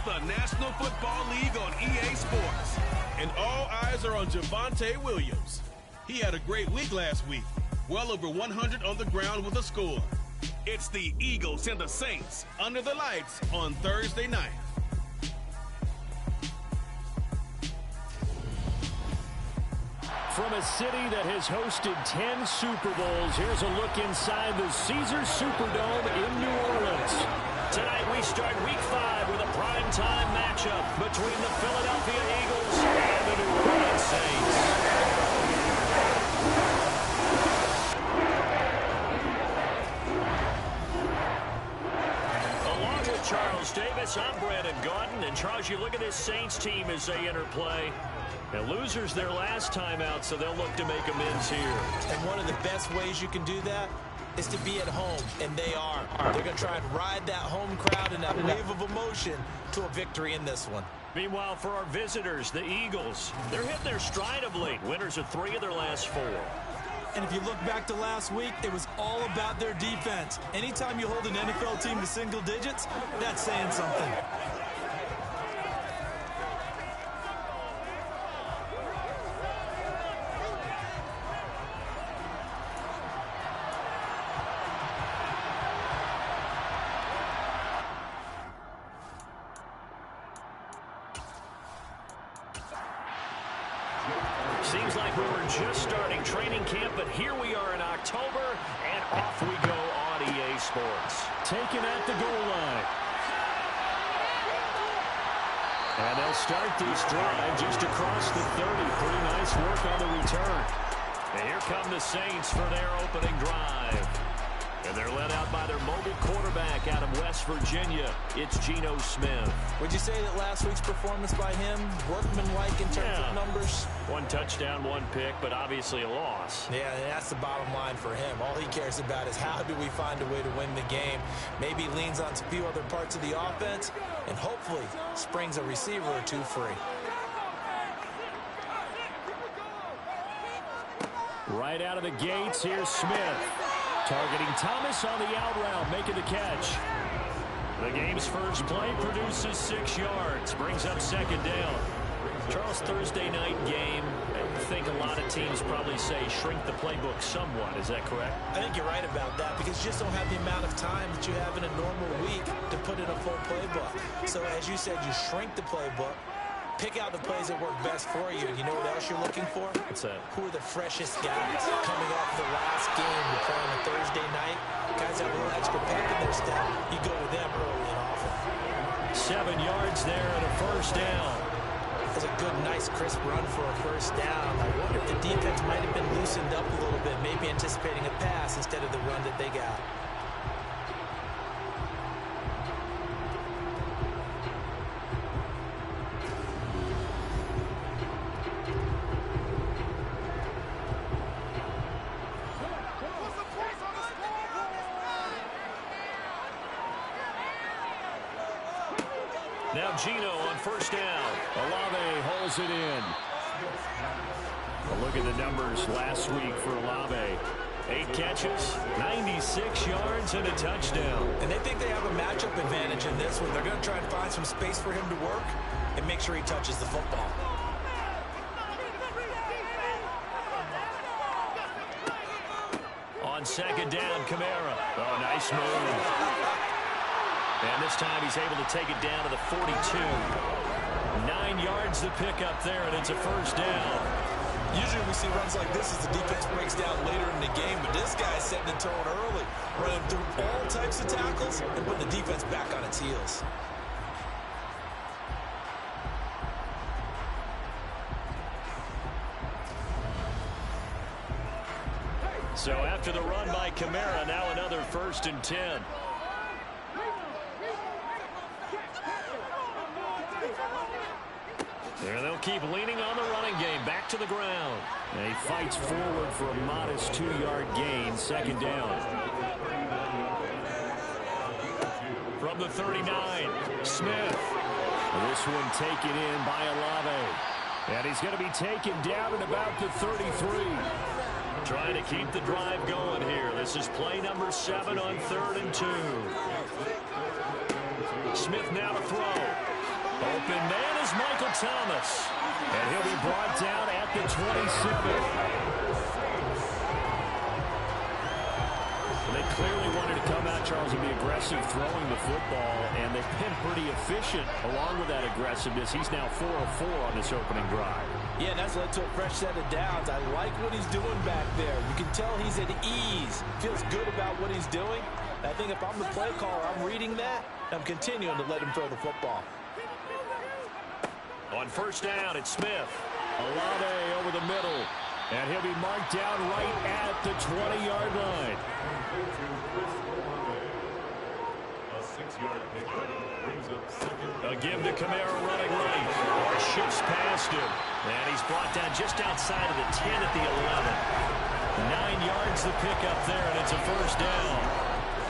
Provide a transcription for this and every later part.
the National Football League on EA Sports. And all eyes are on Javonte Williams. He had a great week last week. Well over 100 on the ground with a score. It's the Eagles and the Saints under the lights on Thursday night. From a city that has hosted 10 Super Bowls, here's a look inside the Caesars Superdome in New Orleans. Tonight we start Week 5 with a primetime matchup between the Philadelphia Eagles and the New Orleans Saints. Along with Charles Davis, I'm Brandon Gaudin. And Charles, you look at this Saints team as they enter play. Now, losers their last time out, so they'll look to make amends here. And one of the best ways you can do that is to be at home, and they are. They're going to try and ride that home crowd and that wave of emotion to a victory in this one. Meanwhile, for our visitors, the Eagles, they're hitting their stride of late. Winners of 3 of their last 4. And if you look back to last week, it was all about their defense. Anytime you hold an NFL team to single digits, that's saying something. Seems like we were just starting training camp, but here we are in October, and off we go on EA Sports. Taken at the goal line. And they'll start this drive just across the 30. Pretty nice work on the return. And here come the Saints for their opening drive. And they're led out by their mobile quarterback out of West Virginia. It's Geno Smith. Would you say that last week's performance by him, workmanlike in terms of numbers? 1 touchdown, 1 pick, but obviously a loss. Yeah, and that's the bottom line for him. All he cares about is how do we find a way to win the game. Maybe leans on a few other parts of the offense, and hopefully springs a receiver or 2 free. Right out of the gates, here's Smith. Targeting Thomas on the out route, making the catch. The game's first play produces 6 yards, brings up 2nd down. Charles, Thursday night game, I think a lot of teams probably say shrink the playbook somewhat. Is that correct? I think you're right about that because you just don't have the amount of time that you have in a normal week to put in a full playbook. So as you said, you shrink the playbook. Pick out the plays that work best for you. And you know what else you're looking for? What's that? Who are the freshest guys coming off the last game? You're playing a Thursday night. Guys have a little extra pep in their step. You go with them early and often. 7 yards there and a 1st down. That's a good, nice, crisp run for a 1st down. I wonder if the defense might have been loosened up a little bit, maybe anticipating a pass instead of the run that they got. Now Geno on 1st down. Olave holds it in. A look at the numbers last week for Olave. 8 catches, 96 yards, and a touchdown. And they think they have a matchup advantage in this one. They're going to try and find some space for him to work and make sure he touches the football. On 2nd down, Kamara. Oh, nice move. And this time he's able to take it down to the 42. 9 yards to pick up there, and it's a 1st down. Usually we see runs like this as the defense breaks down later in the game, but this guy's setting the tone early, running through all types of tackles and putting the defense back on its heels. So after the run by Kamara, now another 1st and 10. There they'll keep leaning on the running game. Back to the ground. And he fights forward for a modest 2-yard gain. 2nd down. From the 39, Smith. This one taken in by Olave. And he's going to be taken down at about the 33. Trying to keep the drive going here. This is play number 7 on 3rd and 2. Smith now to throw. Open man is Michael Thomas. And he'll be brought down at the 27. They clearly wanted to come out, Charles, and be aggressive throwing the football, and they've been pretty efficient along with that aggressiveness. He's now 4 of 4 on this opening drive. Yeah, that's led to a fresh set of downs. I like what he's doing back there. You can tell he's at ease, feels good about what he's doing. I think if I'm the play caller, I'm reading that, and I'm continuing to let him throw the football. On first down, it's Smith. Olave over the middle. And he'll be marked down right at the 20-yard line. A 6-yard pickup brings up second. A give to Kamara running right. Shifts past him. And he's brought down just outside of the 10 at the 11. 9 yards the pickup there, and it's a first down.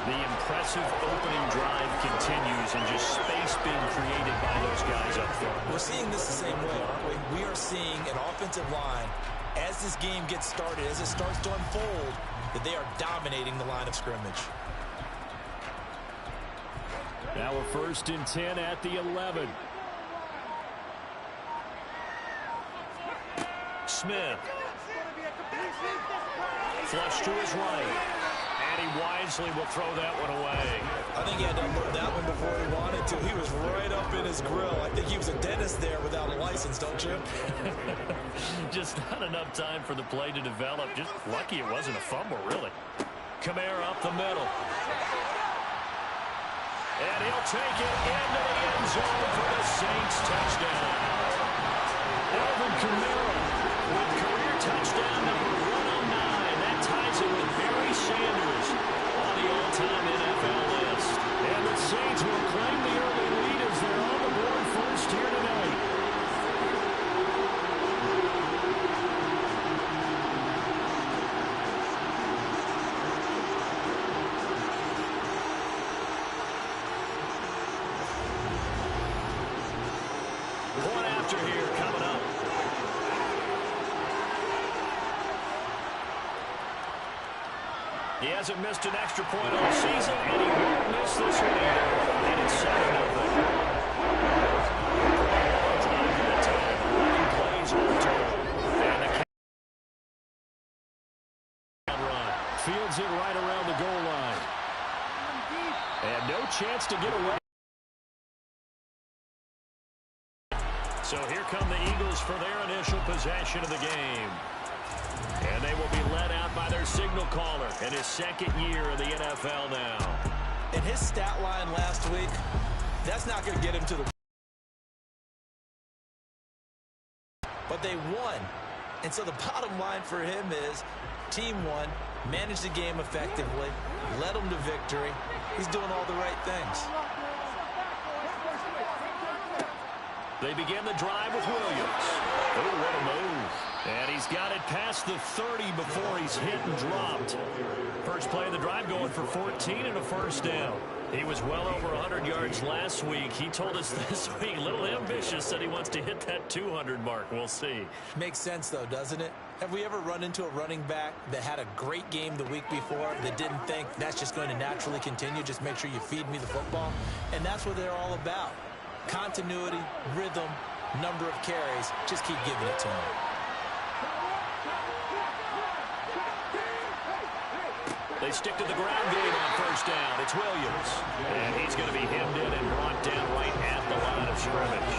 The impressive opening drive continues, and just space being created by those guys up front. We're seeing this the same way, aren't we? We are seeing an offensive line, as this game gets started, as it starts to unfold, that they are dominating the line of scrimmage. Now a 1st and 10 at the 11. Smith. Flush to his right. And he wisely will throw that one away. I think he had to unload that one before he wanted to. He was right up in his grill. I think he was a dentist there without a license, don't you? Just not enough time for the play to develop. Just lucky it wasn't a fumble, really. Kamara up the middle. And he'll take it into the end zone for the Saints touchdown. Alvin Kamara with career touchdown number 109. That ties it with Barry Sanders on the all-time NFL list. And the Saints will claim the early lead as they're on the board first here tonight. One after here coming up. He hasn't missed an extra point all season, and he won't miss this one either. And it's 7-0. Plays and the run. Fields it right around the goal line. And no chance to get away. So here come the Eagles for their initial possession of the game. And they will be led out by their signal caller in his 2nd year in the NFL now. In his stat line last week, that's not going to get him to the... But they won. And so the bottom line for him is team won, managed the game effectively, led them to victory. He's doing all the right things. They begin the drive with Williams. Oh, what a move. And he's got it past the 30 before he's hit and dropped. First play of the drive going for 14 and a first down. He was well over 100 yards last week. He told us this week, a little ambitious, said he wants to hit that 200 mark. We'll see. Makes sense, though, doesn't it? Have we ever run into a running back that had a great game the week before that didn't think that's just going to naturally continue? Just make sure you feed me the football. And that's what they're all about. Continuity, rhythm, number of carries. Just keep giving it to him. They stick to the ground game on first down. It's Williams. And he's going to be hemmed in and brought down right at the line of scrimmage.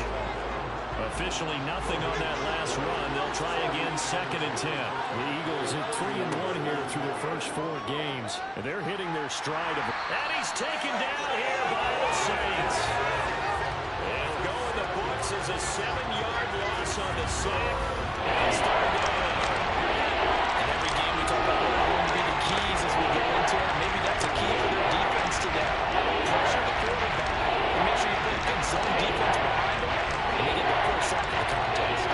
Officially nothing on that last run. They'll try again 2nd and 10. The Eagles at 3-1 here through their first 4 games. And they're hitting their stride. And he's taken down here by the Saints. And go in the books as a 7-yard loss on the sack. And start down. And every game we talk about what are going to be the keys as we get into it. Maybe that's a key for their defense today. Pressure the quarterback and make sure you put a good zone defense behind them. And they get the first sack of the contest.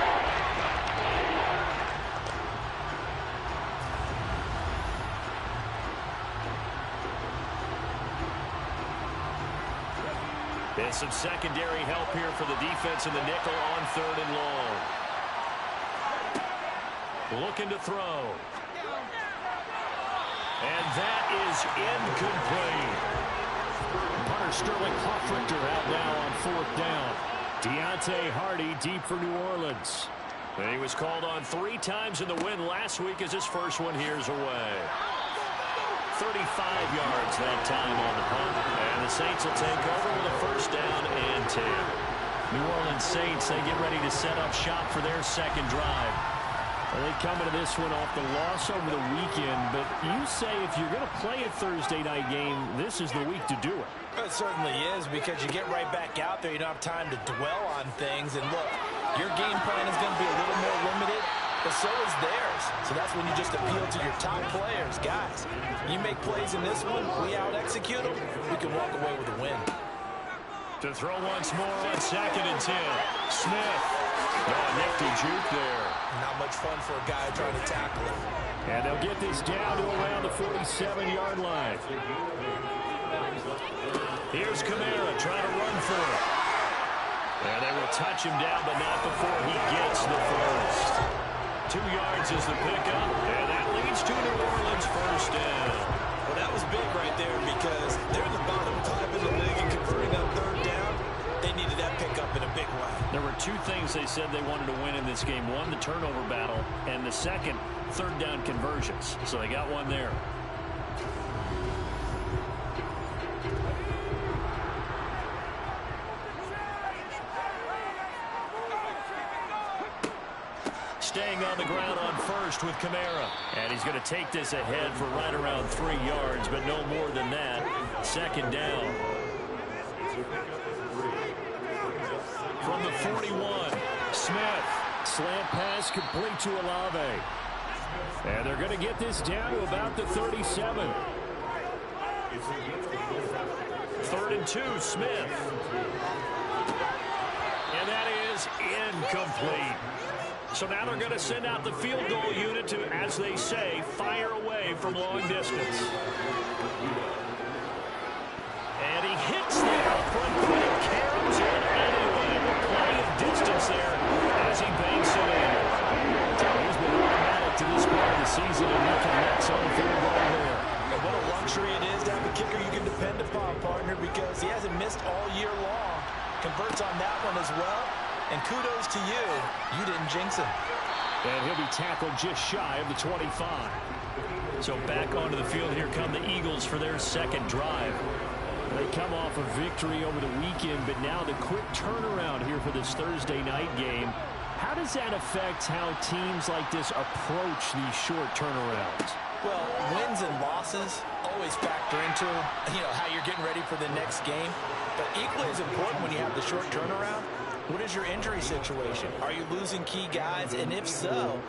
There's some secondary help here for the defense in the nickel on 3rd and long. Looking to throw. And that is incomplete. Punter Sterling Hoffrichter out now on 4th down. Deontay Hardy deep for New Orleans. And he was called on 3 times in the win last week as his first one here's away. 35 yards that time on the punt. And the Saints will take over with a first down and 10. New Orleans Saints, they get ready to set up shop for their second drive. Well, they come into this one off the loss over the weekend, but you say if you're going to play a Thursday night game, this is the week to do it. It certainly is, because you get right back out there. You don't have time to dwell on things. And look, your game plan is going to be a little more limited, but so is theirs. So that's when you just appeal to your top players. Guys, you make plays in this one, we out-execute them, we can walk away with a win. To throw once more on 2nd and 10. Smith. Oh, nifty juke there. Not much fun for a guy trying to tackle it. And they'll get this down to around the 47-yard line. Here's Kamara trying to run for it. And they will touch him down, but not before he gets the first. 2 yards is the pickup, and that leads to New Orleans first down. Well, that was big right there, because they're in the bottom 5 in the league, and converting that 3rd down, they needed that pickup in a big way. There were 2 things they said they wanted to win in this game. One, the turnover battle, and the second, 3rd down conversions. So they got one there. Staying on the ground on first with Kamara. And he's going to take this ahead for right around 3 yards, but no more than that. 2nd down. From the 41, Smith. Slant pass complete to Olave. And they're going to get this down to about the 37. 3rd and 2, Smith. And that is incomplete. So now they're going to send out the field goal unit to, as they say, fire away from long distance. And he hits the front foot, caroms in anyway. Plenty of distance there as he banks it in. He's been automatic to this part of the season, and he connects on the field goal there. And what a luxury it is to have a kicker you can depend upon, partner, because he hasn't missed all year long. Converts on that one as well. And kudos to you. You didn't jinx him. And he'll be tackled just shy of the 25. So back onto the field, here come the Eagles for their second drive. They come off a victory over the weekend, but now the quick turnaround here for this Thursday night game. How does that affect how teams like this approach these short turnarounds? Well, wins and losses always factor into, how you're getting ready for the next game. But equally as important when you have the short turnaround, what is your injury situation? Are you losing key guys? And if so,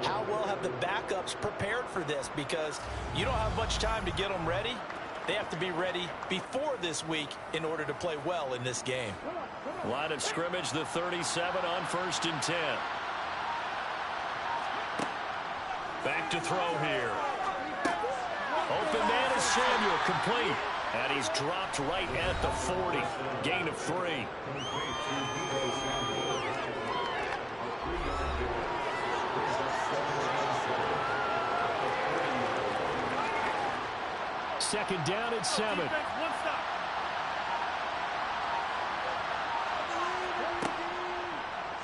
how well have the backups prepared for this? Because you don't have much time to get them ready. They have to be ready before this week in order to play well in this game. Line of scrimmage, the 37 on 1st and 10. Back to throw here. Open man is Samuel, complete. And he's dropped right at the 40. Gain of 3. Second down at 7.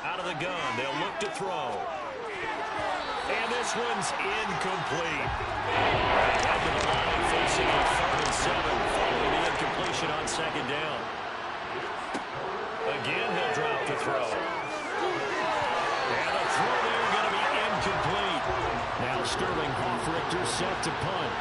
Out of the gun, they'll look to throw. And this one's incomplete. Back to the line, facing a 3rd and 7, following the incompletion on 2nd down. Again, he'll drop the throw. And the throw there going to be incomplete. Now Sterling Hofrichter set to punt.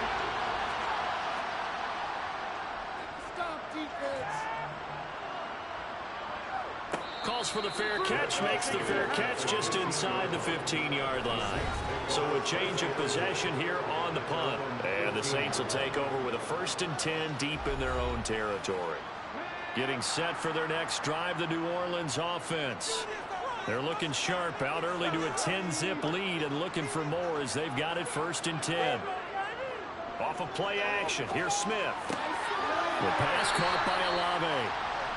Calls for the fair catch, makes the fair catch just inside the 15-yard line. So a change of possession here on the punt. And the Saints will take over with a 1st and 10 deep in their own territory. Getting set for their next drive, the New Orleans offense. They're looking sharp, out early to a 10-zip lead and looking for more as they've got it 1st and 10. Off of play action, here's Smith. The pass caught by Olave.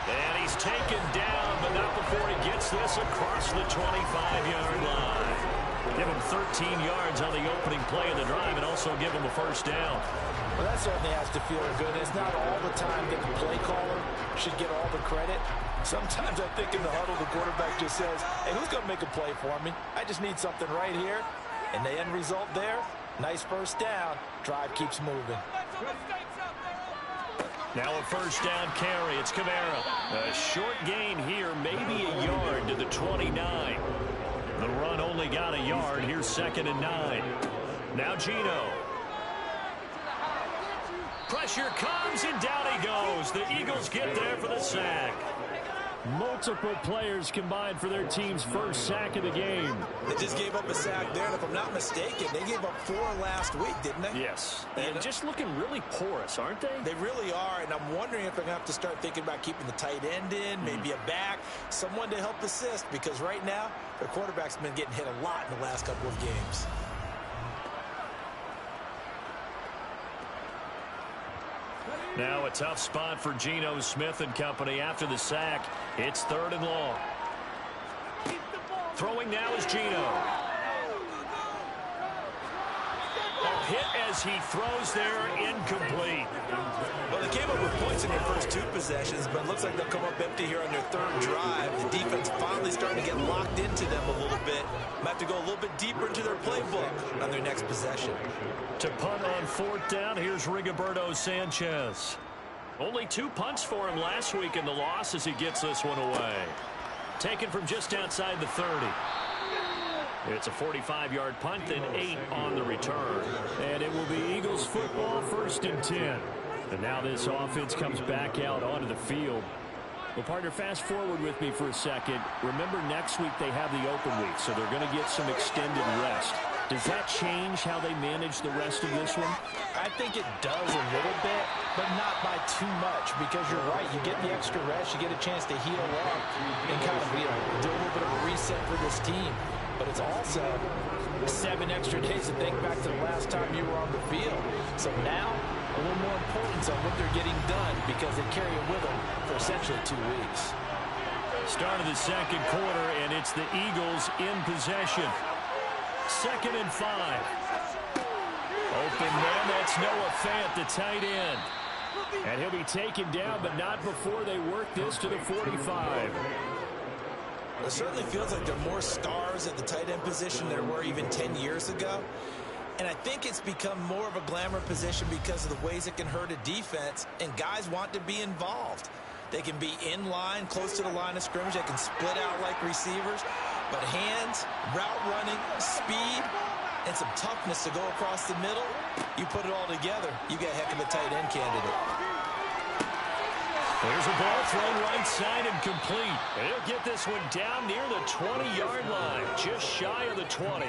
And he's taken down, but not before he gets this across the 25-yard line. Give him 13 yards on the opening play of the drive and also give him a 1st down. Well, that certainly has to feel good. It's not all the time that the play caller should get all the credit. Sometimes I think in the huddle, the quarterback just says, hey, who's going to make a play for me? I just need something right here. And the end result there, nice first down. Drive keeps moving. Now a first down carry. It's Kamara. A short gain here, maybe a yard to the 29. The run only got a yard. Here's 2nd and 9. Now Geno. Pressure comes, and down he goes. The Eagles get there for the sack. Multiple players combined for their team's first sack of the game. They just gave up a sack there, and if I'm not mistaken, they gave up 4 last week, didn't they? Yes. And just looking really porous, aren't they? They really are, and I'm wondering if they're going to have to start thinking about keeping the tight end in, maybe a back, someone to help assist, because right now, their quarterback's been getting hit a lot in the last couple of games. Now a tough spot for Geno Smith and company after the sack. It's 3rd and long. Throwing now is Geno. A hit as he throws there, incomplete. Well, they came up with points in their first 2 possessions, but it looks like they'll come up empty here on their 3rd drive. The defense finally starting to get locked into them a little bit. Might have to go a little bit deeper into their playbook on their next possession. To punt on 4th down, here's Rigoberto Sanchez. Only 2 punts for him last week in the loss as he gets this one away. Taken from just outside the 30. It's a 45-yard punt, then 8 on the return. And it will be Eagles football, 1st and 10. And now this offense comes back out onto the field. Well, partner, fast forward with me for a second. Remember, next week they have the open week, so they're going to get some extended rest. Does that change how they manage the rest of this one? I think it does a little bit, but not by too much, because you're right. You get the extra rest. You get a chance to heal up and kind of, do a little bit of a reset for this team. But it's also 7 extra days to think back to the last time you were on the field. So now, a little more importance on what they're getting done, because they carry it with them for essentially 2 weeks. Start of the 2nd quarter, and it's the Eagles in possession. 2nd and 5. Open man, that's Noah Fant, the tight end. And he'll be taken down, but not before they work this to the 45. It certainly feels like there are more stars at the tight end position than there were even 10 years ago. And I think it's become more of a glamour position because of the ways it can hurt a defense, and guys want to be involved. They can be in line, close to the line of scrimmage. They can split out like receivers. But hands, route running, speed, and some toughness to go across the middle, you put it all together, you get a heck of a tight end candidate. There's a ball thrown right side and complete. And he'll get this one down near the 20-yard line, just shy of the 20.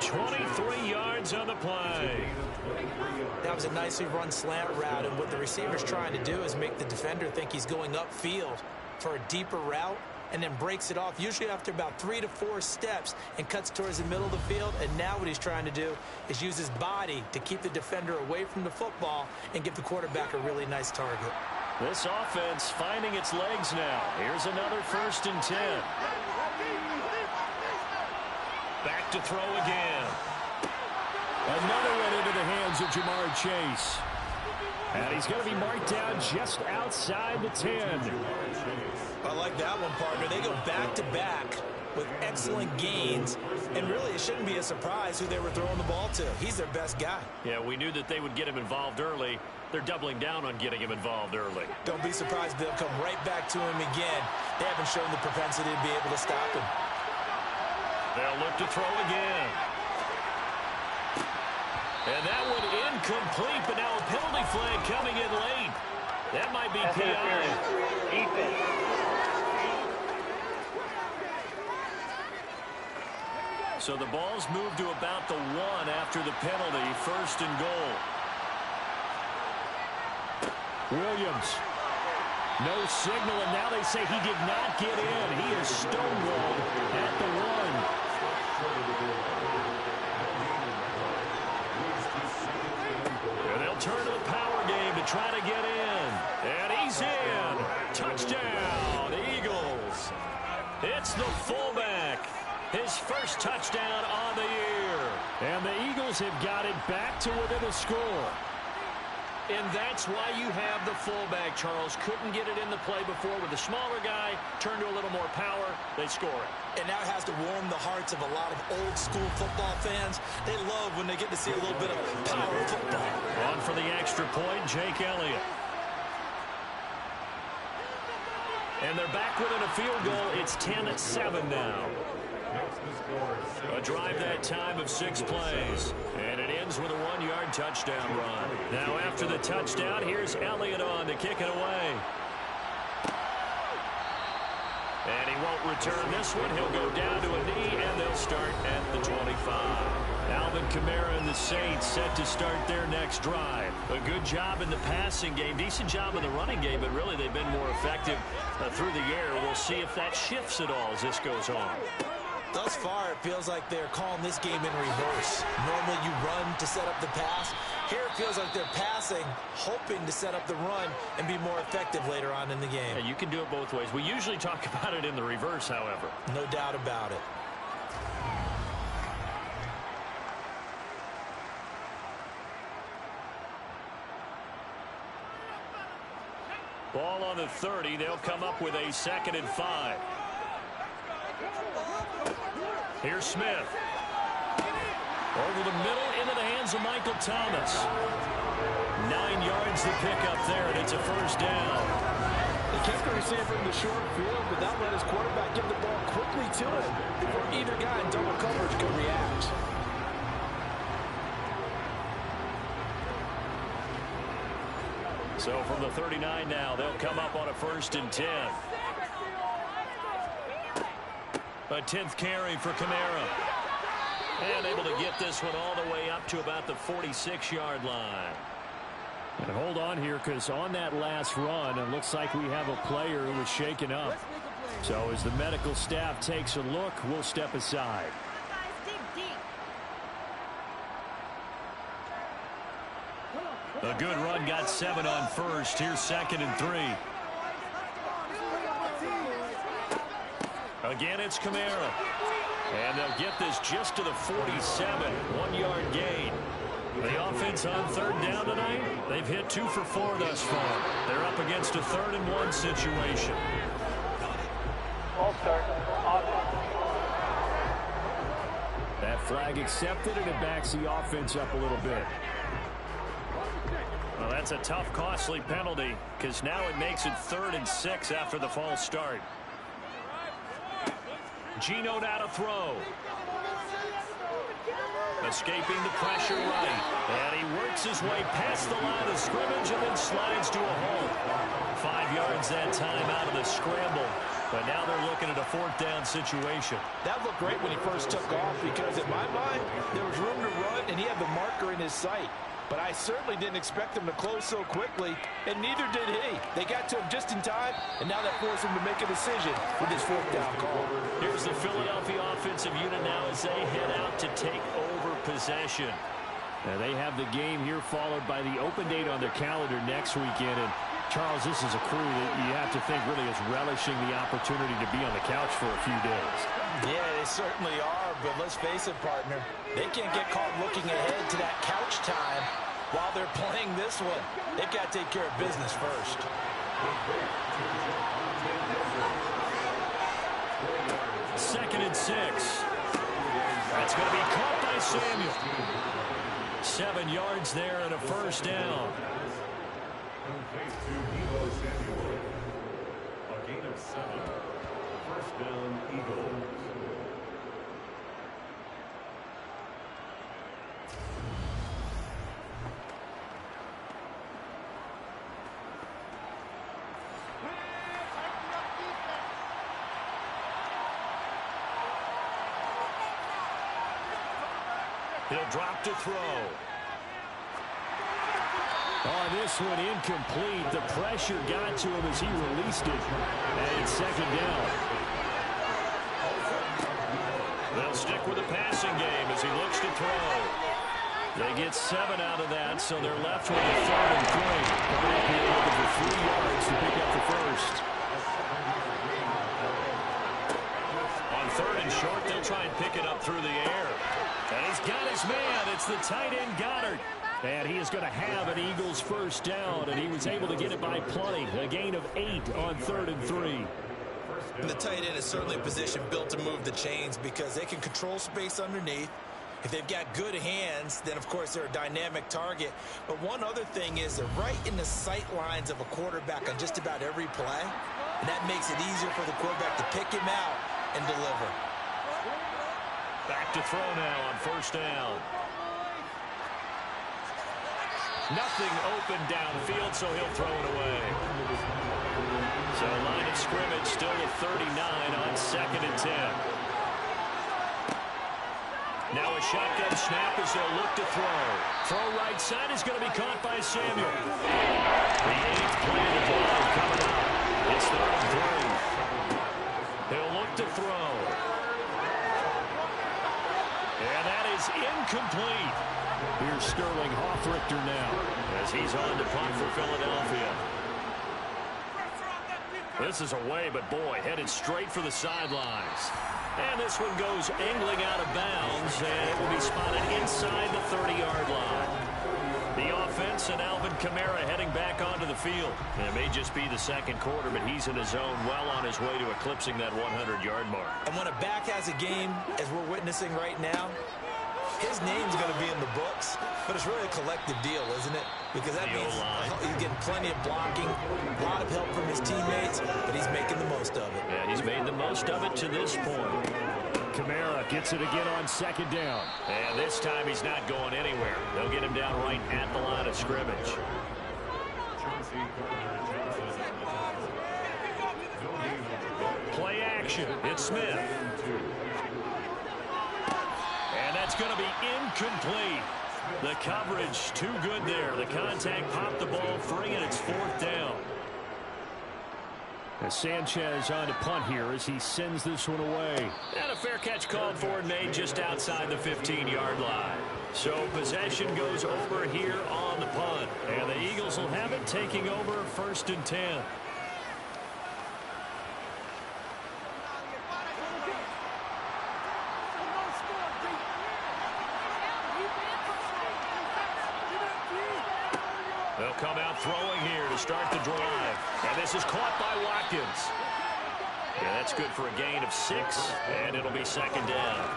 23 yards on the play. That was a nicely run slant route, and what the receiver's trying to do is make the defender think he's going upfield for a deeper route, and then breaks it off, usually after about 3 to 4 steps, and cuts towards the middle of the field. And now what he's trying to do is use his body to keep the defender away from the football and give the quarterback a really nice target. This offense finding its legs now. Here's another 1st and 10. Back to throw again. Another one into the hands of Jamar Chase. And he's going to be marked down just outside the 10. I like that one, partner. They go back-to-back with excellent gains, and really it shouldn't be a surprise who they were throwing the ball to. He's their best guy. Yeah, we knew that they would get him involved early. They're doubling down on getting him involved early. Don't be surprised if they'll come right back to him again. They haven't shown the propensity to be able to stop him. They'll look to throw again. And that one incomplete, but now a penalty flag coming in late. That might be PI. So the ball's moved to about the 1 after the penalty, 1st and goal. Williams. No signal, and now they say he did not get in. He is stonewalled at the 1. And they'll turn to the power game to try to get in. And he's in. Touchdown, Eagles. It's the fullback. His first touchdown on the year. And the Eagles have got it back to within a score. And that's why you have the fullback, Charles. Couldn't get it in the play before with the smaller guy. Turned to a little more power. They score it. And now it has to warm the hearts of a lot of old-school football fans. They love when they get to see a little bit of power football. On for the extra point, Jake Elliott. And they're back within a field goal. It's 10-7 now. A drive that time of 6 plays. And it ends with a 1-yard touchdown run. Now after the touchdown, here's Elliott on to kick it away. And he won't return this one. He'll go down to a knee, and they'll start at the 25. Alvin Kamara and the Saints set to start their next drive. A good job in the passing game. Decent job in the running game, but really they've been more effective through the air. We'll see if that shifts at all as this goes on. Thus far, it feels like they're calling this game in reverse. Normally you run to set up the pass. Here it feels like they're passing, hoping to set up the run and be more effective later on in the game. Yeah, you can do it both ways. We usually talk about it in the reverse, however. No doubt about it. Ball on the 30. They'll come up with a 2nd and 5. Here's Smith. Over the middle into the hands of Michael Thomas. 9 yards to pick up there, and it's a first down. They kept the receiver in the short field, but that let his quarterback give the ball quickly to him before either guy in double coverage could react. So from the 39 now, they'll come up on a 1st and 10. A 10th carry for Kamara. And able to get this one all the way up to about the 46-yard line. And hold on here, because on that last run, it looks like we have a player who was shaken up. So as the medical staff takes a look, we'll step aside. A good run, got 7 on 1st. Here's 2nd and 3. Again, it's Kamara. And they'll get this just to the 47. 1-yard gain. The offense on 3rd down tonight, they've hit 2 for 4 thus far. They're up against a 3rd and 1 situation. That flag accepted, and it backs the offense up a little bit. Well, that's a tough, costly penalty, because now it makes it 3rd and 6 after the false start. Geno now to throw. Escaping the pressure right. And he works his way past the line of scrimmage and then slides to a halt. 5 yards that time out of the scramble. But now they're looking at a 4th down situation. That looked great when he first took off, because in my mind, there was room to run and he had the marker in his sight. But I certainly didn't expect him to close so quickly, and neither did he. They got to him just in time, and now that forced him to make a decision with his 4th down call. Here's the Philadelphia offensive unit now as they head out to take over possession. Now they have the game here followed by the open date on their calendar next weekend. And Charles, this is a crew that you have to think really is relishing the opportunity to be on the couch for a few days. Yeah, they certainly are, but let's face it, partner. They can't get caught looking ahead to that couch time while they're playing this one. They've got to take care of business first. 2nd and 6. That's going to be caught by Samuel. 7 yards there and a 1st down. A gain of 7. 1st down, Eagles. He'll drop to throw. Oh, this one incomplete. The pressure got to him as he released it. And it's 2nd down. They'll stick with the passing game as he looks to throw. They get 7 out of that, so they're left with a 3rd and 3. Coming up here looking for 3 yards to pick up the 1st. On 3rd and short, they'll try and pick it up through the air. And he's got his man. It's the tight end, Goddard. And he is going to have an Eagles first down, and he was able to get it by plenty. A gain of 8 on 3rd and 3. And the tight end is certainly a position built to move the chains because they can control space underneath. If they've got good hands, then, of course, they're a dynamic target. But one other thing is they're right in the sight lines of a quarterback on just about every play. And that makes it easier for the quarterback to pick him out and deliver. Back to throw now on first down. Nothing open downfield, so he'll throw it away. So line of scrimmage still at 39 on 2nd and 10. Now a shotgun snap as they'll look to throw. Throw right side is going to be caught by Samuel. The 8th play of the drive coming up. It's 3rd and 3. He'll look to throw. And that is incomplete. Here's Sterling Hoffrichter now as he's on to punt for Philadelphia. This is away, but boy, headed straight for the sidelines. And this one goes angling out of bounds, and it will be spotted inside the 30-yard line. The offense and Alvin Kamara heading back onto the field. It may just be the second quarter, but he's in his zone, well on his way to eclipsing that 100-yard mark. And when a back has a game, as we're witnessing right now, his name's going to be in the books, but it's really a collective deal, isn't it? Because that means he's getting plenty of blocking, a lot of help from his teammates, but he's making the most of it. And he's made the most of it to this point. Kamara gets it again on 2nd down. And this time he's not going anywhere. They'll get him down right at the line of scrimmage. Play action. It's Smith. And that's going to be incomplete. The coverage too good there. The contact popped the ball free, and it's 4th down. As Sanchez on to punt here as he sends this one away. And a fair catch called for and made just outside the 15-yard line. So possession goes over here on the punt. And the Eagles will have it taking over 1st and 10. They'll come out throwing here to start the drive. And this is caught by Watkins. Yeah, that's good for a gain of 6, and it'll be 2nd down.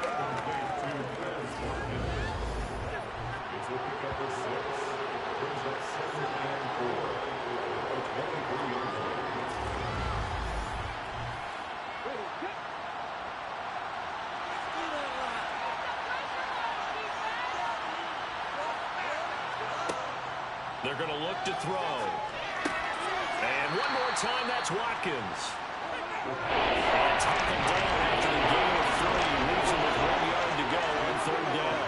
They're going to look to throw. And one more time, that's Watkins. And tackled down after the gain of 3. Leaves him with 1 yard to go on 3rd down.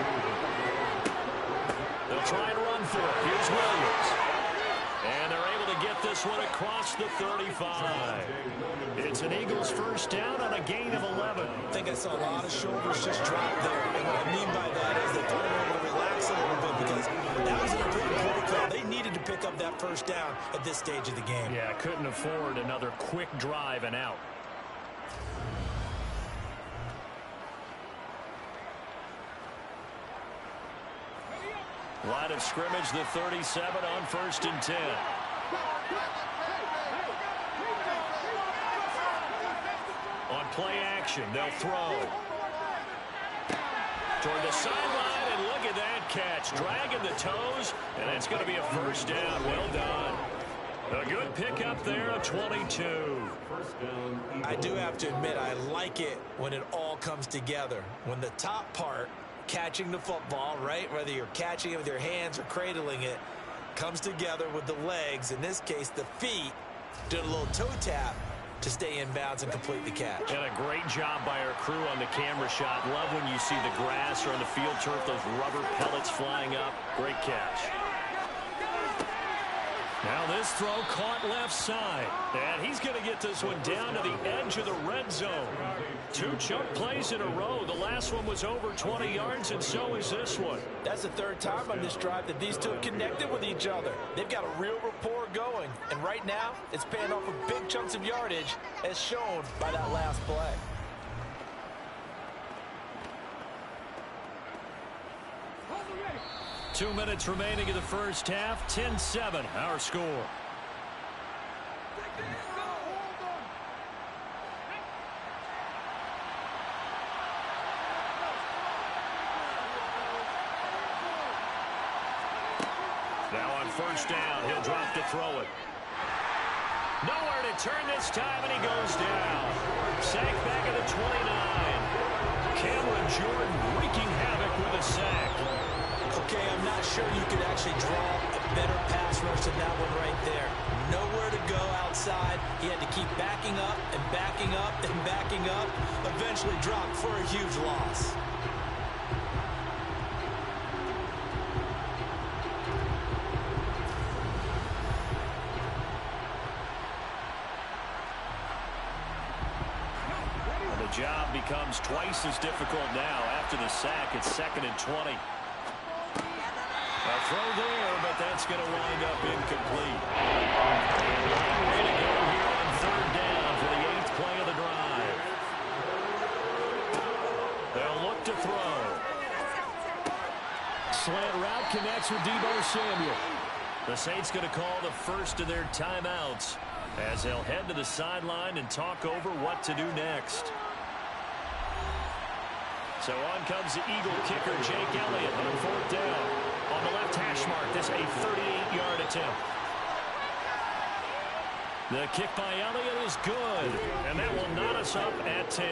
They'll try and run for it. Here's Williams. And they're able to get this one across the 35. It's an Eagles first down on a gain of 11. I think I saw a lot of shoulders just drop there. And what I mean by that is they thought they were able to relax a little bit because that was an important play call. They needed to pick up that first down at this stage of the game. Yeah, couldn't afford another quick drive and out. Line of scrimmage, the 37 on 1st and 10. On play action, they'll throw. Toward the sideline, and look at that catch. Dragging the toes, and it's going to be a first down. Well done. A good pickup there of 22. I do have to admit, I like it when it all comes together. When the top part, catching the football, right, whether you're catching it with your hands or cradling it, comes together with the legs, in this case the feet, doing a little toe tap to stay in bounds and complete the catch. And a great job by our crew on the camera shot. Love when you see the grass or on the field turf, those rubber pellets flying up. Great catch. Now this throw caught left side. And he's going to get this one down to the edge of the red zone. 2 chunk plays in a row. The last one was over 20 yards, and so is this one. That's the 3rd time on this drive that these two have connected with each other. They've got a real rapport going. And right now, it's paying off with big chunks of yardage, as shown by that last play. 2 minutes remaining in the first half. 10-7, our score. Now on first down, he'll drop to throw it. Nowhere to turn this time, and he goes down. Sack back at the 29. Cameron Jordan wreaking havoc with a sack. Okay, I'm not sure you could actually draw a better pass rush than that one right there. Nowhere to go outside. He had to keep backing up and backing up and backing up. Eventually dropped for a huge loss. The job becomes twice as difficult now after the sack. It's 2nd and 20. A throw there, but that's going to wind up incomplete. Long way to go here on 3rd down for the 8th play of the drive. They'll look to throw. Slant route connects with Deebo Samuel. The Saints going to call the first of their timeouts as they'll head to the sideline and talk over what to do next. So on comes the Eagle kicker, Jake Elliott, on 4th down. On the left hash mark, this a 38-yard attempt. The kick by Elliott is good, and that will knot us up at 10.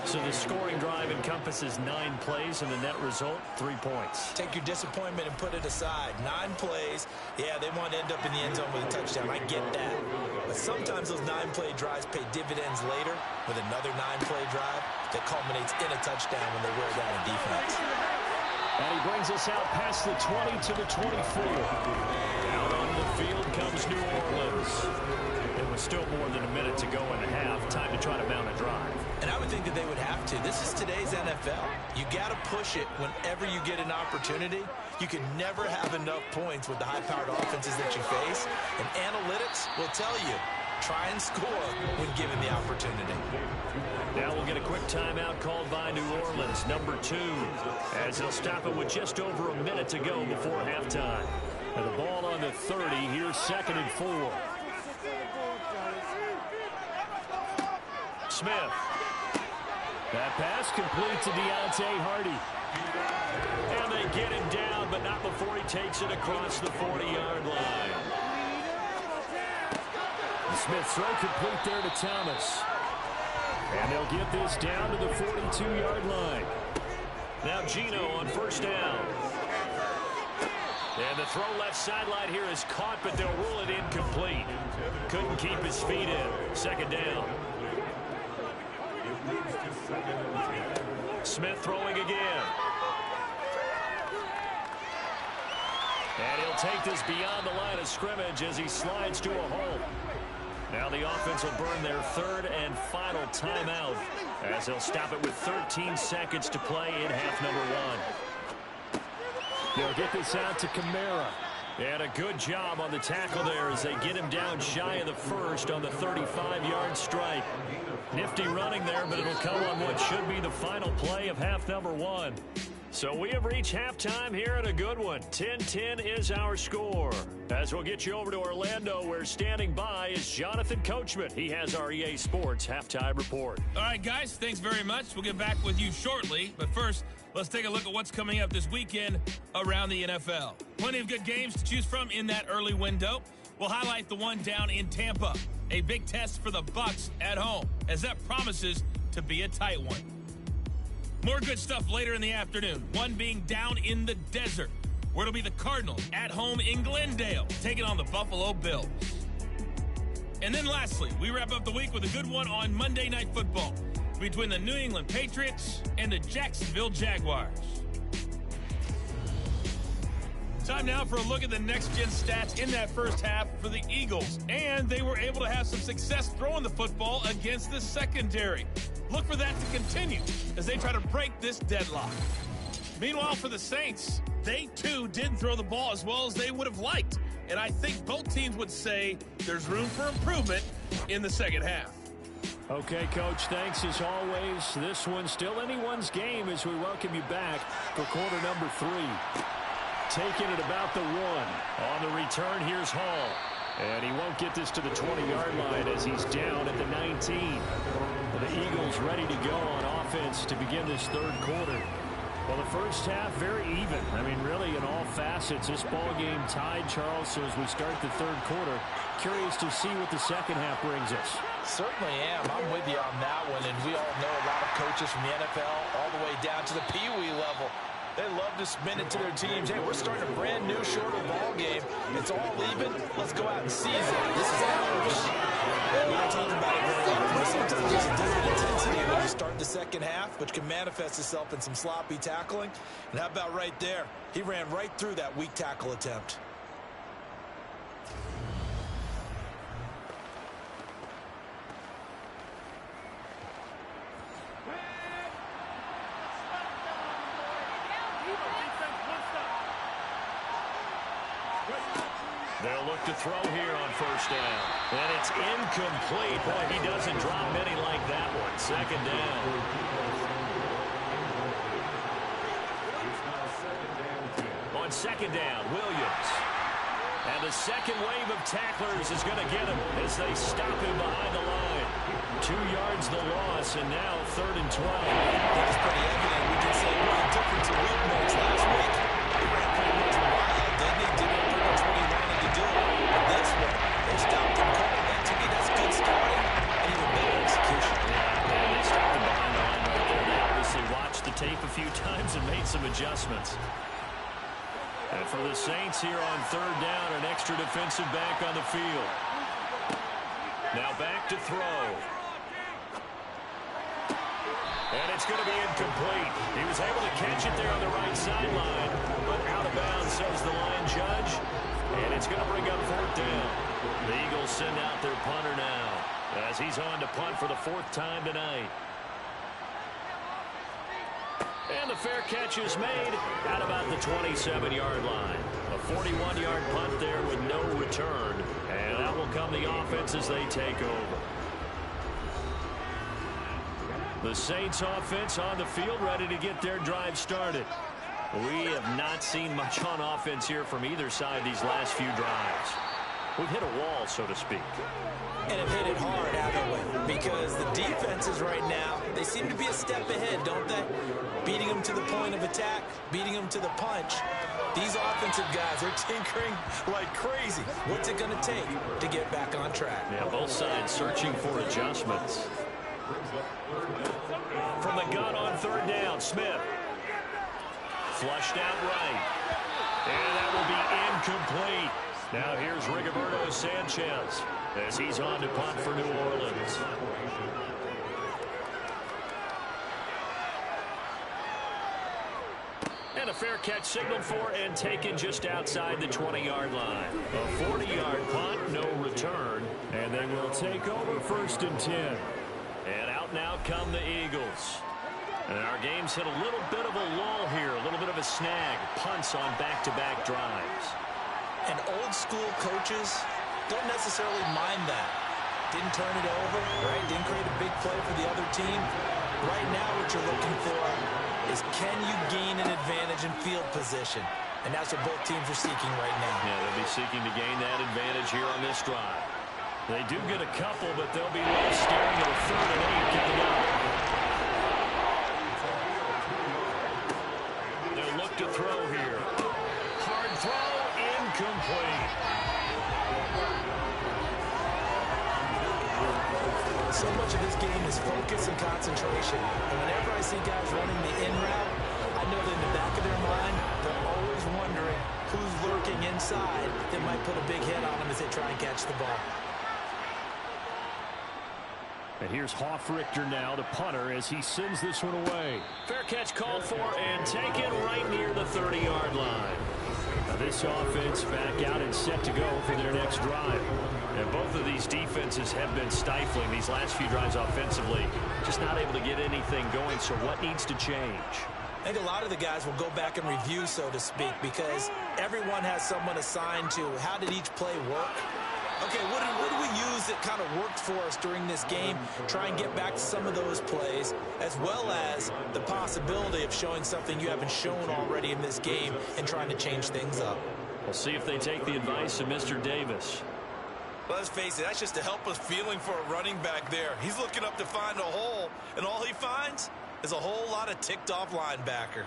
So the scoring drive encompasses 9 plays, and the net result, 3 points. Take your disappointment and put it aside. 9 plays. Yeah, they want to end up in the end zone with a touchdown. I get that. But sometimes those 9-play drives pay dividends later with another 9-play drive that culminates in a touchdown when they wear down a defense. And he brings us out past the 20 to the 24. Out on the field comes New Orleans. It was still more than a minute to go in the half. Time to try to mount a drive. And I would think that they would have to. This is today's NFL. You got to push it whenever you get an opportunity. You can never have enough points with the high-powered offenses that you face. And analytics will tell you, try and score when given the opportunity. Now we'll get a quick timeout called by New Orleans, number 2, as they'll stop it with just over a minute to go before halftime. And the ball on the 30, here's 2nd and 4. Smith. That pass complete to Deontay Hardy. And they get him down, but not before he takes it across the 40-yard line. The Smith throw complete there to Thomas. And they'll get this down to the 42-yard line. Now Geno on 1st down. And the throw left sideline here is caught, but they'll rule it incomplete. Couldn't keep his feet in. 2nd down. Smith throwing again. And he'll take this beyond the line of scrimmage as he slides to a hole. Now the offense will burn their 3rd and final timeout as they'll stop it with 13 seconds to play in half number 1. They'll get this out to Kamara. And a good job on the tackle there as they get him down shy of the 1st on the 35-yard strike. Nifty running there, but it'll come on what should be the final play of half number 1. So we have reached halftime here at a good one. 10-10 is our score. As we'll get you over to Orlando, where standing by is Jonathan Coachman. He has our EA Sports halftime report. All right, guys, thanks very much. We'll get back with you shortly. But first, let's take a look at what's coming up this weekend around the NFL. Plenty of good games to choose from in that early window. We'll highlight the one down in Tampa. A big test for the Bucs at home, as that promises to be a tight one. More good stuff later in the afternoon. One being down in the desert, where it'll be the Cardinals at home in Glendale, taking on the Buffalo Bills. And then lastly, we wrap up the week with a good one on Monday Night Football between the New England Patriots and the Jacksonville Jaguars. Time now for a look at the next-gen stats in that first half for the Eagles. And they were able to have some success throwing the football against the secondary. Look for that to continue as they try to break this deadlock. Meanwhile, for the Saints, they too didn't throw the ball as well as they would have liked. And I think both teams would say there's room for improvement in the second half. Okay, Coach, thanks as always. This one's still anyone's game as we welcome you back for quarter number 3. taken at about the 1. On the return, here's Hall. And he won't get this to the 20-yard line as he's down at the 19. The Eagles ready to go on offense to begin this third quarter. Well, the first half, very even. I mean, really, in all facets, this ball game tied, Charles. So as we start the third quarter, curious to see what the second half brings us. Certainly am. I'm with you on that one. And we all know a lot of coaches from the NFL all the way down to the Pee Wee level. They love to spin it to their teams. Hey, we're starting a brand new, shorter ball game. It's all even. Let's go out and seize it. This is ours. We don't talk about it very often, but sometimes there's a different intensity when you start the second half, which can manifest itself in some sloppy tackling. And how about right there? He ran right through that weak tackle attempt. They'll look to throw here on first down. And it's incomplete. Boy, he doesn't drop many like that one. Second down. On second down, Williams. And the second wave of tacklers is going to get him as they stop him behind the line. 2 yards the loss, and now 3rd and 12. That was pretty evident. We can say one difference in weak points last week. He ran pretty much wild, didn't he? Did pretty much what he wanted to do. But this one, they stopped him cold. That, to me, that's good scouting and even better execution. Yeah, they stopped him behind the line right there. They obviously watched the tape a few times and made some adjustments. And for the Saints here on 3rd down, an extra defensive back on the field. Now back to throw. And it's going to be incomplete. He was able to catch it there on the right sideline, but out of bounds, says the line judge. And it's going to bring up 4th down. The Eagles send out their punter now as he's on to punt for the 4th time tonight. And the fair catch is made at about the 27-yard line. A 41-yard punt there with no return. And that will come the offense as they take over. The Saints offense on the field ready to get their drive started. We have not seen much on offense here from either side these last few drives. We've hit a wall, so to speak. And have hit it hard, haven't we? Because the defenses right now, they seem to be a step ahead, don't they? Beating them to the point of attack, beating them to the punch. These offensive guys are tinkering like crazy. What's it going to take to get back on track? Yeah, both sides searching for adjustments. From the gun on 3rd down, Smith. Flushed out right. And that will be incomplete. Now here's Rigoberto Sanchez as he's on to punt for New Orleans. And a fair catch signaled for and taken just outside the 20-yard line. A 40-yard punt, no return. And they will take over 1st and 10. And out now come the Eagles. And our game's hit a little bit of a lull here, a little bit of a snag. Punts on back-to-back drives. And old-school coaches don't necessarily mind that. Didn't turn it over, right? Didn't create a big play for the other team. Right now what you're looking for is can you gain an advantage in field position? And that's what both teams are seeking right now. Yeah, they'll be seeking to gain that advantage here on this drive. They do get a couple, but they'll be left staring at a 3rd and 8 coming up. They'll look to throw here. Hard throw, incomplete. So much of this game is focus and concentration. And whenever I see guys running the in route, I know that in the back of their mind, they're always wondering who's lurking inside that might put a big hit on them as they try and catch the ball. And here's Hofrichter now, the punter, as he sends this one away. Fair catch called for and taken right near the 30-yard line. Now this offense back out and set to go for their next drive. And both of these defenses have been stifling these last few drives offensively. Just not able to get anything going, so what needs to change? I think a lot of the guys will go back and review, so to speak, because everyone has someone assigned to how did each play work. Okay, what do we use that kind of worked for us during this game? Try and get back to some of those plays, as well as the possibility of showing something you haven't shown already in this game and trying to change things up. We'll see if they take the advice of Mr. Davis. Well, let's face it, that's just a helpless feeling for a running back there. He's looking up to find a hole, and all he finds is a whole lot of ticked-off linebacker.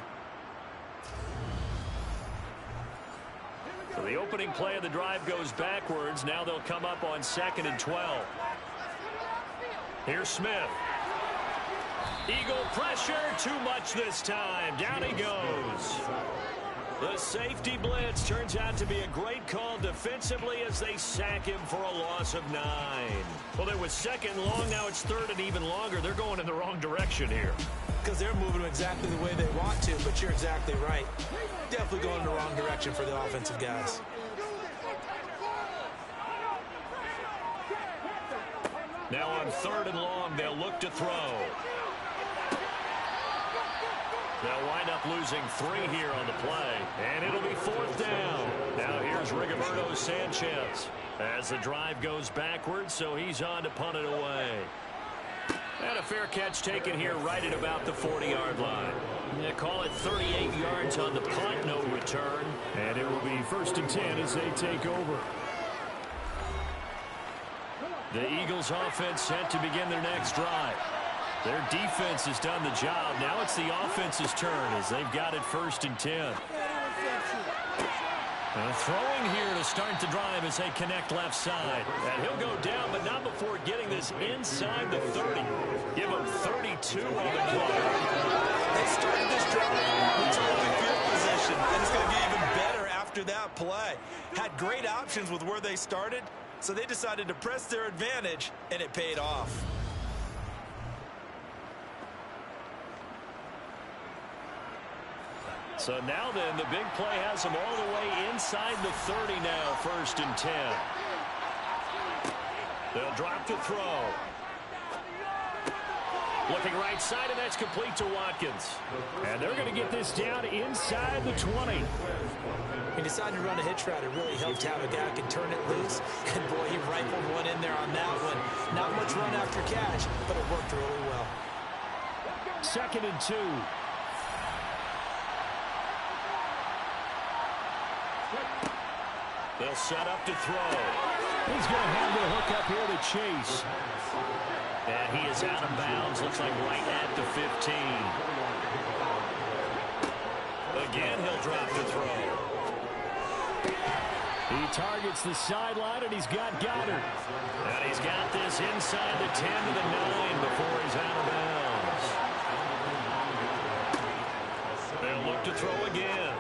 So the opening play of the drive goes backwards. Now they'll come up on 2nd and 12. Here's Smith. Eagle pressure, too much this time. Down he goes. The safety blitz turns out to be a great call defensively as they sack him for a loss of 9. Well, there was 2nd and long. Now it's 3rd and even longer. They're going in the wrong direction here. Because they're moving exactly the way they want to, but you're exactly right. Definitely going in the wrong direction for the offensive guys. Now on 3rd and long, they'll look to throw. They'll wind up losing 3 here on the play, and it'll be 4th down. Now here's Rigoberto Sanchez as the drive goes backwards, so he's on to punt it away. And a fair catch taken here right at about the 40-yard line. They call it 38 yards on the punt, no return. And it will be 1st and 10 as they take over. The Eagles offense set to begin their next drive. Their defense has done the job. Now it's the offense's turn as they've got it 1st and 10. Throwing here to start the drive as they connect left side. And he'll go down, but not before getting this inside the 30. Give him 32 on the play. They started this drive with terrific field position, and it's going to get even better after that play. Had great options with where they started, so they decided to press their advantage, and it paid off. So now then, the big play has them all the way inside the 30 now, 1st and 10. They'll drop to throw. Looking right side, and that's complete to Watkins. And they're going to get this down inside the 20. He decided to run a hitch route. It really helped have a guy who can turn it loose. And, boy, he rifled one in there on that one. Not much run after catch, but it worked really well. 2nd and 2. They'll set up to throw. He's going to have the hook up here to Chase. And he is out of bounds. Looks like right at the 15. Again, he'll drop to throw. He targets the sideline, and he's got Goddard. And he's got this inside the 10 to the 9 before he's out of bounds. They'll look to throw again.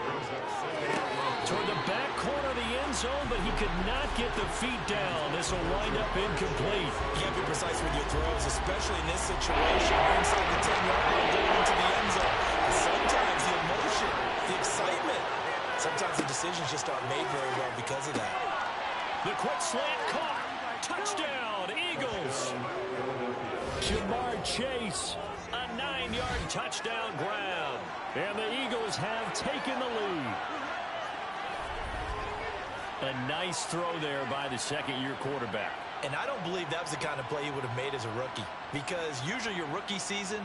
Toward the back corner of the end zone, but he could not get the feet down. This will wind up incomplete. You can't be precise with your throws, especially in this situation. You're inside the 10-yard line going into the end zone. And sometimes the emotion, the excitement, sometimes the decisions just aren't made very well because of that. The quick slant caught. Touchdown, Eagles. Ja'Marr Chase. A 9-yard touchdown grab. And the Eagles have taken the lead. A nice throw there by the second-year quarterback. And I don't believe that was the kind of play he would have made as a rookie, because usually your rookie season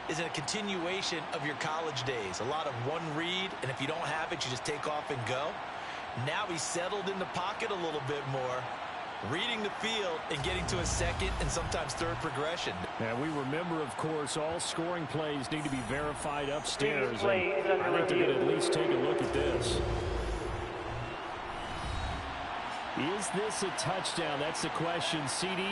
is a continuation of your college days. A lot of one read, and if you don't have it, you just take off and go. Now he's settled in the pocket a little bit more, reading the field and getting to a second and sometimes third progression. And we remember, of course, all scoring plays need to be verified upstairs. And I think they're going to at least take a look at this. Is this a touchdown? That's the question. CD,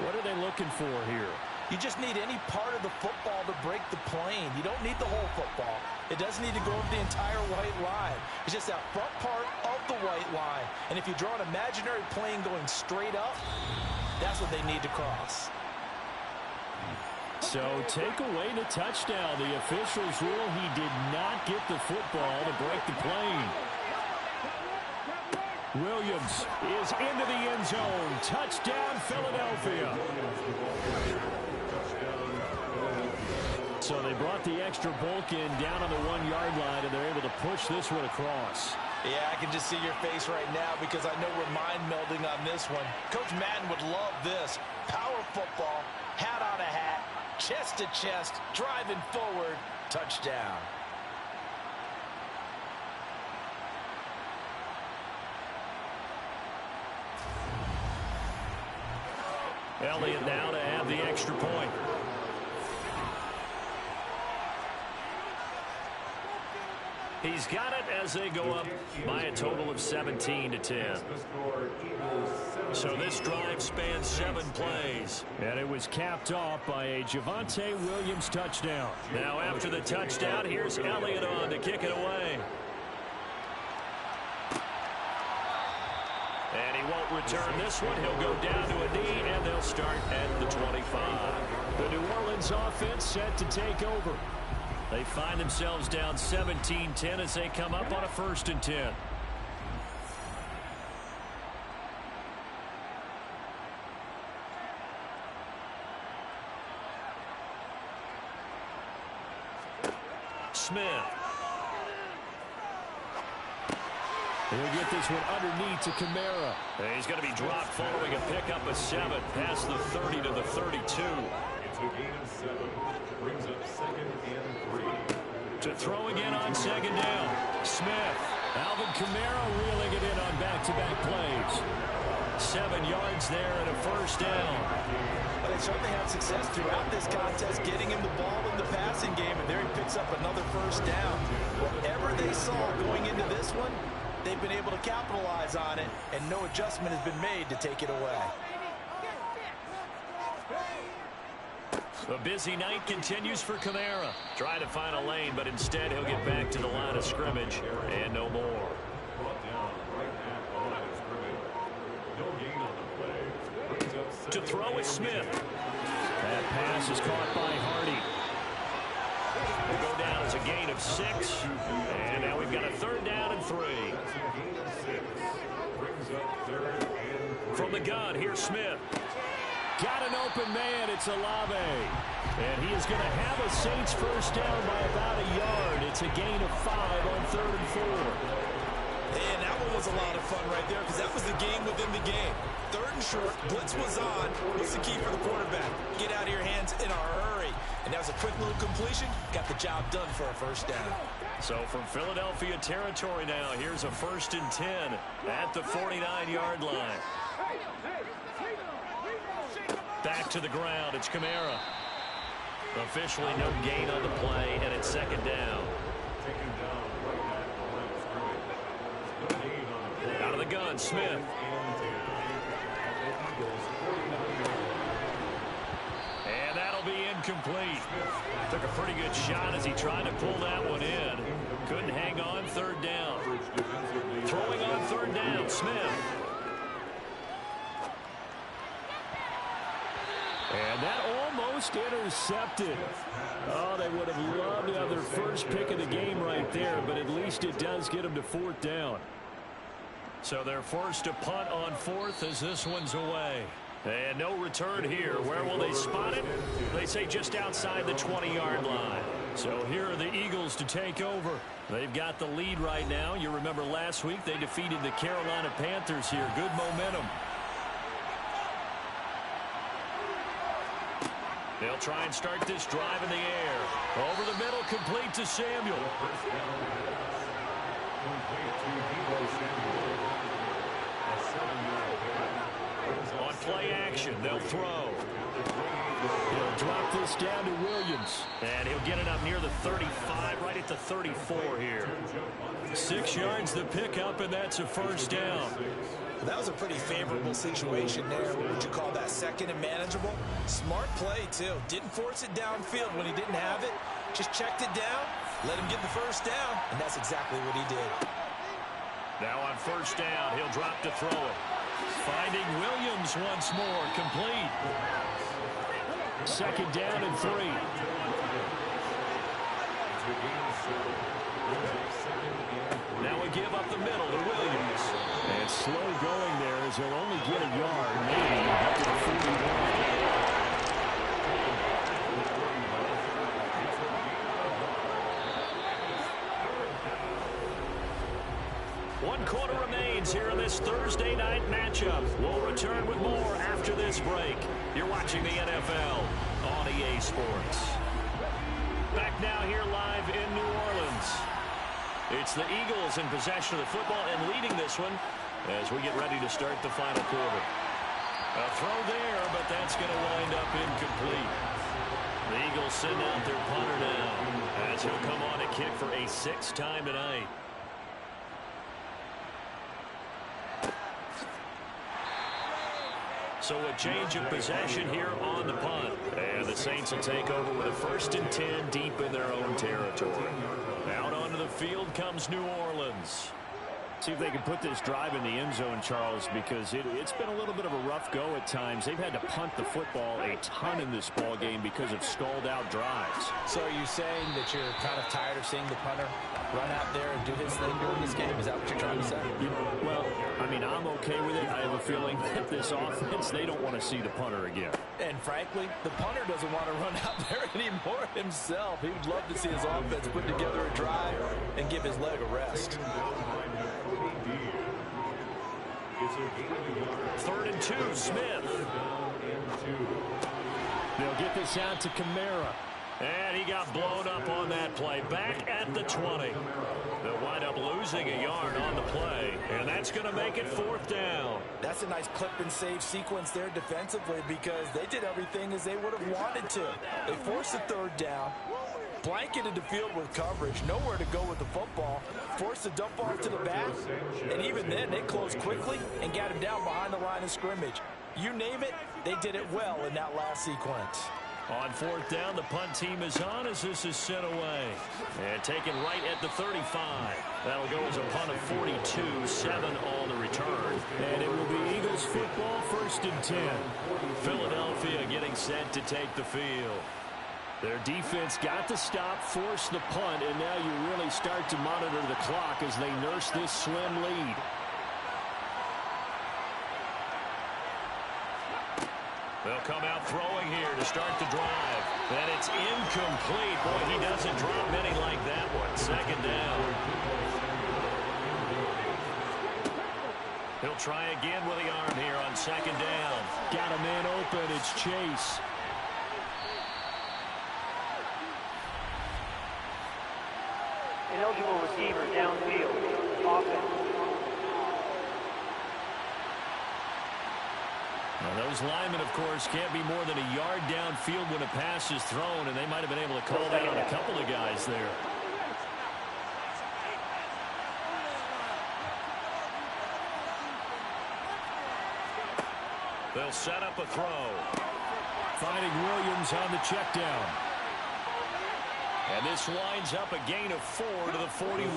what are they looking for here? You just need any part of the football to break the plane. You don't need the whole football. It doesn't need to go over the entire white line. It's just that front part of the white line. And if you draw an imaginary plane going straight up, that's what they need to cross. So take away the touchdown. The officials rule he did not get the football to break the plane. Williams is into the end zone. Touchdown, Philadelphia. So they brought the extra bulk in down on the 1-yard line, and they're able to push this one across. Yeah, I can just see your face right now because I know we're mind melding on this one. Coach Madden would love this. Power football, hat on a hat, chest to chest, driving forward, touchdown. Elliott now to add the extra point. He's got it as they go up by a total of 17-10. So this drive spans 7 plays. And it was capped off by a Javonte Williams touchdown. Now after the touchdown, here's Elliott on to kick it away. And he won't return this one. He'll go down to a knee, and they'll start at the 25. The New Orleans offense set to take over. They find themselves down 17-10 as they come up on a 1st and 10. Smith. He'll get this one underneath to Kamara. He's going to be dropped following a pickup of 7 past the 30 to the 32. It's a gain of 7. Brings up 2nd and 3. To throw again on 2nd down. Smith. Alvin Kamara reeling it in on back-to-back plays. 7 yards there and a 1st down. But they certainly had success throughout this contest getting him the ball in the passing game, and there he picks up another 1st down. Whatever they saw going into this one, they've been able to capitalize on it, and no adjustment has been made to take it away. A busy night continues for Kamara. Trying to find a lane, but instead he'll get back to the line of scrimmage and no more. Brought down right at the line of scrimmage. No gain on the play. Brings up 2nd To throw is Smith. That pass is caught by Hardy. Will go down as a gain of 6. And now we've got a 3rd down and 3. That's a gain of 6. Brings up 3rd and 3. From the gun, here's Smith. Got an open man. It's Olave. And he is going to have a Saints 1st down by about a yard. It's a gain of 5 on 3rd and 4. And that one was a lot of fun right there because that was the game within the game. 3rd and short, blitz was on. What's the key for the quarterback? Get out of your hands in a hurry. And that was a quick little completion. Got the job done for a 1st down. So from Philadelphia territory now, here's a 1st and 10 at the 49-yard line. Back to the ground. It's Kamara. Officially no gain on the play, and it's 2nd down. Taken down right at the line of scrimmage. No gain on the play. Out of the gun, Smith. And that'll be incomplete. Took a pretty good shot as he tried to pull that one in. Couldn't hang on. 3rd down. Throwing on 3rd down, Smith. And that almost intercepted. Oh, they would have loved to have their first pick of the game right there, but at least it does get them to 4th down. So they're forced to punt on 4th as this one's away. And no return here. Where will they spot it? They say just outside the 20-yard line. So here are the Eagles to take over. They've got the lead right now. You remember last week they defeated the Carolina Panthers here. Good momentum. They'll try and start this drive in the air. Over the middle, complete to Samuel. On play action, they'll throw. He'll drop this down to Williams. And he'll get it up near the 35, right at the 34 here. 6 yards the pickup, and that's a 1st down. That was a pretty favorable situation there. What would you call that? 2nd and manageable? Smart play, too. Didn't force it downfield when he didn't have it. Just checked it down, let him get the 1st down, and that's exactly what he did. Now on 1st down, he'll drop to throw it. Finding Williams once more, complete. 2nd down and 3. Now we give up the middle to Williams. And slow going there as he'll only get a yard, maybe up to the 41. One quarter remains here in this Thursday night matchup. We'll return with more after this break. You're watching the NFL on EA Sports. Back now here live in New Orleans. It's the Eagles in possession of the football and leading this one as we get ready to start the final quarter. A throw there, but that's going to wind up incomplete. The Eagles send out their punter now as he'll come on to kick for a 6th time tonight. So a change of possession here on the punt. And the Saints will take over with a 1st and 10 deep in their own territory. Out onto the field comes New Orleans. See if they can put this drive in the end zone, Charles, because it's been a little bit of a rough go at times. They've had to punt the football a ton in this ball game because of stalled-out drives. So are you saying that you're kind of tired of seeing the punter run out there and do his thing during this game? Is that what you're trying to say? Well, I mean, I'm okay with it. I have a feeling that this offense, they don't want to see the punter again. And frankly, the punter doesn't want to run out there anymore himself. He would love to see his offense put together a drive and give his leg a rest. 3rd and 2, Smith. They'll get this out to Kamara. And he got blown up on that play. Back at the 20. They'll wind up losing a yard on the play. And that's going to make it 4th down. That's a nice clip and save sequence there defensively because they did everything as they would have wanted to. They forced the 3rd down, blanketed the field with coverage, nowhere to go with the football, forced the dump off to the back, and even then they closed quickly and got him down behind the line of scrimmage. You name it, they did it well in that last sequence. On 4th down, the punt team is on as this is sent away. And taken right at the 35. That'll go as a punt of 42, 7 on the return. And it will be Eagles football, 1st and 10. Philadelphia getting set to take the field. Their defense got the stop, forced the punt, and now you really start to monitor the clock as they nurse this slim lead. They'll come out throwing here to start the drive. And it's incomplete. Boy, he doesn't drop many like that one. 2nd down. He'll try again with the arm here on 2nd down. Got a man open. It's Chase. Ineligible receiver downfield. Offense. Now those linemen, of course, can't be more than a yard downfield when a pass is thrown, and they might have been able to call that on a couple of guys there. They'll set up a throw. Finding Williams on the check down. And this winds up a gain of 4 to the 41. The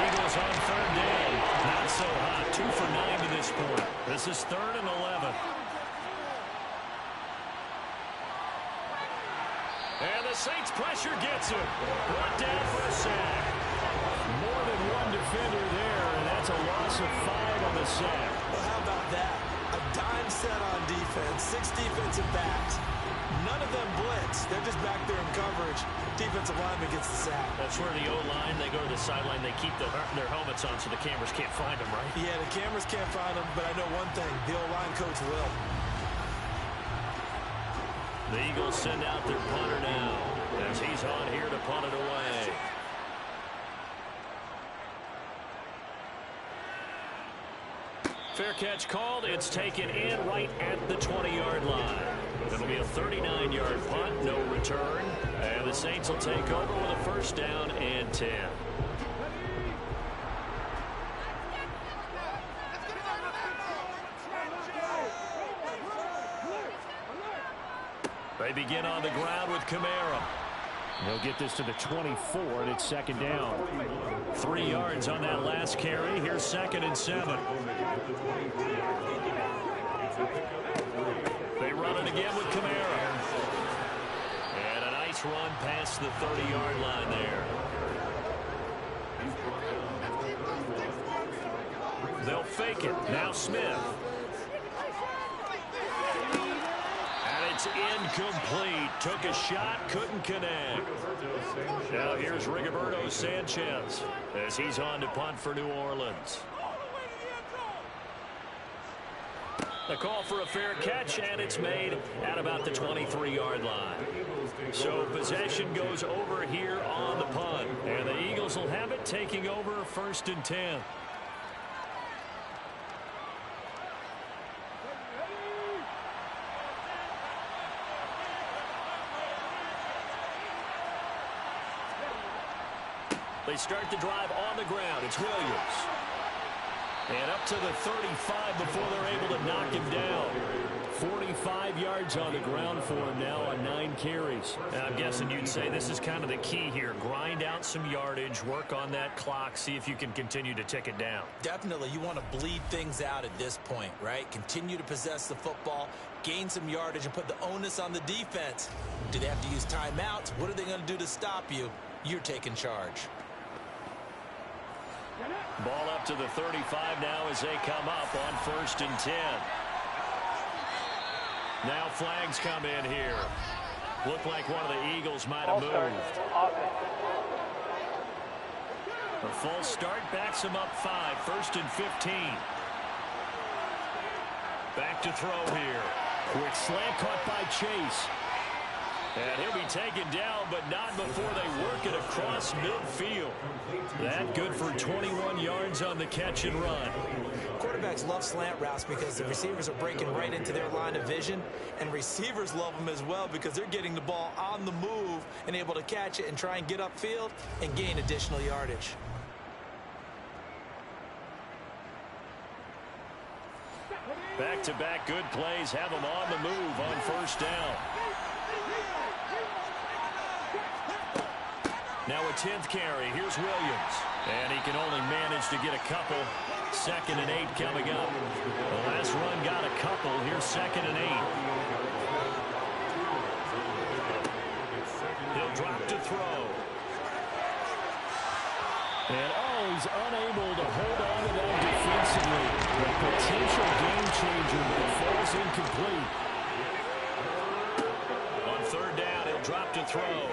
Eagles on 3rd down. Not so hot. 2 for 9 to this point. This is 3rd and 11. And the Saints pressure gets him. Brought down for a sack. More than one defender there, and that's a loss of 5 on the sack. Well, how about that? A dime set on defense, 6 defensive backs. None of them blitz. They're just back there in coverage. Defensive lineman gets the sack. That's where the O-line, they go to the sideline, they keep their helmets on so the cameras can't find them, right? Yeah, the cameras can't find them, but I know one thing. The O-line coach will. The Eagles send out their punter now as he's on here to punt it away. Fair catch called. It's taken in right at the 20-yard line. It'll be a 39-yard punt, no return. And the Saints will take over with a 1st down and 10. They begin on the ground with Kamara. They'll get this to the 24, and it's 2nd down. 3 yards on that last carry. Here's 2nd and 7. They run it again with Kamara. And a nice run past the 30-yard line there. They'll fake it. Now Smith. And it's is incomplete. Took a shot, couldn't connect. Now here's Rigoberto Sanchez as he's on to punt for New Orleans. The call for a fair catch, and it's made at about the 23-yard line. So possession goes over here on the punt, and the Eagles will have it taking over 1st and 10. They start the drive on the ground. It's Williams. And up to the 35 before they're able to knock him down. 45 yards on the ground for him now on 9 carries. I'm guessing you'd say this is kind of the key here. Grind out some yardage, work on that clock, see if you can continue to tick it down. Definitely, you want to bleed things out at this point, right? Continue to possess the football, gain some yardage, and put the onus on the defense. Do they have to use timeouts? What are they going to do to stop you? You're taking charge. Ball up to the 35 now as they come up on 1st and 10. Now flags come in here. Looked like one of the Eagles might have moved. A false start backs him up 5. 1st and 15. Back to throw here. Quick slant caught by Chase. And he'll be taken down, but not before they work it across midfield. That good for 21 yards on the catch and run. Quarterbacks love slant routes because the receivers are breaking right into their line of vision, and receivers love them as well because they're getting the ball on the move and able to catch it and try and get upfield and gain additional yardage. Back-to-back good plays have them on the move on 1st down. Now a 10th carry. Here's Williams. And he can only manage to get a couple. 2nd and 8 coming up. The last run got a couple. Here's 2nd and 8. He'll drop to throw. And he's unable to hold on to that defensively. A potential game changer, but it falls incomplete. On 3rd down, he'll drop to throw.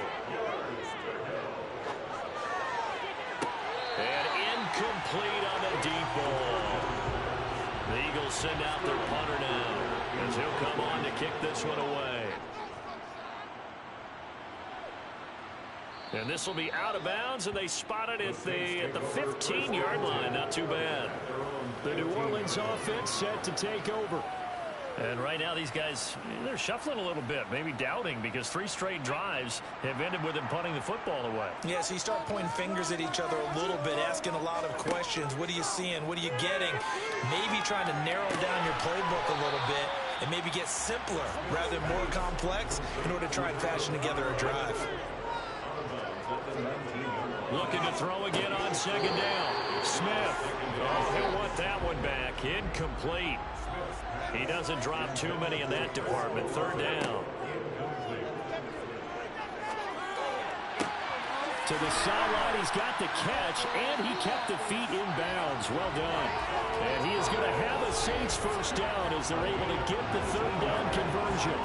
And incomplete on the deep ball. The Eagles send out their punter now as he'll come on to kick this one away. And this will be out of bounds, and they spot it at the 15-yard line. Not too bad. The New Orleans offense set to take over. And right now these guys, they're shuffling a little bit, maybe doubting, because 3 straight drives have ended with them punting the football away. Yeah, so you start pointing fingers at each other a little bit, asking a lot of questions. What are you seeing? What are you getting? Maybe trying to narrow down your playbook a little bit and maybe get simpler rather than more complex in order to try and fashion together a drive. Looking to throw again on 2nd down. Smith. Oh, he'll want that one back. Incomplete. He doesn't drop too many in that department. 3rd down. To the sideline, he's got the catch, and he kept the feet in bounds. Well done. And he is going to have a Saints 1st down as they're able to get the 3rd down conversion.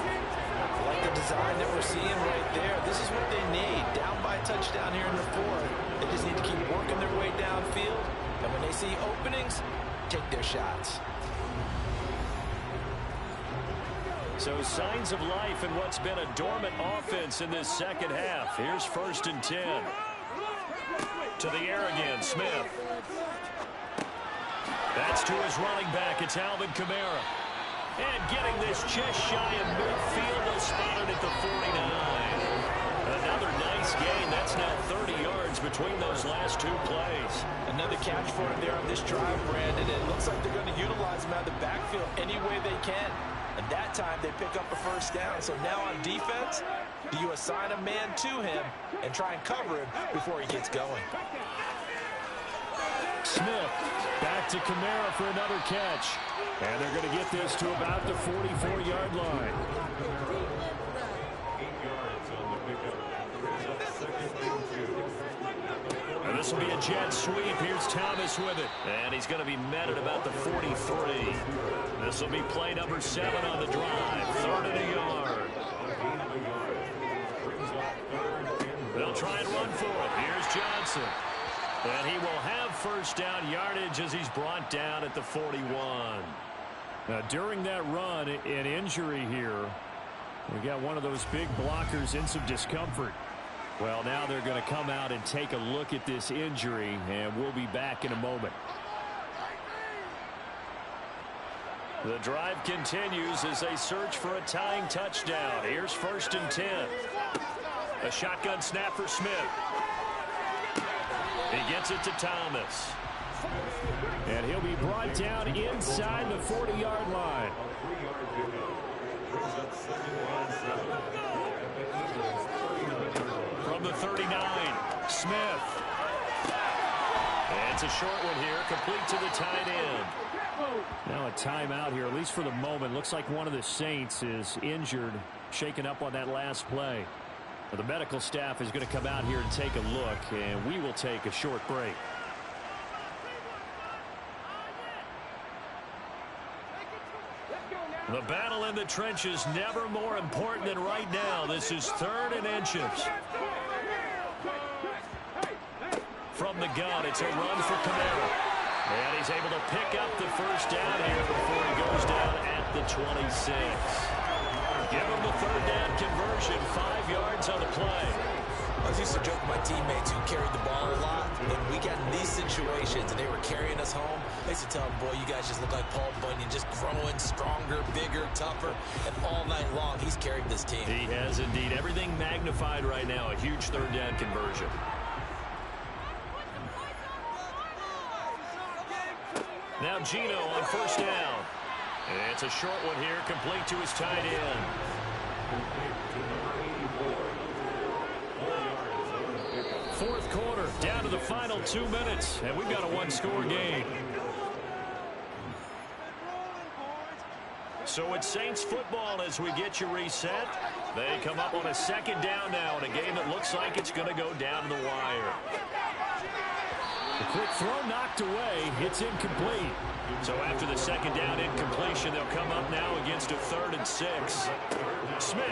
Like the design that we're seeing right there. This is what they need. Down by a touchdown here in the 4th. They just need to keep working their way downfield. And when they see openings, take their shots. So signs of life in what's been a dormant offense in this 2nd half. Here's 1st and 10. To the air again, Smith. That's to his running back. It's Alvin Kamara. And getting this just shy of midfield. They'll spot it at the 49. Another nice gain. That's now 30 yards between those last 2 plays. Another catch for him there on this drive, Brandon. It looks like they're going to utilize him out of the backfield any way they can. And that time they pick up a 1st down. So now on defense, do you assign a man to him and try and cover him before he gets going? Smith back to Kamara for another catch. And they're going to get this to about the 44-yard line. 8 yards on the pickup. And this will be a jet sweep. Here's Thomas with it. And he's going to be met at about the 43. This will be play number 7 on the drive. 3rd and a yard. Wilson. And he will have first down yardage as he's brought down at the 41. Now, during that run, an injury here. We got one of those big blockers in some discomfort. Well, now they're going to come out and take a look at this injury, and we'll be back in a moment. The drive continues as they search for a tying touchdown. Here's 1st and 10. A shotgun snap for Smith. He gets it to Thomas. And he'll be brought down inside the 40-yard line. From the 39, Smith. And it's a short one here, complete to the tight end. Now a timeout here, at least for the moment. Looks like one of the Saints is injured, shaken up on that last play. Well, the medical staff is going to come out here and take a look, and we will take a short break. The battle in the trenches never more important than right now. This is 3rd and inches. From the gun, it's a run for Kamara. And he's able to pick up the first down here before he goes down at the 26. Give him the 3rd down conversion, 5 yards on the play. I was used to joke with my teammates who carried the ball a lot. When we got in these situations and they were carrying us home, I used to tell them, boy, you guys just look like Paul Bunyan, just growing stronger, bigger, tougher. And all night long, he's carried this team. He has indeed. Everything magnified right now. A huge 3rd down conversion. Now Gino on 1st down. And it's a short one here, complete to his tight end. Fourth quarter, down to the final 2 minutes, and we've got a 1-score game. So it's Saints football as we get you reset. They come up on a 2nd down now in a game that looks like it's going to go down to the wire. The quick throw knocked away. It's incomplete. So after the 2nd down incompletion, they'll come up now against a 3rd and 6. Smith.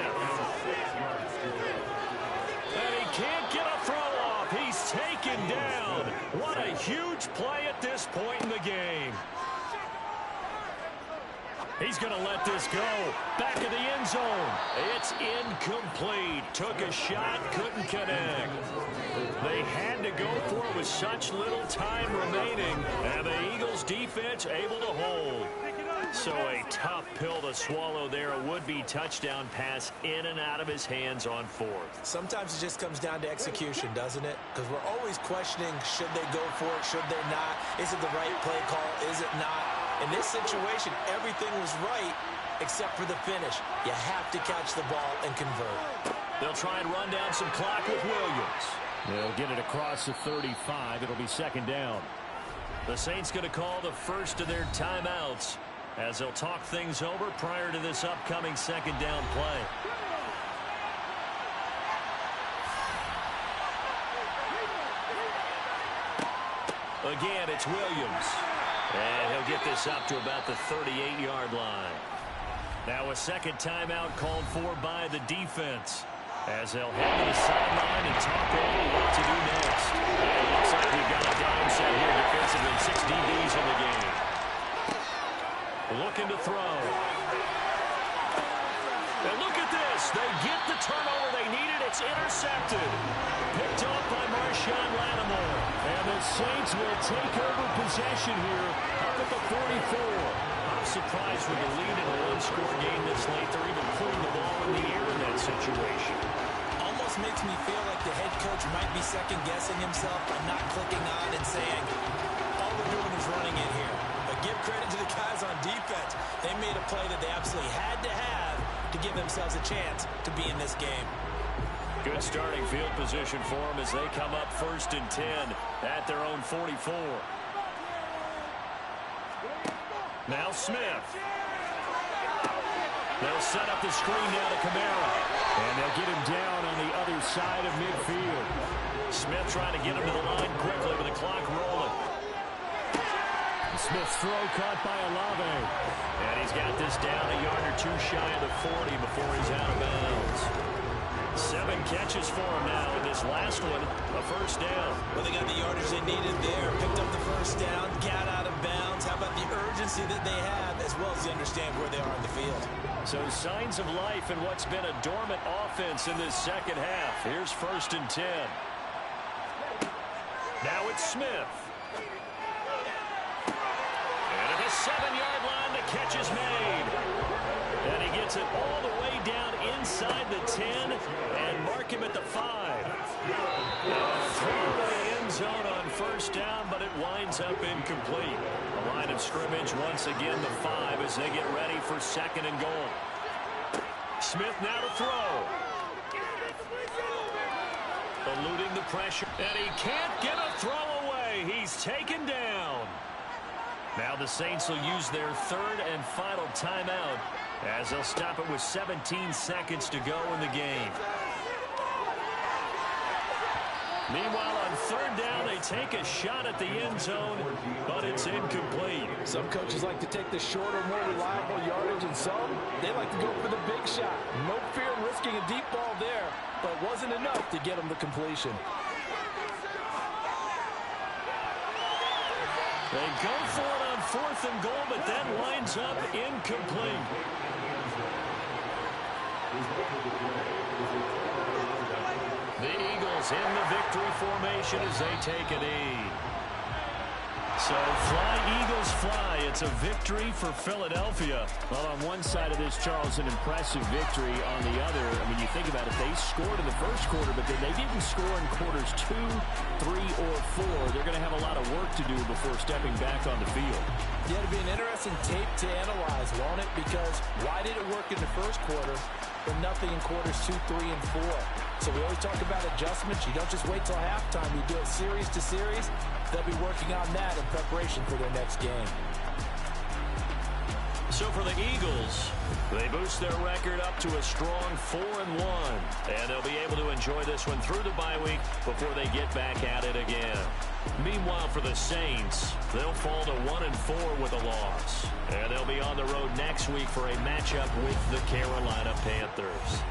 And he can't get a throw off. He's taken down. What a huge play at this point in the game. He's going to let this go. Back of the end zone. It's incomplete. Took a shot, couldn't connect. They had to go for it with such little time remaining, and the Eagles defense able to hold. So a tough pill to swallow there. A would-be touchdown pass in and out of his hands on 4th. Sometimes it just comes down to execution, doesn't it? Because we're always questioning, should they go for it, should they not? Is it the right play call, is it not? In this situation, everything was right except for the finish. You have to catch the ball and convert. They'll try and run down some clock with Williams. They'll get it across the 35. It'll be 2nd down. The Saints going to call the first of their timeouts as they'll talk things over prior to this upcoming 2nd down play. Again, it's Williams. And he'll get this up to about the 38-yard line. Now a 2nd timeout called for by the defense as they'll head to the sideline and talk over what to do next. It looks like we've got a down set here defensively. 6 DBs in the game. Looking to throw. And look at this. They get the turnover they needed. It's intercepted. Picked off by Marshawn Lattimore. And the Saints will take over possession here up at the 44. I'm surprised with the lead in a 1-score game this late. They're even putting the ball in the air in that situation. Almost makes me feel like the head coach might be second-guessing himself by not clicking on and saying, all we're doing is running in here. But give credit to the guys on defense. They made a play that they absolutely had to have to give themselves a chance to be in this game. Good starting field position for them as they come up 1st and 10 at their own 44. Now Smith. They'll set up the screen now to Kamara. And they'll get him down on the other side of midfield. Smith trying to get him to the line quickly with the clock rolling. Smith's throw caught by Olave. And he's got this down a yard or two shy of the 40 before he's out of bounds. 7 catches for him now in this last one, a first down. Well, they got the yardage they needed there, picked up the first down, got out of bounds. How about the urgency that they have, as well as they understand where they are in the field? So signs of life in what's been a dormant offense in this second half. Here's 1st and 10. Now it's Smith. And at the 7-yard line, the catch is made. And he gets it all the way down inside the 10 and mark him at the 5. Throw to the end zone on first down, but it winds up incomplete. The line of scrimmage, once again, the 5 as they get ready for 2nd and goal. Smith now to throw. Eluding the pressure, and he can't get a throw away. He's taken down. Now the Saints will use their 3rd and final timeout as they'll stop it with 17 seconds to go in the game. Meanwhile, on 3rd down, they take a shot at the end zone, but it's incomplete. Some coaches like to take the shorter, more reliable yardage, and some, they like to go for the big shot. No fear in risking a deep ball there, but it wasn't enough to get them the completion. They go for it on 4th and goal, but that winds up incomplete. The Eagles in the victory formation as they take a knee. So fly, Eagles, fly. It's a victory for Philadelphia. Well, on one side of this, Charles, an impressive victory. On the other, I mean, you think about it, they scored in the first quarter, but then they didn't score in quarters 2, 3, or 4. They're going to have a lot of work to do before stepping back on the field. Yeah, it'll be an interesting tape to analyze, won't it? Because why did it work in the first quarter, but nothing in quarters 2, 3, and 4? So we always talk about adjustments. You don't just wait till halftime. You do it series to series. They'll be working on that in preparation for their next game. So for the Eagles, they boost their record up to a strong 4-1. And they'll be able to enjoy this one through the bye week before they get back at it again. Meanwhile, for the Saints, they'll fall to 1-4 with a loss. And they'll be on the road next week for a matchup with the Carolina Panthers.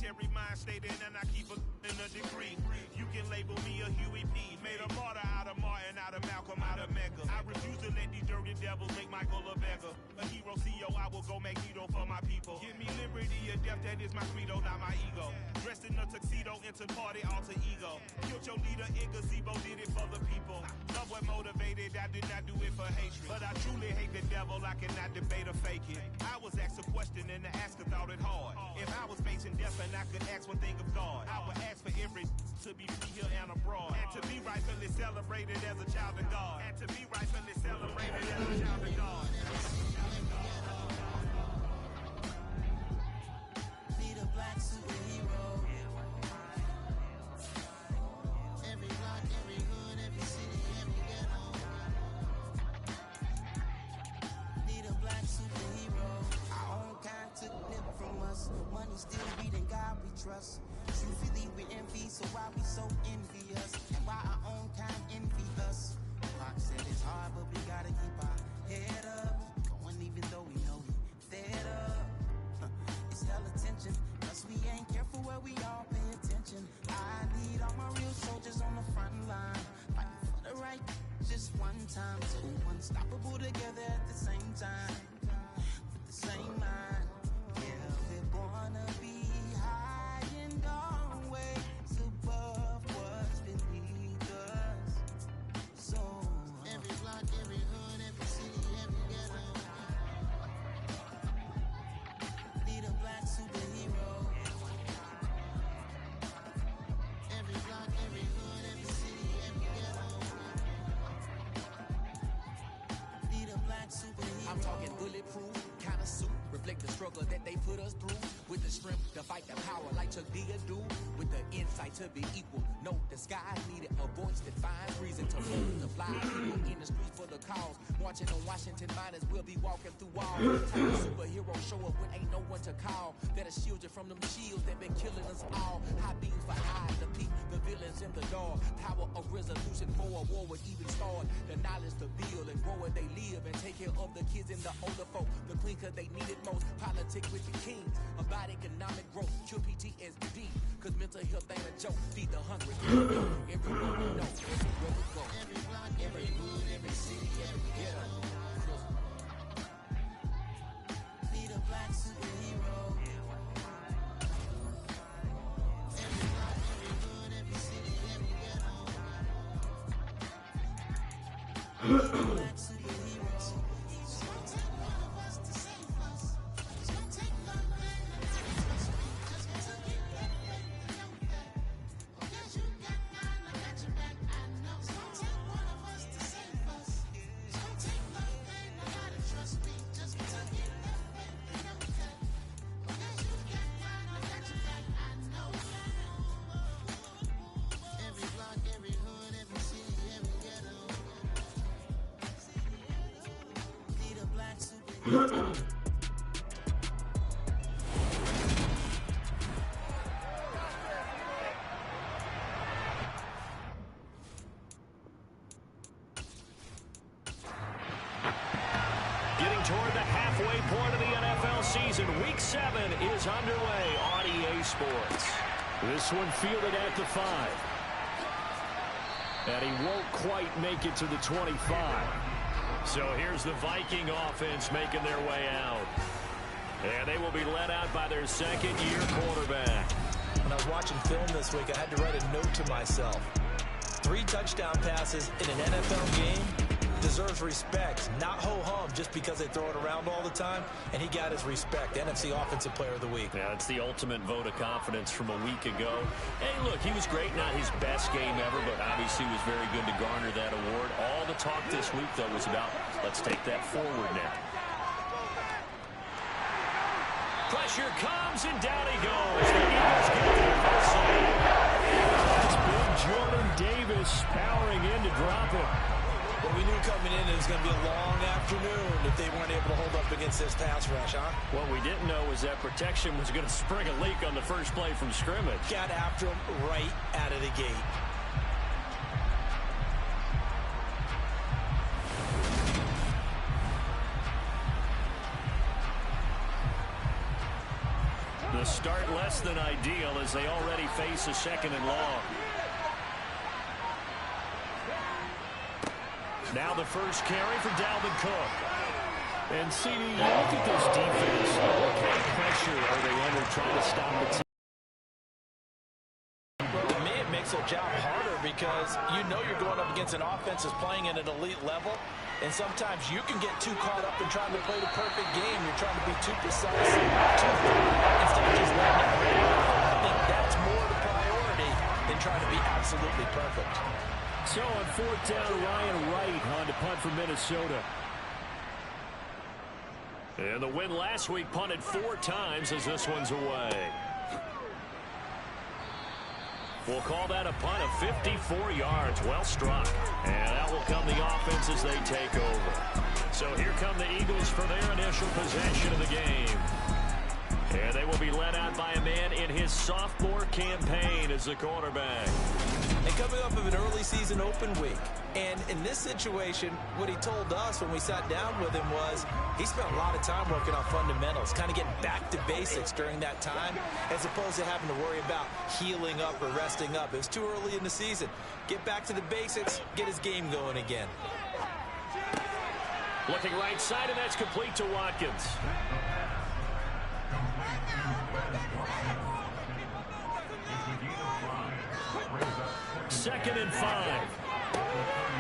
military mind stated, and I keep a in a degree. You can label me a Huey P. Made a martyr out of Martin, out of Malcolm, out of Mecca. I refuse to let these dirty devils make Michael a beggar. A hero CEO, I will go Magneto for my people. Give me liberty or death, that is my credo, not my ego. Dressed in a tuxedo, into party, alter ego. Killed your leader in gazebo, did it for the people. Love what motivated, I did not do it for hatred. But I truly hate the devil, I cannot debate or fake it. I was asked a question and the asker thought it hard. If I was facing death and I could ask one thing of God, I would ask for every to be free here and abroad. And to be rightfully celebrated as a child of God. And to be rightfully celebrated as a child of God. Need a black superhero. Every block, every hood, every city, every ghetto. Need a black superhero. Our own kind took nip from us. Money still reading God we trust. Truthfully we envy, so why we so envious? And why our own kind envy us? Pac said it's hard, but we gotta keep our head up. Going even though we know we fed up. It's hella tension, cause we ain't careful where we all pay attention. I need all my real soldiers on the front line, fighting for the right just one time. So unstoppable together at the same time, with the same mind. Yeah, we're born to be high and always above what's beneath us. So every block, every hood, every city, every ghetto. Need a black superhero. Every block, every hood, every city, every ghetto. Need a black superhero. I'm talking bulletproof kind of suit, reflect the struggle that they put us through. With the strength to fight the power like Chuck D do. With the insight to be equal. No disguise needed, a voice that finds reason to multiply. People in the streets for the cause. Marching on Washington miners will be walking through walls. Time the superheroes show up when ain't no one to call. That'll shield you from them shields that been killing us all. High beams for eyes to peep the villains in the dark. Power of resolution for a war would even start. The knowledge to build and grow where they live and take care of the kids and the older folk. The clean cause they need it most. Politics with the kings. About economic growth. Cure PTSD. Cause mental health ain't a joke. Feed the hungry. Everyone we know. Everywhere we go. Every block, every hood, every city, every ghetto. Need a black superhero. Every block, every hood, every city, every ghetto. Need a black superhero. It's gonna take one of us to save us. It's gonna take love and a trust me. Just to get that faith and know that. Because you got mine, I got your back, I know. It's gonna take one of us to save us. It's gonna take love and a lot of trust me. Just to get that faith and know that. Because you got mine, I got your back, I know. Every block, every hood, every city, every ghetto. Need a black superhero. Getting toward the halfway point of the NFL season. Week 7 is underway on EA Sports. This one fielded at the 5. And he won't quite make it to the 25. So here's the Viking offense making their way out. And they will be led out by their second-year quarterback. When I was watching film this week, I had to write a note to myself. 3 touchdown passes in an NFL game deserves respect, not ho-hum just because they throw it around all the time. And he got his respect. NFC Offensive Player of the Week. Yeah, it's the ultimate vote of confidence from a week ago. Hey, look, he was great. Not his best game ever, but obviously was very good to garner that award. All the talk this week, though, was about let's take that forward now. Pressure comes, and down he goes. The Eagles get there for a save. It's big Jordan Davis powering in to drop him. Well, we knew coming in it was going to be a long afternoon if they weren't able to hold up against this pass rush, huh? What we didn't know was that protection was going to spring a leak on the first play from scrimmage. Got after him right out of the gate. The A start less than ideal as they already face a 2nd and long. Now the first carry for Dalvin Cook. And CD, you look at this defense. What kind of pressure are they under trying to stop the team? Well, to me, it makes their job harder because you know you're going up against an offense that's playing at an elite level. And sometimes you can get too caught up in trying to play the perfect game. You're trying to be too precise, too thorough, instead of just letting it play out. I think that's more the priority than trying to be absolutely perfect. So on 4th down, Ryan Wright on to punt for Minnesota. And the win last week punted 4 times as this one's away. We'll call that a punt of 54 yards. Well struck. And out will come the offense as they take over. So here come the Eagles for their initial possession of the game. And they will be led out by a man in his sophomore campaign as the quarterback. And coming up of an early season open week. And in this situation, what he told us when we sat down with him was he spent a lot of time working on fundamentals, kind of getting back to basics during that time, as opposed to having to worry about healing up or resting up. It was too early in the season. Get back to the basics, get his game going again. Looking right side, and that's complete to Watkins. Second and 5.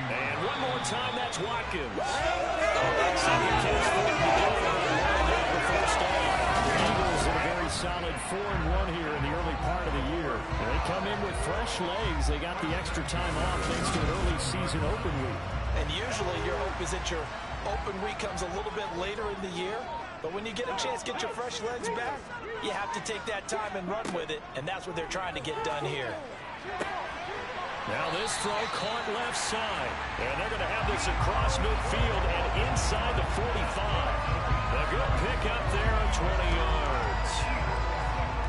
And one more time, that's Watkins. Second catch for the first down. The Eagles in a very solid 4-1 here in the early part of the year. And they come in with fresh legs. They got the extra time off thanks to an early season open week. And usually your hope is that your open week comes a little bit later in the year. But when you get a chance to get your fresh legs back, you have to take that time and run with it. And that's what they're trying to get done here. Now this throw caught left side. And they're going to have this across midfield and inside the 45. A good pick up there on 20 yards.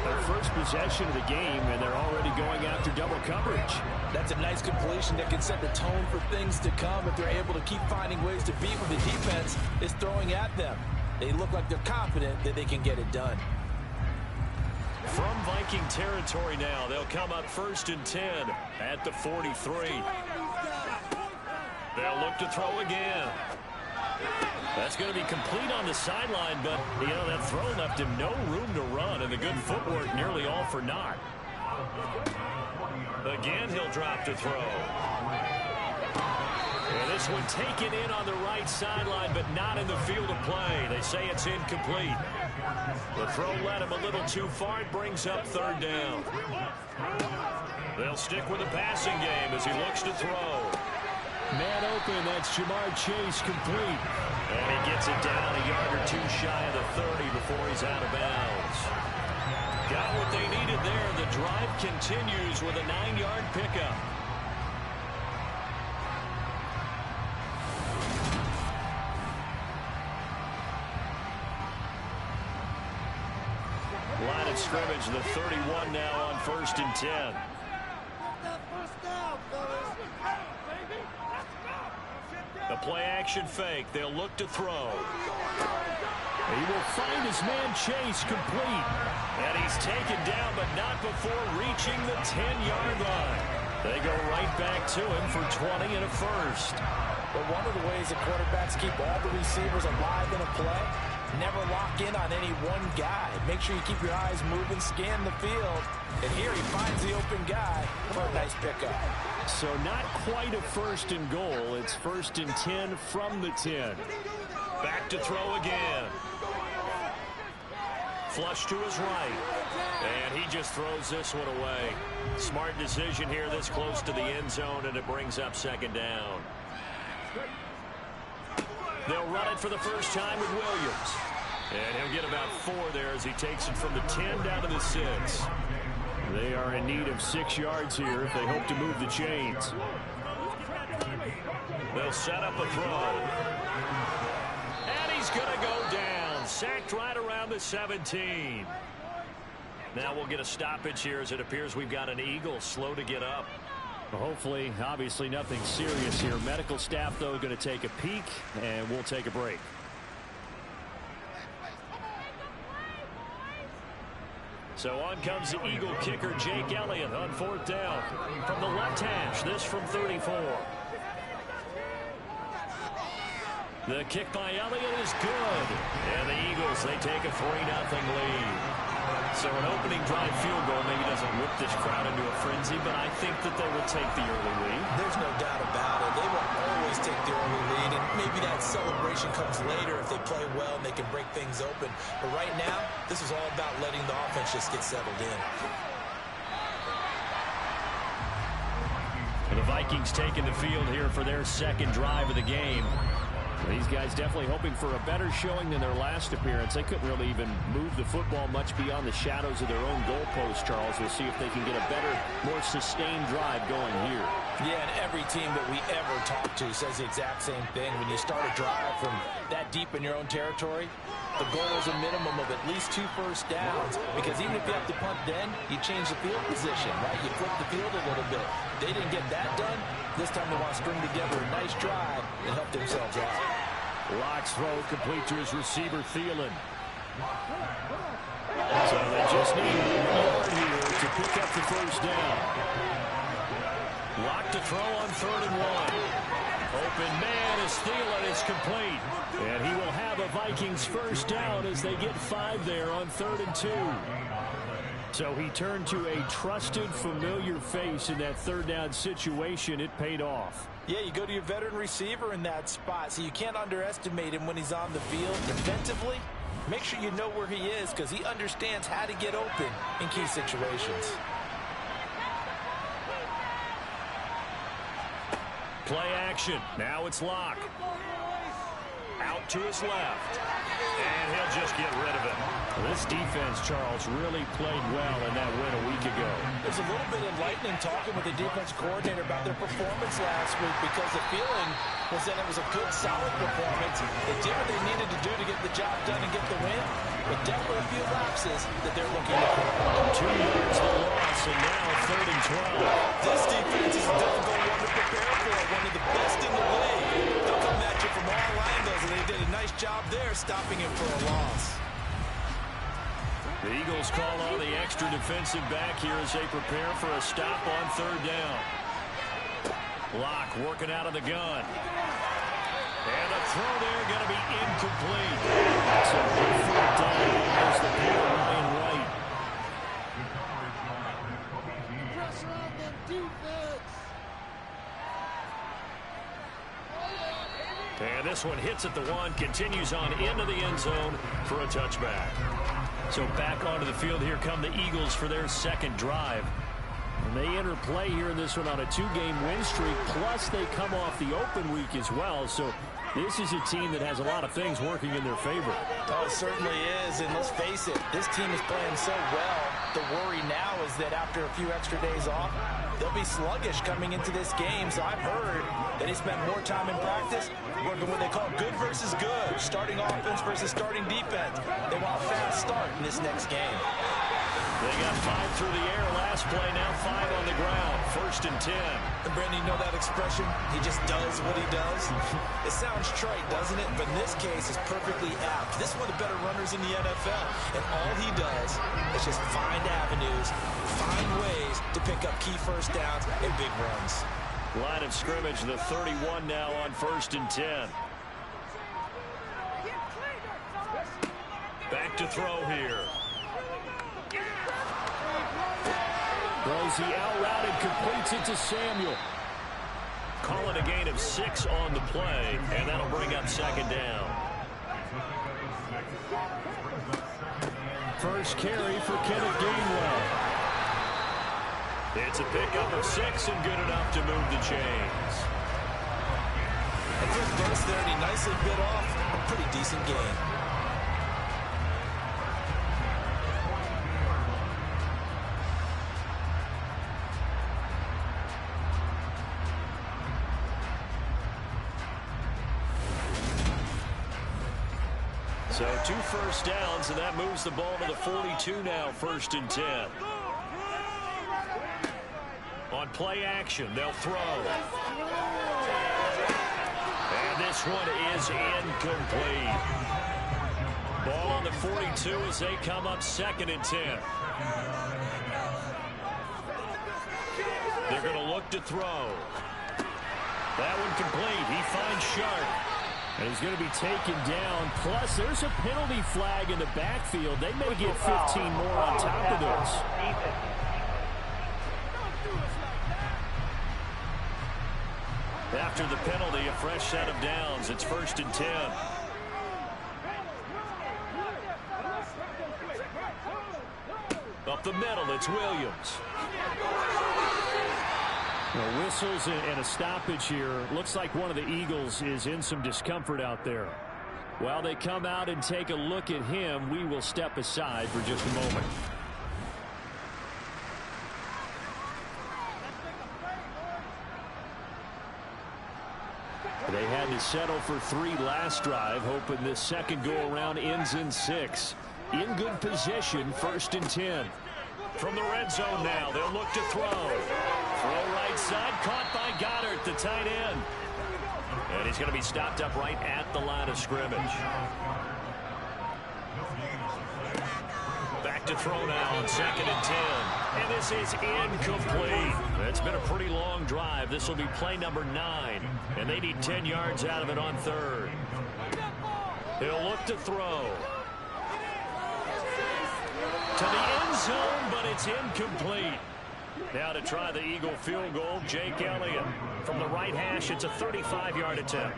Their first possession of the game, and they're already going after double coverage. That's a nice completion that can set the tone for things to come if they're able to keep finding ways to beat what the defense is throwing at them. They look like they're confident that they can get it done. From Viking territory now, they'll come up 1st and 10 at the 43. They'll look to throw again. That's going to be complete on the sideline, but, you know, that throw left him no room to run, and the good footwork nearly all for naught. Again, he'll drop to throw. And this one taken in on the right sideline, but not in the field of play. They say it's incomplete. The throw led him a little too far. It brings up 3rd down. They'll stick with the passing game as he looks to throw. Man open, that's Jamar Chase complete. And he gets it down a yard or two shy of the 30 before he's out of bounds. Got what they needed there. The drive continues with a 9-yard pickup. Line of scrimmage, the 31 now on 1st and 10. The play-action fake. They'll look to throw. He will find his man Chase complete. And he's taken down, but not before reaching the 10-yard line. They go right back to him for 20 and a first. But one of the ways the quarterbacks keep all the receivers alive in a play, never lock in on any one guy. Make sure you keep your eyes moving, scan the field. And here he finds the open guy for a nice pickup. So not quite a 1st and goal. It's 1st and 10 from the 10. Back to throw again. Flush to his right. And he just throws this one away. Smart decision here this close to the end zone, and it brings up 2nd down. They'll run it for the first time with Williams. And he'll get about 4 there as he takes it from the 10 down to the 6. They are in need of 6 yards here if they hope to move the chains. They'll set up a throw. And he's going to go down. Sacked right around the 17. Now we'll get a stoppage here as it appears we've got an Eagle slow to get up. Hopefully, obviously nothing serious here. Medical staff, though, going to take a peek, and we'll take a break. So on comes the Eagle kicker, Jake Elliott, on 4th down. From the left hash, this from 34. The kick by Elliott is good. And the Eagles, they take a 3-0 lead. So an opening drive field goal maybe doesn't whip this crowd into a frenzy, but I think that they will take the early lead. There's no doubt about it. They will always take the early lead, and maybe that celebration comes later if they play well and they can break things open. But right now, this is all about letting the offense just get settled in. The Vikings taking the field here for their second drive of the game. These guys definitely hoping for a better showing than their last appearance. They couldn't really even move the football much beyond the shadows of their own goalpost, Charles. We'll see if they can get a better, more sustained drive going here. Yeah, and every team that we ever talk to says the exact same thing. When you start a drive from that deep in your own territory, the goal is a minimum of at least 2 first downs, because even if you have to punt then, you change the field position, right? You flip the field a little bit. They didn't get that done. This time they want to string together a nice drive and help themselves out. Lock's throw complete to his receiver, Thielen. So they just need 1 yard here to pick up the first down. Lock to throw on 3rd and 1. Open man is Thielen. It's complete. And he will have a Vikings first down as they get 5 there on 3rd and 2. So he turned to a trusted, familiar face in that 3rd down situation. It paid off. Yeah, you go to your veteran receiver in that spot, so you can't underestimate him when he's on the field. Defensively, make sure you know where he is, because he understands how to get open in key situations. Play action. Now it's Lock. Out to his left. And he'll just get rid of it. This defense, Charles, really played well in that win a week ago. There's a little bit enlightening talking with the defense coordinator about their performance last week, because the feeling was that it was a good, solid performance. They did what they needed to do to get the job done and get the win, but definitely a few lapses that they're looking at. 2 yards the loss, and now 3rd and 12. This defense is a difficult one to prepare for, one of the best in the league. They'll come at you from all angles, and they did a nice job there stopping him for a loss. The Eagles call on the extra defensive back here as they prepare for a stop on 3rd down. Lock working out of the gun. And the throw there going to be incomplete. So 4th down as the pair Ryan Wright. Pressure on them defense. And this one hits at the 1, continues on into the end zone for a touchback. So back onto the field, here come the Eagles for their second drive. And they enter play here in this one on a 2-game win streak, plus they come off the open week as well. So this is a team that has a lot of things working in their favor. Oh, it certainly is, and let's face it, this team is playing so well. The worry now is that after a few extra days off, they'll be sluggish coming into this game. So I've heard that they spent more time in practice working what they call good versus good, starting offense versus starting defense. They want a fast start in this next game. They got 5 through the air last play, now 5 on the ground. 1st and 10. And Brandon, you know that expression? He just does what he does. It sounds trite, doesn't it? But in this case, it's perfectly apt. This is one of the better runners in the NFL. And all he does is just find avenues, find ways to pick up key first downs and big runs. Line of scrimmage, the 31 now on 1st and 10. Back to throw here. Throws the out route and completes it to Samuel. Call it a gain of 6 on the play, and that'll bring up 2nd down. First carry for Kenneth Gainwell. It's a pickup of 6 and good enough to move the chains. A good burst there, and he nicely bit off a pretty decent gain. So 2 first downs, and that moves the ball to the 42 now, 1st and 10. On play action, they'll throw. And this one is incomplete. Ball on the 42 as they come up 2nd and 10. They're going to look to throw. That one complete. He finds Sharp. And he's going to be taken down. Plus, there's a penalty flag in the backfield. They may get 15 more on top of this. After the penalty, a fresh set of downs. It's 1st and 10. Up the middle, it's Williams. Well, whistles and a stoppage here. Looks like one of the Eagles is in some discomfort out there. While they come out and take a look at him, we will step aside for just a moment. They had to settle for 3 last drive, hoping this second go-around ends in 6. In good position, 1st and 10. From the red zone now, they'll look to throw. Throw right side, caught by Goddard, the tight end. And he's going to be stopped up right at the line of scrimmage. Back to throw now on 2nd and 10. And this is incomplete. It's been a pretty long drive. This will be play number 9. And they need 10 yards out of it on 3rd. He'll look to throw. To the end zone, but it's incomplete. Now to try the Eagle field goal, Jake Elliott. From the right hash, it's a 35-yard attempt.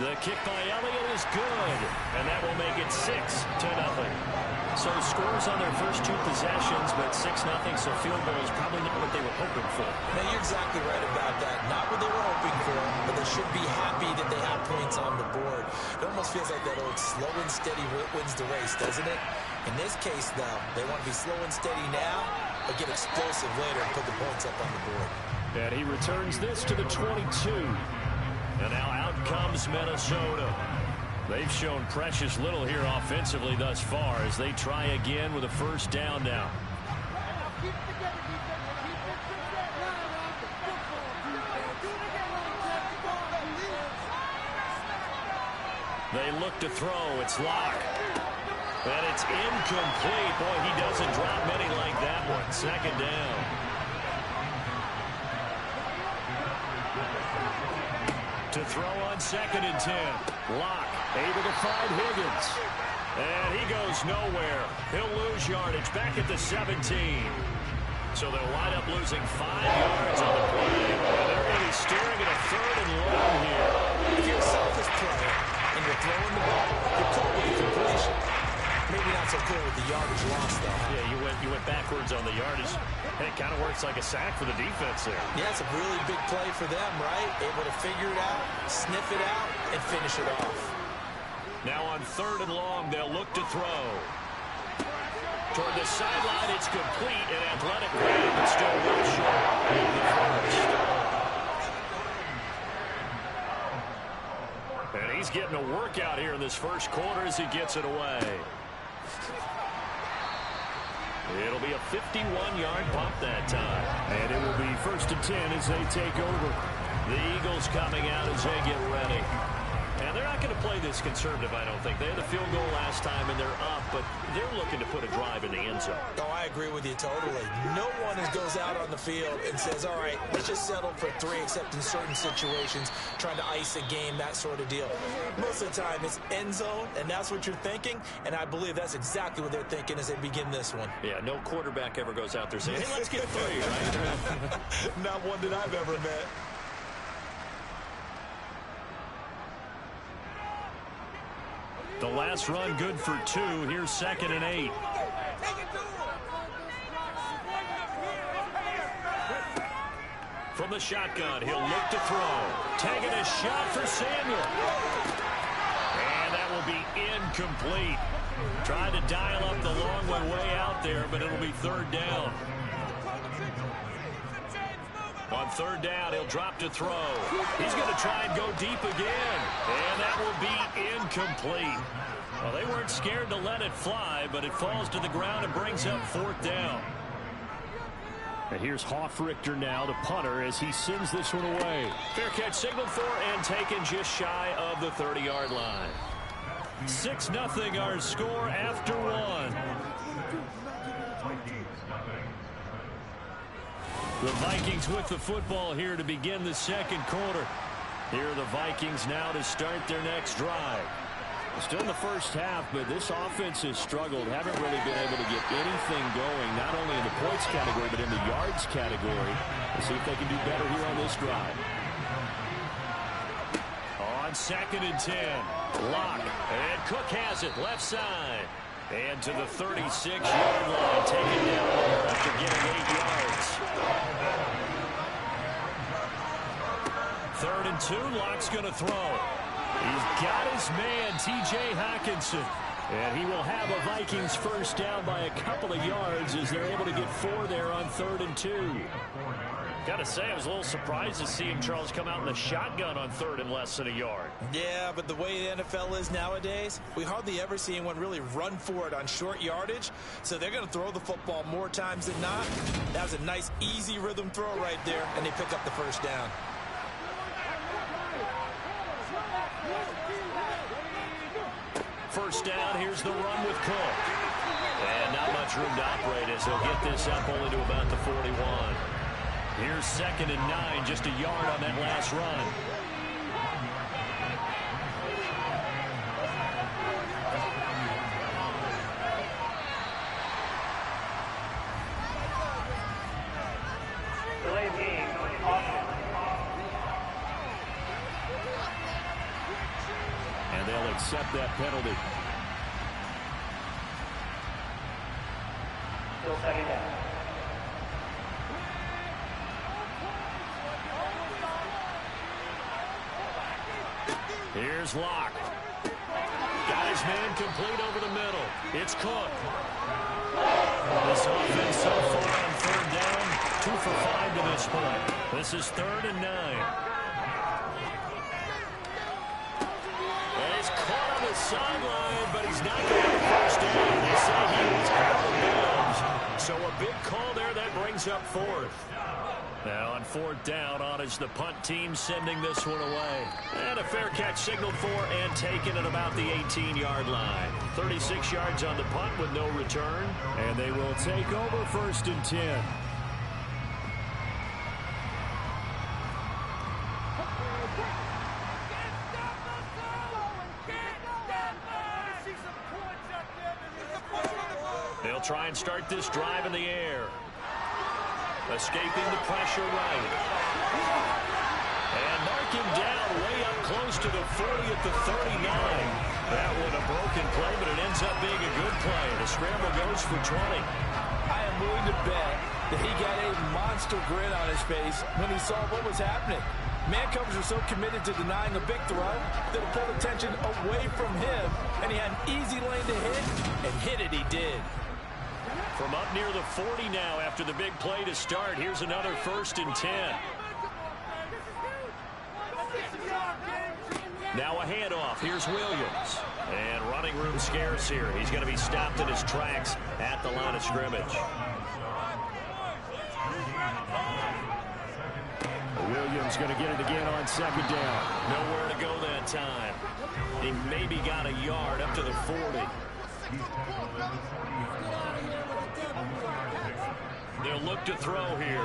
The kick by Elliott is good, and that will make it 6-0. So scores on their first 2 possessions, but 6-0, so field goal is probably not what they were hoping for. Now, you're exactly right about that. Not what they were hoping for, but they should be happy that they have points on the board. It almost feels like that old slow and steady wins the race, doesn't it? In this case, though, they want to be slow and steady now, but get explosive later and put the points up on the board. And he returns this to the 22. And now out comes Minnesota. They've shown precious little here offensively thus far as they try again with a first down now. They look to throw. It's Locke. And it's incomplete. Boy, he doesn't drop many like that one. 2nd down. To throw on 2nd and 10. Locke able to find Higgins. And he goes nowhere. He'll lose yardage back at the 17. So they'll wind up losing 5 yards on the play. And they're going to be staring at a 3rd and long here. If you're a selfish player and you're throwing the ball, you're cool with the completion. Maybe not so cool with the yardage loss, though. Huh? Yeah, you went backwards on the yardage. And it kind of works like a sack for the defense there. Yeah, it's a really big play for them, right? Able to figure it out, sniff it out, and finish it off. Now on 3rd and long, they'll look to throw. Toward the sideline, it's complete. An athletic grab, but still well short of the first. And he's getting a workout here in this first quarter as he gets it away. It'll be a 51-yard pump that time. And it will be 1st and 10 as they take over. The Eagles coming out as they get ready. And they're not going to play this conservative, I don't think. They had a field goal last time, and they're up, but they're looking to put a drive in the end zone. Oh, I agree with you totally. No one goes out on the field and says, all right, let's just settle for 3, except in certain situations, trying to ice a game, that sort of deal. Most of the time, it's end zone, and that's what you're thinking, and I believe that's exactly what they're thinking as they begin this one. Yeah, no quarterback ever goes out there saying, hey, let's get 3, right? Not one that I've ever met. The last run good for 2. Here's 2nd and 8. From the shotgun, he'll look to throw. Taking a shot for Samuel. And that will be incomplete. Tried to dial up the long way out there, but it'll be 3rd down. On 3rd down, he'll drop to throw. He's going to try and go deep again. And that will be incomplete. Well, they weren't scared to let it fly, but it falls to the ground and brings up 4th down. And here's Hofrichter now, the punter, as he sends this one away. Fair catch signaled for and taken just shy of the 30-yard line. 6-0 our score after one. The Vikings with the football here to begin the second quarter. Here are the Vikings now to start their next drive. Still in the first half, but this offense has struggled. Haven't really been able to get anything going, not only in the points category, but in the yards category. Let's see if they can do better here on this drive. On 2nd and 10, Locke, and Cook has it left side. And to the 36-yard line, taken down there after getting 8 yards. 3rd and 2, Locke's going to throw. He's got his man, T.J. Hockenson. And he will have a Vikings first down by a couple of yards as they're able to get 4 there on 3rd and 2. Got to say, I was a little surprised to see him, Charles, come out in the shotgun on 3rd and less than a yard. Yeah, but the way the NFL is nowadays, we hardly ever see anyone really run for it on short yardage. So they're going to throw the football more times than not. That was a nice, easy rhythm throw right there, and they pick up the first down. First down, here's the run with Cook. And not much room to operate as they'll get this up only to about the 41. Here's 2nd and 9, just a yard on that last run. Delay of game, offense. And they'll accept that penalty. Still 2nd down. Here's Locke. Got his man complete over the middle. It's Cook. This offense so far on 3rd down, 2 for 5 to this point. This is 3rd and 9. And he's caught on the sideline, but he's not going to have a first down. They say he was out of bounds. So a big call there that brings up 4th. Now on 4th down, on is the punt team sending this one away. And a fair catch signaled for and taken at about the 18-yard line. 36 yards on the punt with no return. And they will take over 1st and 10. They'll try and start this drive in the air. Escaping the pressure right. And mark him down way up close to the 40 at the 39. That one a broken play, but it ends up being a good play. The scramble goes for 20. I am willing to bet that he got a monster grin on his face when he saw what was happening. Man covers are so committed to denying a big throw that it pulled attention away from him, and he had an easy lane to hit, and hit it he did. From up near the 40 now after the big play to start. Here's another 1st and 10. Now a handoff. Here's Williams. And running room scarce here. He's going to be stopped in his tracks at the line of scrimmage. Williams going to get it again on 2nd down. Nowhere to go that time. He maybe got a yard up to the 40. They'll look to throw here.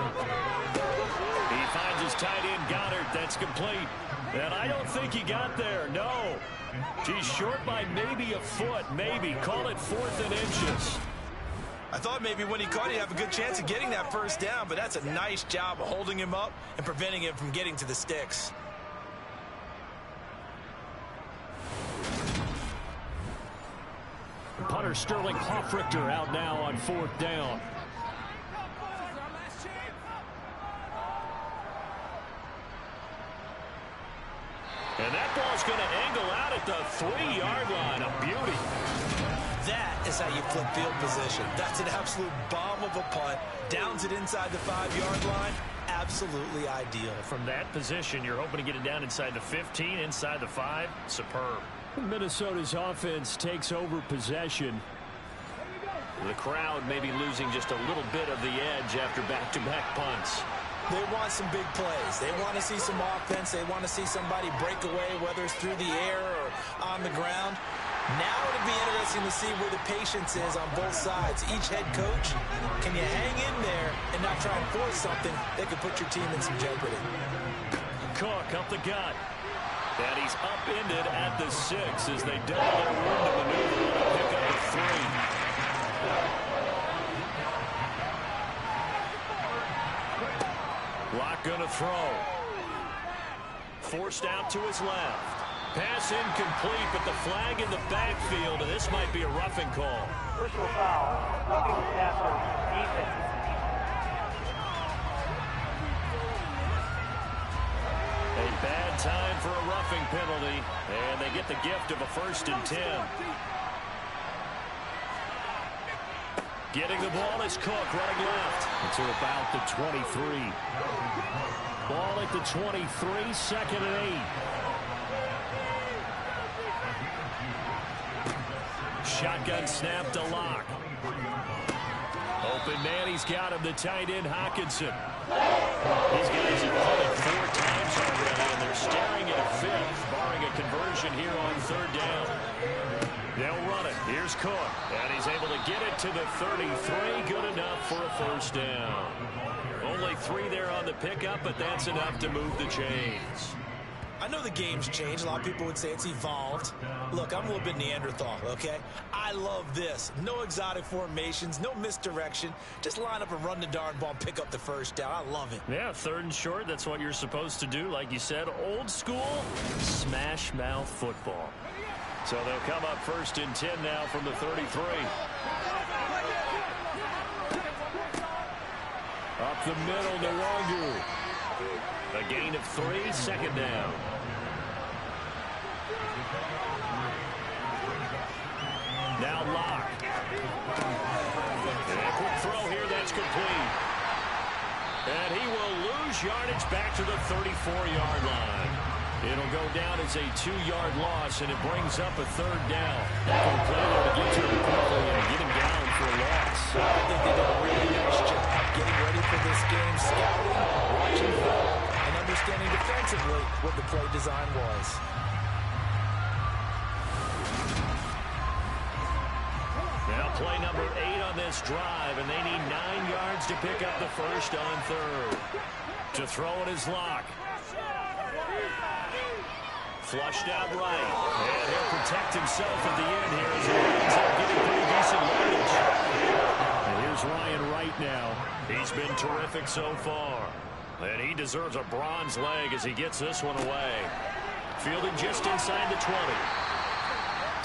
He finds his tight end, Goddard. That's complete. And I don't think he got there. No. He's short by maybe a foot. Maybe. Call it 4th and inches. I thought maybe when he caught, he'd have a good chance of getting that first down, but that's a nice job of holding him up and preventing him from getting to the sticks. Punter Sterling Hofrichter out now on 4th down. And that ball's going to angle out at the 3-yard line. A beauty. That is how you flip field position. That's an absolute bomb of a punt. Downs it inside the 5-yard line. Absolutely ideal. From that position, you're hoping to get it down inside the 15, inside the 5. Superb. Minnesota's offense takes over possession. The crowd may be losing just a little bit of the edge after back-to-back punts. They want some big plays. They want to see some offense. They want to see somebody break away, whether it's through the air or on the ground. Now it'll be interesting to see where the patience is on both sides. Each head coach, can you hang in there and not try and force something that could put your team in some jeopardy? Cook up the gut. And he's upended at the 6 as they double their room to maneuver to pick up a 3. Locke going to throw. Forced out to his left. Pass incomplete, but the flag in the backfield, and this might be a roughing call. Personal foul. Targeting passer. Defense. A bad time for a roughing penalty, and they get the gift of a 1st and 10. Getting the ball is Cook running left until about the 23. Ball at the 23, 2nd and 8. Shotgun snap to Locke. Open man, he's got him, the tight end Hockenson. These guys have punted 4 times already, and they're staring at a 5th, barring a conversion here on 3rd down. They'll run it. Here's Cook, and he's able to get it to the 33. Good enough for a 1st down. Only 3 there on the pickup, but that's enough to move the chains. I know the game's changed. A lot of people would say it's evolved. Look, I'm a little bit Neanderthal, okay? I love this. No exotic formations, no misdirection. Just line up and run the darn ball and pick up the 1st down. I love it. Yeah, 3rd and short, that's what you're supposed to do. Like you said, old school, smash mouth football. So they'll come up 1st and 10 now from the 33. Up the middle, Nwangu. A gain of 3, 2nd down. Now Locke. And a quick throw here, that's complete. And he will lose yardage back to the 34-yard line. It'll go down as a 2-yard loss, and it brings up a 3rd down. That play there to get to him quickly and get him down for a loss. I think they did a really nice job getting ready for this game, scouting, watching film, and understanding defensively what the play design was. Now play number 8 on this drive, and they need 9 yards to pick up the 1st on 3rd. To throw it is Locke. Flushed out right, and he'll protect himself at the end here as he ends up getting pretty decent yardage. And here's Ryan Wright now. He's been terrific so far, and he deserves a bronze leg as he gets this one away. Fielding just inside the 20.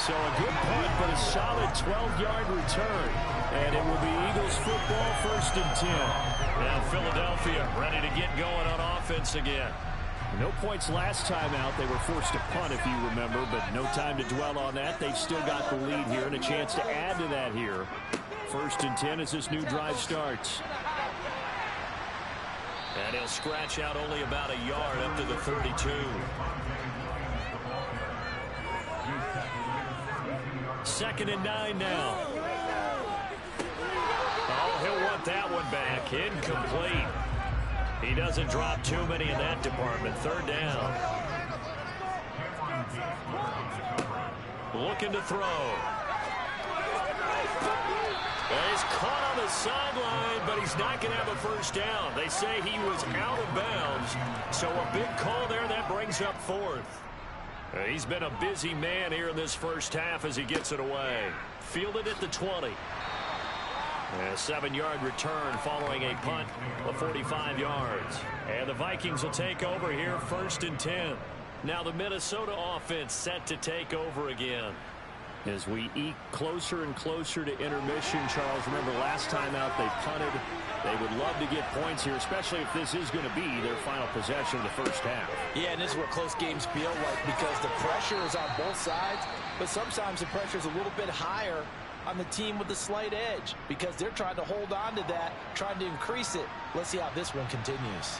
So a good punt, but a solid 12-yard return. And it will be Eagles football, 1st and 10. Now Philadelphia ready to get going on offense again. No points last time out. They were forced to punt, if you remember, but no time to dwell on that. They've still got the lead here and a chance to add to that here. 1st and 10 as this new drive starts. And he'll scratch out only about a yard up to the 32. 2nd and 9 now. Oh, he'll want that one back. Incomplete. He doesn't drop too many in that department. 3rd down. Looking to throw. And he's caught on the sideline, but he's not going to have a 1st down. They say he was out of bounds. So a big call there. That brings up 4th. He's been a busy man here in this 1st half as he gets it away. Fielded at the 20. A 7-yard return following a punt of 45 yards. And the Vikings will take over here 1st and 10. Now the Minnesota offense set to take over again. As we eke closer and closer to intermission, Charles, remember last time out they punted. They would love to get points here, especially if this is going to be their final possession of the 1st half. Yeah, and this is what close games feel like because the pressure is on both sides, but sometimes the pressure is a little bit higher on the team with the slight edge because they're trying to hold on to that, trying to increase it. Let's see how this one continues.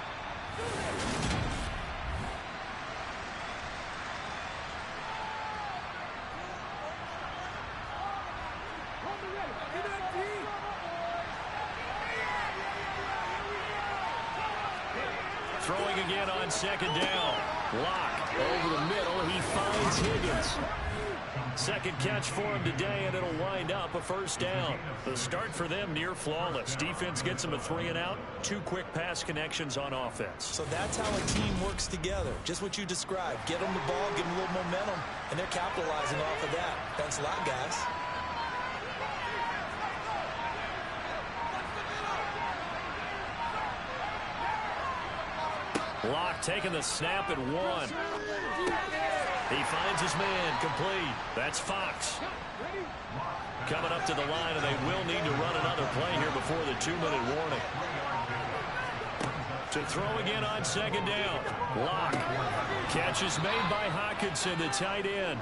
Throwing again on 2nd down. Locke over the middle. He finds Higgins. Second catch for him today, and it'll wind up a first down. The start for them near flawless. Defense gets them a 3-and-out. 2 quick pass connections on offense. So that's how a team works together. Just what you described. Get them the ball, give them a little momentum, and they're capitalizing off of that. Thanks a lot, guys. Locke taking the snap at 1. He finds his man, complete. That's Fox. Coming up to the line, and they will need to run another play here before the 2-minute warning. To throw again on second down. Locke. Catch is made by Hockenson, the tight end.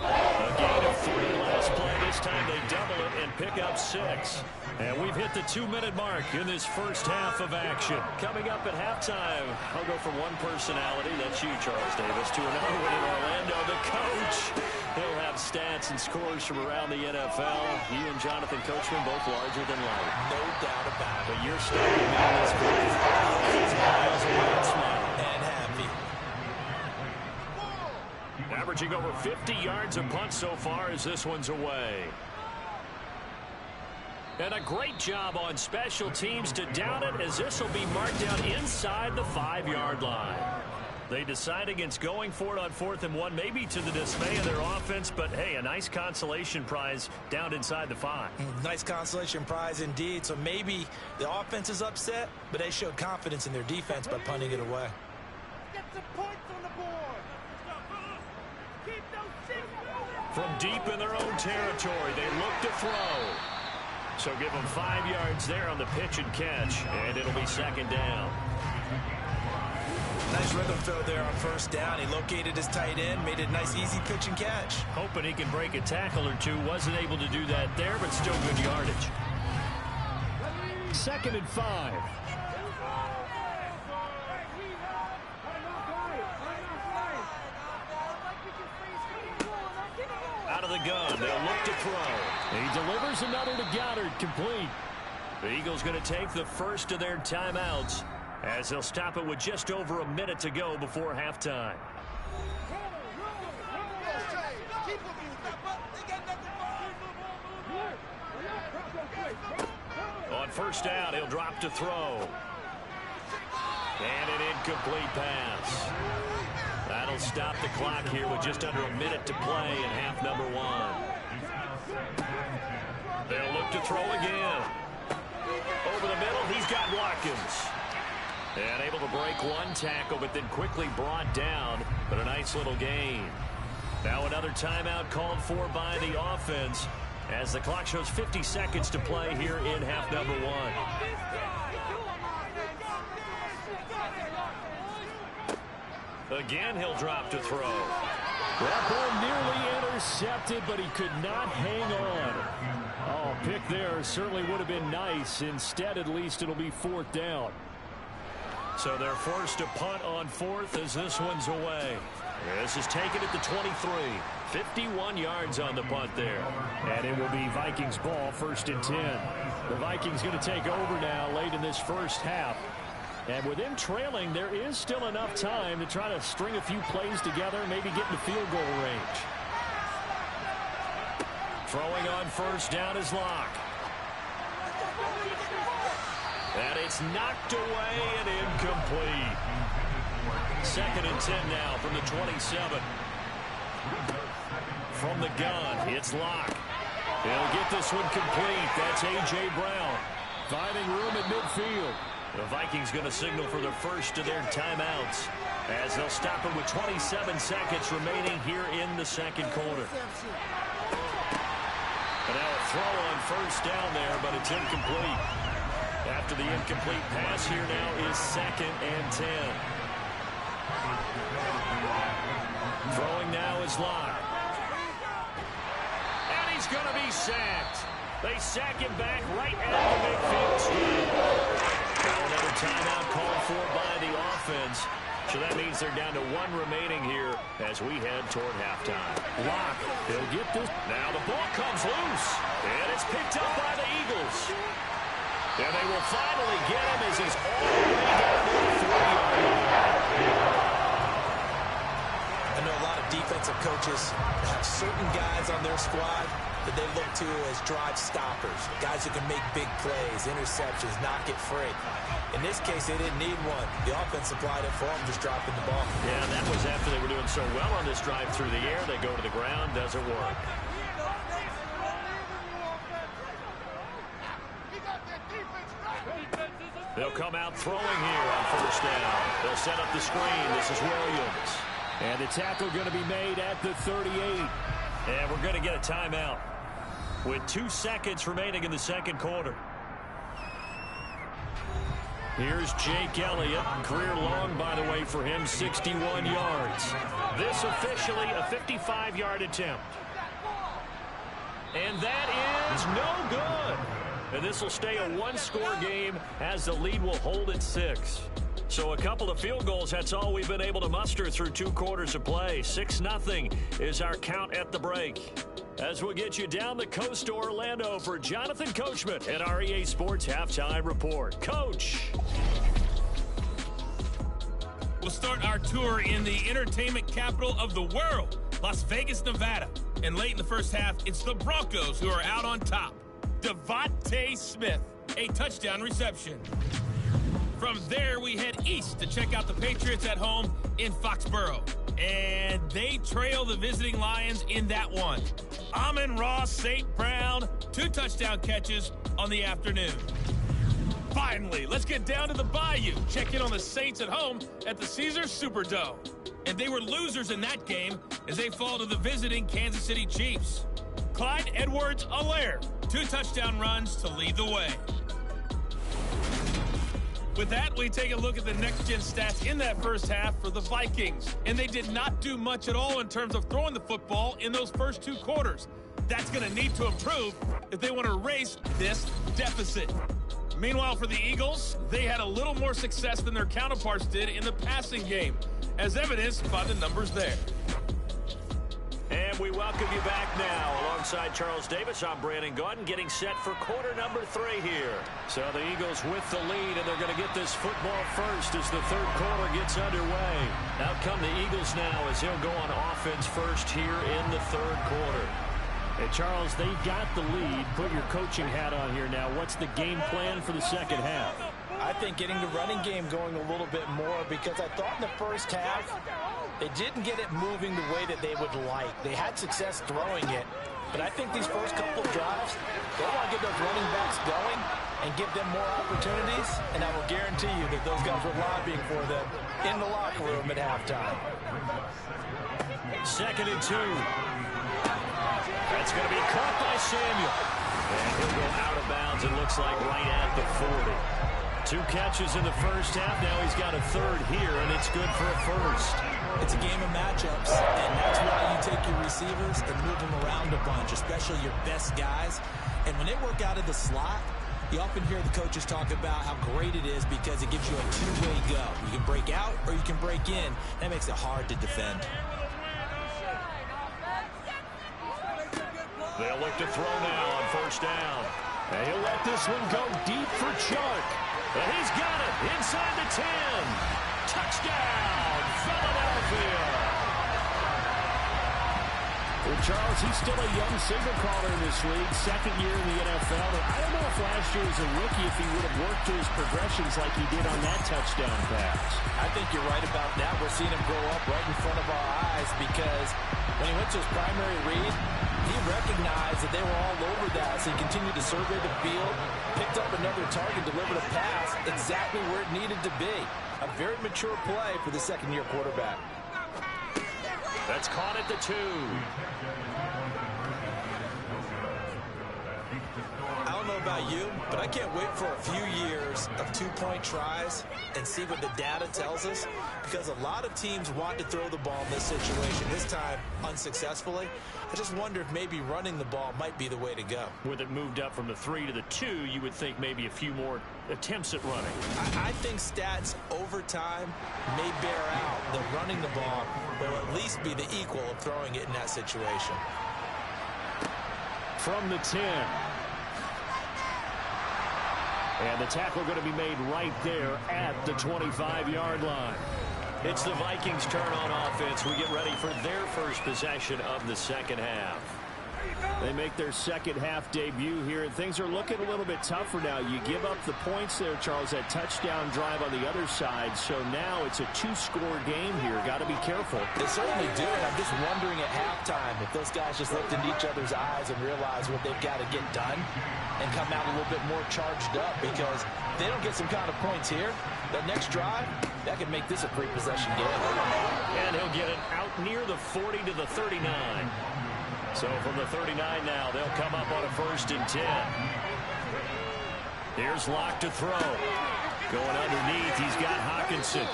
A gain of 3 last play. This time they double it and pick up 6. And we've hit the 2-minute mark in this first half of action. Coming up at halftime, I'll go from one personality, that's you, Charles Davis, to another one in Orlando, the coach. He'll have stats and scores from around the NFL. You and Jonathan Coachman both larger than life. No doubt about it. But you're stuck with me in this booth. He's miles away and smiling. And happy. Averaging over 50 yards a punt so far as this one's away. And a great job on special teams to down it, as this will be marked down inside the 5-yard line. They decide against going for it on 4th and 1, maybe to the dismay of their offense, but hey, a nice consolation prize down inside the 5. Nice consolation prize indeed. So maybe the offense is upset, but they showed confidence in their defense by punting it away. Get some points on the board. Keep those 6 moving. From deep in their own territory, they look to throw. So give them 5 yards there on the pitch and catch, and it'll be second down. Nice rhythm throw there on first down. He located his tight end, made it a nice, easy pitch and catch. Hoping he can break a tackle or two. Wasn't able to do that there, but still good yardage. 2nd and 5. Out of the gun, they'll look to throw. He delivers another to Goddard, complete. The Eagles going to take the first of their timeouts, as they'll stop it with just over a minute to go before halftime. On first down, he'll drop to throw. And an incomplete pass. That'll stop the clock here with just under a minute to play in half number 1. They'll look to throw again. Over the middle, he's got Watkins. And able to break one tackle, but then quickly brought down. But a nice little gain. Now another timeout called for by the offense, as the clock shows 50 seconds to play here in half number 1. Again, he'll drop to throw. That ball nearly intercepted, but he could not hang on. Oh, pick there certainly would have been nice. Instead, at least it'll be 4th down. So they're forced to punt on 4th as this one's away. This is taken at the 23. 51 yards on the punt there. And it will be Vikings ball, 1st and 10. The Vikings going to take over now late in this first half. And with them trailing, there is still enough time to try to string a few plays together, maybe get in the field goal range. Throwing on first down is Locke. And it's knocked away and incomplete. 2nd and 10 now from the 27. From the gun, it's Locke. He'll get this one complete. That's A.J. Brown. Finding room at midfield. The Vikings going to signal for the first of their timeouts, as they'll stop it with 27 seconds remaining here in the second quarter. And now a throw on first down there, but it's incomplete. After the incomplete pass, here now is 2nd and 10. Throwing now is Locke. And he's going to be sacked. They sack him back right at the midfield stripe. Now another timeout called for by the offense. So that means they're down to 1 remaining here as we head toward halftime. Locke, he'll get this. Now the ball comes loose, and it's picked up by the Eagles. And they will finally get him as he's all the way down to the 3-yard line. I know a lot of defensive coaches have certain guys on their squad that they look to as drive stoppers, guys who can make big plays, interceptions, knock it free. In this case, they didn't need one. The offense supplied it for them, just dropping the ball. Yeah, and that was after they were doing so well on this drive through the air. They go to the ground, doesn't work. They'll come out throwing here on first down. They'll set up the screen. This is Williams. And the tackle going to be made at the 38. And we're going to get a timeout with 2 seconds remaining in the second quarter. Here's Jake Elliott. Career long, by the way, for him, 61 yards. This officially a 55-yard attempt. And that is no good. And this will stay a one-score game as the lead will hold at 6. So a couple of field goals, that's all we've been able to muster through 2 quarters of play. 6-0 is our count at the break. As we'll get you down the coast to Orlando for Jonathan Coachman at our EA Sports Halftime Report. Coach. We'll start our tour in the entertainment capital of the world, Las Vegas, Nevada. And late in the first half, it's the Broncos who are out on top. Devontae Smith, a touchdown reception. From there, we head east to check out the Patriots at home in Foxborough. And they trail the visiting Lions in that one. Amon-Ra St. Brown, 2 touchdown catches on the afternoon. Finally, let's get down to the Bayou. Check in on the Saints at home at the Caesars Superdome. And they were losers in that game as they fall to the visiting Kansas City Chiefs. Clyde Edwards-Helaire, 2 touchdown runs to lead the way. With that, we take a look at the next-gen stats in that first half for the Vikings. And they did not do much at all in terms of throwing the football in those first 2 quarters. That's going to need to improve if they want to erase this deficit. Meanwhile, for the Eagles, they had a little more success than their counterparts did in the passing game, as evidenced by the numbers there. And we welcome you back now. Alongside Charles Davis, I'm Brandon Gaudin, getting set for quarter number 3 here. So the Eagles with the lead, and they're going to get this football first as the third quarter gets underway. Out come the Eagles now as they'll go on offense first here in the third quarter. Hey, Charles, they've got the lead. Put your coaching hat on here now. What's the game plan for the second half? I think getting the running game going a little bit more, because I thought in the first half they didn't get it moving the way that they would like. They had success throwing it, but I think these first couple of drives, they want to get those running backs going and give them more opportunities, and I will guarantee you that those guys were lobbying for them in the locker room at halftime. 2nd and 2. That's going to be caught by Samuel. And he'll go out of bounds, it looks like, right at the 40. 2 catches in the first half. Now he's got a third here, and it's good for a first. It's a game of matchups, and that's why you take your receivers and move them around a bunch, especially your best guys. And when they work out of the slot, you often hear the coaches talk about how great it is because it gives you a 2-way go. You can break out or you can break in. That makes it hard to defend. They'll look to throw now on first down. And he'll let this one go deep for Chark. And he's got it inside the 10. Touchdown, Philadelphia. Well, Charles, he's still a young signal caller in this league, 2nd year in the NFL. And I don't know if last year as a rookie if he would have worked to his progressions like he did on that touchdown pass. I think you're right about that. We're seeing him grow up right in front of our eyes because when he went to his primary read, he recognized that they were all over that, so he continued to survey the field, picked up another target, delivered a pass exactly where it needed to be. A very mature play for the 2nd-year quarterback. That's caught at the 2. I don't know about you, but I can't wait for a few years of 2-point tries and see what the data tells us, because a lot of teams want to throw the ball in this situation, this time unsuccessfully. I just wonder if maybe running the ball might be the way to go. With it moved up from the 3 to the 2, you would think maybe a few more attempts at running. I think stats over time may bear out that running the ball will at least be the equal of throwing it in that situation. From the 10. And the tackle going to be made right there at the 25-yard line. It's the Vikings' turn on offense. We get ready for their first possession of the second half. They make their second half debut here, and things are looking a little bit tougher now. You give up the points there, Charles, that touchdown drive on the other side. So now it's a two-score game here. Got to be careful. They certainly do, and I'm just wondering at halftime if those guys just looked into each other's eyes and realized what they've got to get done and come out a little bit more charged up, because if they don't get some kind of points here, that next drive, that could make this a free-possession game. And he'll get it out near the 40 to the 39. So from the 39 now, they'll come up on a 1st and 10. Here's Locke to throw. Going underneath, he's got Hockenson.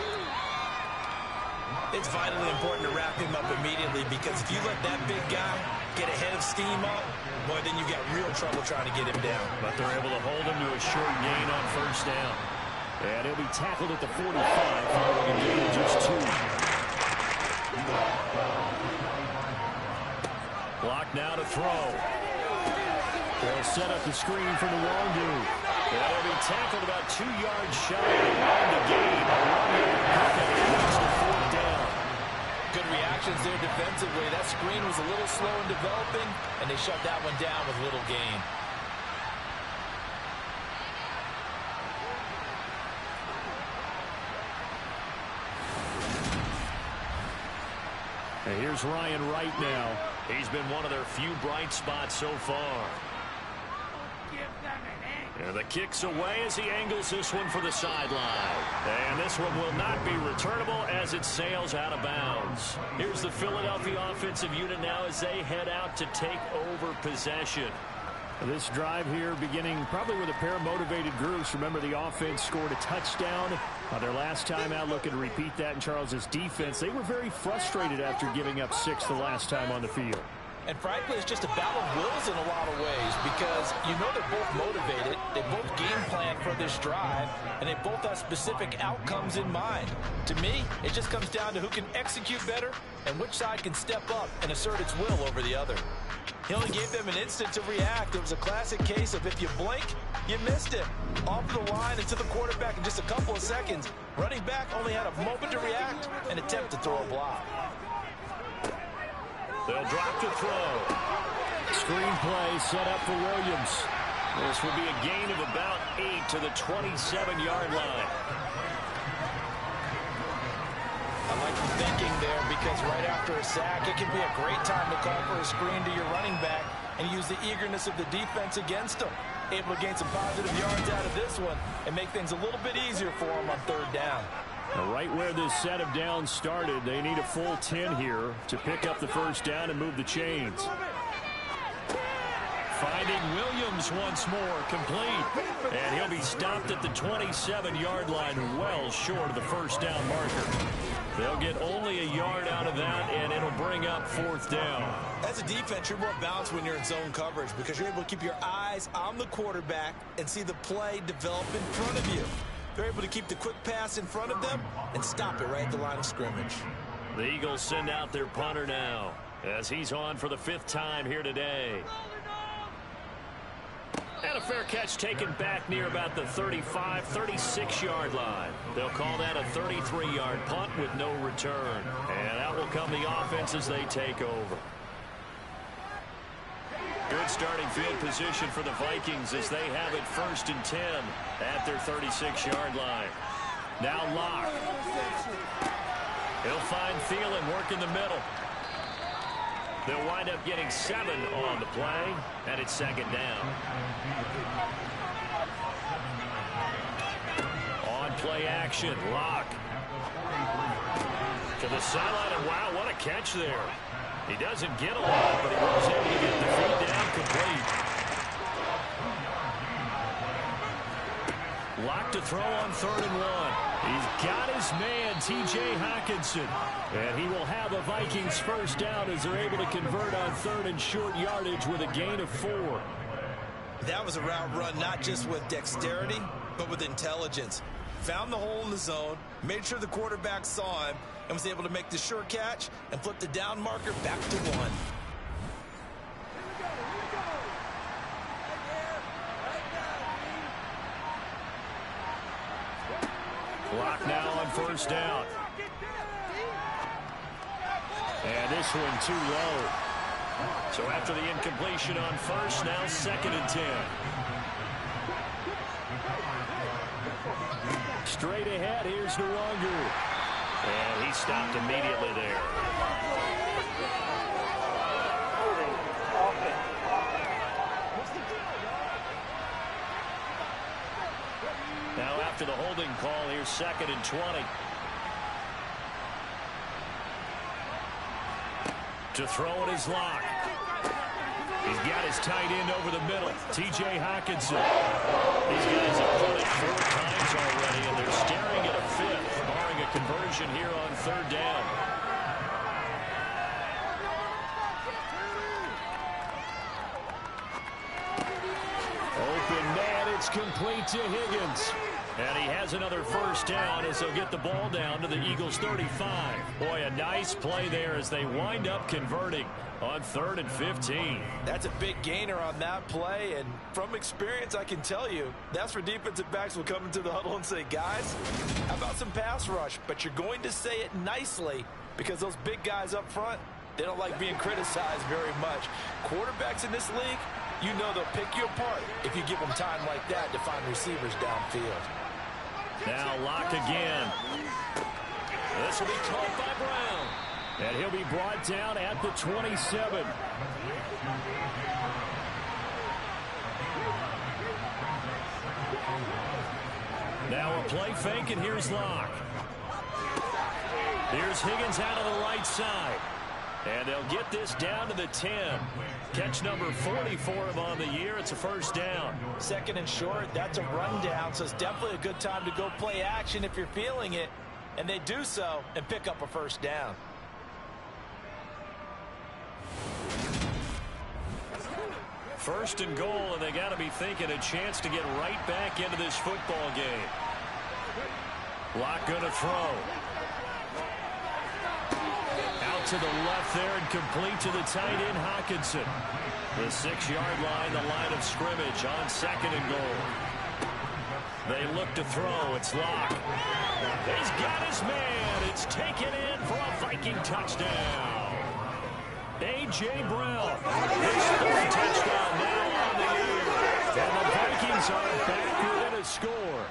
It's vitally important to wrap him up immediately, because if you let that big guy get a head of steam up, boy, then you got real trouble trying to get him down. But they're able to hold him to a short gain on 1st down. And he'll be tackled at the 45, following a gain of just 2. Block now to throw. They'll set up the screen for the Nwangwu. That'll be tackled about 2 yards shy of the gain. A 1-yard pickup makes the 4th down. Good reactions there defensively. That screen was a little slow in developing, and they shut that one down with little gain. And here's Ryan Wright now. He's been one of their few bright spots so far. And the kick's away as he angles this one for the sideline. And this one will not be returnable as it sails out of bounds. Here's the Philadelphia offensive unit now as they head out to take over possession. This drive here beginning probably with a pair of motivated groups. Remember, the offense scored a touchdown their last time out. Looking to repeat that in Charles's defense. They were very frustrated after giving up 6 the last time on the field. And frankly, it's just a battle of wills in a lot of ways, because you know they're both motivated, they both game plan for this drive, and they both have specific outcomes in mind. To me, it just comes down to who can execute better and which side can step up and assert its will over the other. He only gave them an instant to react. It was a classic case of if you blink, you missed it. Off the line and to the quarterback in just a couple of seconds. Running back only had a moment to react and attempt to throw a block. They'll drop to throw. Screen play set up for Williams. This will be a gain of about 8 to the 27-yard line. I like the thinking there, because right after a sack, it can be a great time to call for a screen to your running back and use the eagerness of the defense against them. Able to gain some positive yards out of this one and make things a little bit easier for them on 3rd down. Now, right where this set of downs started, they need a full 10 here to pick up the 1st down and move the chains. Finding Williams once more, complete. And he'll be stopped at the 27-yard line, well short of the 1st down marker. They'll get only a yard out of that, and it'll bring up 4th down. As a defense, you're more balanced when you're in zone coverage, because you're able to keep your eyes on the quarterback and see the play develop in front of you. They're able to keep the quick pass in front of them and stop it right at the line of scrimmage. The Eagles send out their punter now as he's on for the 5th time here today. And a fair catch taken back near about the 35, 36-yard line. They'll call that a 33-yard punt with no return. And out will come the offense as they take over. Good starting field position for the Vikings as they have it 1st and 10 at their 36-yard line. Now Locke. He'll find Thielen, work in the middle. They'll wind up getting 7 on the play, and it's 2nd down. On play action, Locke. To the sideline, and wow, what a catch there. He doesn't get a lot, but he was able to get the feed down complete. Locke to throw on 3rd and 1. He's got his man, T.J. Hockenson. And he will have a Vikings 1st down as they're able to convert on 3rd and short yardage with a gain of 4. That was a route run not just with dexterity, but with intelligence. Found the hole in the zone, made sure the quarterback saw him, and was able to make the sure catch and flip the down marker back to 1. Clock now on 1st down. And this one too low. So after the incompletion on first, now 2nd and 10. Straight ahead, here's Nwonger. And he stopped immediately there. Now after the holding call, here's 2nd and 20. To throw it is Locke. He's got his tight end over the middle, T.J. Hockenson. These guys have put it 4 times already, and they're staring at a 5th, barring a conversion here on 3rd down. Open man, it's complete to Higgins. And he has another 1st down as they'll get the ball down to the Eagles' 35. Boy, a nice play there as they wind up converting on 3rd and 15. That's a big gainer on that play, and from experience, I can tell you, that's where defensive backs will come into the huddle and say, guys, how about some pass rush? But you're going to say it nicely because those big guys up front, they don't like being criticized very much. Quarterbacks in this league, you know they'll pick you apart if you give them time like that to find receivers downfield. Now Locke again. This will be caught by Brown. And he'll be brought down at the 27. Now a play fake, and here's Locke. Here's Higgins out of the right side. And they'll get this down to the 10. Catch number 40 for him on the year. It's a 1st down. 2nd and short, that's a rundown, so it's definitely a good time to go play action if you're feeling it. And they do so and pick up a 1st down. First and goal, and they got to be thinking a chance to get right back into this football game. Locke going to throw. Out to the left there and complete to the tight end, Hockenson. The 6-yard line, the line of scrimmage on 2nd and goal. They look to throw. It's Locke. He's got his man. It's taken in for a Viking touchdown. A.J. Brown. His 3rd touchdown now on the year. And the Vikings are back within a score.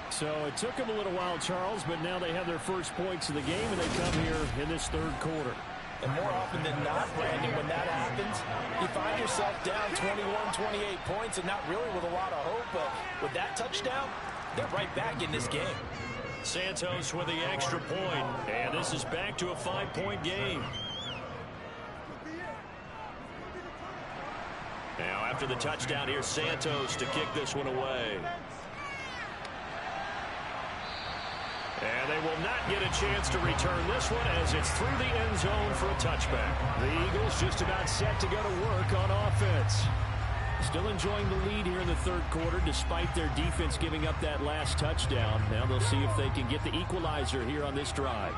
So it took them a little while, Charles, but now they have their first points of the game, and they come here in this 3rd quarter. And more often than not, Brandon, when that happens, you find yourself down 21, 28 points and not really with a lot of hope, but with that touchdown, they're right back in this game. Santos with the extra point, and this is back to a 5-point game. Now after the touchdown, here's Santos to kick this one away. And they will not get a chance to return this one as it's through the end zone for a touchback. The Eagles just about set to go to work on offense. Still enjoying the lead here in the 3rd quarter despite their defense giving up that last touchdown. Now they'll see if they can get the equalizer here on this drive.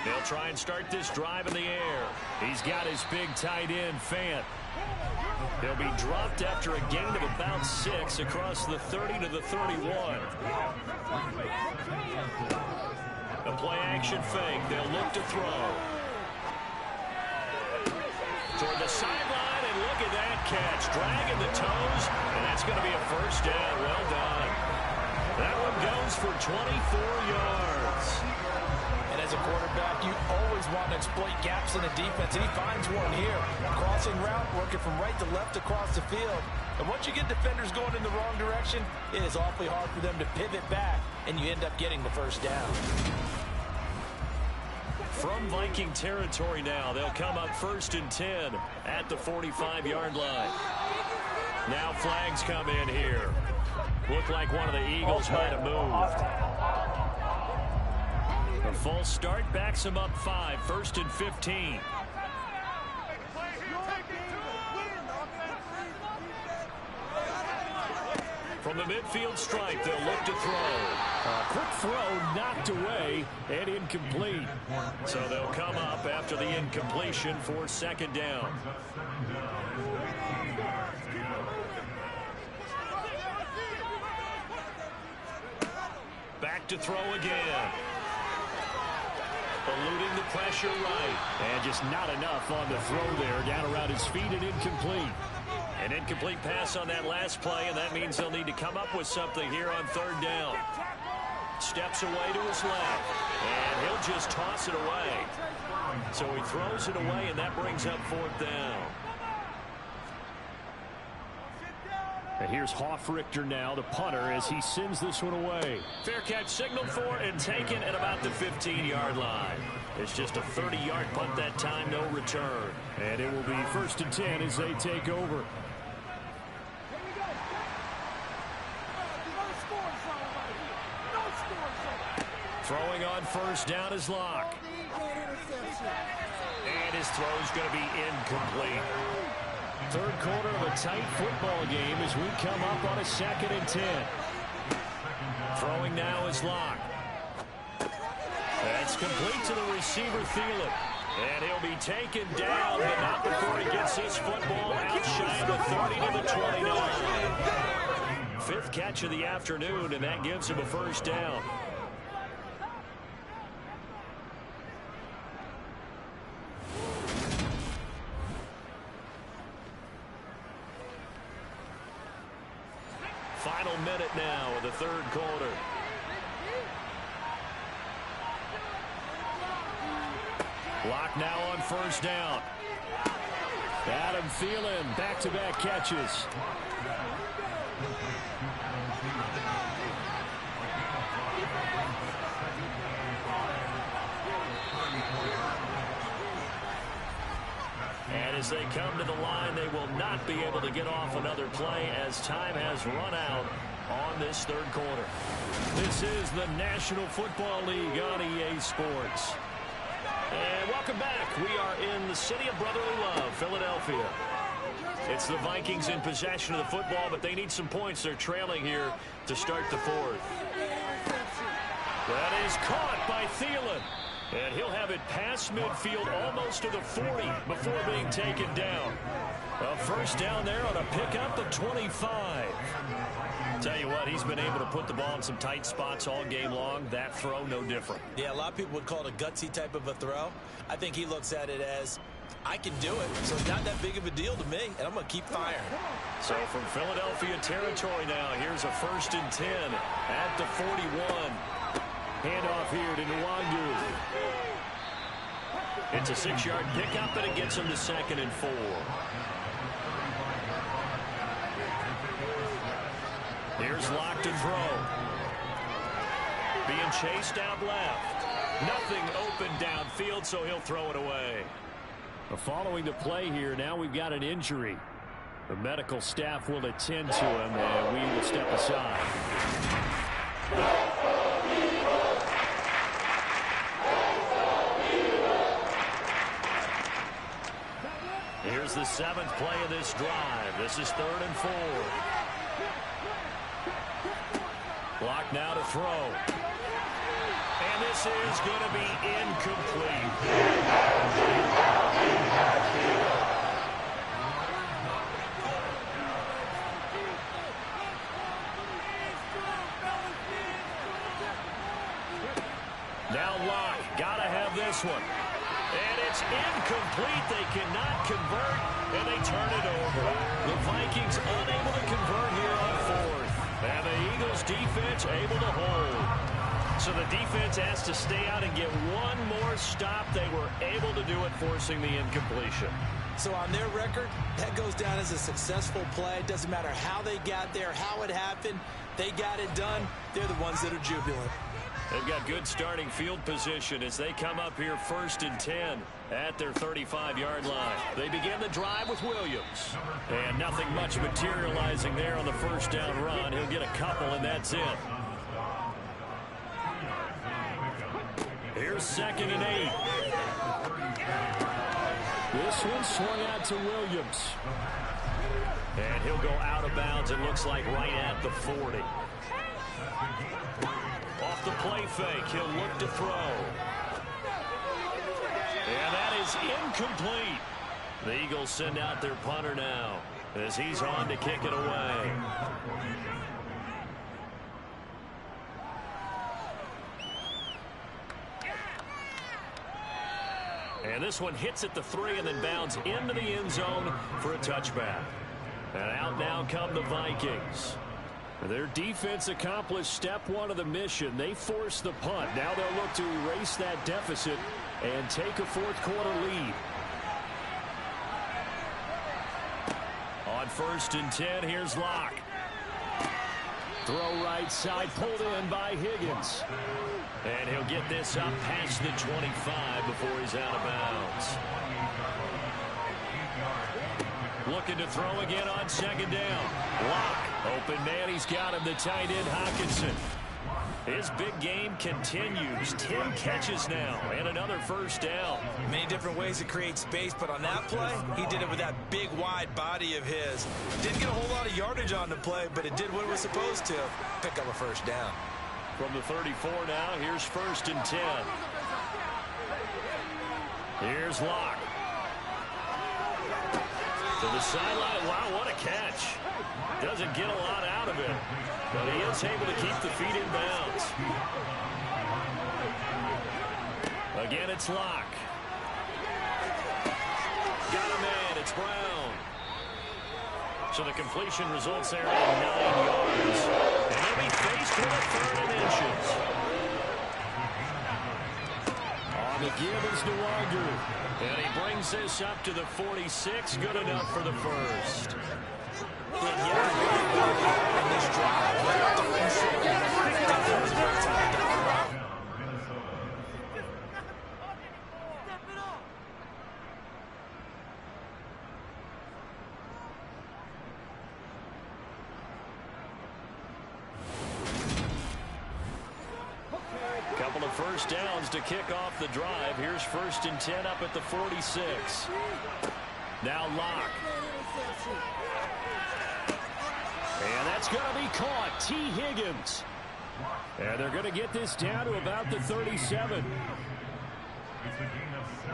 They'll try and start this drive in the air. He's got his big tight end, Fant. He'll be dropped after a gain of about 6 across the 30 to the 31. A play-action fake. They'll look to throw. Toward the sideline, and look at that catch. Dragging the toes, and that's going to be a 1st down. Well done. That one goes for 24 yards. And as a quarterback, you always want to exploit gaps in the defense, and he finds one here. Crossing route, working from right to left across the field. And once you get defenders going in the wrong direction, it is awfully hard for them to pivot back, and you end up getting the 1st down. From Viking territory now, they'll come up 1st and 10 at the 45-yard line. Now flags come in here. Looked like one of the Eagles might have moved. A false start backs him up 5, 1st and 15. From the midfield stripe, they'll look to throw. A quick throw knocked away and incomplete. So they'll come up after the incompletion for 2nd down. Back to throw again. Eluding the pressure right. And just not enough on the throw there. Down around his feet and incomplete. An incomplete pass on that last play, and that means they'll need to come up with something here on third down. Steps away to his left, and he'll just toss it away. So he throws it away, and that brings up fourth down. And here's Hofrichter now, the punter, as he sends this one away. Fair catch signaled for and taken at about the 15-yard line. It's just a 30-yard punt that time, no return. And it will be 1st and 10 as they take over. Throwing on first down is Locke. And his throw's going to be incomplete. Third quarter of a tight football game as we come up on a 2nd and 10. Throwing now is Locke. That's complete to the receiver, Thielen. And he'll be taken down, but not before he gets his football out shy of the 30 to the 29. 5th catch of the afternoon, and that gives him a first down. Final minute now of the third quarter. Locke now on first down. Adam Thielen, back-to-back catches. And as they come to the line, they will not be able to get off another play as time has run out on this third quarter. This is the National Football League on EA Sports. And welcome back. We are in the city of brotherly love, Philadelphia. It's the Vikings in possession of the football, but they need some points. They're trailing here to start the fourth. That is caught by Thielen. And he'll have it past midfield almost to the 40 before being taken down. A first down there on a pickup of 25. Tell you what, he's been able to put the ball in some tight spots all game long. That throw, no different. Yeah, a lot of people would call it a gutsy type of a throw. I think he looks at it as, I can do it, so it's not that big of a deal to me, and I'm going to keep firing. So from Philadelphia territory now, here's a 1st and 10 at the 41. Handoff here to Nwangu. It's a 6-yard pickup, and it gets him to 2nd and 4. Here's Locke to throw. Being chased out left. Nothing open downfield, so he'll throw it away. Following the play here, now we've got an injury. The medical staff will attend to him, and we will step aside. Here's the 7th play of this drive. This is 3rd and 4. Locke now to throw. And this is going to be incomplete. Now Locke, gotta have this one. And it's incomplete. They cannot convert, and they turn it over. The Vikings unable to convert here on 4th. And the Eagles defense able to hold. So the defense has to stay out and get one more stop. They were able to do it, forcing the incompletion. So on their record, that goes down as a successful play. It doesn't matter how they got there, how it happened. They got it done. They're the ones that are jubilant. They've got good starting field position as they come up here 1st and 10 at their 35-yard line. They begin the drive with Williams. And nothing much materializing there on the first down run. He'll get a couple, and that's it. Here's 2nd and 8. This one swung out to Williams. And he'll go out of bounds, it looks like, right at the 40. Off the play fake, he'll look to throw. And that is incomplete. The Eagles send out their punter now as he's on to kick it away. And this one hits at the 3 and then bounds into the end zone for a touchback. And out now come the Vikings. Their defense accomplished step 1 of the mission. They forced the punt. Now they'll look to erase that deficit and take a fourth-quarter lead. On 1st and 10, here's Locke. Throw right side, pulled in by Higgins. And he'll get this up past the 25 before he's out of bounds. Looking to throw again on 2nd down. Locke, open man, he's got him, the tight end Hockenson. His big game continues. 10 catches now and another 1st down. Many different ways to create space, but on that play, he did it with that big, wide body of his. Didn't get a whole lot of yardage on the play, but it did what it was supposed to. Pick up a 1st down. From the 34 now, here's 1st and 10. Here's Locke. To the sideline. Wow, what a catch. Doesn't get a lot out of it, but he is able to keep the feet in bounds. Again, it's Locke. Got a man. It's Brown. So the completion results there in 9 yards. And he'll be faced with a 3rd and inches. On the give is Nwogu. And he brings this up to the 46. Good enough for the 1st. Couple of 1st downs to kick off the drive. Here's 1st and 10 up at the 46. Now Locke. And that's going to be caught. T. Higgins. And they're going to get this down to about the 37.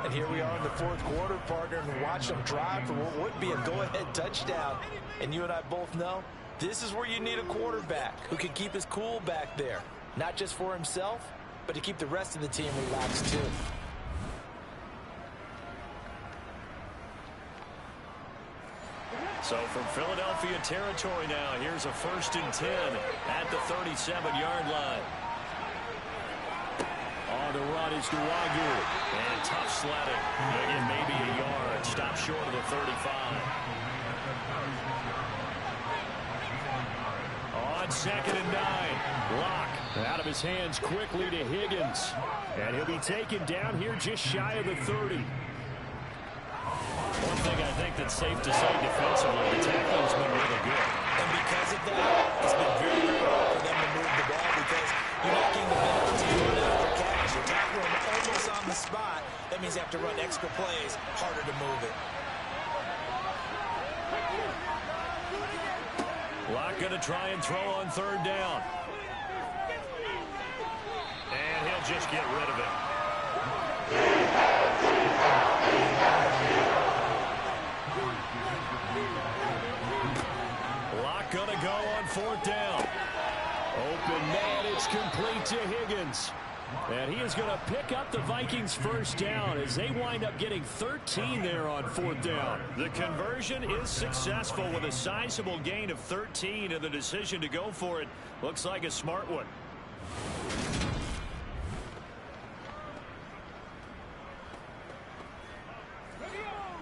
And here we are in the 4th quarter, partner, and watch them drive for what would be a go-ahead touchdown. And you and I both know this is where you need a quarterback who can keep his cool back there. Not just for himself, but to keep the rest of the team relaxed too. So from Philadelphia territory now, here's a 1st and 10 at the 37-yard line. On the run is Nwogu. And tough sledding. Again, maybe a yard. Stop short of the 35. On 2nd and 9. Locke out of his hands quickly to Higgins. And he'll be taken down here just shy of the 30. One thing I think that's safe to say defensively, the tackling's been really good. And because of that, it's been very, very hard for them to move the ball because you're not getting the benefits of going after catch. You're tackling almost on the spot. That means you have to run extra plays, harder to move it. Locke going to try and throw on 3rd down. And he'll just get rid of it. Locke going to go on 4th down. Open man, it's complete to Higgins. And he is going to pick up the Vikings' 1st down as they wind up getting 13 there on 4th down. The conversion is successful with a sizable gain of 13, and the decision to go for it looks like a smart one.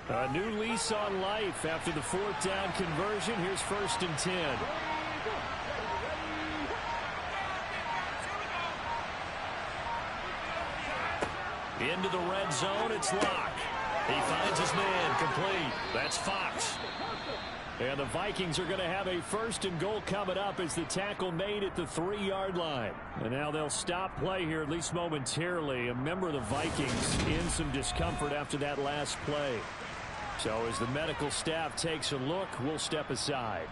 A new lease on life after the 4th down conversion. Here's 1st and 10. Into the red zone, it's Locke. He finds his man, complete. That's Fox. And the Vikings are going to have a 1st and goal coming up as the tackle made at the 3-yard line. And now they'll stop play here, at least momentarily. A member of the Vikings in some discomfort after that last play. So as the medical staff takes a look, we'll step aside.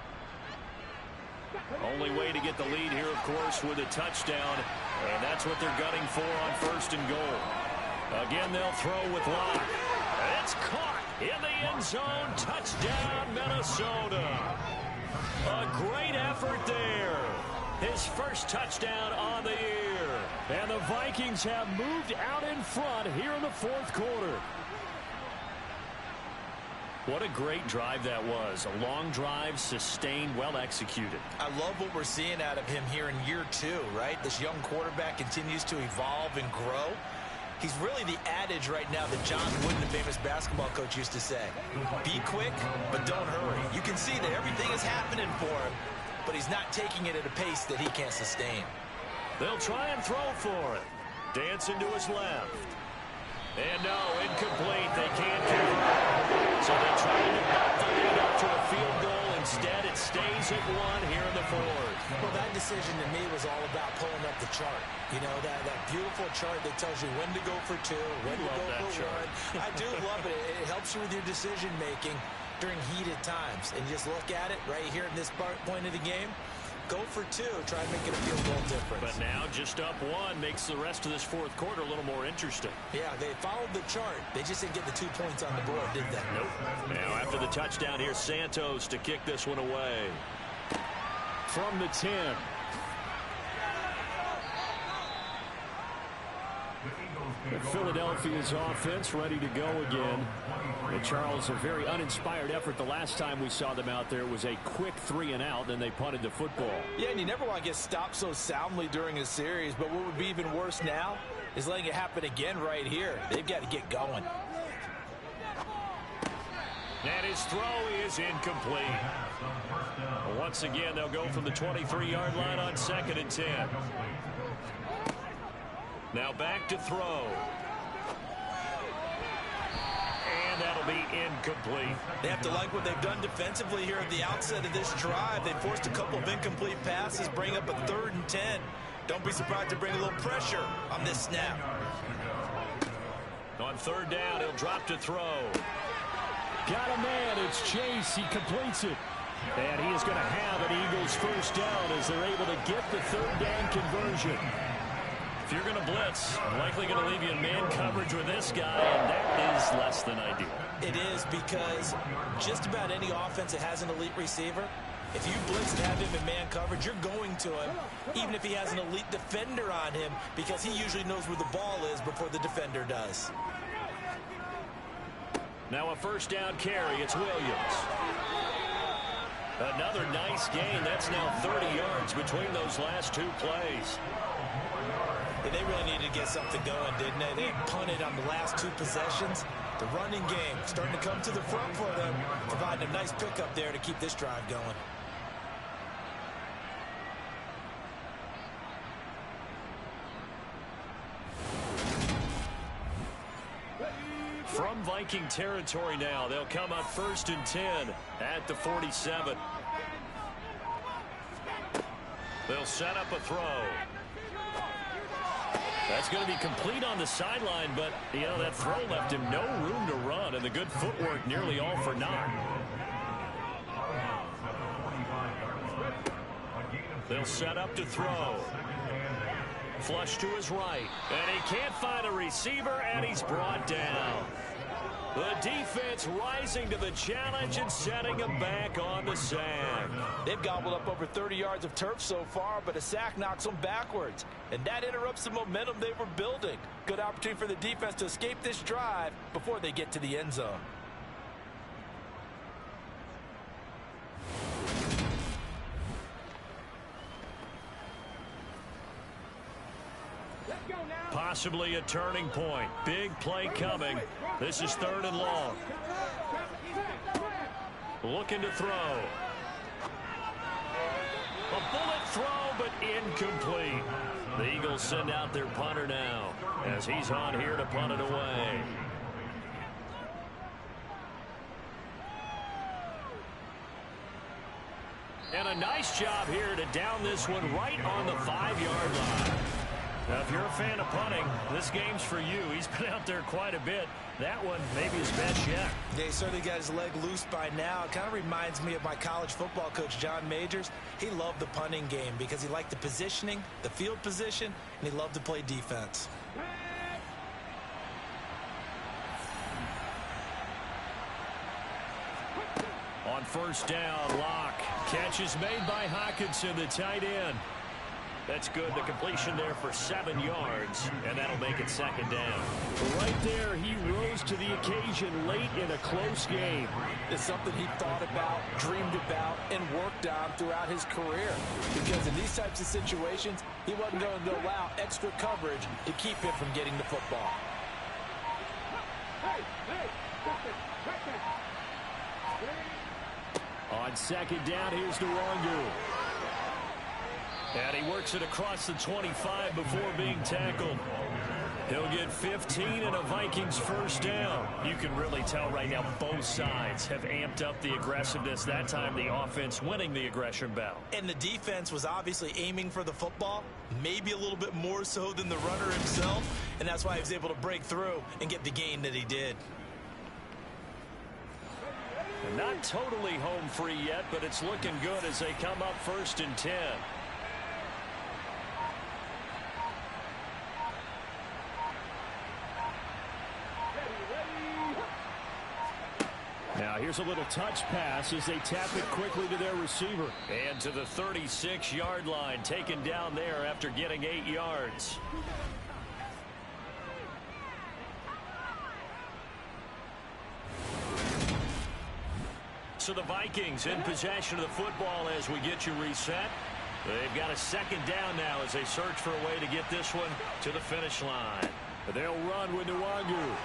Only way to get the lead here, of course, with a touchdown. And that's what they're gunning for on 1st and goal. Again, they'll throw with Locke. It's caught in the end zone. Touchdown, Minnesota. A great effort there. His 1st touchdown on the year. And the Vikings have moved out in front here in the 4th quarter. What a great drive that was. A long drive, sustained, well executed. I love what we're seeing out of him here in year 2, right? This young quarterback continues to evolve and grow. He's really the adage right now that John Wooden, the famous basketball coach, used to say. Be quick, but don't hurry. You can see that everything is happening for him, but he's not taking it at a pace that he can't sustain. They'll try and throw for it. Dancing to his left. And no, incomplete. They can't get it. So they try to bump the lead up to a field goal. Instead, it stays at 1 here in the 4th. Well, that decision to me was all about pulling up the chart. You know, that beautiful chart that tells you when to go for 2, when to go for 1. I do love it. It helps you with your decision-making during heated times. And just look at it right here in this point of the game. Go for 2, try and make it a field goal difference. But now just up 1 makes the rest of this 4th quarter a little more interesting. Yeah, they followed the chart. They just didn't get the 2 points on the board, did they? Nope. Now after the touchdown, here's Santos to kick this one away. From the 10. Philadelphia's offense ready to go again. And Charles, a very uninspired effort the last time we saw them out there was a quick 3-and-out, then they punted the football. Yeah, and you never want to get stopped so soundly during a series, but what would be even worse now is letting it happen again right here. They've got to get going. And his throw is incomplete. Once again, they'll go from the 23-yard line on 2nd and 10. Now back to throw. And that'll be incomplete. They have to like what they've done defensively here at the outset of this drive. They forced a couple of incomplete passes, bring up a 3rd and 10. Don't be surprised to bring a little pressure on this snap. On 3rd down, he'll drop to throw. Got a man. It's Chase. He completes it. And he is going to have an Eagles 1st down as they're able to get the 3rd down conversion. If you're going to blitz, I'm likely going to leave you in man coverage with this guy, and that is less than ideal. It is, because just about any offense that has an elite receiver, if you blitz and have him in man coverage, you're going to him, even if he has an elite defender on him, because he usually knows where the ball is before the defender does. Now a 1st down carry. It's Williams. Another nice gain. That's now 30 yards between those last 2 plays. They really needed to get something going, didn't they? They punted on the last 2 possessions. The running game starting to come to the front for them, providing a nice pickup there to keep this drive going. From Viking territory now, they'll come up 1st and 10 at the 47. They'll set up a throw. That's going to be complete on the sideline, but, you know, that throw left him no room to run, and the good footwork nearly all for naught. They'll set up to throw. Flush to his right, and he can't find a receiver, and he's brought down. The defense rising to the challenge and setting him back on the sack. They've gobbled up over 30 yards of turf so far, but a sack knocks them backwards. And that interrupts the momentum they were building. Good opportunity for the defense to escape this drive before they get to the end zone. Possibly a turning point. Big play coming. This is 3rd and long. Looking to throw. A bullet throw, but incomplete. The Eagles send out their punter now as he's on here to punt it away. And a nice job here to down this one right on the 5-yard line. Now, if you're a fan of punting, this game's for you. He's been out there quite a bit. That one maybe his best yet. Yeah, he certainly got his leg loose by now. It kind of reminds me of my college football coach, John Majors. He loved the punting game because he liked the positioning, the field position, and he loved to play defense. On 1st down, Locke. Catch is made by Hockenson, the tight end. That's good. The completion there for 7 yards, and that'll make it second down. Right there, he rose to the occasion late in a close game. It's something he thought about, dreamed about, and worked on throughout his career. Because in these types of situations, he wasn't going to allow extra coverage to keep him from getting the football. On second down, here's Nwangu. And he works it across the 25 before being tackled. He'll get 15 and a Vikings first down. You can really tell right now both sides have amped up the aggressiveness. That time the offense winning the aggression battle. And the defense was obviously aiming for the football, maybe a little bit more so than the runner himself, and that's why he was able to break through and get the gain that he did. Not totally home free yet, but it's looking good as they come up 1st and 10. Now here's a little touch pass as they tap it quickly to their receiver. And to the 36-yard line, taken down there after getting 8 yards. So the Vikings in possession of the football as we get you reset. They've got a second down now as they search for a way to get this one to the finish line. They'll run with Nwangu.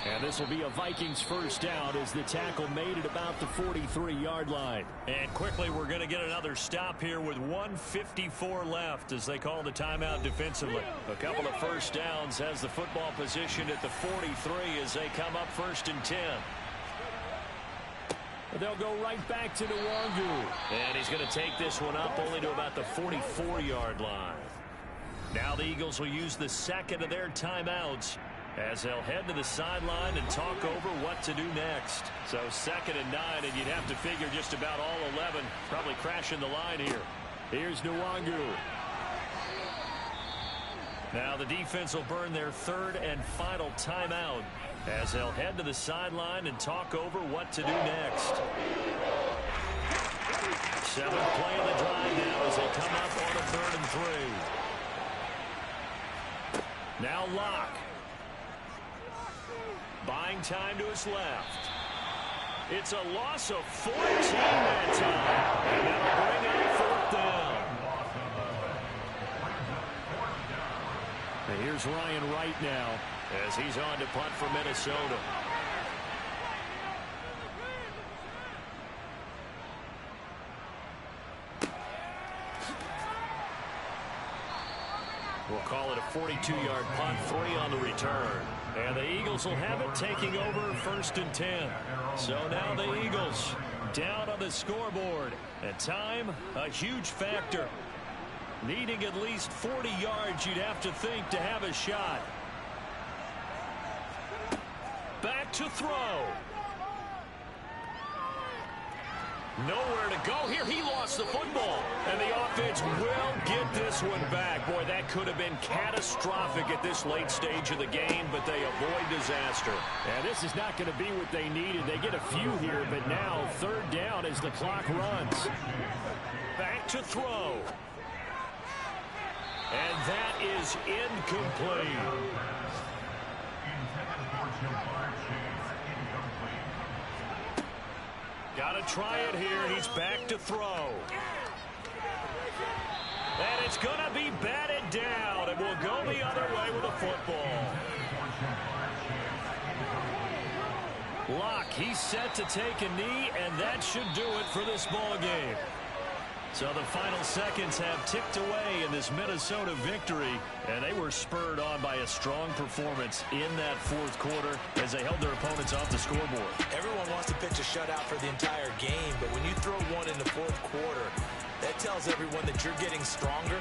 And this will be a Vikings first down as the tackle made at about the 43-yard line. And quickly we're going to get another stop here with 1:54 left as they call the timeout defensively. A couple of first downs has the football positioned at the 43 as they come up 1st and 10. They'll go right back to Nwangu. And he's going to take this one up only to about the 44-yard line. Now the Eagles will use the second of their timeouts as they'll head to the sideline and talk over what to do next. So 2nd and 9, and you'd have to figure just about all 11 probably crashing the line here. Here's Nwangu. Now the defense will burn their 3rd and final timeout as they'll head to the sideline and talk over what to do next. 7th play of the drive now as they come up on a 3rd and 3. Now Locke. Buying time to his left. It's a loss of 14 that time. And that'll bring up 4th down. And here's Ryan Wright now as he's on to punt for Minnesota. We'll call it a 42-yard punt, 3 on the return. And the Eagles will have it taking over 1st and 10. So now the Eagles down on the scoreboard. And time, a huge factor. Needing at least 40 yards, you'd have to think, to have a shot. Back to throw. Nowhere to go here. He lost the football. And the offense will get this one back. Boy, that could have been catastrophic at this late stage of the game, but they avoid disaster. And this is not going to be what they needed. They get a few here, but now 3rd down as the clock runs. Back to throw. And that is incomplete. Got to try it here. He's back to throw. And it's going to be batted down. And we'll go the other way with the football. Locke, he's set to take a knee, and that should do it for this ball game. So the final seconds have ticked away in this Minnesota victory, and they were spurred on by a strong performance in that 4th quarter as they held their opponents off the scoreboard. Everyone wants to pitch a shutout for the entire game, but when you throw one in the 4th quarter, that tells everyone that you're getting stronger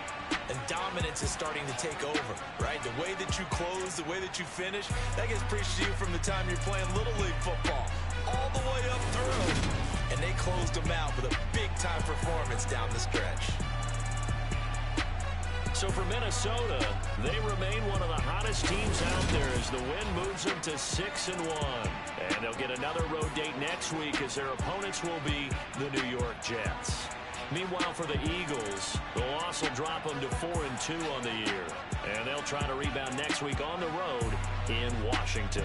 and dominance is starting to take over, right? The way that you close, the way that you finish, that gets preached to you from the time you're playing Little League football all the way up through. And they closed them out with a big-time performance down the stretch. So for Minnesota, they remain one of the hottest teams out there as the win moves them to 6-1. And they'll get another road date next week as their opponents will be the New York Jets. Meanwhile, for the Eagles, the loss will drop them to 4-2 on the year. And they'll try to rebound next week on the road in Washington.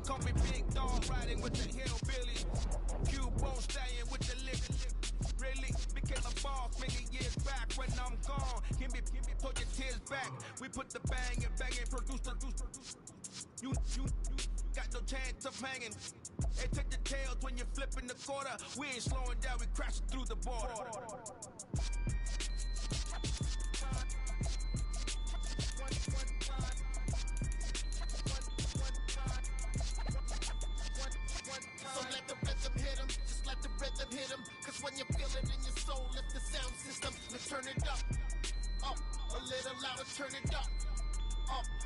call me Big Dog, riding with the hillbilly. Q-Bone staying with the lick. Really became a boss many years back. When I'm gone, give me, put your tears back. We put the bang and produce. You got no chance of hanging. They take the tails when you're flipping the quarter. We ain't slowing down, we crashing through the border. So let the rhythm hit him, just let the rhythm hit him. Cause when you feel it in your soul, lift the sound system. Let's turn it up, a little louder, turn it up.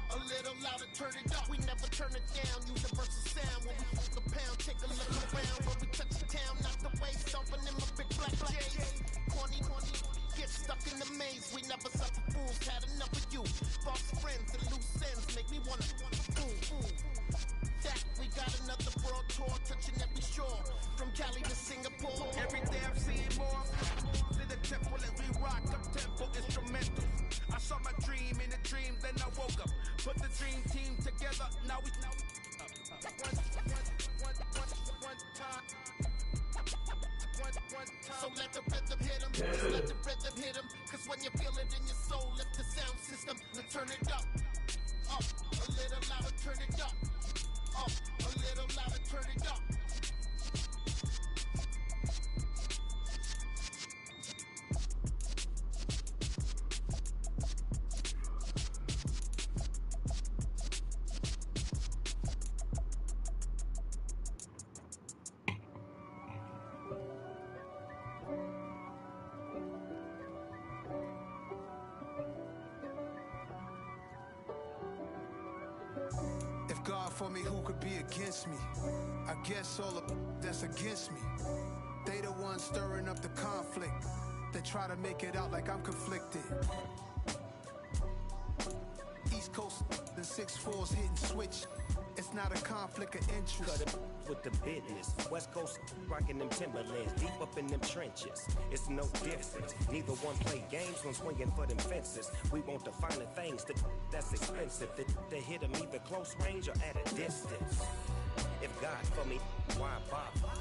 A little louder, turn it up. We never turn it down. Universal sound. When we fuck the pound, take a look around. When we touch the town, knock the waist, stomping in my big black J's. Corny, get stuck in the maze. We never suffer fools. Had enough of you. False friends and loose ends make me wanna boom. That we got another world tour, touching every shore, from Cali to Singapore. Every day I'm seeing more. To the temple as we rock up tempo instrumentals. I saw my dream in a dream, then I woke up. Put the dream team together, now we one time. So let the rhythm hit him, just let the rhythm hit him. Cause when you feel it in your soul, lift the sound system. Now turn it up, a little louder, turn it up. A little louder, turn it up. God for me, who could be against me? I guess all of that's against me. They the ones stirring up the conflict. They try to make it out like I'm conflicted. East Coast, the 6'4's hitting switch. It's not a conflict of interest. Cut it with the business. West Coast rocking them Timberlands, deep up in them trenches. It's no difference. Neither one play games when swinging for them fences. We want the finer things that's expensive. To hit them either close range or at a distance. If God for me, why bother?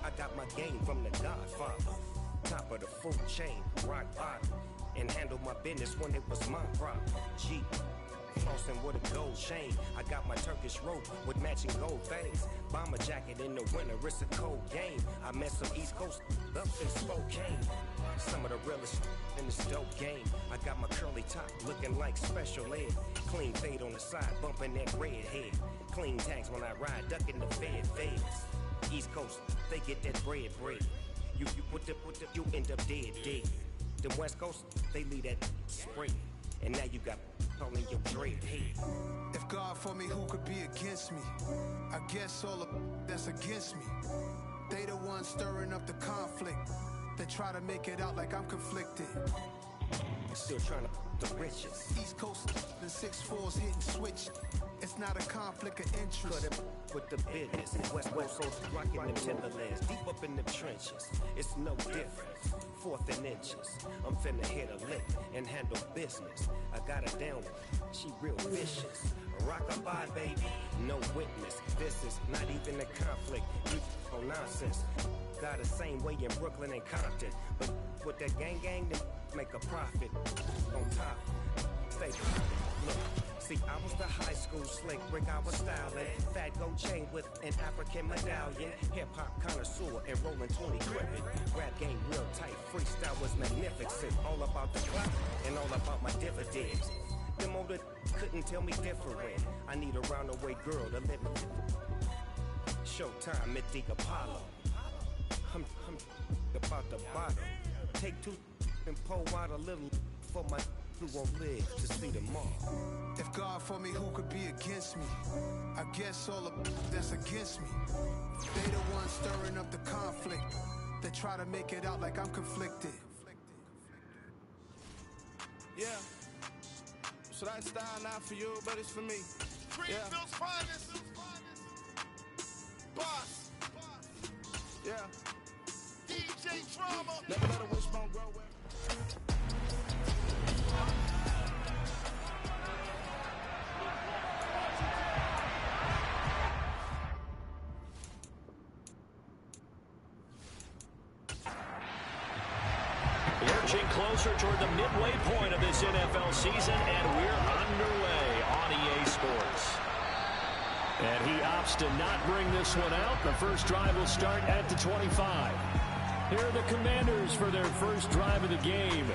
I got my game from the Godfather. Top of the food chain, rock bottom. And handle my business when it was my problem. G. Flossing with a gold chain. I got my Turkish rope with matching gold things. Bomber jacket in the winter, it's a cold game. I met some East Coast up in Spokane. Some of the realest in this dope game. I got my curly top looking like special ed. Clean fade on the side, bumping that red head. Clean tags when I ride, ducking the feds. East Coast, they get that bread. You you end up dead. The West Coast, they leave that spray. And now you got calling your dread head. If God for me, who could be against me? I guess all of that's against me. They the ones stirring up the conflict. They try to make it out like I'm conflicted. Still trying to the riches. East Coast, the 6'4's hitting switch. It's not a conflict of interest. Cut it with the business. West Coast rocking them Timberlands, deep up in the trenches. It's no difference. 4th and inches. I'm finna hit a lick and handle business. I got her down. She real vicious. Rock-a-bye, baby. No witness. This is not even a conflict. You on nonsense. Got the same way in Brooklyn and Compton. But with that gang, they make a profit. On top, stay. Look. See, I was the high school slick Rick, I was styling. Fat gold chain with an African medallion. Hip-hop connoisseur and rolling 20 gripping. Rap game real tight, freestyle was magnificent. All about the clout and all about my dividends. Them older couldn't tell me different. I need a roundaway girl to live with. Showtime at the Apollo. I'm about the bottom. Take 2 and pull out a little for my who won't live to see tomorrow. If God for me, who could be against me? I guess all of that's against me. They the ones stirring up the conflict. They try to make it out like I'm conflicted. Yeah. So that style not for you, but it's for me. Greenfield's finest. Boss. Yeah. DJ Drama. Never let a wishbone grow well. inching closer toward the midway point of this NFL season, and we're underway on EA Sports. And he opts to not bring this one out. The first drive will start at the 25. Here are the Commanders for their first drive of the game.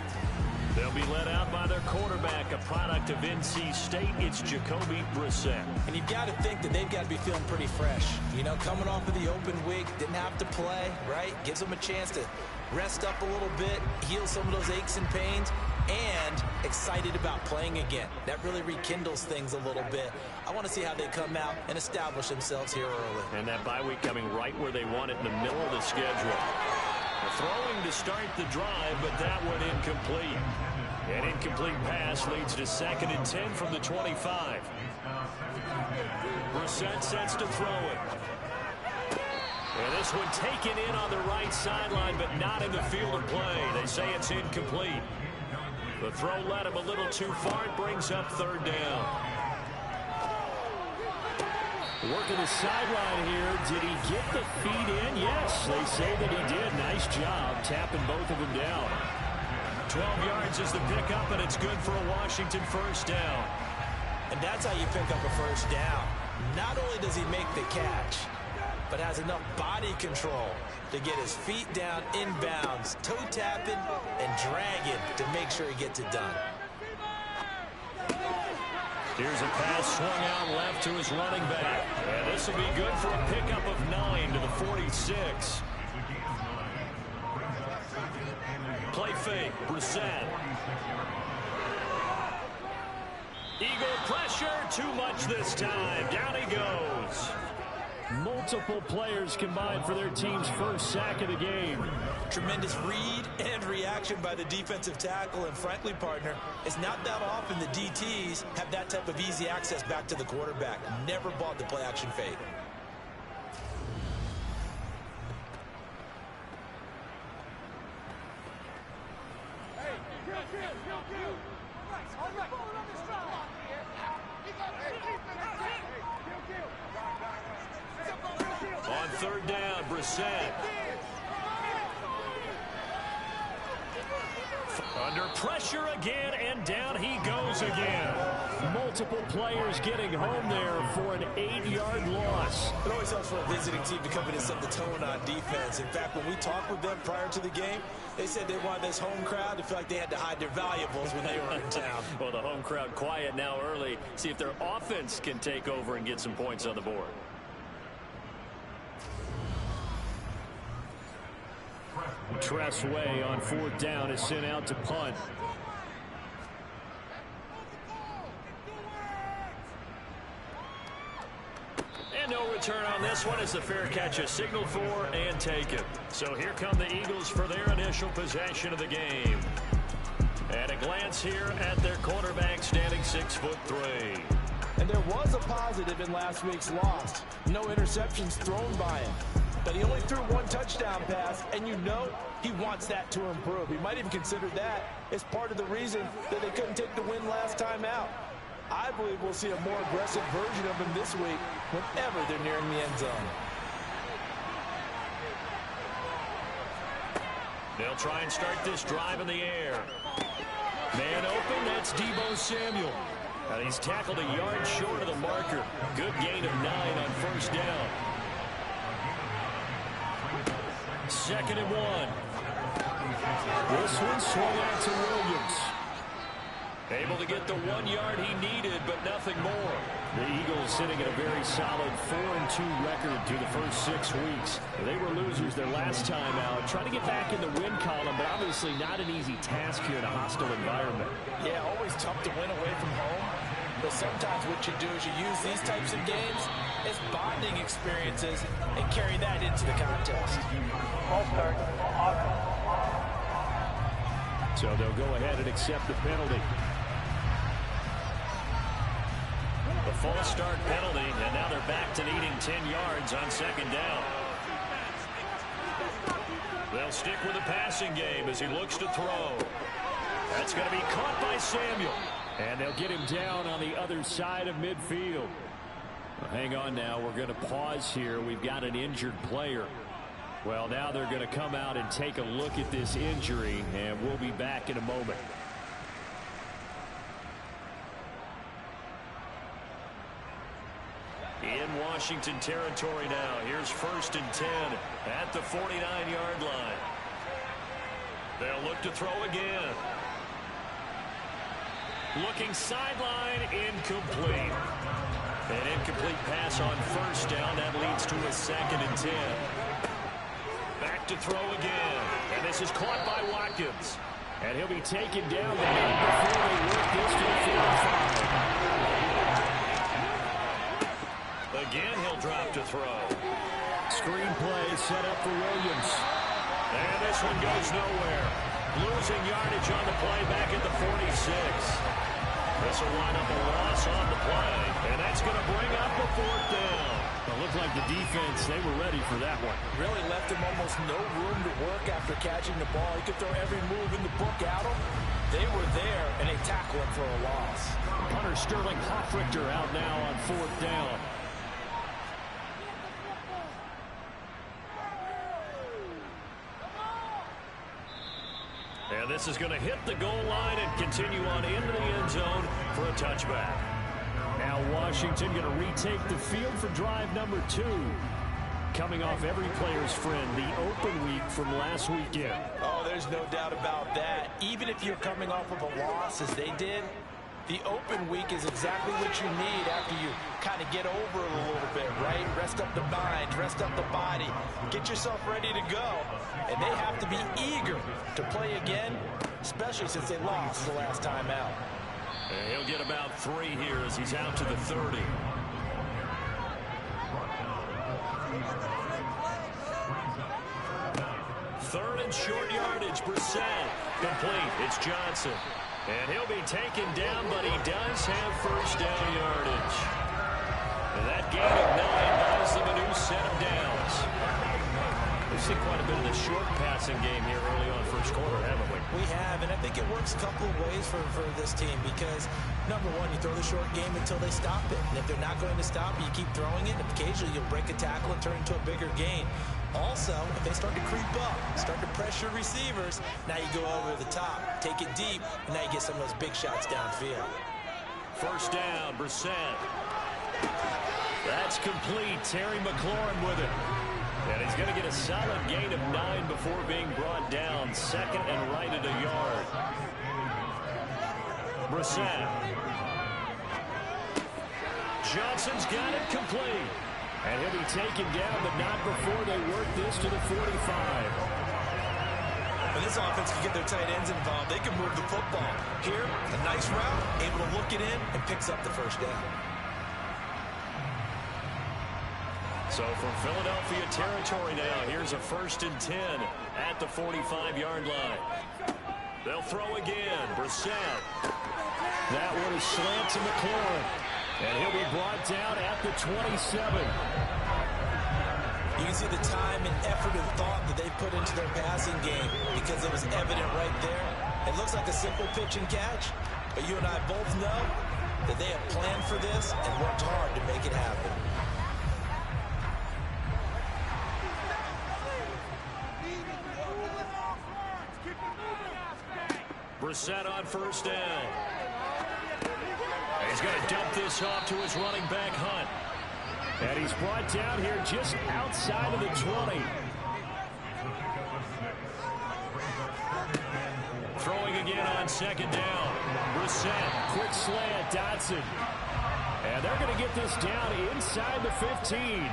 They'll be led out by their quarterback, a product of NC State. It's Jacoby Brissett. And you've got to think that they've got to be feeling pretty fresh. You know, coming off of the open week, didn't have to play, right? Gives them a chance to rest up a little bit, heal some of those aches and pains, and excited about playing again. That really rekindles things a little bit. I want to see how they come out and establish themselves here early. And that bye week coming right where they want it in the middle of the schedule. Throwing to start the drive, but that one incomplete. An incomplete pass leads to 2nd and 10 from the 25. Brissett sets to throw it. And this one taken in on the right sideline, but not in the field of play. They say it's incomplete. The throw led him a little too far. It brings up 3rd down. Working the sideline here. Did he get the feet in? Yes, they say that he did. Nice job tapping both of them down. 12 yards is the pickup, and it's good for a Washington first down. And that's how you pick up a first down. Not only does he make the catch, but has enough body control to get his feet down inbounds, toe tapping and dragging to make sure he gets it done. Here's a pass swung out left to his running back. And this will be good for a pickup of 9 to the 46. Play fake, Brissett. Eagle pressure, too much this time. Down he goes. Multiple players combined for their team's first sack of the game. Tremendous read and reaction by the defensive tackle, and frankly, partner, it's not that often the DTs have that type of easy access back to the quarterback. Never bought the play action fade. On 3rd down, Brissett. Under pressure again, and down he goes again. Multiple players getting home there for an 8-yard loss. It always helps for a visiting team to come in and set the tone on defense. In fact, when we talked with them prior to the game, they said they wanted this home crowd to feel like they had to hide their valuables when they were in town. Well, the home crowd quiet now early. See if their offense can take over and get some points on the board. Tress Way on 4th down is sent out to punt. And no return on this one as the fair catch is signaled for and taken. So here come the Eagles for their initial possession of the game. And a glance here at their quarterback standing 6'3". And there was a positive in last week's loss. No interceptions thrown by him. But he only threw 1 touchdown pass, and you know he wants that to improve. He might even consider that as part of the reason that they couldn't take the win last time out. I believe we'll see a more aggressive version of him this week whenever they're nearing the end zone. They'll try and start this drive in the air. Man open, that's Deebo Samuel. And he's tackled a yard short of the marker. Good gain of 9 on 1st down. 2nd and 1. This one swung out to Williams. Able to get the 1 yard he needed, but nothing more. The Eagles sitting at a very solid 4-2 record through the first 6 weeks. They were losers their last time out. Trying to get back in the win column, but obviously not an easy task here in a hostile environment. Yeah, always tough to win away from home. But sometimes what you do is you use these types of games as bonding experiences and carry that into the contest. So they'll go ahead and accept the penalty. The false start penalty, and now they're back to needing 10 yards on 2nd down. They'll stick with the passing game as he looks to throw. That's going to be caught by Samuel. And they'll get him down on the other side of midfield. Well, hang on now. We're going to pause here. We've got an injured player. Well, now they're going to come out and take a look at this injury, and we'll be back in a moment. In Washington territory now. Here's 1st and 10 at the 49-yard line. They'll look to throw again. Looking sideline, incomplete. An incomplete pass on 1st down. That leads to a 2nd and 10. Back to throw again. And this is caught by Watkins. And he'll be taken down the net before they work this to the 45. Again, he'll drop to throw. Screenplay set up for Williams. And this one goes nowhere. Losing yardage on the play back at the 46. This will line up a loss on the play. And that's going to bring up a 4th down. It looked like the defense, they were ready for that one. Really left him almost no room to work after catching the ball. He could throw every move in the book at him. They were there, and they tackle him for a loss. Punter Sterling Hoffrichter out now on 4th down. And this is going to hit the goal line and continue on into the end zone for a touchback. Now Washington going to retake the field for drive number 2. Coming off every player's friend, the open week from last weekend. Oh, there's no doubt about that. Even if you're coming off of a loss as they did, the open week is exactly what you need after you kind of get over it a little bit, right? Rest up the mind, rest up the body, get yourself ready to go. And they have to be eager to play again, especially since they lost the last time out. And he'll get about 3 here as he's out to the 30. Third and short yardage, Brissett. Complete, it's Johnson. And he'll be taken down, but he does have 1st down yardage. And that gain of 9 buys them a new set of downs. We've seen quite a bit of the short passing game here early on 1st quarter, haven't we? We have, and I think it works a couple of ways for this team because, number one, you throw the short game until they stop it. And if they're not going to stop it, you keep throwing it. And occasionally you'll break a tackle and turn into a bigger gain. Also, if they start to creep up, start to pressure receivers, now you go over the top, take it deep, and now you get some of those big shots downfield. 1st down, Brissett. That's complete. Terry McLaurin with it. And he's going to get a solid gain of 9 before being brought down. 2nd and right at a yard. Brissett. Johnson's got it complete. And he'll be taken down, but not before they work this to the 45. When this offense can get their tight ends involved, they can move the football. Here, a nice route, able to look it in, and picks up the 1st down. So from Philadelphia territory now, here's a 1st and 10 at the 45-yard line. They'll throw again. Brissett. That one is slant to McLaurin. And he'll be brought down at the 27. You can see the time and effort and thought that they put into their passing game because it was evident right there. It looks like a simple pitch and catch, but you and I both know that they have planned for this and worked hard to make it happen. Brissett on 1st down. He's going to dump this off to his running back, Hunt. And he's brought down here just outside of the 20. Throwing again on 2nd down. Brissett, quick slant, Dotson. And they're going to get this down inside the 15.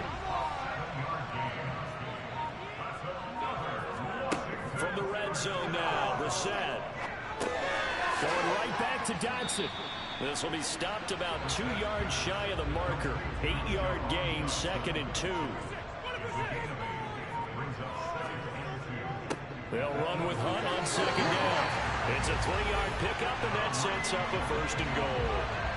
From the red zone now, Brissett. Going right back to Dotson. This will be stopped about 2 yards shy of the marker. 8-yard gain, 2nd and 2. They'll run with Hunt on 2nd down. It's a 3-yard pickup, and that sets up a 1st and goal.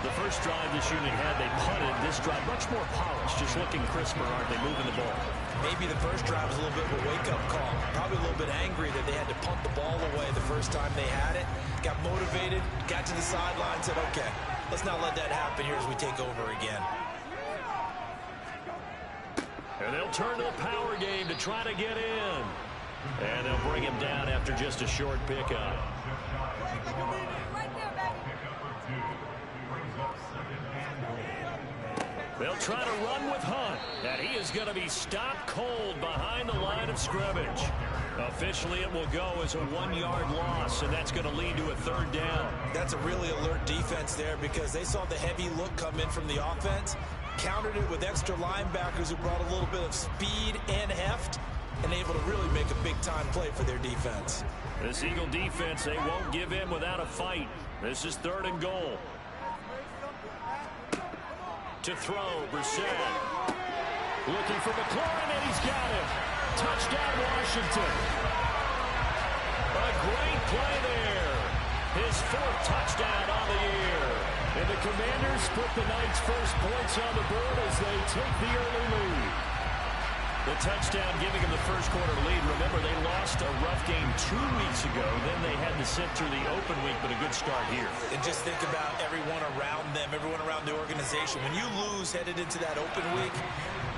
The first drive this unit had, they punted. This drive, much more polished, just looking crisper, aren't they, moving the ball? Maybe the first drive was a little bit of a wake-up call. Probably a little bit angry that they had to punt the ball away the first time they had it. Got motivated, got to the sideline, said, okay, let's not let that happen here as we take over again. And they'll turn to the power game to try to get in. And they'll bring him down after just a short pickup. They'll try to run with Hunt, and he is going to be stopped cold behind the line of scrimmage. Officially, it will go as a 1-yard loss, and that's going to lead to a 3rd down. That's a really alert defense there because they saw the heavy look come in from the offense, countered it with extra linebackers who brought a little bit of speed and heft, and able to really make a big-time play for their defense. This Eagle defense, they won't give in without a fight. This is 3rd and goal. To throw, Brissett. Looking for McLaurin, and he's got it. Touchdown, Washington. A great play there. His 4th touchdown on the year. And the Commanders put the Knights' first points on the board as they take the early lead. The touchdown giving them the first quarter lead. Remember, they lost a rough game 2 weeks ago. Then they had to sit through the open week, but a good start here. And just think about everyone around them, everyone around the organization. When you lose headed into that open week,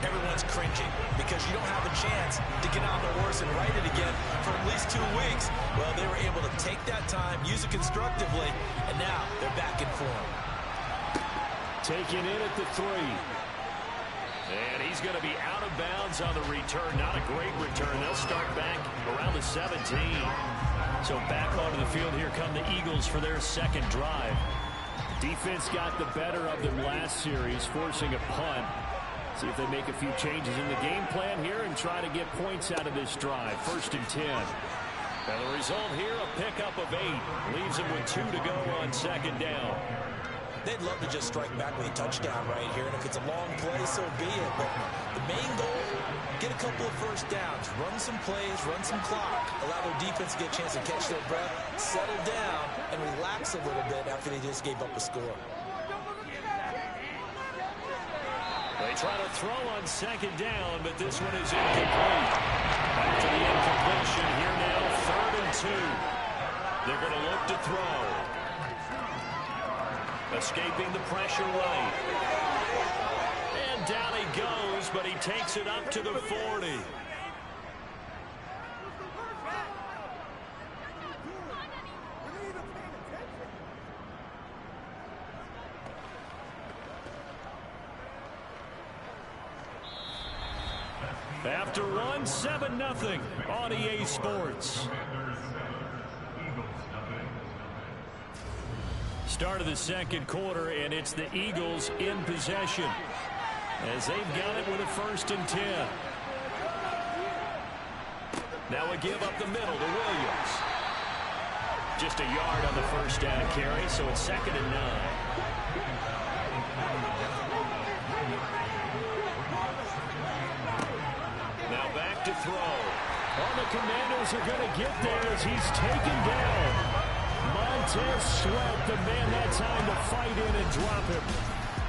everyone's cringing because you don't have a chance to get on the horse and ride it again for at least 2 weeks. Well, they were able to take that time, use it constructively, and now they're back in form. Taken in at the 3. And he's going to be out of bounds on the return. Not a great return. They'll start back around the 17. So back onto the field, here come the Eagles for their 2nd drive. Defense got the better of them last series, forcing a punt. See if they make a few changes in the game plan here and try to get points out of this drive. 1st and 10. And the result here, a pickup of 8. Leaves them with 2 to go on 2nd down. They'd love to just strike back with a touchdown right here, and if it's a long play, so be it. But the main goal, get a couple of first downs, run some plays, run some clock, allow their defense to get a chance to catch their breath, settle down, and relax a little bit after they just gave up a score. They try to throw on 2nd down, but this one is incomplete. After the incompletion, here now, 3rd and 2. They're going to look to throw. Escaping the pressure right. And down he goes, but he takes it up to the 40. After one, 7-0 on EA Sports. Start of the 2nd quarter, and it's the Eagles in possession as they've got it with a 1st and 10. Now a give up the middle to Williams. Just a yard on the 1st down carry, so it's 2nd and 9. Now back to throw. Oh, the Commanders are going to get there as he's taken down. Montez Sweat, the man that time to fight in and drop him.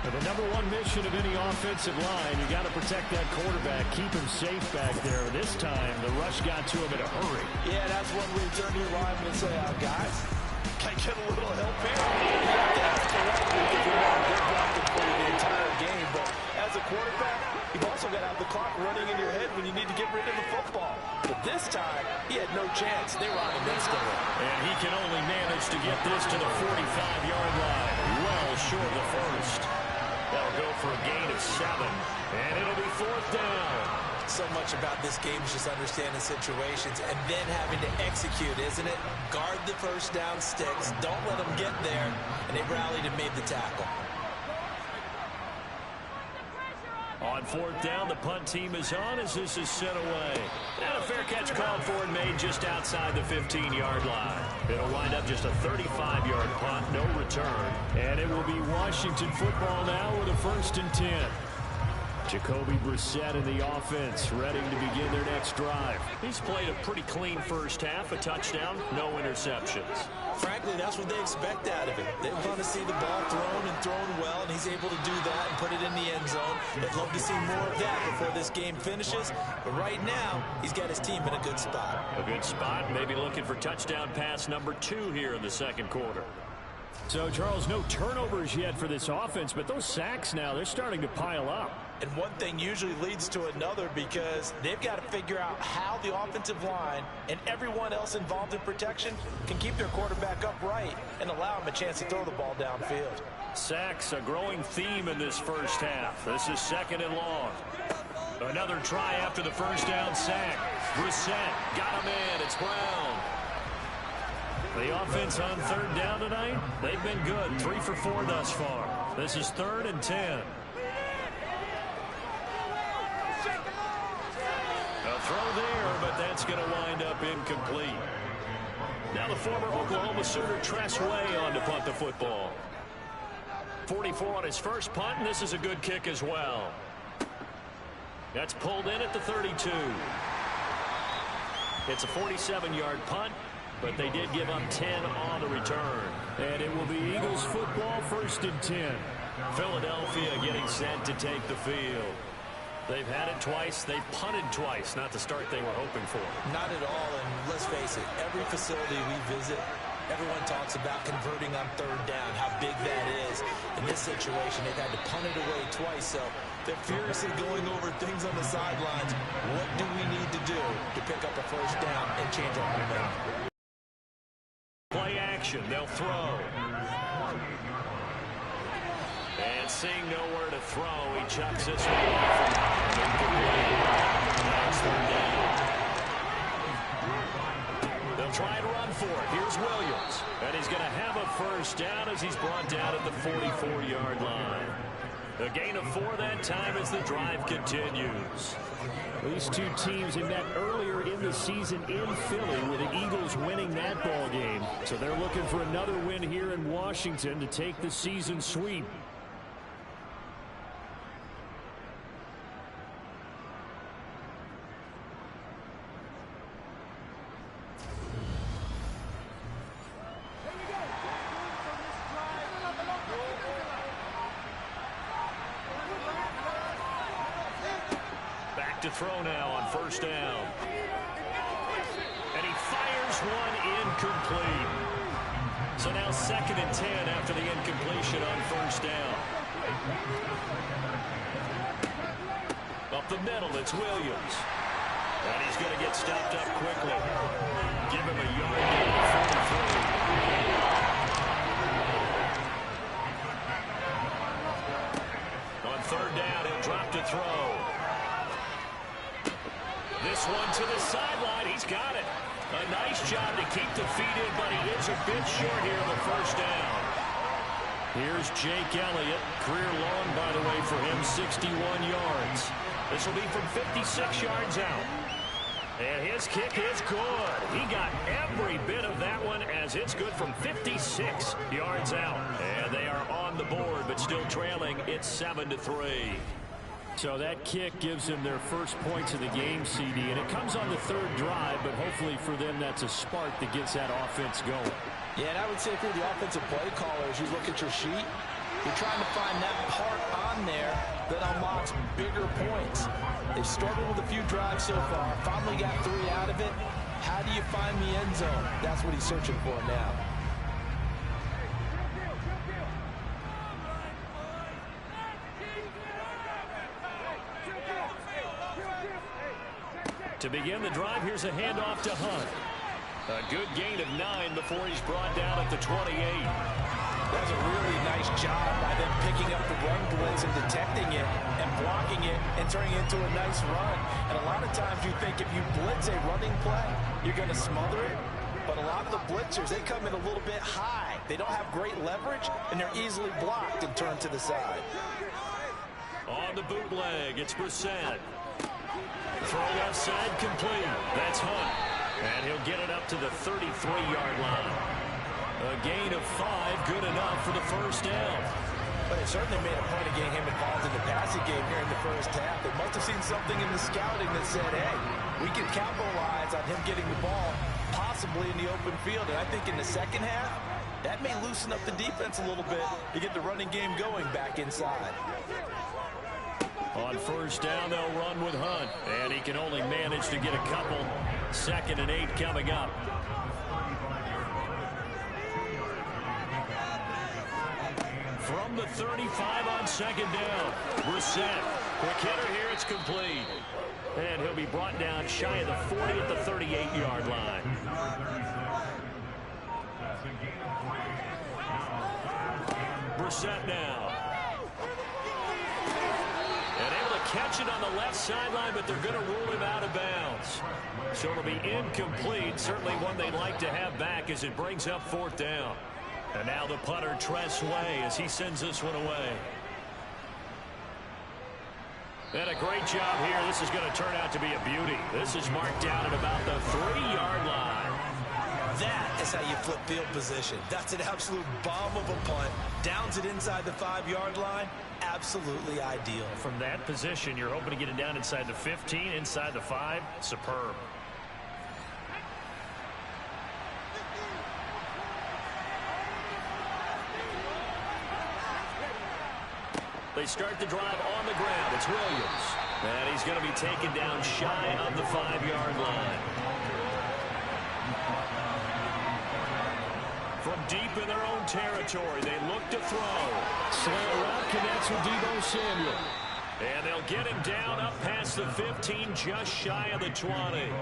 And the #1 mission of any offensive line, you got to protect that quarterback, keep him safe back there. This time, the rush got to him in a hurry. Yeah, that's when we turn to your lineman and say, guys, can I get a little help here? You have to ask correctly because you're not good blocking for you the entire game. But as a quarterback, you've also got to have the clock running in your head when you need to get rid of the football. But this time, he had no chance. They were on him instantly. And he can only manage to get this to the 45-yard line. Well short of the 1st. That'll go for a gain of 7. And it'll be 4th down. So much about this game is just understanding situations and then having to execute, isn't it? Guard the 1st down sticks. Don't let them get there. And they rallied and made the tackle. On 4th down, the punt team is on as this is sent away. And a fair catch called for and made just outside the 15-yard line. It'll wind up just a 35-yard punt, no return. And it will be Washington football now with a 1st and 10. Jacoby Brissett in the offense, ready to begin their next drive. He's played a pretty clean 1st half, a touchdown, no interceptions. Frankly, that's what they expect out of him. They want to see the ball thrown and thrown well, and he's able to do that and put it in the end zone. They'd love to see more of that before this game finishes. But right now, he's got his team in a good spot. A good spot, maybe looking for touchdown pass number 2 here in the 2nd quarter. So, Charles, no turnovers yet for this offense, but those sacks now, they're starting to pile up. And one thing usually leads to another because they've got to figure out how the offensive line and everyone else involved in protection can keep their quarterback upright and allow him a chance to throw the ball downfield. Sacks, a growing theme in this first half. This is 2nd and long. Another try after the first down sack. Brissett got him in. It's Brown. The offense on 3rd down tonight, they've been good. 3 for 4 thus far. This is 3rd and 10. A throw there, but that's going to wind up incomplete. Now the former Oklahoma Sooner Tress Way on to punt the football. 44 on his first punt, and this is a good kick as well. That's pulled in at the 32. It's a 47-yard punt, but they did give up 10 on the return. And it will be Eagles football, 1st and 10. Philadelphia getting set to take the field. They've had it twice. They've punted twice. Not the start they were hoping for. Not at all, and let's face it, every facility we visit, everyone talks about converting on 3rd down, how big that is. In this situation, they've had to punt it away twice, so they're furiously going over things on the sidelines. What do we need to do to pick up a 1st down and change our momentum? Play action. They'll throw. And seeing nowhere to throw, he chucks this one off. That's 3rd down. They'll try and run for it. Here's Williams. And he's going to have a 1st down as he's brought down at the 44-yard line. A gain of 4 that time as the drive continues. These two teams have met earlier in the season in Philly with the Eagles winning that ball game. So they're looking for another win here in Washington to take the season sweep. To throw now on 1st down. And he fires one incomplete. So now 2nd and 10 after the incompletion on 1st down. Up the middle, it's Williams. And he's going to get stopped up quickly. Give him a yard gain of 43. On 3rd down, he'll drop to throw. This one to the sideline. He's got it. A nice job to keep the feet in, but he is a bit short here of the 1st down. Here's Jake Elliott. Career long, by the way, for him, 61 yards. This will be from 56 yards out. And his kick is good. He got every bit of that one as it's good from 56 yards out. And they are on the board, but still trailing. It's 7-3. So that kick gives them their first points of the game, CD, and it comes on the 3rd drive, but hopefully for them that's a spark that gets that offense going. Yeah, and I would say if you're the offensive play caller, as you look at your sheet, you're trying to find that part on there that unlocks bigger points. They've struggled with a few drives so far, finally got 3 out of it. How do you find the end zone? That's what he's searching for now. To begin the drive, here's a handoff to Hunt. A good gain of 9 before he's brought down at the 28. That's a really nice job by them picking up the run blitz and detecting it and blocking it and turning it into a nice run. And a lot of times you think if you blitz a running play, you're going to smother it. But a lot of the blitzers, they come in a little bit high. They don't have great leverage, and they're easily blocked and turned to the side. On the bootleg, it's Brissett. Throw left side complete. That's Hunt. And he'll get it up to the 33-yard line. A gain of 5, good enough for the 1st down. But it certainly made a point of getting him involved in the passing game here in the first half. They must have seen something in the scouting that said, hey, we can capitalize on him getting the ball possibly in the open field. And I think in the second half, that may loosen up the defense a little bit to get the running game going back inside. On 1st down, they'll run with Hunt. And he can only manage to get a couple. 2nd and 8 coming up. From the 35 on 2nd down, Brissett Quick hitter here, it's complete. And he'll be brought down shy of the 40 at the 38-yard line. Brissett now. And able to catch it on the left sideline, but they're going to rule him out of bounds. So it'll be incomplete. Certainly one they'd like to have back as it brings up 4th down. And now the punter, Tress Way, as he sends this one away. And a great job here. This is going to turn out to be a beauty. This is marked down at about the 3-yard line. That is how you flip field position. That's an absolute bomb of a punt. Downs it inside the 5-yard line. Absolutely ideal. From that position, you're hoping to get it down inside the 15, inside the 5. Superb. They start the drive on the ground. It's Williams. And he's going to be taken down shy of the 5-yard line. From deep in their own territory, they look to throw. Slant route connects with Deebo Samuel. And they'll get him down up past the 15, just shy of the 20.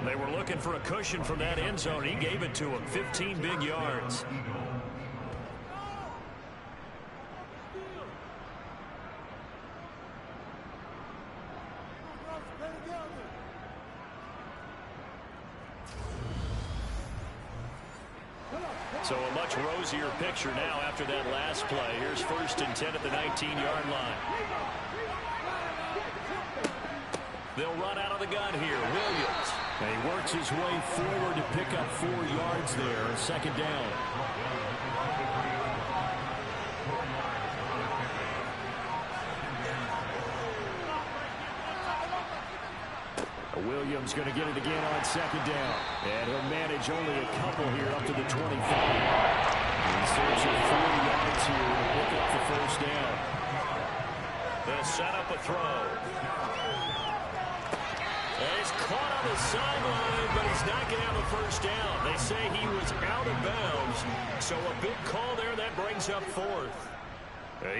They were looking for a cushion from that end zone. He gave it to him, 15 big yards. So a much rosier picture now after that last play. Here's 1st and 10 at the 19-yard line. They'll run out of the gun here. Williams. And he works his way forward to pick up 4 yards there. 2nd down. Williams going to get it again on 2nd down. And he'll manage only a couple here up to the 25. He serves for 40 yards here to pick up the 1st down. They'll set up a throw. And he's caught on the sideline, but he's not going to have a 1st down. They say he was out of bounds. So a big call there that brings up 4th.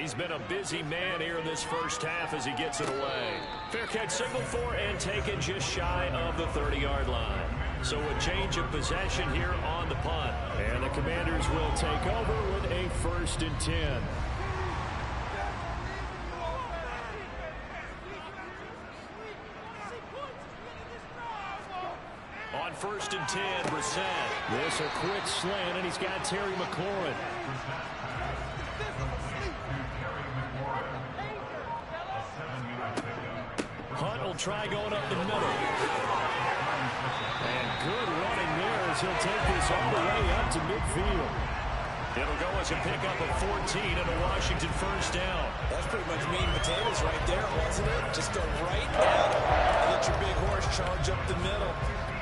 He's been a busy man here in this 1st half as he gets it away. Fair catch signaled for and taken just shy of the 30-yard line. So a change of possession here on the punt. And the Commanders will take over with a 1st and 10. On 1st and 10, Brissett. This a quick slant, and he's got Terry McLaurin. Hunt will try going up the middle. And good running there as he'll take this all the way up to midfield. It'll go as a pickup of 14 and a Washington 1st down. That's pretty much meat and potatoes right there, wasn't it? Just go right at him and let your big horse charge up the middle.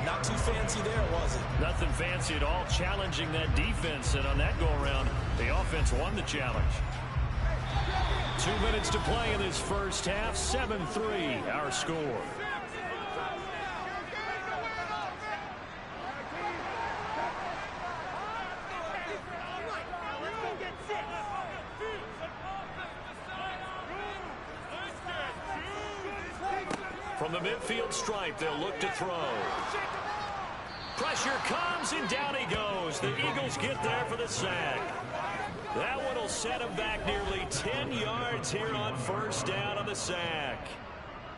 Not too fancy there, was it? Nothing fancy at all, challenging that defense. And on that go-around, the offense won the challenge. 2 minutes to play in this 1st half. 7-3, our score. From the midfield stripe, they'll look to throw. Pressure comes, and down he goes. The Eagles get there for the sack. That one will set him back nearly 10 yards here on 1st down on the sack.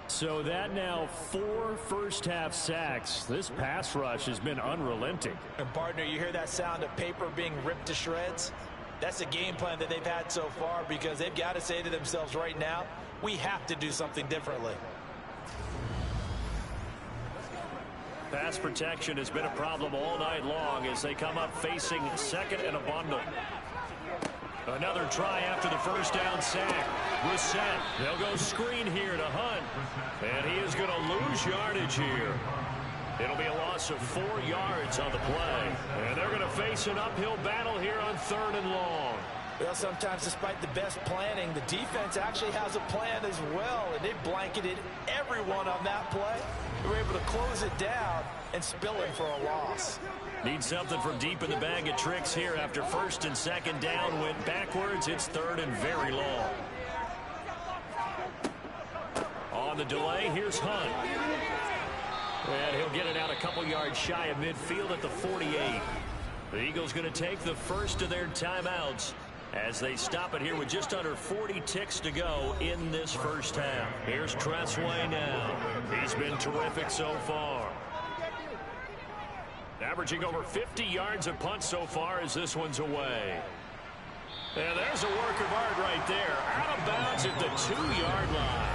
So that now 4 first-half sacks. This pass rush has been unrelenting. And partner, you hear that sound of paper being ripped to shreds? That's the game plan that they've had so far, because they've got to say to themselves right now, we have to do something differently. Pass protection has been a problem all night long as they come up facing 2nd and a bundle. Another try after the 1st down sack. Brissett. They'll go screen here to Hunt. And he is going to lose yardage here. It'll be a loss of 4 yards on the play. And they're going to face an uphill battle here on 3rd and long. Well, sometimes despite the best planning, the defense actually has a plan as well. And they blanketed everyone on that play. They were able to close it down and spill it for a loss. Need something from deep in the bag of tricks here after 1st and 2nd down went backwards. It's 3rd and very long. On the delay, here's Hunt. And he'll get it out a couple yards shy of midfield at the 48. The Eagles going to take the first of their timeouts as they stop it here with just under 40 ticks to go in this first half. Here's Tressway now. He's been terrific so far. Averaging over 50 yards a punt so far as this one's away. And there's a work of art right there. Out of bounds at the 2-yard line.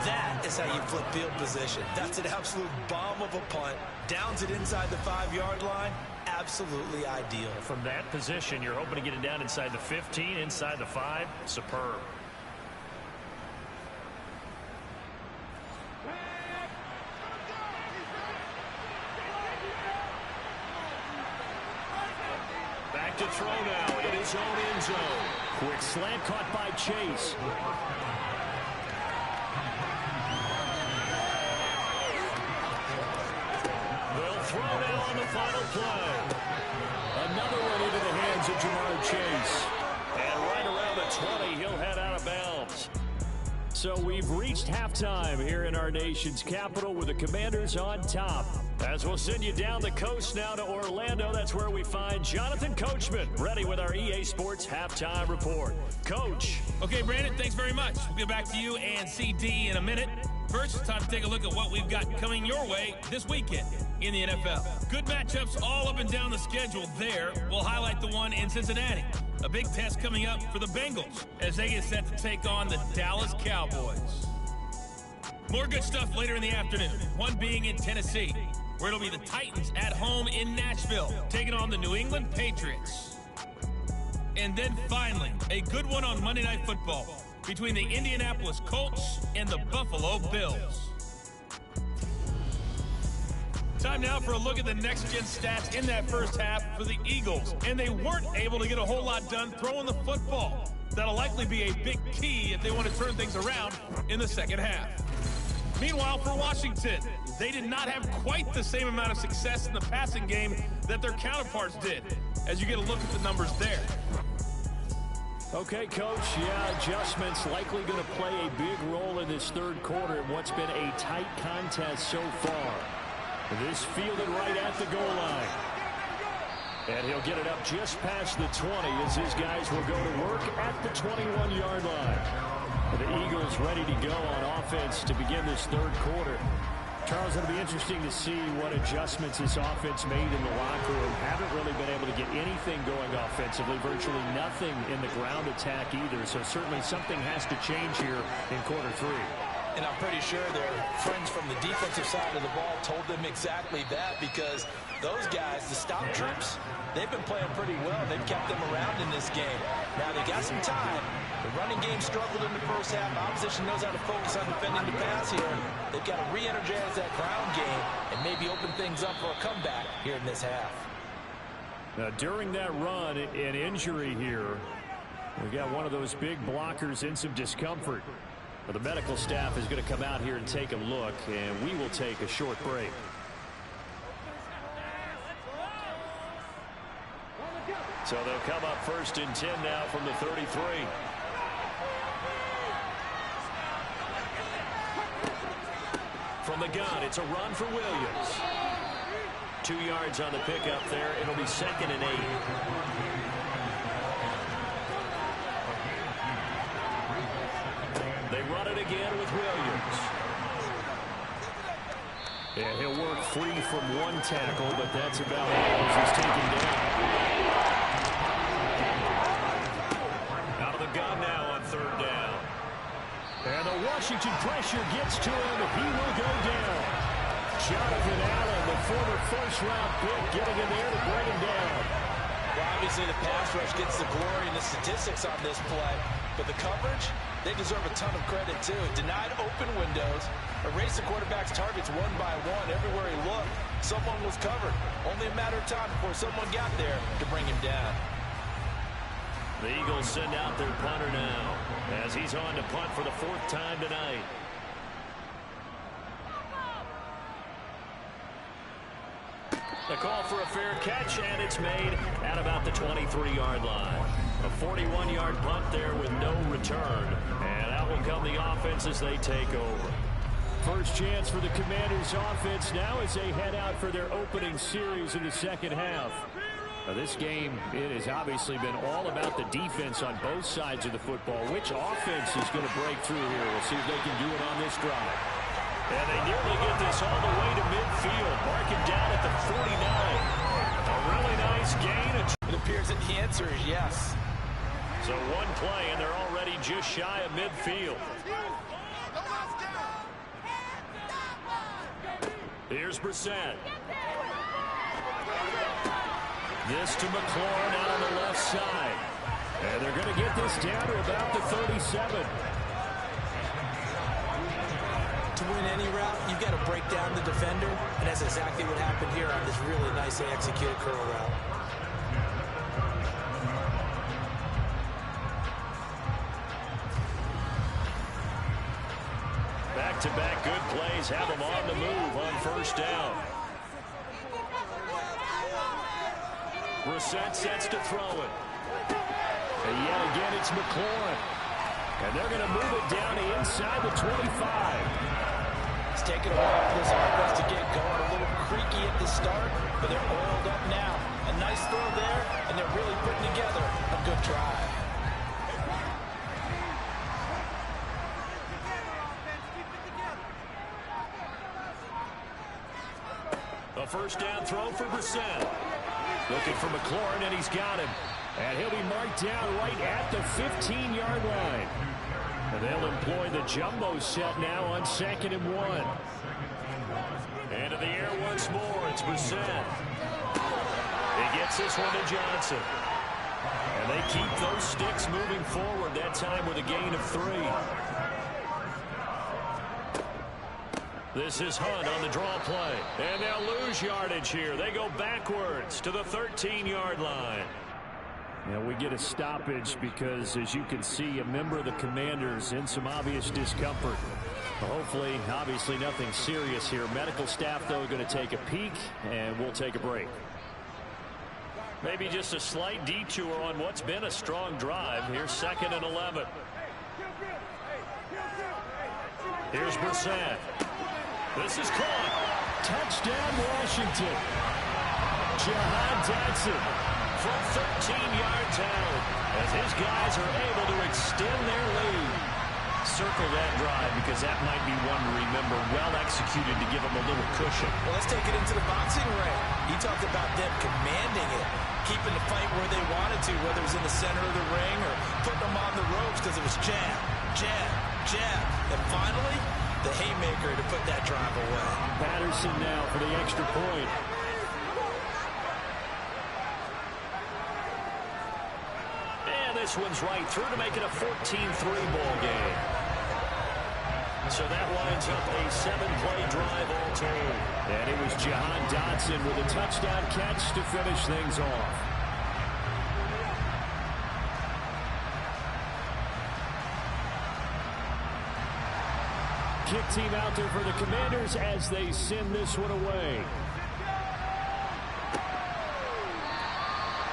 That is how you flip field position. That's an absolute bomb of a punt. Downs it inside the 5-yard line. Absolutely ideal. From that position, you're hoping to get it down inside the 15, inside the 5. Superb. Back to throw now in his own end zone. Quick slant caught by Chase. They'll throw now on the final play. Another one into the hands of Jamar Chase. And right around the 20, he'll head out of bounds. So we've reached halftime here in our nation's capital with the Commanders on top. As we'll send you down the coast now to Orlando, that's where we find Jonathan Coachman, ready with our EA Sports halftime report. Coach. Okay, Brandon, thanks very much. We'll get back to you and CD in a minute. First, it's time to take a look at what we've got coming your way this weekend in the NFL. Good matchups all up and down the schedule there. We'll highlight the one in Cincinnati. A big test coming up for the Bengals as they get set to take on the Dallas Cowboys. More good stuff later in the afternoon, one being in Tennessee, where it'll be the Titans at home in Nashville, taking on the New England Patriots. And then finally, a good one on Monday Night Football between the Indianapolis Colts and the Buffalo Bills. Time now for a look at the next-gen stats in that first half for the Eagles. And they weren't able to get a whole lot done throwing the football. That'll likely be a big key if they want to turn things around in the second half. Meanwhile, for Washington, they did not have quite the same amount of success in the passing game that their counterparts did, as you get a look at the numbers there. Okay, Coach, adjustments likely going to play a big role in this third quarter in what's been a tight contest so far. This fielded right at the goal line. And he'll get it up just past the 20 as his guys will go to work at the 21-yard line. The Eagles ready to go on offense to begin this third quarter. Charles, it'll be interesting to see what adjustments this offense made in the locker room. Haven't really been able to get anything going offensively, virtually nothing in the ground attack either. So certainly something has to change here in quarter three. And I'm pretty sure their friends from the defensive side of the ball told them exactly that, because those guys, the stop troops, they've been playing pretty well. They've kept them around in this game. Now they got some time. The running game struggled in the first half. Opposition knows how to focus on defending the pass here. They've got to re-energize that ground game and maybe open things up for a comeback here in this half. Now, during that run, an injury here. We got one of those big blockers in some discomfort. But the medical staff is going to come out here and take a look, and we will take a short break. So they'll come up first and 10 now from the 33. From the gun, it's a run for Williams. 2 yards on the pickup there. It'll be 2nd and 8. They run it again with Williams. Yeah, he'll work free from one tackle, but that's about all as he's taken down. Out of the gun now on 3rd down. And the Washington pressure gets to him. He will go down. Jonathan Allen, the former first-round pick, getting in there to bring him down. Well, obviously the pass rush gets the glory and the statistics on this play, but the coverage, they deserve a ton of credit too. Denied open windows, erased the quarterback's targets one by one. Everywhere he looked, someone was covered. Only a matter of time before someone got there to bring him down. The Eagles send out their punter now as he's on to punt for the 4th time tonight. The call for a fair catch, and it's made at about the 23-yard line. A 41-yard punt there with no return. And out will come the offense as they take over. First chance for the Commanders offense now as they head out for their opening series in the second half. Now this game, it has obviously been all about the defense on both sides of the football. Which offense is going to break through here? We'll see if they can do it on this drive. And they nearly get this all the way to midfield. Marking down at the 49. A really nice gain. It appears that the answer is yes. So one play, and they're already just shy of midfield. Here's Brissett. This to McLaurin out on the left side. And they're going to get this down to about the 37. To win any route, you've got to break down the defender, and that's exactly what happened here on this really nicely executed curl route. Back-to-back good plays have them on the move on first down. Brissett sets to throw it. And yet again, it's McLaurin. And they're going to move it down to inside the 25. It's taken a while for this offense to get going. A little creaky at the start, but they're oiled up now. A nice throw there, and they're really putting together a good drive. A first down throw for Brissett. Looking for McLaurin, and he's got him. And he'll be marked down right at the 15-yard line. And they'll employ the jumbo set now on 2nd and 1. Into the air once more. It's Brissett. He gets this one to Johnson. And they keep those sticks moving forward, that time with a gain of 3. This is Hunt on the draw play. And they'll lose yardage here. They go backwards to the 13-yard line. Now we get a stoppage because, as you can see, a member of the Commanders in some obvious discomfort. Hopefully, obviously nothing serious here. Medical staff, though, going to take a peek, and we'll take a break. Maybe just a slight detour on what's been a strong drive. Here's 2nd and 11. Here's Brissett. This is caught. Touchdown, Washington. Jahan Dotson from 13 yards out as his guys are able to extend their lead. Circle that drive because that might be one to remember. Well executed to give them a little cushion. Well, let's take it into the boxing ring. He talked about them commanding it, keeping the fight where they wanted to, whether it was in the center of the ring or putting them on the ropes because it was jab, jab, jab. And finally, the haymaker to put that drive away. Patterson now for the extra point. And this one's right through to make it a 14-3 ball game. So that winds up a 7-play drive all told. And it was Jahan Dotson with a touchdown catch to finish things off. Kick team out there for the Commanders as they send this one away.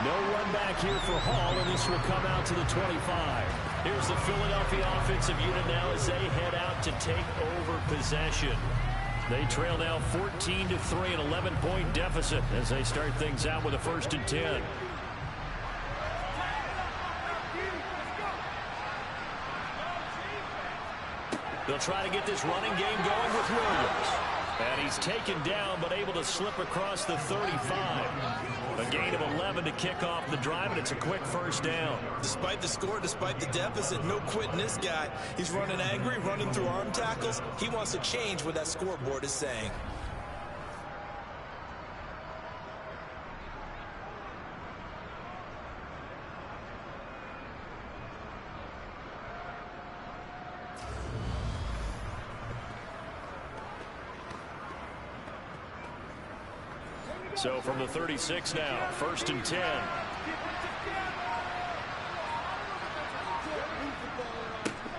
No run back here for Hall, and this will come out to the 25. Here's the Philadelphia offensive unit now as they head out to take over possession. They trail now 14-3, an 11-point deficit as they start things out with a 1st and 10. They'll try to get this running game going with Williams. And he's taken down but able to slip across the 35. A gain of 11 to kick off the drive, and it's a quick 1st down. Despite the score, despite the deficit, no quitting this guy. He's running angry, running through arm tackles. He wants to change what that scoreboard is saying. So from the 36 now, 1st and 10.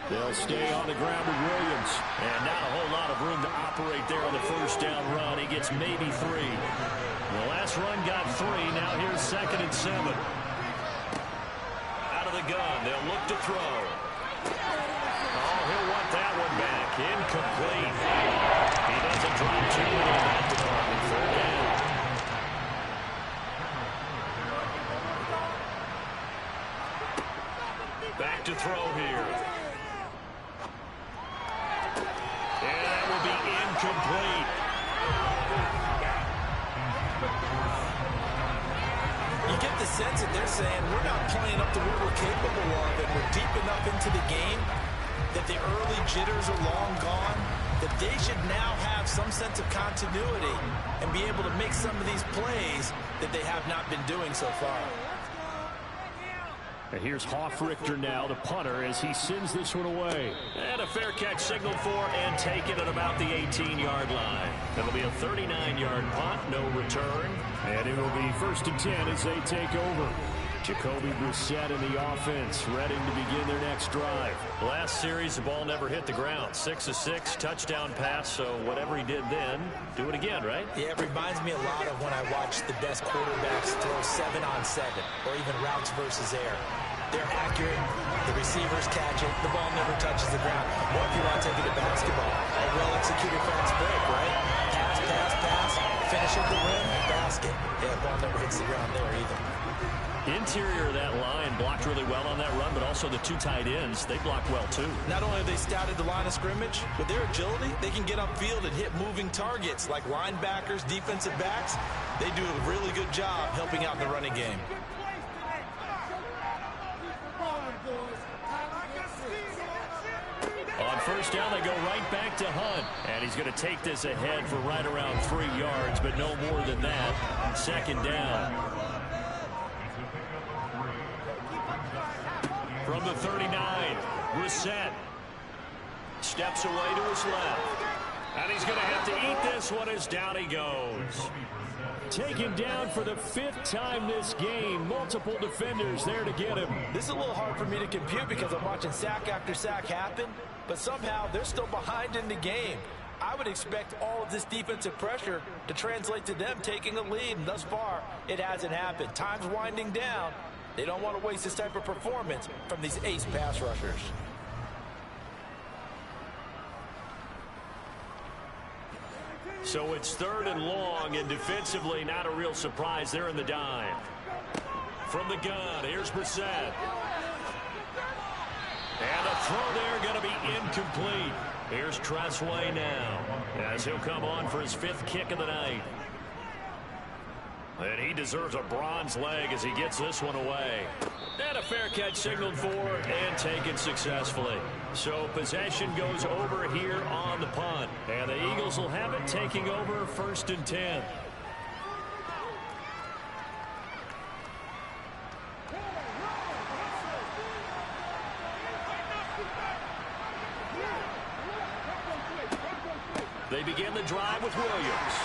They'll stay on the ground with Williams. And not a whole lot of room to operate there on the 1st down run. He gets maybe 3. The last run got 3. Now here's 2nd and 7. Out of down. They'll look to throw. Oh, he'll want that one back. Incomplete. He doesn't drop two in that department. Third down. Back to throw here. And that will be incomplete. You get the sense that they're saying we're not playing up to what we're capable of, and we're deep enough into the game that the early jitters are long gone, that they should now have some sense of continuity and be able to make some of these plays that they have not been doing so far. And here's Hofrichter now, the punter, as he sends this one away. And a fair catch signaled for and taken at about the 18-yard line. It'll be a 39-yard punt, no return. And it will be 1st and 10 as they take over. Jacoby Brissett in the offense, ready to begin their next drive. Last series, the ball never hit the ground. 6 of 6, touchdown pass, so whatever he did then, do it again, right? Yeah, it reminds me a lot of when I watch the best quarterbacks throw 7-on-7 or even routes versus air. They're accurate, the receivers catch it, the ball never touches the ground. Or if you want to take it to basketball, a well-executed fast break, right? Pass, pass, pass, finish at the rim, basket. Yeah, the ball never hits the ground there either. Interior of that line blocked really well on that run, but also the two tight ends, they blocked well too. Not only have they scouted the line of scrimmage, with their agility, they can get upfield and hit moving targets like linebackers, defensive backs. They do a really good job helping out in the running game. On first down, they go right back to Hunt. And he's going to take this ahead for right around 3 yards, but no more than that. 2nd down. From the 39, Brissett steps away to his left. And he's going to have to eat this one as down he goes. Taken down for the 5th time this game. Multiple defenders there to get him. This is a little hard for me to compute because I'm watching sack after sack happen, but somehow they're still behind in the game. I would expect all of this defensive pressure to translate to them taking a lead, and thus far, it hasn't happened. Time's winding down. They don't want to waste this type of performance from these ace pass rushers. So it's 3rd and long, and defensively not a real surprise. They're in the dime. From the gun, here's Brissett. And a throw there going to be incomplete. Here's Tressway now, as he'll come on for his 5th kick of the night. And he deserves a bronze leg as he gets this one away. And a fair catch signaled for and taken successfully. So possession goes over here on the punt. And the Eagles will have it, taking over 1st and 10. They begin the drive with Williams.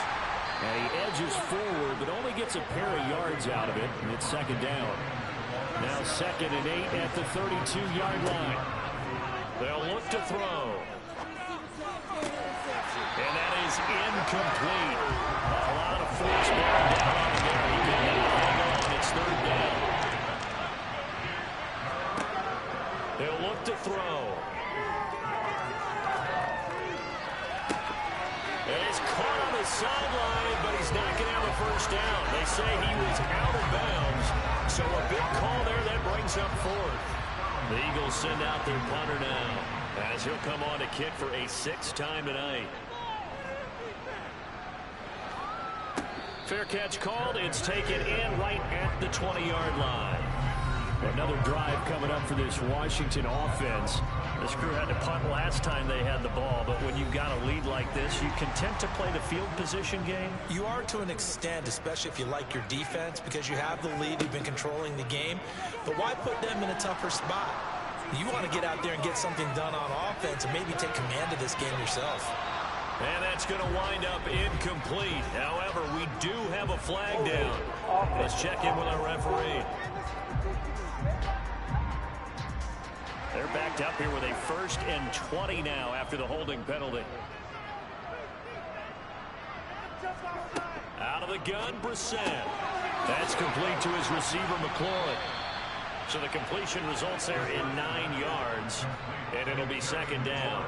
And he edges forward, but only gets a pair of yards out of it, and it's 2nd down. Now 2nd and 8 at the 32-yard line. They'll look to throw. And that is incomplete. A lot of force bearing down on there. He did not hang on. It's 3rd down. They'll look to throw. And it's caught on the sideline, but he's not going to have a 1st down. They say he was out of bounds. So a big call there that brings up 4th. The Eagles send out their punter now, as he'll come on to kick for a 6th time tonight. Fair catch called. It's taken in right at the 20-yard line. Another drive coming up for this Washington offense. This crew had to punt last time they had the ball, but when you've got a lead like this, you content to play the field position game? You are to an extent, especially if you like your defense, because you have the lead, you've been controlling the game. But why put them in a tougher spot? You want to get out there and get something done on offense and maybe take command of this game yourself. And that's going to wind up incomplete. However, we do have a flag down. Let's check in with our referee. They're backed up here with a 1st and 20 now after the holding penalty. Out of the gun, Brissett. That's complete to his receiver, McLaurin. So the completion results there in 9 yards, and it'll be second down.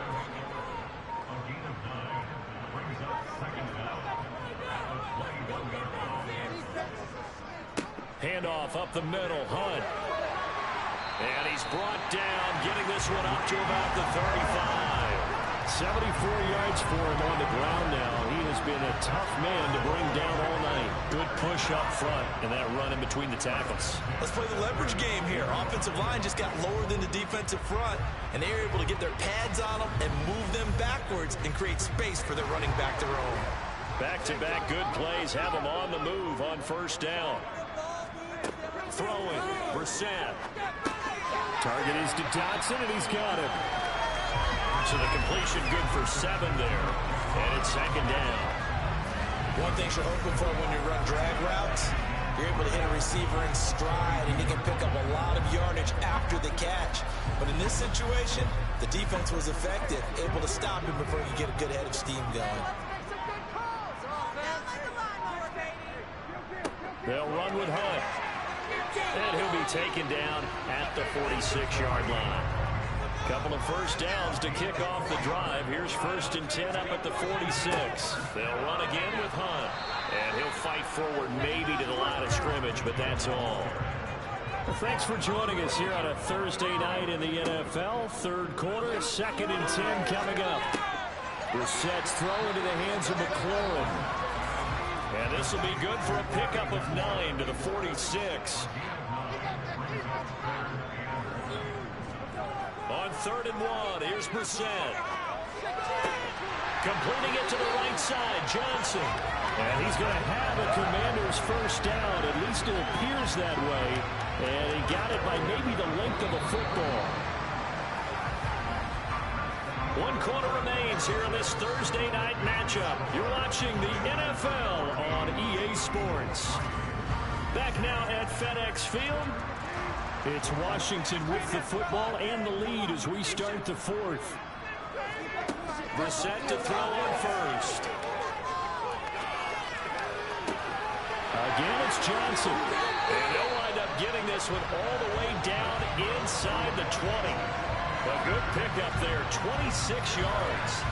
Handoff up the middle, Hunt. And he's brought down, getting this one up to about the 35. 74 yards for him on the ground now. He has been a tough man to bring down all night. Good push up front, and that run in between the tackles. Let's play the leverage game here. Offensive line just got lower than the defensive front, and they were able to get their pads on them and move them backwards and create space for their running back to roam. Back-to-back good plays have them on the move on first down. Throwing, Brissett. Target is to Dotson, and he's got it. So the completion good for 7 there, and it's second down. One thing you're hoping for when you run drag routes, you're able to hit a receiver in stride, and he can pick up a lot of yardage after the catch. But in this situation, the defense was effective, able to stop him before he could get a good head of steam going. They'll run with Hunt. And he'll be taken down at the 46-yard line. Couple of first downs to kick off the drive. Here's 1st and 10 up at the 46. They'll run again with Hunt. And he'll fight forward maybe to the line of scrimmage, but that's all. Well, thanks for joining us here on a Thursday night in the NFL. Third quarter, 2nd and 10 coming up. Brissett's throw into the hands of McLaurin. And this will be good for a pickup of 9 to the 46. On 3rd and 1, here's Brissett. Completing it to the right side, Johnson. And he's going to have a Commander's first down. At least it appears that way. And he got it by maybe the length of a football. 1 quarter remains here in this Thursday night matchup. You're watching the NFL on EA Sports. Back now at FedEx Field. It's Washington with the football and the lead as we start the 4th. Brissett to throw on first. Again, it's Johnson. And they'll wind up getting this one all the way down inside the 20. A good pickup there, 26 yards.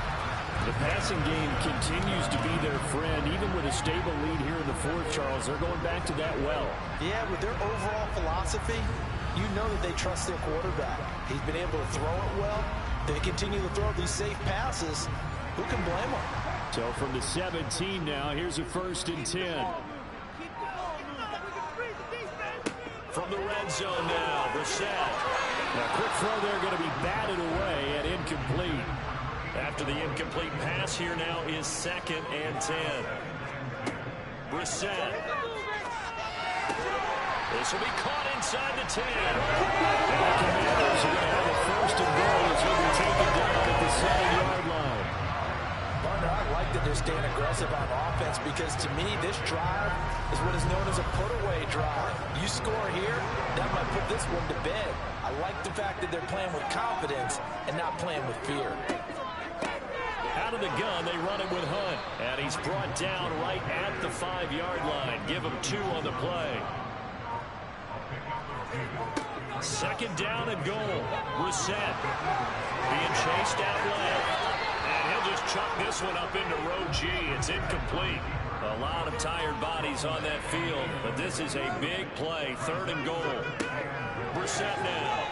The passing game continues to be their friend, even with a stable lead here in the 4th, Charles. They're going back to that well. Yeah, with their overall philosophy, you know that they trust their quarterback. He's been able to throw it well. They continue to throw these safe passes. Who can blame them? So from the 17 now, here's a 1st and 10. From the red zone now, Brissett. Now, quick throw there going to be batted away and incomplete. After the incomplete pass, here now is 2nd and 10. Brissett. This will be caught inside the 10. And the Commanders are going to have a 1st and goal as he'll be taken down at the 7-yard line. Partner, I like that they're staying aggressive on offense because to me, this drive is what is known as a put-away drive. You score here, that might put this one to bed. I like the fact that they're playing with confidence and not playing with fear. Out of the gun, they run it with Hunt. And he's brought down right at the 5-yard line. Give him 2 on the play. 2nd down and goal. Brissett being chased out left. And he'll just chuck this one up into row G. It's incomplete. A lot of tired bodies on that field, but this is a big play. 3rd and goal. Brissett now.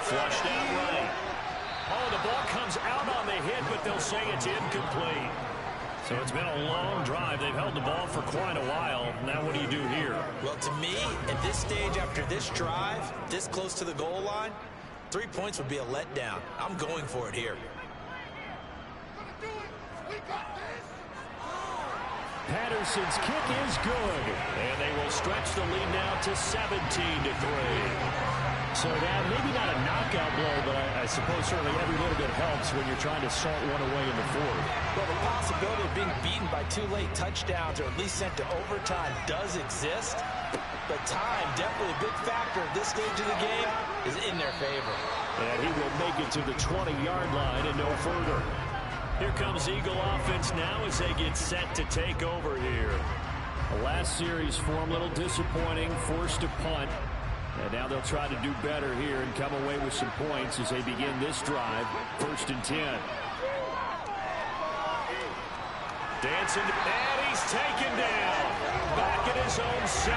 Flushed out right. Oh, the ball comes out on the hit, but they'll say it's incomplete. So it's been a long drive. They've held the ball for quite a while. Now what do you do here? Well, to me, at this stage after this drive, this close to the goal line, 3 points would be a letdown. I'm going for it here. Patterson's kick is good. And they will stretch the lead now to 17-3. So that maybe not a knockout blow, but I suppose certainly every little bit helps when you're trying to salt one away in the 4th. Well, the possibility of being beaten by 2 late touchdowns or at least sent to overtime does exist. But time, definitely a big factor at this stage of the game, is in their favor. And he will make it to the 20-yard line and no further. Here comes Eagle offense now as they get set to take over here. The last series for him, a little disappointing, forced a punt. And now they'll try to do better here and come away with some points as they begin this drive. 1st and 10. Dancing, and he's taken down. Back at his own 7.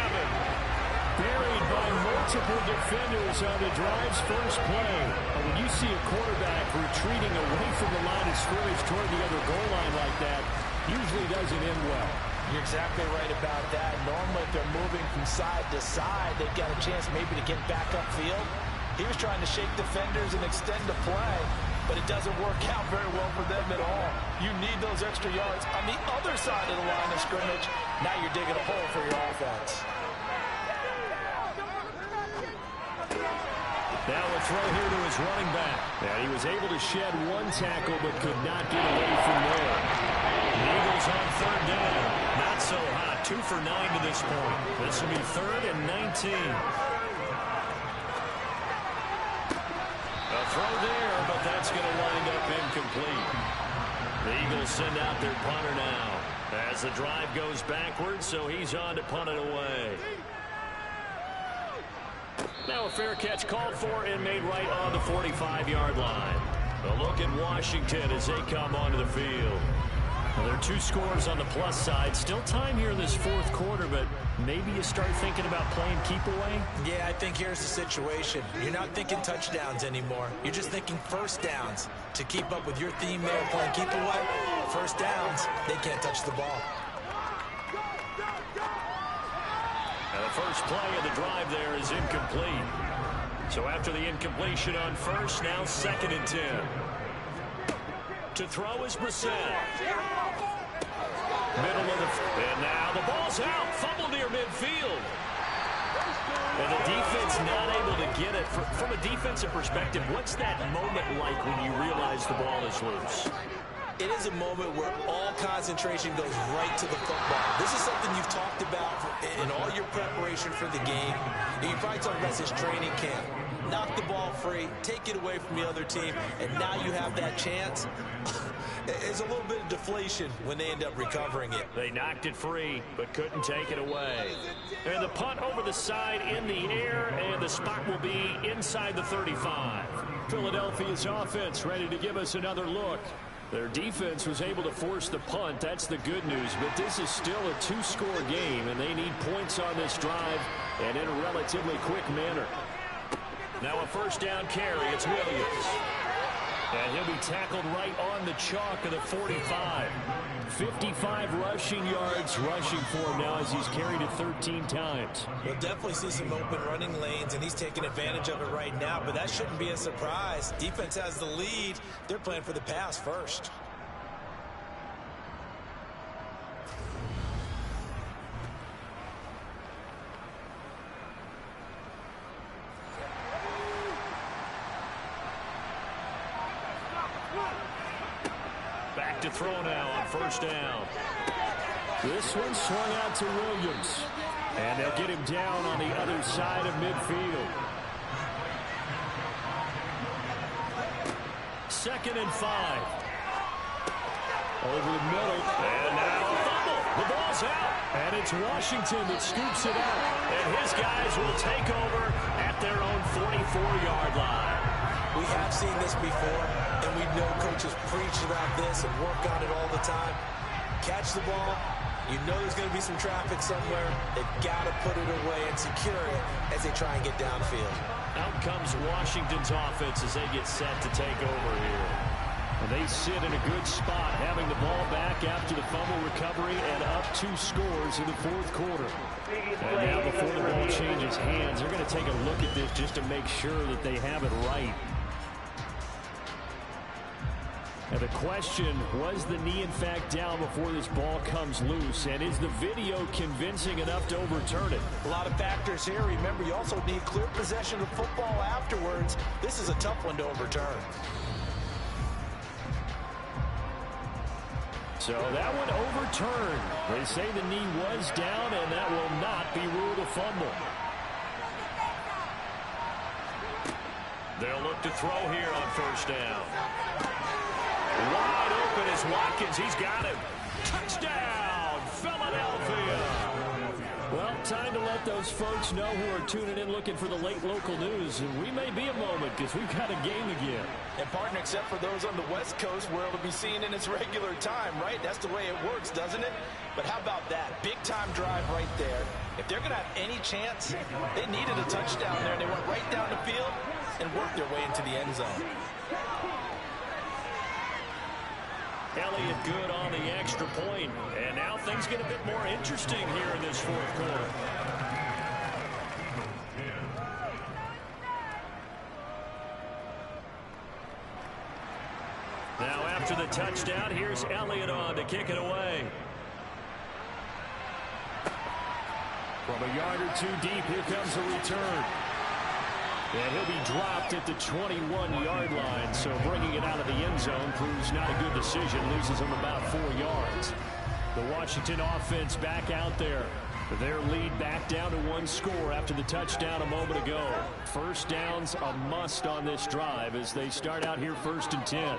Buried by multiple defenders on the drive's first play. And when you see a quarterback retreating away from the line of scrimmage toward the other goal line like that, usually doesn't end well. You're exactly right about that. Normally, if they're moving from side to side, they've got a chance maybe to get back upfield. He was trying to shake defenders and extend the play, but it doesn't work out very well for them at all. You need those extra yards on the other side of the line of scrimmage. Now you're digging a hole for your offense. Now a throw here to his running back. And he was able to shed 1 tackle but could not get away from there. The Eagles on 3rd down. Not so hot. 2 for 9 to this point. This will be 3rd and 19. A throw there, but that's going to wind up incomplete. The Eagles send out their punter now as the drive goes backwards, so he's on to punt it away. Now a fair catch called for and made right on the 45-yard line. A look at Washington as they come onto the field. Well, there are 2 scores on the plus side. Still time here in this 4th quarter, but maybe you start thinking about playing keep away? Yeah, I think here's the situation. You're not thinking touchdowns anymore. You're just thinking first downs. To keep up with your theme there, playing keep away, first downs, they can't touch the ball. And the first play of the drive there is incomplete. So after the incompletion on first, now 2nd and 10. To throw is Brissett. Middle of the... And now the ball's out. Fumble near midfield. And the defense not able to get it. From a defensive perspective, what's that moment like when you realize the ball is loose? It is a moment where all concentration goes right to the football. This is something you've talked about in all your preparation for the game. You probably talked about this training camp. Knock the ball free, take it away from the other team, and now you have that chance. There's a little bit of deflation when they end up recovering it. They knocked it free, but couldn't take it away. And the punt over the side in the air, and the spot will be inside the 35. Philadelphia's offense ready to give us another look. Their defense was able to force the punt. That's the good news, but this is still a 2-score game, and they need points on this drive and in a relatively quick manner. Now a first down carry. It's Williams. And he'll be tackled right on the chalk of the 45. 55 rushing yards rushing for him now as he's carried it 13 times. We'll definitely see some open running lanes, and he's taking advantage of it right now, but that shouldn't be a surprise. Defense has the lead. They're playing for the pass first. Back to throw now on first down. This one swung out to Williams. And they'll get him down on the other side of midfield. 2nd and 5. Over the middle. And now a fumble. The ball's out. And it's Washington that scoops it out. And his guys will take over at their own 44-yard line. We have seen this before, and we know coaches preach about this and work on it all the time. Catch the ball. You know there's going to be some traffic somewhere. They've got to put it away and secure it as they try and get downfield. Out comes Washington's offense as they get set to take over here. And they sit in a good spot, having the ball back after the fumble recovery and up 2 scores in the 4th quarter. And now before the ball changes hands, they're going to take a look at this just to make sure that they have it right. And the question, was the knee in fact down before this ball comes loose? And is the video convincing enough to overturn it? A lot of factors here. Remember, you also need clear possession of football afterwards. This is a tough one to overturn. So that one overturned. They say the knee was down, and that will not be ruled a fumble. They'll look to throw here on first down. Wide open is Watkins. He's got him. Touchdown, Philadelphia. time to let those folks know who are tuning in looking for the late local news. We may be a moment because we've got a game again. And partner, except for those on the West Coast, where it'll be seen in its regular time, right? That's the way it works, doesn't it? But how about that? Big-time drive right there. If they're going to have any chance, they needed a touchdown there. They went right down the field and worked their way into the end zone. Elliott good on the extra point. And now things get a bit more interesting here in this fourth quarter. Now after the touchdown, here's Elliott on to kick it away. From a yard or two deep, here comes a return. And he'll be dropped at the 21-yard line, so bringing it out of the end zone proves not a good decision. Loses him about 4 yards. The Washington offense back out there. Their lead back down to 1 score after the touchdown a moment ago. First down's a must on this drive as they start out here 1st and 10.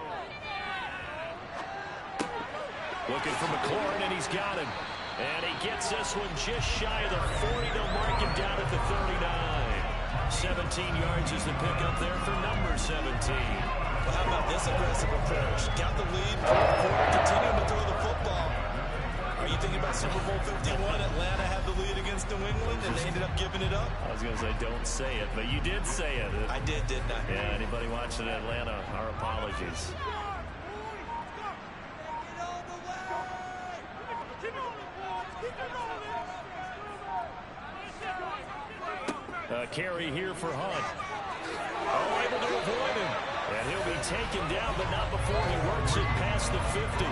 Looking for McLaurin, and he's got him. And he gets this one just shy of the 40. They'll mark him down at the 39. 17 yards is the pickup there for number 17. Well, how about this aggressive approach? Got the lead, fourth quarter, continuing to throw the football. Are you thinking about Super Bowl 51? Atlanta had the lead against New England, and they ended up giving it up? I was going to say, don't say it, but you did say it. I did, didn't I? Yeah, anybody watching Atlanta, our apologies. Carry here for Hunt. Oh, able to avoid him. And he'll be taken down, but not before he works it past the 50.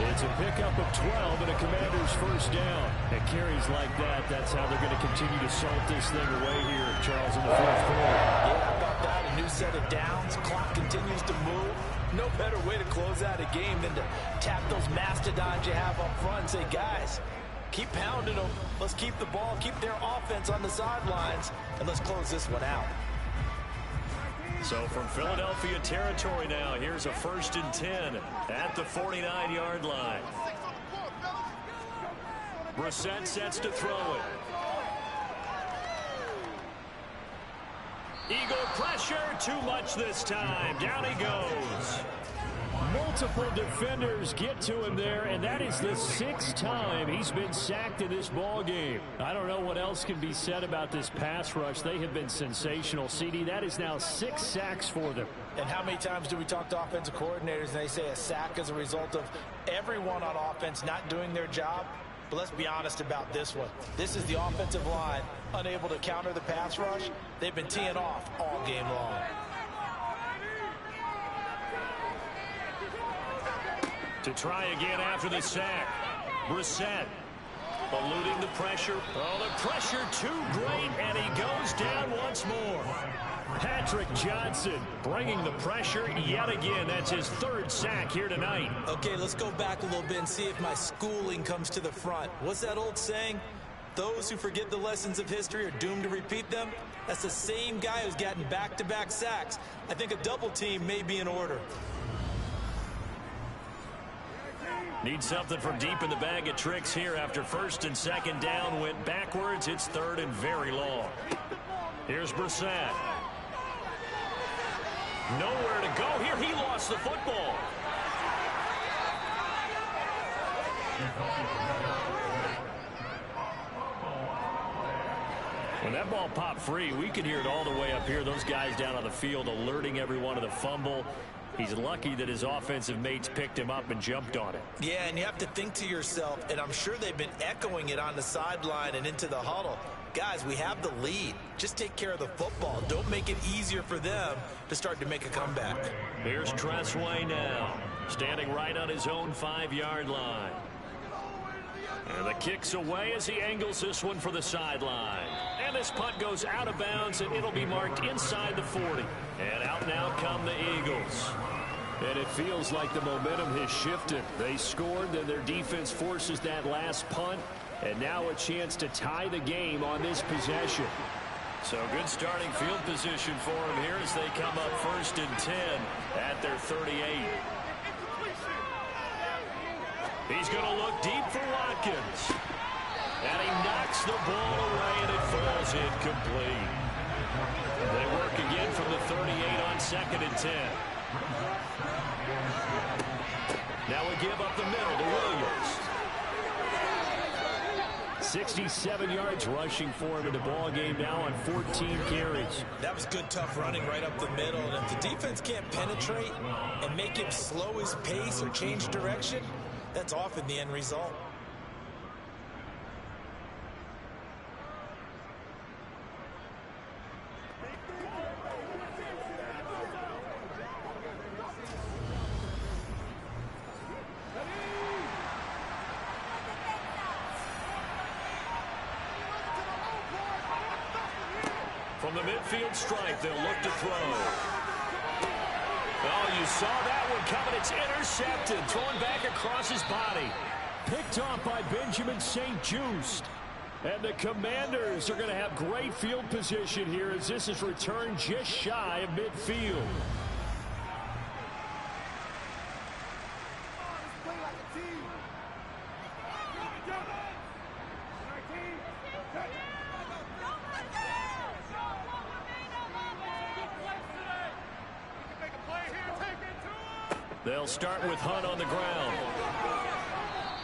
It's a pickup of 12 and a Commander's first down. And carries like that, that's how they're going to continue to salt this thing away here, Charles, in the fourth quarter. Yeah, how about that? A new set of downs. Clock continues to move. No better way to close out a game than to tap those mastodons you have up front and say, guys, keep pounding them. Let's keep the ball, keep their offense on the sidelines, and let's close this one out. So from Philadelphia territory now, here's a 1st and 10 at the 49-yard line. Brissett sets to throw it. Eagle pressure, too much this time. Down he goes. Multiple defenders get to him there, and that is the 6th time he's been sacked in this ball game. I don't know what else can be said about this pass rush. They have been sensational. CD, that is now 6 sacks for them. And how many times do we talk to offensive coordinators and they say a sack is a result of everyone on offense not doing their job? But let's be honest about this one. This is the offensive line unable to counter the pass rush. They've been teeing off all game long. To try again after the sack. Brissett eluding the pressure. Oh, the pressure too great, and he goes down once more. Patrick Johnson bringing the pressure yet again. That's his 3rd sack here tonight. Okay, let's go back a little bit and see if my schooling comes to the front. What's that old saying? Those who forget the lessons of history are doomed to repeat them. That's the same guy who's gotten back-to-back sacks. I think a double team may be in order. Need something from deep in the bag of tricks here after 1st and 2nd down went backwards. It's 3rd and very long. Here's Brissett. Nowhere to go here. He lost the football. When that ball popped free, we could hear it all the way up here. Those guys down on the field alerting everyone of the fumble. He's lucky that his offensive mates picked him up and jumped on it. Yeah, and you have to think to yourself, and I'm sure they've been echoing it on the sideline and into the huddle. Guys, we have the lead. Just take care of the football. Don't make it easier for them to start to make a comeback. Here's Tressway now, standing right on his own 5-yard line. And the kick's away as he angles this one for the sideline. And this punt goes out of bounds, and it'll be marked inside the 40. And out now come the Eagles. And it feels like the momentum has shifted. They scored, then their defense forces that last punt. And now a chance to tie the game on this possession. So good starting field position for them here as they come up 1st and 10 at their 38. He's going to look deep for Watkins. And he knocks the ball away, and it falls incomplete. They work again from the 38 on 2nd and 10. Now we give up the middle to Williams. 67 yards rushing for him in the ball game now on 14 carries. That was good, tough running right up the middle. And if the defense can't penetrate and make him slow his pace or change direction, that's often the end result. From the midfield stripe, they'll look to throw. Oh, you saw that one coming. It's intercepted. Thrown back across his body. Picked off by Benjamin St-Juste. And the Commanders are going to have great field position here as this is returned just shy of midfield. They'll start with Hunt on the ground.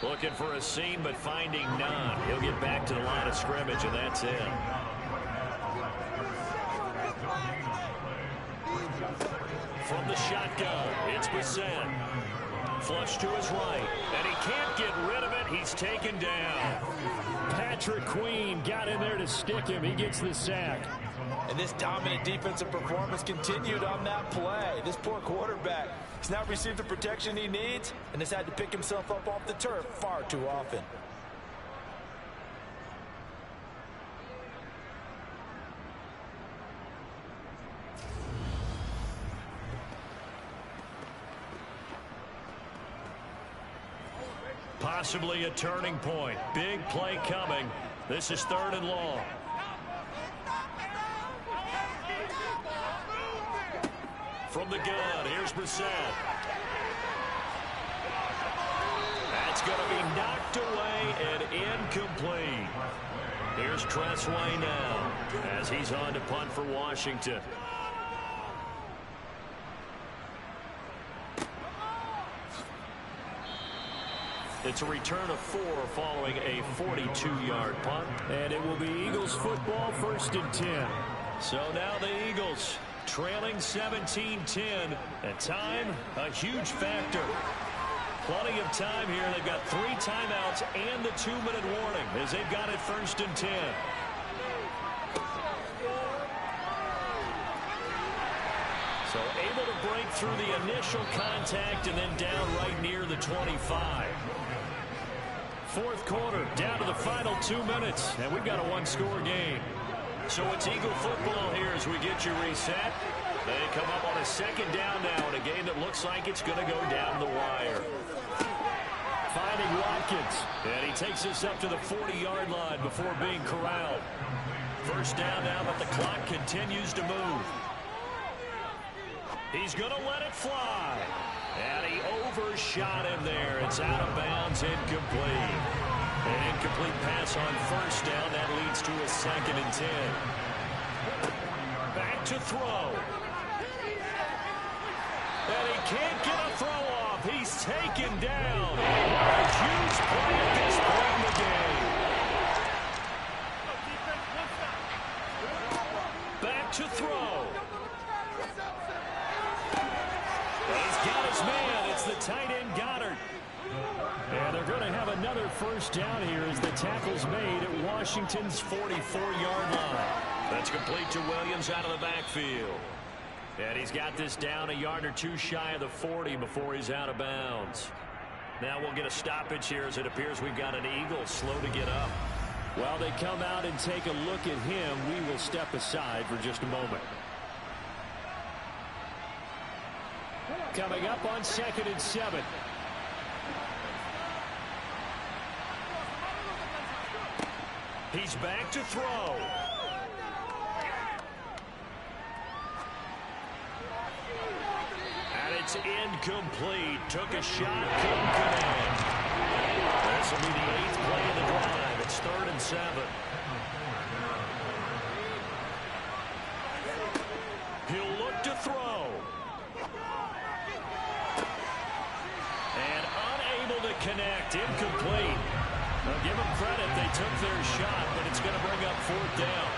Looking for a seam, but finding none. He'll get back to the line of scrimmage, and that's it. From the shotgun, it's Brissett. Flush to his right, and he can't get rid of it. He's taken down. Patrick Queen got in there to stick him. He gets the sack. And this dominant defensive performance continued on that play. This poor quarterback has now received the protection he needs and has had to pick himself up off the turf far too often. Possibly a turning point. Big play coming. This is 3rd and long. From the gun, here's Brissett. That's going to be knocked away and incomplete. Here's Tressway now as he's on to punt for Washington. It's a return of 4 following a 42-yard punt. And it will be Eagles football, 1st and 10. So now the Eagles trailing 17-10. And time, a huge factor. Plenty of time here. They've got 3 timeouts and the 2-minute warning as they've got it 1st and 10. So able to break through the initial contact and then down right near the 25. 4th quarter, down to the final 2 minutes, and we've got a 1-score game. So it's Eagle football here as we get you reset. They come up on a 2nd down now in a game that looks like it's going to go down the wire. Finding Watkins, and he takes us up to the 40-yard line before being corralled. 1st down now, but the clock continues to move. He's going to let it fly. And he overshot him there. It's out of bounds, incomplete. An incomplete pass on 1st down. That leads to a 2nd and 10. Back to throw. And he can't get a throw off. He's taken down. A huge play at this point in the game. Back to throw. He's got his man. It's the tight end, Goddard. And they're going to have another 1st down here as the tackle's made at Washington's 44-yard line. That's complete to Williams out of the backfield. And he's got this down a yard or 2 shy of the 40 before he's out of bounds. Now we'll get a stoppage here as it appears we've got an Eagle slow to get up. While they come out and take a look at him, we will step aside for just a moment. Coming up on 2nd and 7. He's back to throw. And it's incomplete. Took a shot, couldn't connect. This will be the 8th play of the drive. It's it's 3rd and 7. He'll look to throw. And unable to connect. Incomplete. Now give them credit. They took their shot, but it's going to bring up 4th down.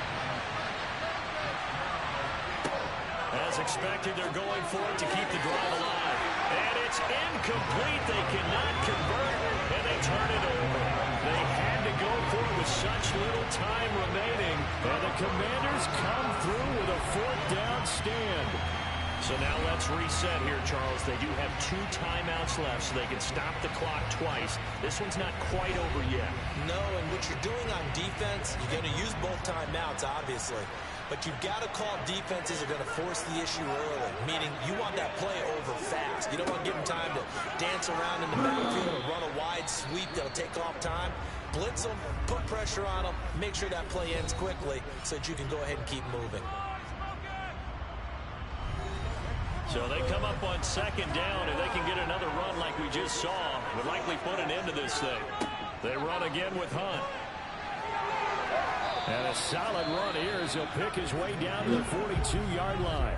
As expected, they're going for it to keep the drive alive. And it's incomplete. They cannot convert, and they turn it over. They had to go for it with such little time remaining. And the Commanders come through with a 4th down stand. So now let's reset here, Charles. They do have 2 timeouts left, so they can stop the clock twice. This one's not quite over yet. No, and what you're doing on defense, you're going to use both timeouts, obviously. But you've got to call defenses are going to force the issue early, meaning you want that play over fast. You don't want to give them time to dance around in the backfield or run a wide sweep that'll take off time. Blitz them, put pressure on them, make sure that play ends quickly so that you can go ahead and keep moving. So they come up on 2nd down, and they can get another run like we just saw. Would likely put an end to this thing. They run again with Hunt. And a solid run here as he'll pick his way down to the 42-yard line.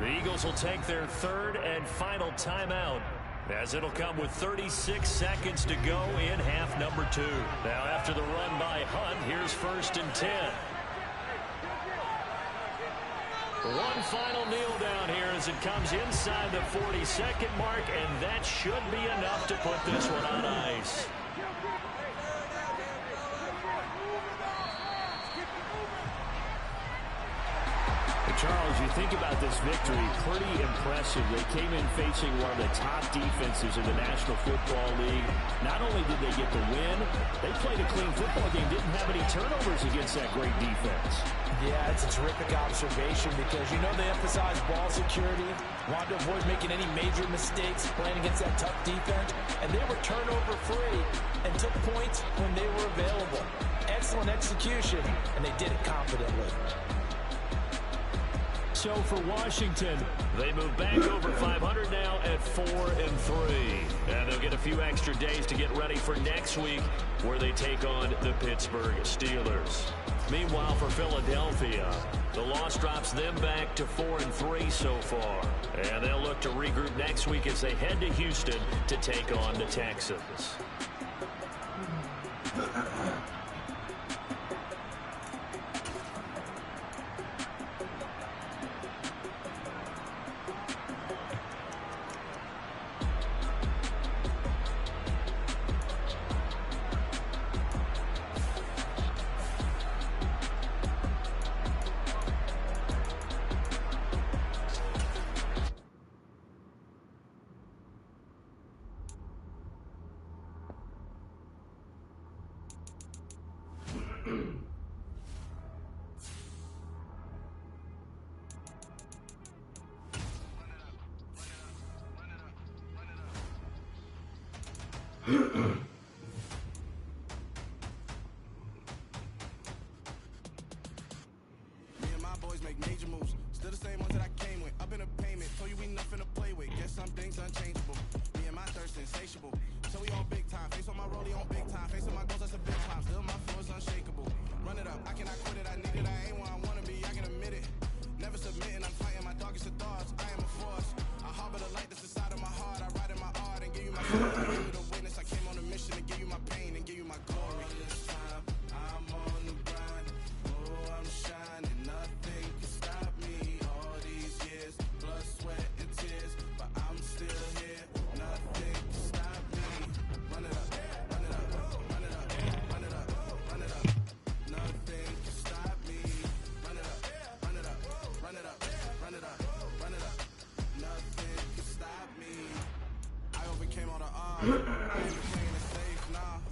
The Eagles will take their 3rd and final timeout, as it'll come with 36 seconds to go in half number 2. Now after the run by Hunt, here's 1st and 10. One final kneel down here as it comes inside the 40-second mark, and that should be enough to put this one on ice. Charles, you think about this victory, pretty impressive. They came in facing one of the top defenses in the National Football League. Not only did they get the win, they played a clean football game, didn't have any turnovers against that great defense. Yeah, it's a terrific observation because you know they emphasize ball security, wanted to avoid making any major mistakes playing against that tough defense, and they were turnover-free and took points when they were available. Excellent execution, and they did it confidently. So for Washington, they move back over 500 now at 4-3. And they'll get a few extra days to get ready for next week, where they take on the Pittsburgh Steelers. Meanwhile, for Philadelphia, the loss drops them back to 4-3 so far. And they'll look to regroup next week as they head to Houston to take on the Texans.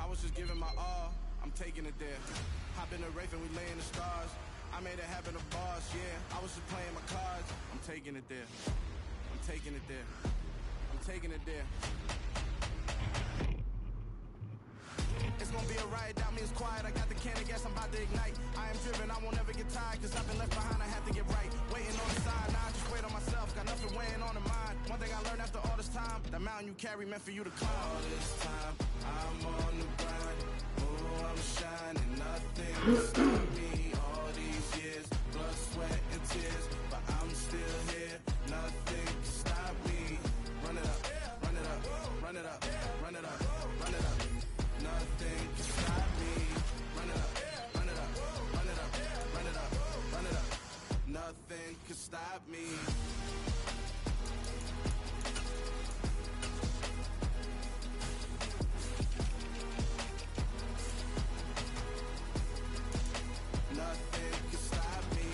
I was just giving my all. I'm taking it there. Hop in the Wraith and we lay in the stars. I made it happen to boss, yeah. I was just playing my cards. I'm taking it there. I'm taking it there. I'm taking it there. It's gonna be a riot, doubt me it's quiet. I got the can of gas, I'm about to ignite. I am driven, I won't ever get tired, cause I've been left behind, I have to get right. Waiting on the side, now I just wait on myself, got nothing weighing on the mind. One thing I learned after all this time, the mountain you carry meant for you to climb. All this time, I'm on the grind. Oh, I'm shining, nothing can stop me. All these years, blood, sweat, and tears, but I'm still here. Nothing can stop me. Run it up, run it up, run it up, run it up, run it up. Nothing can stop me. Run it up, run it up, run it up, run it up, run it up. Nothing can stop me. Nothing can stop me.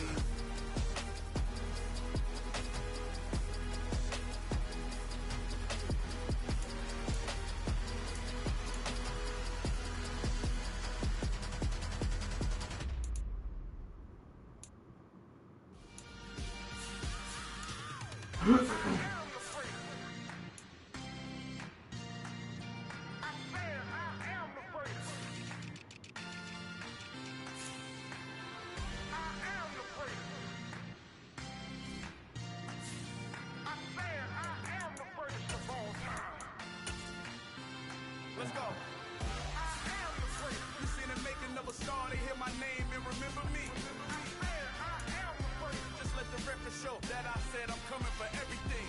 Let's go. You seen the making of a star, they hear my name and remember me. Just let the record show that I said I'm coming for everything.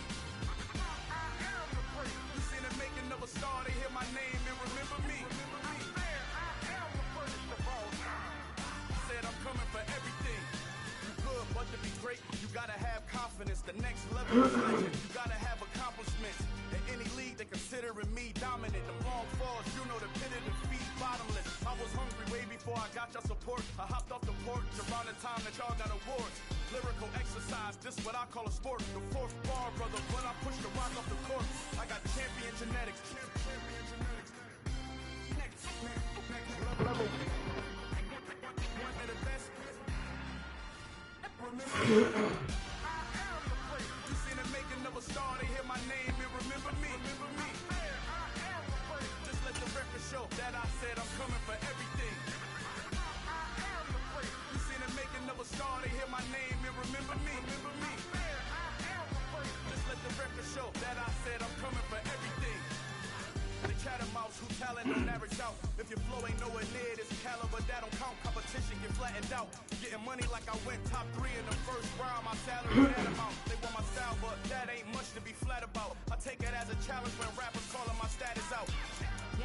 You seen the making of a star, they hear my name and remember me. Said I'm coming for everything. You good, but to be great, you gotta have confidence. The next level is legend. You gotta have accomplishments. In any league, they considering me dominant. The long falls, you know the pit of defeat, bottomless. I was hungry way before I got your support. I hopped off the porch around the time that y'all got awards. Lyrical exercise, this what I call a sport. The fourth bar, brother, when I push the rock off the court. I got champion genetics. Next level. One of the best. Remember. You seen the making of a star, they hear my name and remember me. Just let the record show that I said I'm coming for everything. You seen the making of a star, they hear my name and remember me. Just let the record show that I said I'm coming for everything. The chattermouths who talent don't average out. If your flow ain't nowhere near this caliber, that don't count. Competition get flattened out. Getting money like I went top 3 in the first round. My salary that amount. They want my style, but that ain't much to be flat about. I take it as a challenge when rappers calling my status out.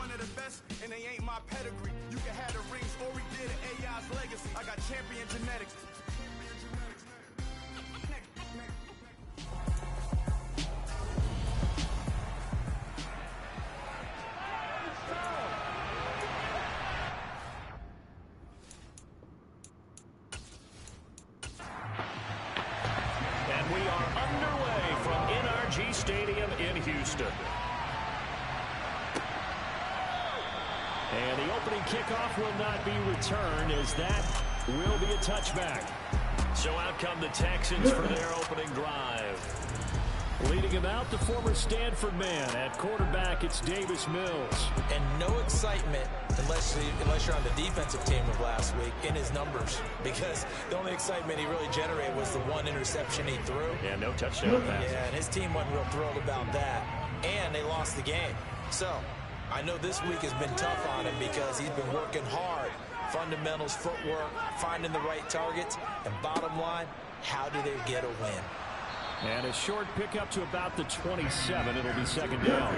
One of the best, and they ain't my pedigree. You can have the rings, or he did it, AI's legacy. I got champion genetics. And we are underway from NRG Stadium in Houston. And the opening kickoff will not be returned, as that will be a touchback. So out come the Texans for their opening drive. Leading him out, the former Stanford man. At quarterback, it's Davis Mills. And no excitement, unless you're on the defensive team of last week, in his numbers. Because the only excitement he really generated was the one interception he threw. Yeah, no touchdown pass. Yeah, and his team wasn't real thrilled about that. And they lost the game. So, I know this week has been tough on him because he's been working hard. Fundamentals, footwork, finding the right targets. And bottom line, how do they get a win? And a short pickup to about the 27. It'll be second down.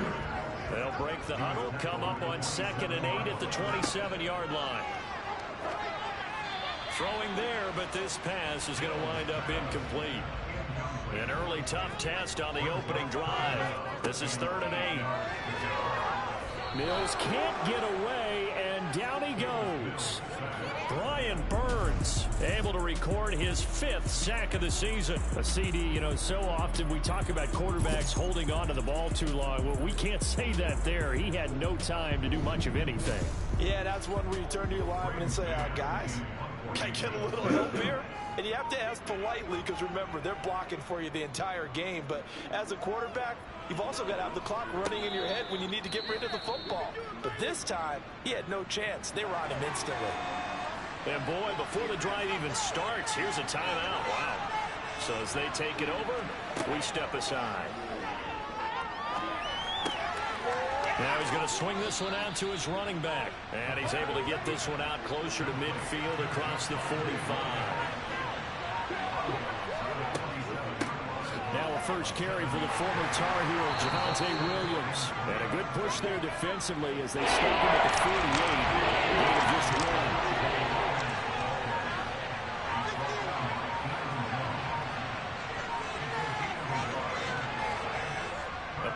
They'll break the huddle, come up on 2nd and 8 at the 27-yard line. Throwing there, but this pass is going to wind up incomplete. An early tough test on the opening drive. This is 3rd and 8. Mills can't get away, and down he goes. Brian Burns able to record his 5th sack of the season. A CD, you know, so often we talk about quarterbacks holding on to the ball too long. Well, we can't say that there. He had no time to do much of anything. Yeah, that's one where you turn to your lineman and say, guys, can I get a little help here? And you have to ask politely because, remember, they're blocking for you the entire game. But as a quarterback, you've also got to have the clock running in your head when you need to get rid of the football. But this time, he had no chance. They were on him instantly. And, boy, before the drive even starts, here's a timeout. Wow. So as they take it over, we step aside. Now he's going to swing this one out to his running back. And he's able to get this one out closer to midfield across the 45. Now a first carry for the former Tar Heel, Javonte Williams. And a good push there defensively as they stop him at the 48. They have just won.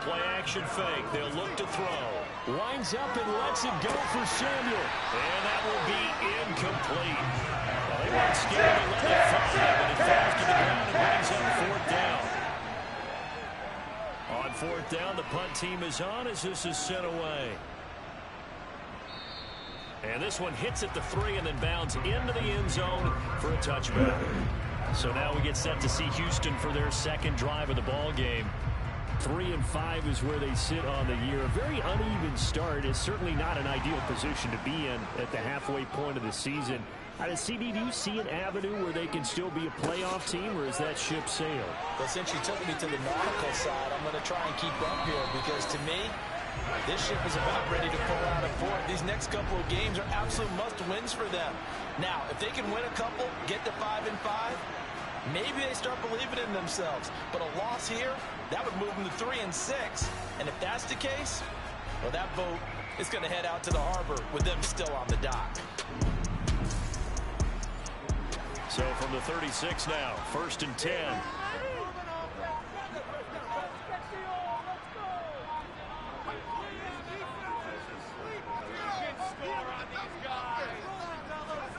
Play-action fake. They'll look to throw. Winds up and lets it go for Samuel. And that will be incomplete. Well, they weren't scared to let it fly, but it falls to the ground and brings up 4th down. On 4th down, the punt team is on as this is sent away. And this one hits at the 3 and then bounds into the end zone for a touchback. So now we get set to see Houston for their second drive of the ball game. 3-5 is where they sit on the year. A very uneven start is certainly not an ideal position to be in at the halfway point of the season. CD, do you see an avenue where they can still be a playoff team, or is that ship sailed? Well, since you took me to the nautical side, I'm going to try and keep up here because to me, this ship is about ready to pull out of port. These next couple of games are absolute must-wins for them. Now, if they can win a couple, get to 5-5, maybe they start believing in themselves. But a loss here, that would move them to 3-6. And if that's the case, well, that boat is going to head out to the harbor with them still on the dock. So from the 36 now, 1st and 10.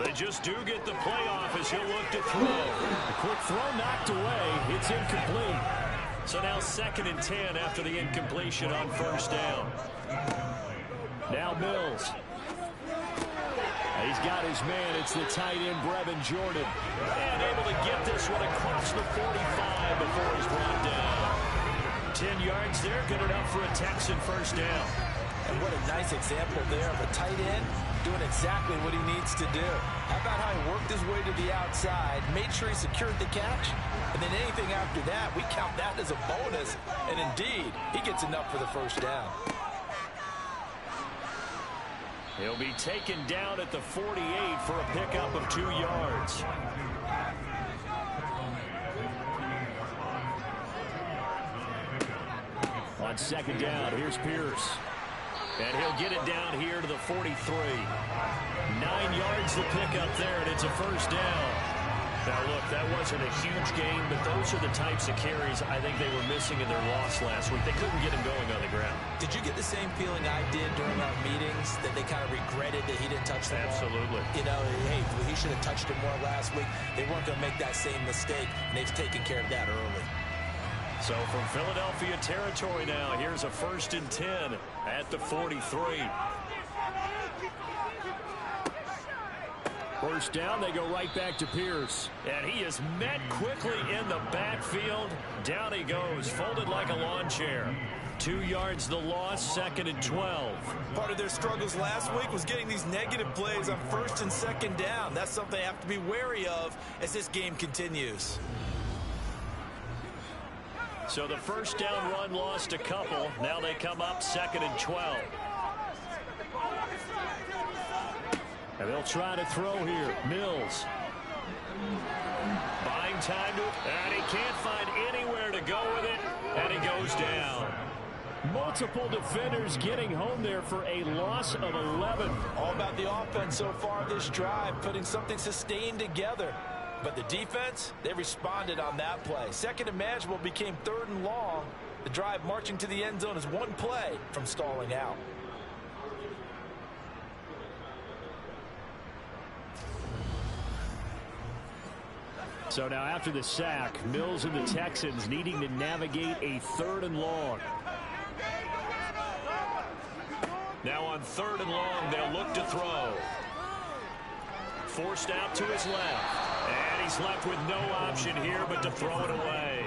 They just do get the playoff as he'll look to throw. A quick throw knocked away. It's incomplete. So now 2nd and 10 after the incompletion on 1st down. Now Mills. He's got his man. It's the tight end, Brevin Jordan. And able to get this one across the 45 before he's brought down. 10 yards there. Good enough for a Texan 1st down. And what a nice example there of a tight end doing exactly what he needs to do. How about how he worked his way to the outside, made sure he secured the catch, and then anything after that, we count that as a bonus. And indeed, he gets enough for the 1st down. He'll be taken down at the 48 for a pickup of 2 yards. On 2nd down, here's Pierce. And he'll get it down here to the 43. 9 yards to pick up there, and it's a 1st down. Now, look, that wasn't a huge gain, but those are the types of carries I think they were missing in their loss last week. They couldn't get him going on the ground. Did you get the same feeling I did during our meetings, that they kind of regretted that he didn't touch the ball? Absolutely. You know, hey, he should have touched it more last week. They weren't going to make that same mistake, and they've taken care of that early. So from Philadelphia territory now, here's a 1st and 10 at the 43. 1st down, they go right back to Pierce. And he is met quickly in the backfield. Down he goes, folded like a lawn chair. 2 yards the loss, 2nd and 12. Part of their struggles last week was getting these negative plays on 1st and 2nd down. That's something they have to be wary of as this game continues. So the 1st down run lost a couple. Now they come up 2nd and 12. And they'll try to throw here. Mills. Buying time and he can't find anywhere to go with it. And he goes down. Multiple defenders getting home there for a loss of 11. All about the offense so far this drive, putting something sustained together. But the defense, they responded on that play. 2nd and manageable became 3rd and long. The drive marching to the end zone is one play from stalling out. So now after the sack, Mills and the Texans needing to navigate a 3rd and long. Now on 3rd and long, they'll look to throw. Forced out to his left. And he's left with no option here but to throw it away.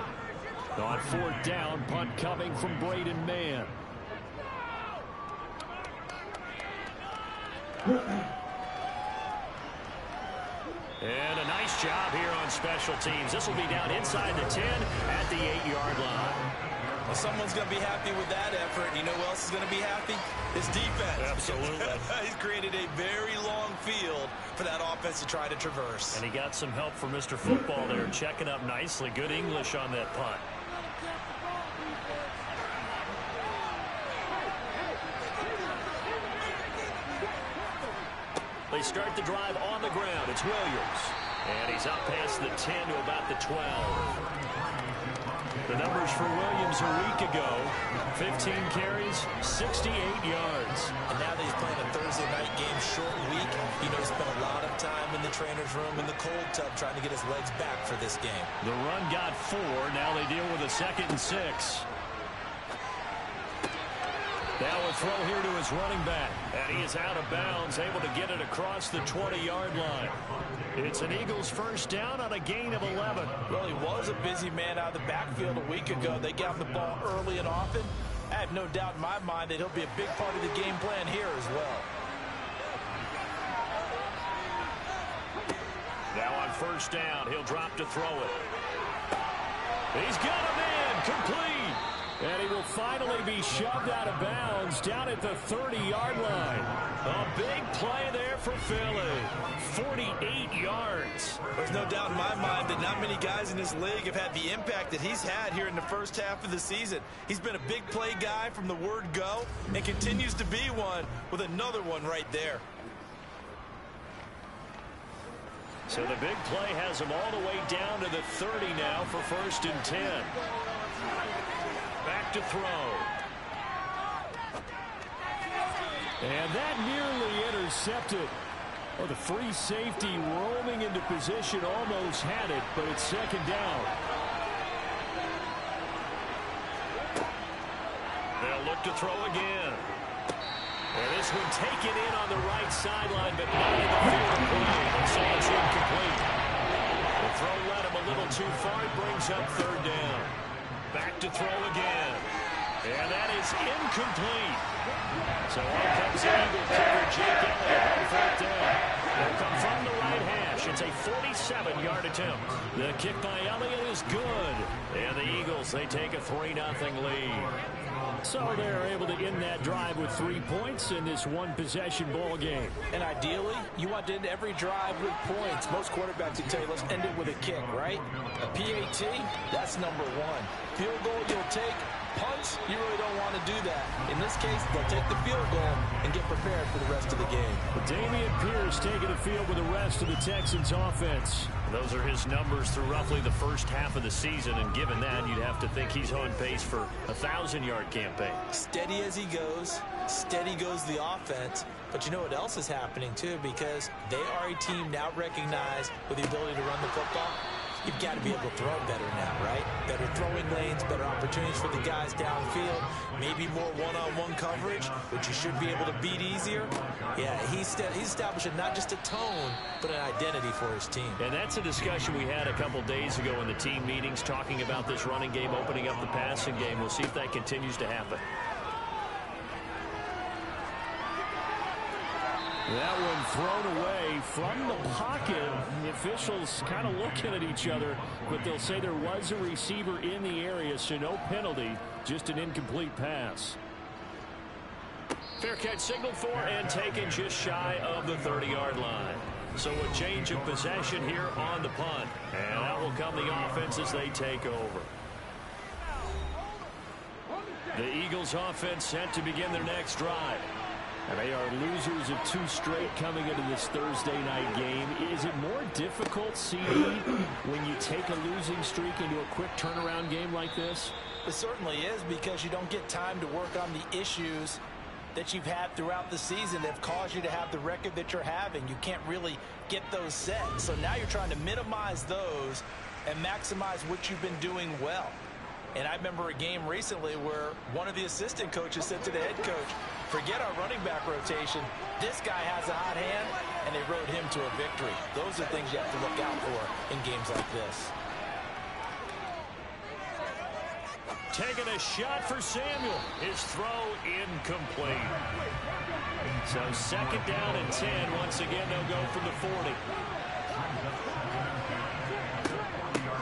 On 4th down, punt coming from Braden Mann. And a nice job here on special teams. This will be down inside the 10 at the 8-yard line. Well, someone's going to be happy with that effort. You know who else is going to be happy? His defense. Absolutely. He's created a very long field for that offense to try to traverse. And he got some help from Mr. Football there, checking up nicely. Good English on that punt. They start the drive on the ground. It's Williams. And he's up past the 10 to about the 12. The numbers for Williams a week ago, 15 carries, 68 yards. And now that he's playing a Thursday night game, short week, he knows he spent a lot of time in the trainer's room in the cold tub trying to get his legs back for this game. The run got 4. Now they deal with a 2nd and 6. Now a throw here to his running back. And he is out of bounds, able to get it across the 20-yard line. It's an Eagles first down on a gain of 11. Well, he was a busy man out of the backfield a week ago. They got him the ball early and often. I have no doubt in my mind that he'll be a big part of the game plan here as well. Now on first down, he'll drop to throw it. He's got him in, complete. And he will finally be shoved out of bounds down at the 30-yard line. A big play there for Philly. 48 yards. There's no doubt in my mind that not many guys in this league have had the impact that he's had here in the first half of the season. He's been a big play guy from the word go and continues to be one with another one right there. So the big play has him all the way down to the 30 now for 1st and 10. Back to throw. And that nearly intercepted. Oh, the free safety roaming into position almost had it, but it's 2nd down. They'll look to throw again. And this one taken in on the right sideline, but not in the field of play. So it's incomplete. The throw led him a little too far. It brings up 3rd down. Back to throw again. And that is incomplete. So on comes the Eagle kicker, Jake Elliott, on 4th down. They'll come from the right hash. It's a 47-yard attempt. The kick by Elliott is good. And the Eagles, they take a 3-0 lead. So they're able to end that drive with 3 points in this one-possession ball game. And ideally, you want to end every drive with points. Most quarterbacks would tell you, let's end it with a kick, right? A PAT, that's number 1. Field goal you'll take. Punts, you really don't want to do that. In this case, they'll take the field goal and get prepared for the rest of the game. Dameon Pierce taking the field with the rest of the Texans offense. Those are his numbers through roughly the first half of the season, and given that, you'd have to think he's on pace for a 1,000-yard campaign. Steady as he goes, steady goes the offense. But you know what else is happening, too, because they are a team now recognized with the ability to run the football. You've got to be able to throw better now, right? Better throwing lanes, better opportunities for the guys downfield, maybe more one-on-one coverage, which you should be able to beat easier. Yeah, he's establishing not just a tone, but an identity for his team. And that's a discussion we had a couple days ago in the team meetings, talking about this running game, opening up the passing game. We'll see if that continues to happen. That one thrown away from the pocket. The officials kind of looking at each other, but they'll say there was a receiver in the area, so no penalty, just an incomplete pass. Fair catch signaled for and taken just shy of the 30-yard line. So a change of possession here on the punt. And out will come the offense as they take over. The Eagles offense set to begin their next drive. And they are losers of 2 straight coming into this Thursday night game. Is it more difficult, CD, when you take a losing streak into a quick turnaround game like this? It certainly is, because you don't get time to work on the issues that you've had throughout the season that have caused you to have the record that you're having. You can't really get those set. So now you're trying to minimize those and maximize what you've been doing well. And I remember a game recently where one of the assistant coaches said to the head coach, forget our running back rotation. This guy has a hot hand, and they rode him to a victory. Those are things you have to look out for in games like this. Taking a shot for Samuel. His throw incomplete. So 2nd down and 10. Once again, they'll go from the 40.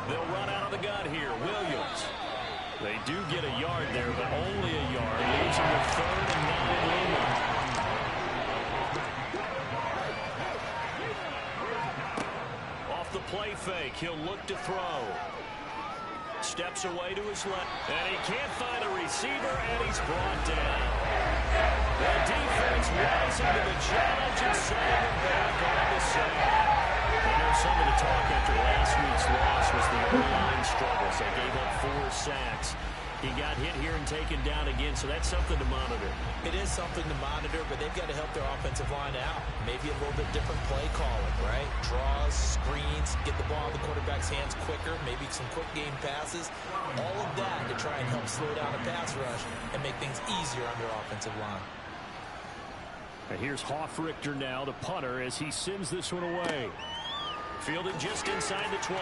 They'll run out of the gun here. Williams They do get a yard there, but only a yard. Leaves them with 3rd and 9 looming. Off the play fake, he'll look to throw. Steps away to his left, and he can't find a receiver, and he's brought down. The defense rising to the challenge and sending him back on the side. I know some of the talk after last week's loss was the O-line struggles. They gave up 4 sacks. He got hit here and taken down again, so that's something to monitor. It is something to monitor, but they've got to help their offensive line out. Maybe a little bit different play calling, right? Draws, screens, get the ball in the quarterback's hands quicker, maybe some quick game passes. All of that to try and help slow down the pass rush and make things easier on their offensive line. And here's Hofrichter now, the punter, as he sends this one away. Fielded just inside the 20.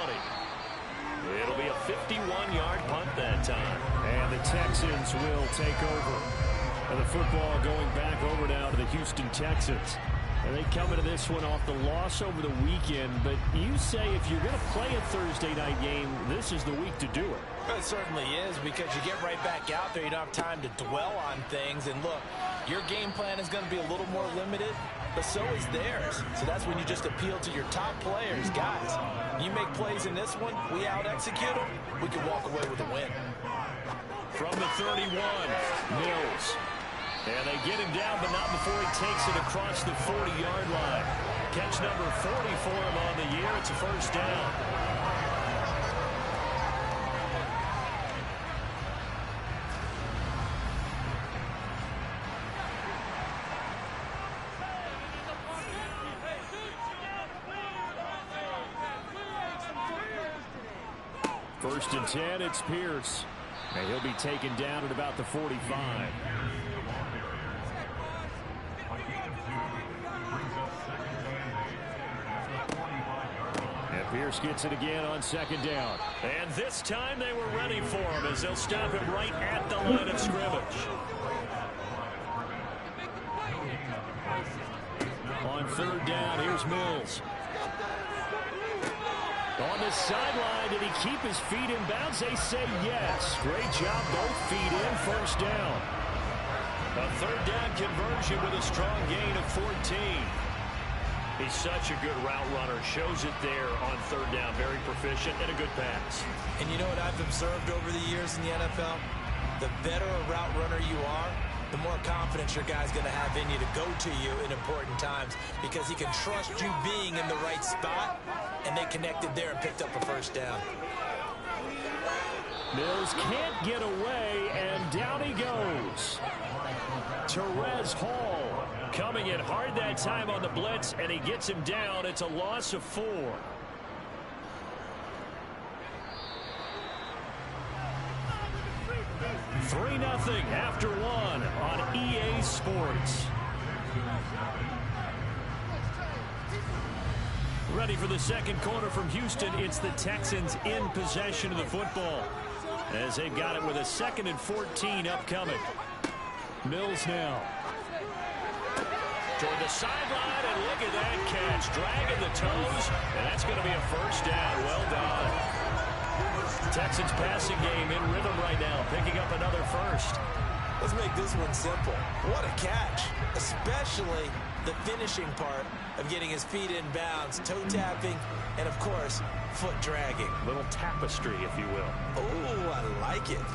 It'll be a 51-yard punt that time. And the Texans will take over. And the football going back over now to the Houston Texans. And they come into this one off the loss over the weekend. But you say if you're going to play a Thursday night game, this is the week to do it. It certainly is, because you get right back out there. You don't have time to dwell on things. And look, your game plan is going to be a little more limited, but so is theirs. So that's when you just appeal to your top players. Guys, you make plays in this one, we out-execute them, we can walk away with a win. From the 31, Mills. And they get him down, but not before he takes it across the 40-yard line. Catch number 40 for him on the year. It's a first down. First and 10, it's Pierce. And he'll be taken down at about the 45. And Pierce gets it again on second down. And this time they were ready for him as they'll stop him right at the line of scrimmage. On third down, here's Mills. On the sideline, did he keep his feet in bounds? They say yes. Great job, both feet in, first down. A third down conversion with a strong gain of 14. He's such a good route runner. Shows it there on third down. Very proficient and a good pass. And you know what I've observed over the years in the NFL? The better a route runner you are, the more confidence your guy's going to have in you to go to you in important times, because he can trust you being in the right spot, and they connected there and picked up a first down. Mills can't get away, and down he goes. Terez Hall coming in hard that time on the blitz, and he gets him down. It's a loss of 4. Three 3-0 after 1 on EA Sports. Ready for the second quarter from Houston. It's the Texans in possession of the football, as they've got it with a 2nd and 14 upcoming. Mills now toward the sideline, and look at that catch. Dragging the toes, and that's going to be a first down. Well done. Texans passing game in rhythm right now, picking up another first. Let's make this one simple. What a catch, especially the finishing part of getting his feet in bounds, toe tapping, and of course, foot dragging. Little tapestry, if you will. Oh, I like it.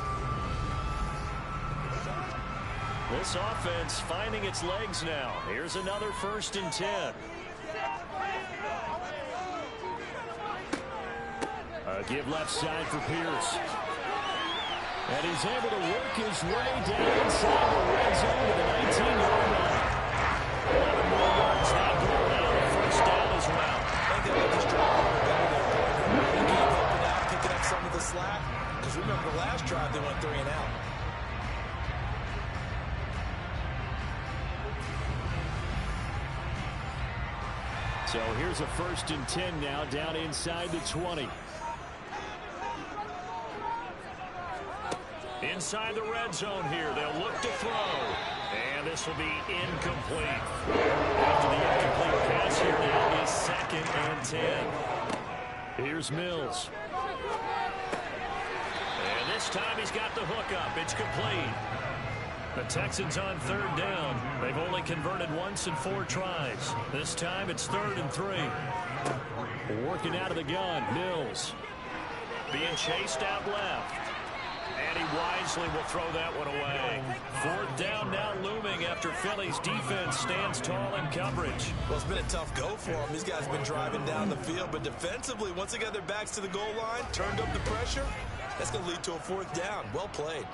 This offense finding its legs now. Here's another 1st and 10. Give left side for Pierce. And he's able to work his way down inside the red zone to the 19-yard line. 11 more yards now going out. First down as well. I think they just drive a little better there. They keep helping out, picking up some of the slack. Because remember, the last drive they went 3 and out. So here's a 1st and 10 now, down inside the 20. Inside the red zone here, they'll look to throw. And this will be incomplete. After the incomplete pass here now is 2nd and 10. Here's Mills. And this This time he's got the hook up. It's complete. The Texans on 3rd down. They've only converted once in 4 tries. This time it's 3rd and 3. Working out of the gun, Mills. Being chased out left. And he wisely will throw that one away. 4th down now looming after Philly's defense stands tall in coverage. Well, it's been a tough go for them. These guys have been driving down the field, but defensively, once they got their backs to the goal line, turned up the pressure, that's going to lead to a 4th down. Well played.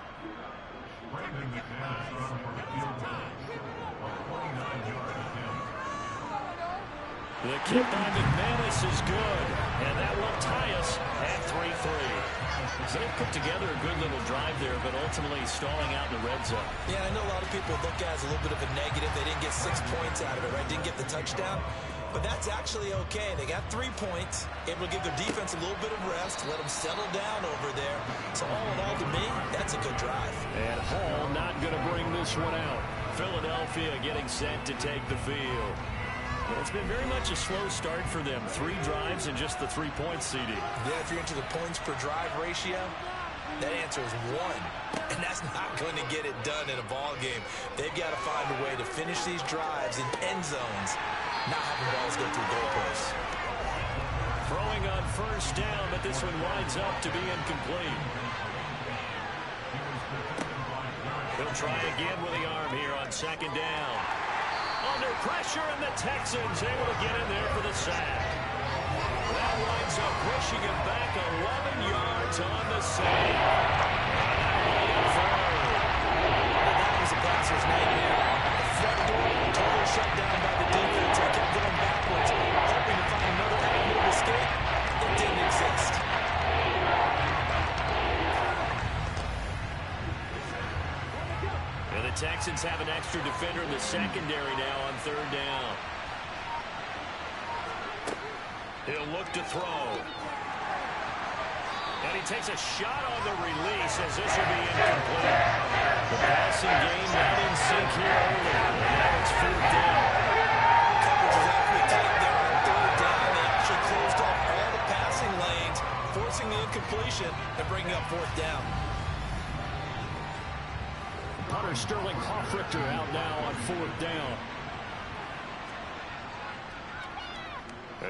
The kick by McManus is good, and that will tie us at 3-3. So they've put together a good little drive there, but ultimately stalling out in the red zone. Yeah, I know a lot of people look at it as a little bit of a negative. They didn't get 6 points out of it, right? Didn't get the touchdown. But that's actually okay. They got 3 points. It will give their defense a little bit of rest, let them settle down over there. So all in all, to me, that's a good drive. And Hall not going to bring this one out. Philadelphia getting set to take the field. Well, it's been very much a slow start for them. 3 drives and just the 3 points, CD. Yeah, if you're into the points per drive ratio, that answer is 1. And that's not going to get it done in a ball game. They've got to find a way to finish these drives in end zones, not having balls go through goalposts. Throwing on 1st down, but this one winds up to be incomplete. He'll try again with the arm here on 2nd down. Under pressure, and the Texans able to get in there for the sack. That winds up pushing him back 11 yards on the save. That was a passer's nightmare. The front door totally shut down by the defense. They kept going backwards, hoping to find another avenue of escape. It didn't exist. And the Texans have an extra defender in the secondary now on 3rd down. He'll look to throw. And he takes a shot on the release as this will be incomplete. The passing game not in sync here early. And now it's 4th down. Coverage is awfully tight there on 3rd down. They actually closed off all the passing lanes, forcing the incompletion and bringing up 4th down. Punter Sterling Hoffrichter out now on 4th down.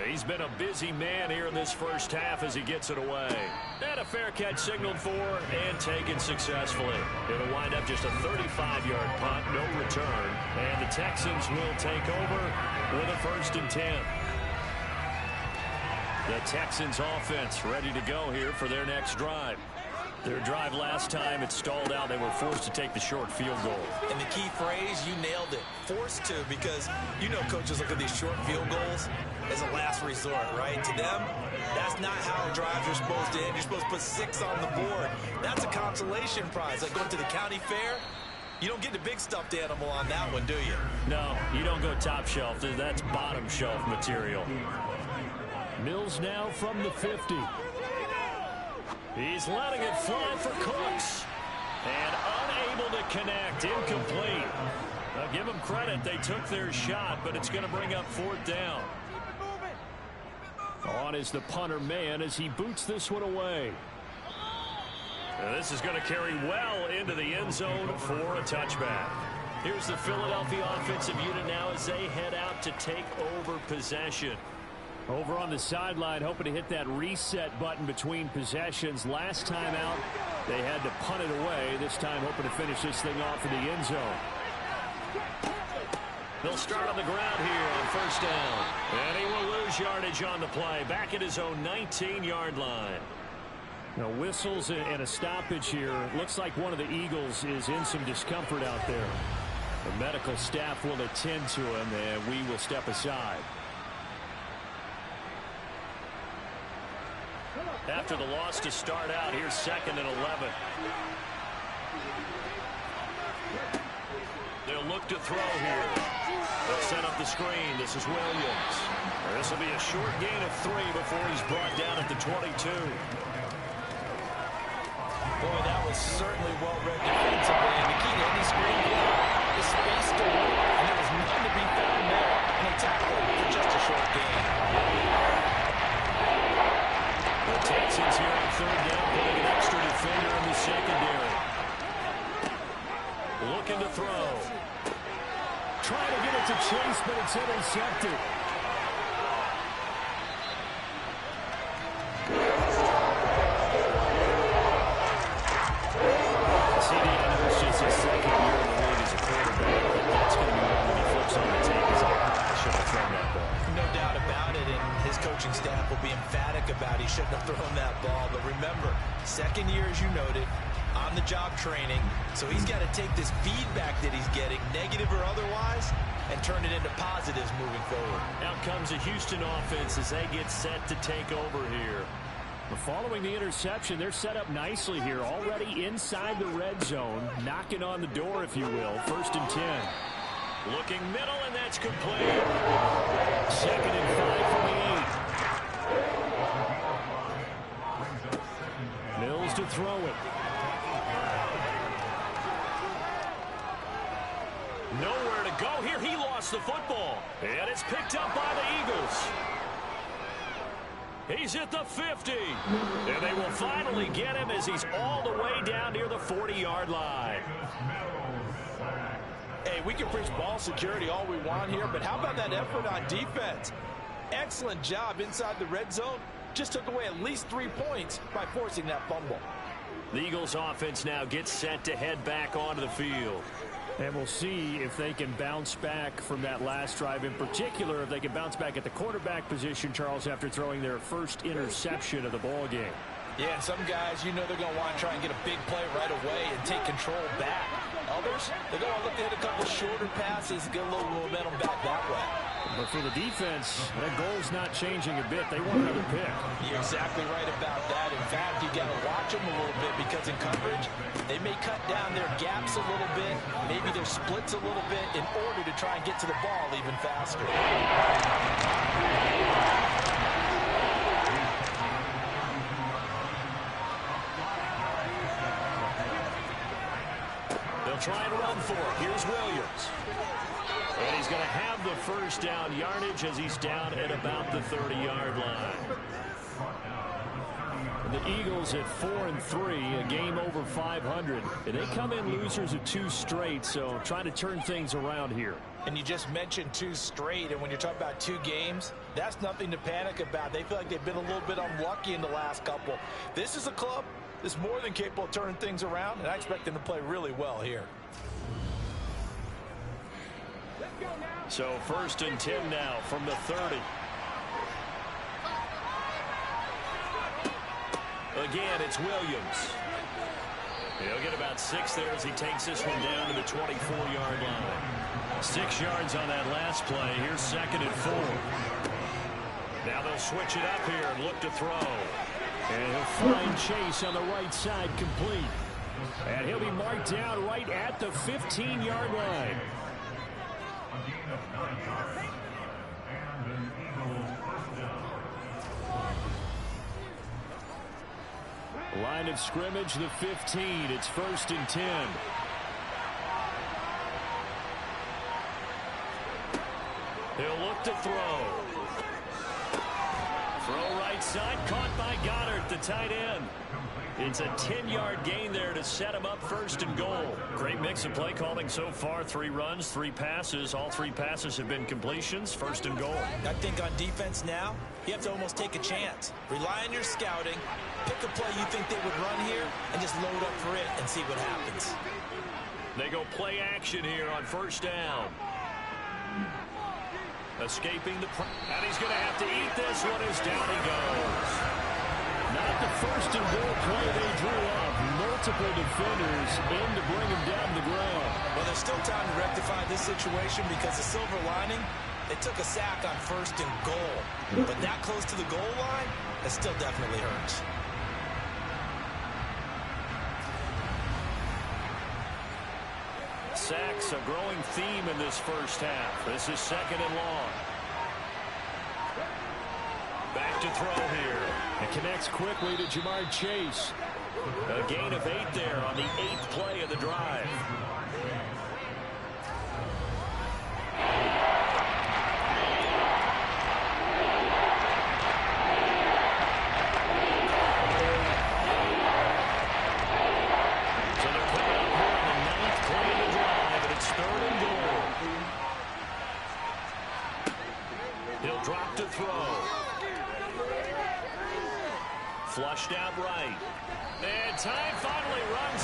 He's been a busy man here in this first half as he gets it away. And a fair catch signaled for and taken successfully. It'll wind up just a 35-yard punt, no return. And the Texans will take over with a 1st and 10. The Texans offense ready to go here for their next drive. Their drive last time, it stalled out. They were forced to take the short field goal. And the key phrase, you nailed it. Forced to, because you know coaches look at these short field goals as a last resort, right? To them, that's not how drives are supposed to end. You're supposed to put 6 on the board. That's a consolation prize. Like going to the county fair, you don't get the big stuffed animal on that one, do you? No, you don't go top shelf. That's bottom shelf material. Mills now from the 50. He's letting it fly for Cooks. And unable to connect. Incomplete. Now give them credit. They took their shot, but it's going to bring up 4th down. On is the punter man as he boots this one away. Now this is going to carry well into the end zone for a touchback. Here's the Philadelphia offensive unit now as they head out to take over possession. Over on the sideline, hoping to hit that reset button between possessions. Last time out, they had to punt it away. This time, hoping to finish this thing off in the end zone. They'll start on the ground here on 1st down. And he will lose yardage on the play. Back at his own 19-yard line. Now, whistles and a stoppage here. Looks like one of the Eagles is in some discomfort out there. The medical staff will attend to him, and we will step aside. After the loss to start out, here's 2nd and 11. They'll look to throw here. They'll set up the screen. This is Williams. This will be a short gain of 3 before he's brought down at the 22. Boy, that was certainly well-read defensively. And the key to any screen play is space to work. And there was none to be found there. And they tackled for just a short gain. The Texans here on 3rd down, putting an extra defender in the secondary. looking to throw. Trying to get it to Chase, but it's intercepted. CD, I know it's just his second year in the league as a quarterback, but that's going to be one when he flips on the tape. He's like, I should have thrown that ball. No doubt about it, and his coaching staff will be emphatic about he shouldn't have thrown that ball. But remember, second year, as you noted, on-the-job training, so he's got to take this feedback that he's getting, negative or otherwise, and turn it into positives moving forward. Out comes a Houston offense as they get set to take over here. But following the interception, they're set up nicely here, already inside the red zone, knocking on the door, if you will. 1st and 10. Looking middle, and that's complete. 2nd and 5 from the 8. Mills to throw it. Nowhere to go here. He lost the football. And it's picked up by the Eagles. He's at the 50. And they will finally get him as he's all the way down near the 40-yard line. Hey, we can preach ball security all we want here, but how about that effort on defense? Excellent job inside the red zone. Just took away at least 3 points by forcing that fumble. The Eagles offense now gets set to head back onto the field. And we'll see if they can bounce back from that last drive. In particular, if they can bounce back at the quarterback position, Charles, after throwing their first interception of the ball game. Yeah, and some guys, you know they're going to want to try and get a big play right away and take control back. Others, they're going to look to hit a couple shorter passes, get a little momentum back that way. But for the defense, that goal's not changing a bit. They want another pick. You're exactly right about that. In fact, you got to watch them a little bit because in coverage, they may cut down their gaps a little bit, maybe their splits a little bit in order to try and get to the ball even faster. They'll try and run for it. Here's Williams. And he's going to have the first down yardage as he's down at about the 30-yard line. And the Eagles at 4-3, a game over 500. And they come in losers of 2 straight, so trying to turn things around here. And you just mentioned 2 straight, and when you're talking about 2 games, that's nothing to panic about. They feel like they've been a little bit unlucky in the last couple. This is a club that's more than capable of turning things around, and I expect them to play really well here. So 1st and 10 now from the 30. Again, it's Williams. He'll get about 6 there as he takes this one down to the 24-yard line. 6 yards on that last play. Here's 2nd and 4. Now they'll switch it up here and look to throw. And he'll find Chase on the right side complete. And he'll be marked down right at the 15-yard line. Line of scrimmage, the 15. It's 1st and 10. He'll look to throw. Throw right side, caught by Goddard, the tight end. It's a 10-yard gain there to set him up 1st and goal. Great mix of play calling so far. 3 runs, 3 passes. All 3 passes have been completions. 1st and goal. I think on defense now, you have to almost take a chance. Rely on your scouting. Pick a play you think they would run here and just load up for it and see what happens. They go play action here on 1st down. Escaping the... And he's going to have to eat this one as down he goes. Not the 1st and goal play they drew up. Multiple defenders in to bring him down to the ground. Well, there's still time to rectify this situation because the silver lining, they took a sack on 1st and goal. But that close to the goal line, that still definitely hurts. Sacks, a growing theme in this first half. This is 2nd and long. Back to throw here. It connects quickly to Jamar Chase. A gain of 8 there on the 8th play of the drive. So they're coming up here on the 9th play of the drive.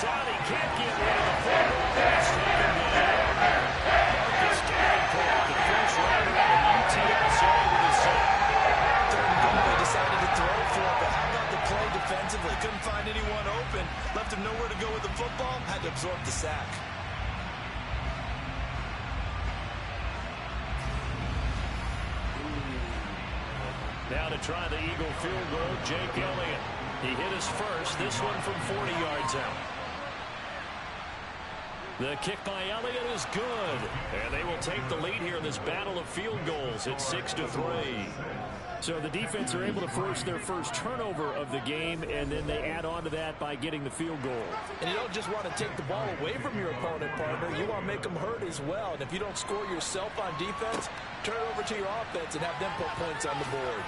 gets out. He can't get rid of the football. He's taken down. Marcus Davenport, the first rounder of the UTSA with a sack. Third and goal, they decided to throw for it, but how about the play defensively? Couldn't find anyone open. Left him nowhere to go with the football. Had to absorb the sack. Now to try the Eagle field goal, Jake Elliott. He hit his first, this one from 40 yards out. The kick by Elliott is good. And they will take the lead here in this battle of field goals. It's 6-3. So the defense are able to force their first turnover of the game, and then they add on to that by getting the field goal. And you don't just want to take the ball away from your opponent, partner. You want to make them hurt as well. And if you don't score yourself on defense, turn it over to your offense and have them put points on the board.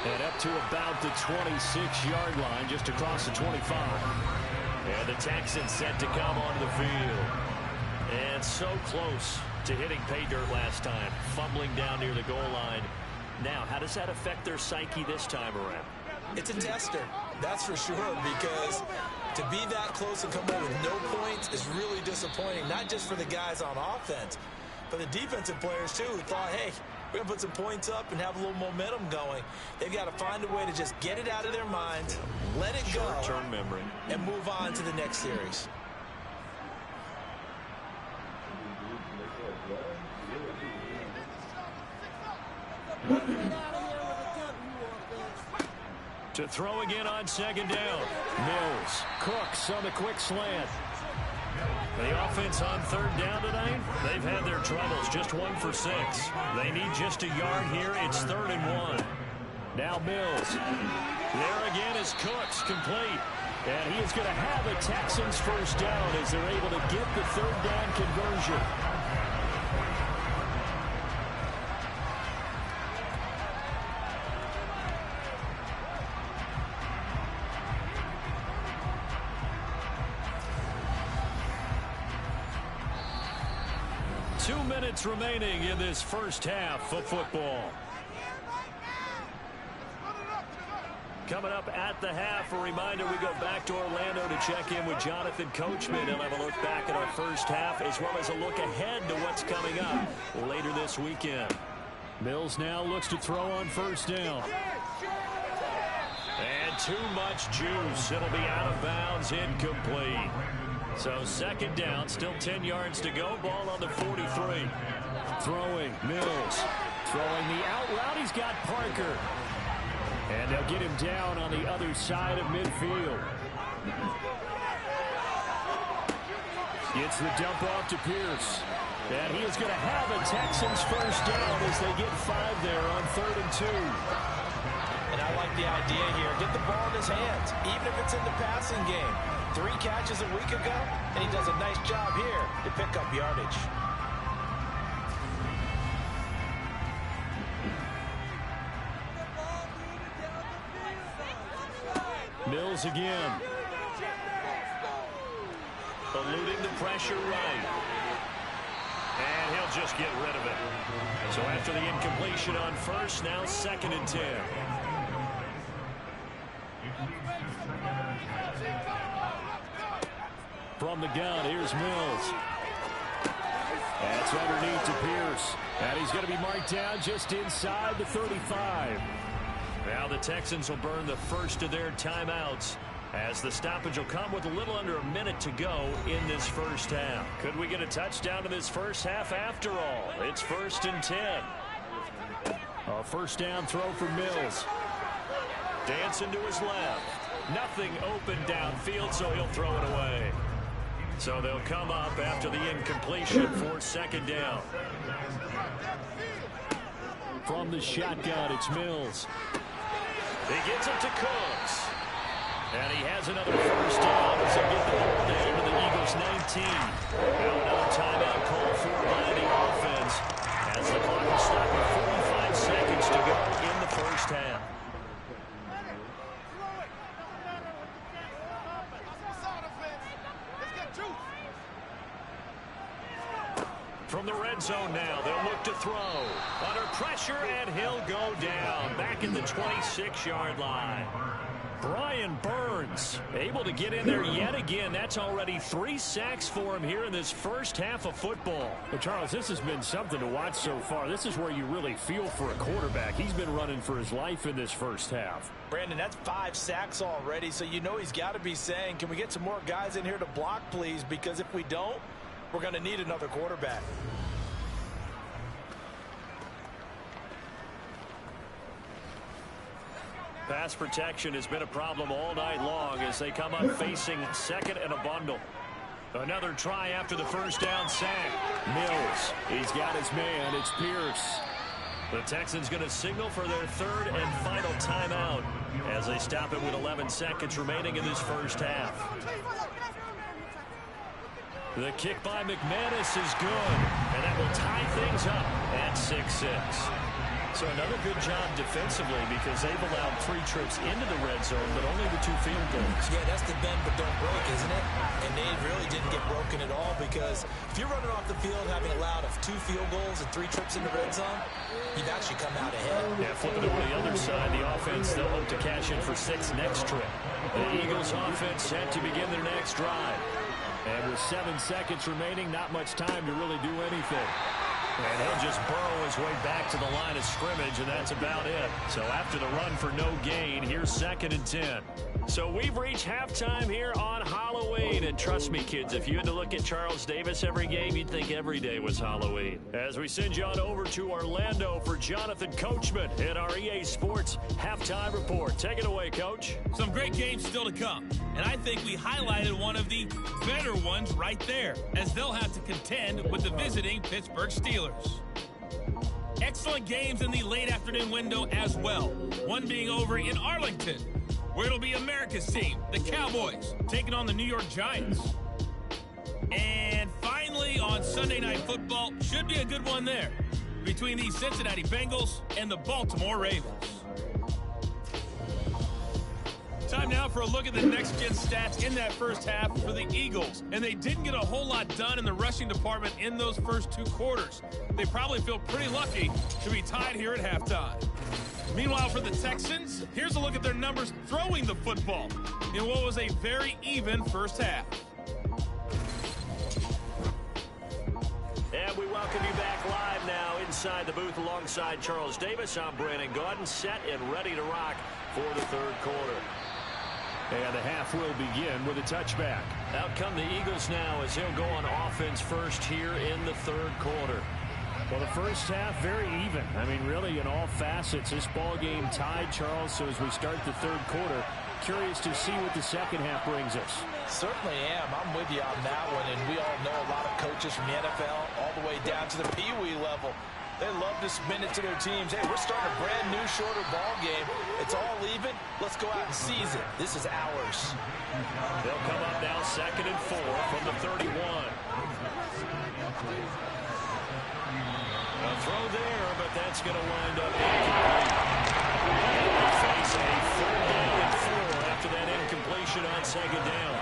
And up to about the 26-yard line, just across the 25. And the Texans set to come onto the field. And so close to hitting pay dirt last time, fumbling down near the goal line. Now, how does that affect their psyche this time around? It's a tester, that's for sure, because to be that close and come away with no points is really disappointing, not just for the guys on offense, but the defensive players, too, who thought, hey, we're going to put some points up and have a little momentum going. They've got to find a way to just get it out of their minds, let it go, short-term memory, and move on to the next series. To throw again on second down. Mills, Cooks on the quick slant. The offense on third down tonight, they've had their troubles, just 1 for 6. They need just a yard here. It's 3rd and 1. Now Mills. There again is Cooks, complete. And he is going to have a Texans first down as they're able to get the third down conversion. Remaining in this first half of football. Coming up at the half, a reminder, we go back to Orlando to check in with Jonathan Coachman. He'll have a look back at our first half as well as a look ahead to what's coming up later this weekend. Mills now looks to throw on first down. And too much juice. It'll be out of bounds, incomplete. So second down, still 10 yards to go. Ball on the 43. Throwing, Mills. Throwing the out route. He's got Parker. And they'll get him down on the other side of midfield. Gets the dump off to Pierce. And he is going to have a Texans first down as they get 5 there on 3rd and 2. And I like the idea here. Get the ball in his hands, even if it's in the passing game. 3 catches a week ago, and he does a nice job here to pick up yardage. Mills again. Eluding the pressure right. And he'll just get rid of it. So after the incompletion on first, now 2nd and 10. From the gun, here's Mills. That's underneath to Pierce. And he's going to be marked down just inside the 35. Now the Texans will burn the first of their timeouts as the stoppage will come with a little under a minute to go in this first half. Could we get a touchdown in this first half after all? It's 1st and 10. A first down throw for Mills. Dancing to his left. Nothing open downfield, so he'll throw it away. So they'll come up after the incompletion for 2nd down. From the shotgun, it's Mills. He gets it to Cooks. And he has another first down as they get the ball down to the Eagles 19. Now another timeout call for by the offense as the clock is stopped with 45 seconds to go in the first half. From the red zone now, they'll look to throw. Under pressure, and he'll go down. Back at the 26-yard line. Brian Burns able to get in there yet again. That's already 3 sacks for him here in this first half of football. Well, Charles, this has been something to watch so far. This is where you really feel for a quarterback. He's been running for his life in this first half. Brandon, that's 5 sacks already, so you know he's got to be saying, can we get some more guys in here to block, please? Because if we don't, we're going to need another quarterback. Pass protection has been a problem all night long as they come up facing second and a bundle. Another try after the first down sack. Mills, he's got his man. It's Pierce. The Texans going to signal for their 3rd and final timeout as they stop it with 11 seconds remaining in this first half. The kick by McManus is good, and that will tie things up at 6-6. So another good job defensively because they've allowed 3 trips into the red zone, but only the 2 field goals. Yeah, that's the bend but don't break, isn't it? And they really didn't get broken at all because if you're running off the field having allowed 2 field goals and 3 trips in the red zone, you've actually come out ahead. Yeah, flipping over to the other side, the offense, they'll look to cash in for 6 next trip. The Eagles offense set to begin their next drive. And with 7 seconds remaining, not much time to really do anything. And he'll just burrow his way back to the line of scrimmage, and that's about it. So after the run for no gain, here's 2nd and 10. So we've reached halftime here on Halloween. And trust me, kids, if you had to look at Charles Davis every game, you'd think every day was Halloween. As we send you on over to Orlando for Jonathan Coachman in our EA Sports Halftime Report. Take it away, Coach. Some great games still to come. And I think we highlighted one of the better ones right there, as they'll have to contend with the visiting Pittsburgh Steelers. Excellent games in the late afternoon window as well. One being over in Arlington, where it'll be America's team, the Cowboys, taking on the New York Giants. And finally, on Sunday Night Football, should be a good one there, between the Cincinnati Bengals and the Baltimore Ravens. Time now for a look at the next-gen stats in that first half for the Eagles. And they didn't get a whole lot done in the rushing department in those first 2 quarters. They probably feel pretty lucky to be tied here at halftime. Meanwhile, for the Texans, here's a look at their numbers throwing the football in what was a very even first half. And we welcome you back live now inside the booth alongside Charles Davis. I'm Brandon Gaudin, set and ready to rock for the 3rd quarter. And the half will begin with a touchback. Out come the Eagles now as they'll go on offense first here in the 3rd quarter. Well, the first half, very even. I mean, really, in all facets, this ball game tied, Charles. So as we start the 3rd quarter, curious to see what the second half brings us. Certainly am. I'm with you on that one. And we all know a lot of coaches from the NFL all the way down to the Pee-wee level. They love to spin it to their teams. Hey, we're starting a brand new, shorter ball game. It's all even. Let's go out and seize it. This is ours. They'll come up now 2nd and 4 from the 31. A throw there, but that's going to wind up incomplete. And we face a 3rd down and 4 after that incompletion on 2nd down.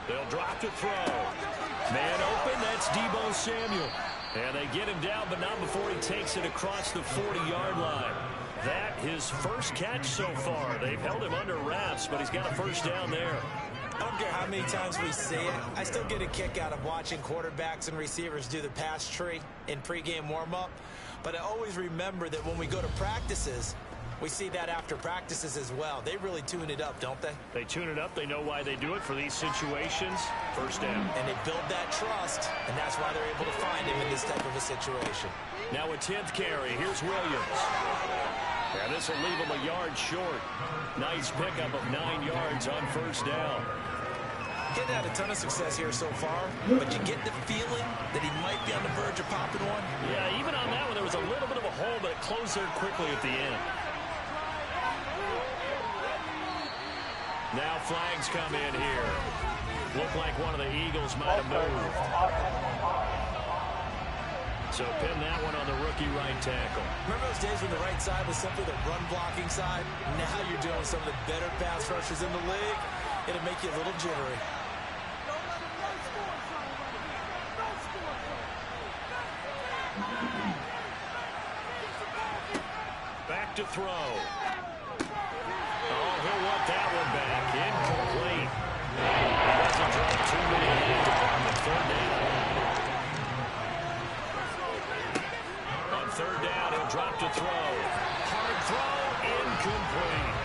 They'll drop to throw. Man open, that's Deebo Samuel. And they get him down, but not before he takes it across the 40-yard line. That his first catch so far. They've held him under wraps, but he's got a first down there. I don't care how many times we see it. I still get a kick out of watching quarterbacks and receivers do the pass tree in pregame warm-up. But I always remember that when we go to practices, we see that after practices as well. They really tune it up, don't they? They tune it up. They know why they do it for these situations. First down. And they build that trust, and that's why they're able to find him in this type of a situation. Now a 10th carry. Here's Williams. And this will leave him a yard short. Nice pickup of 9 yards on first down. Getting had a ton of success here so far, but you get the feeling that he might be on the verge of popping one. Yeah, even on that one, there was a little bit of a hole, but it closed there quickly at the end. Now flags come in here. Looked like one of the Eagles might have moved. So pin that one on the rookie right tackle. Remember those days when the right side was simply the run-blocking side? Now you're doing some of the better pass rushers in the league. It'll make you a little jittery. to throw. Oh, he'll want that one back. Incomplete. He doesn't drop too many hands on the third down. On third down, he'll drop to throw. Hard throw, incomplete.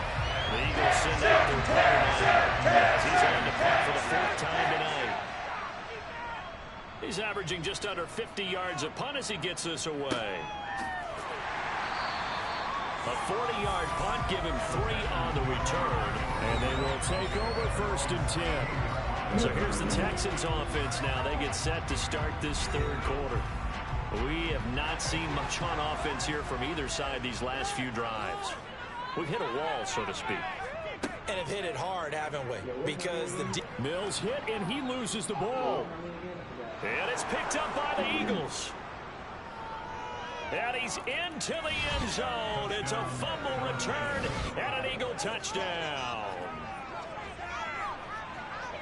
The Eagles send out their punter as he's on to punt for the 4th time tonight. He's averaging just under 50 yards a punt as he gets this away. A 40-yard punt, give him 3 on the return. And they will take over 1st and 10. So here's the Texans offense now. They get set to start this 3rd quarter. We have not seen much on offense here from either side these last few drives. We've hit a wall, so to speak. And have hit it hard, haven't we? Because the Mills hit, and he loses the ball. And it's picked up by the Eagles. And he's into the end zone. It's a fumble return and an Eagle touchdown.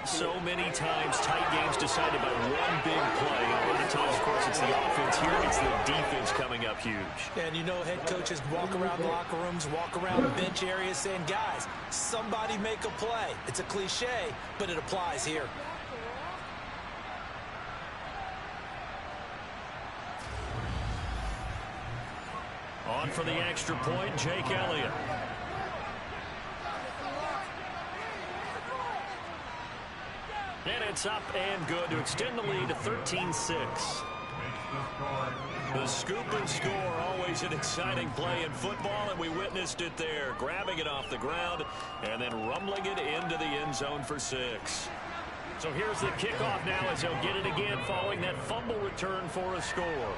So many times tight games decided by one big play. A lot of times, of course, it's the offense. Here it's the defense coming up huge. And you know head coaches walk around locker rooms, walk around bench areas saying, guys, somebody make a play. It's a cliche, but it applies here. On for the extra point, Jake Elliott. And it's up and good to extend the lead to 13-6. The scoop and score, always an exciting play in football, and we witnessed it there. Grabbing it off the ground and then rumbling it into the end zone for 6. So here's the kickoff now as he'll get it again following that fumble return for a score.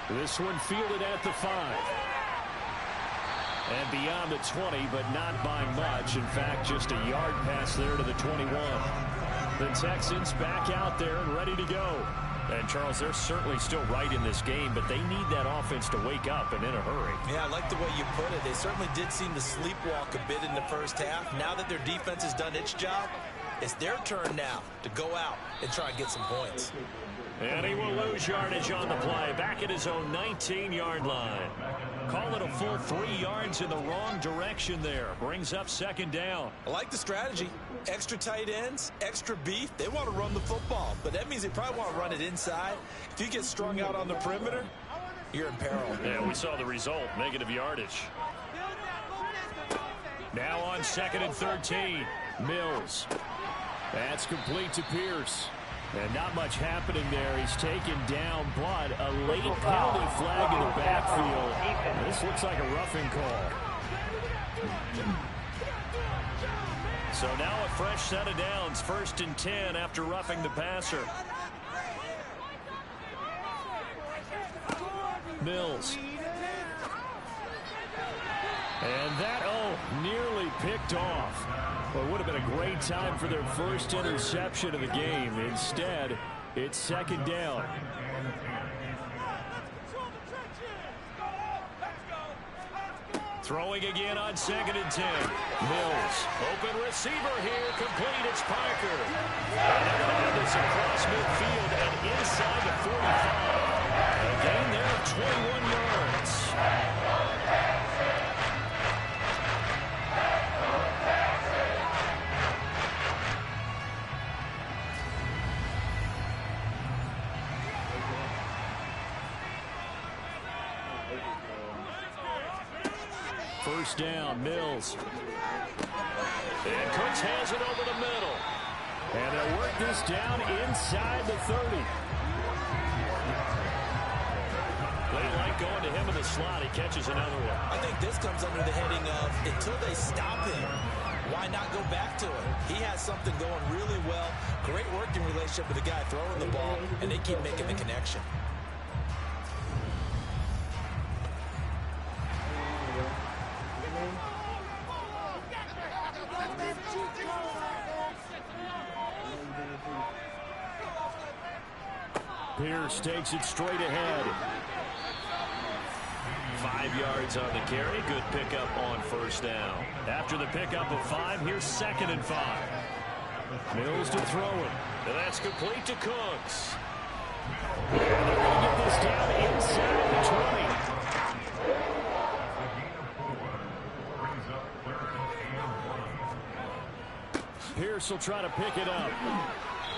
This one fielded at the 5. And beyond the 20, but not by much. In fact, just a yard pass there to the 21. The Texans back out there and ready to go. And, Charles, they're certainly still right in this game, but they need that offense to wake up and in a hurry. Yeah, I like the way you put it. They certainly did seem to sleepwalk a bit in the first half. Now that their defense has done its job, it's their turn now to go out and try and get some points. And he will lose yardage on the play. Back at his own 19-yard line. Call it a full 3 yards in the wrong direction there. Brings up 2nd down. I like the strategy. Extra tight ends, extra beef. They want to run the football, but that means they probably want to run it inside. If you get strung out on the perimeter, you're in peril. Yeah, we saw the result. Negative yardage. Now on 2nd and 13. Mills. That's complete to Pierce. And not much happening there. He's taken down, but a late penalty flag in the backfield. This looks like a roughing call. So now a fresh set of downs. 1st and 10 after roughing the passer. Mills. And that, nearly picked off. Well, it would have been a great time for their first interception of the game. Instead, it's 2nd down. Throwing again on 2nd and 10. Mills. Open receiver here. Complete. It's Parker. And they're going to have this across midfield and inside the 45. A gain there of 21 yards. First down, Mills. And Cooks has it over the middle. And they'll work this down inside the 30. They like going to him in the slot. He catches another one. I think this comes under the heading of until they stop him, why not go back to it? He has something going really well. Great working relationship with the guy throwing the ball, and they keep making the connection. Pierce takes it straight ahead. 5 yards on the carry. Good pickup on 1st down. After the pickup of 5, here's 2nd and 5. Mills to throw it. And that's complete to Cooks. And they're going to get this down inside the 20. Pierce will try to pick it up.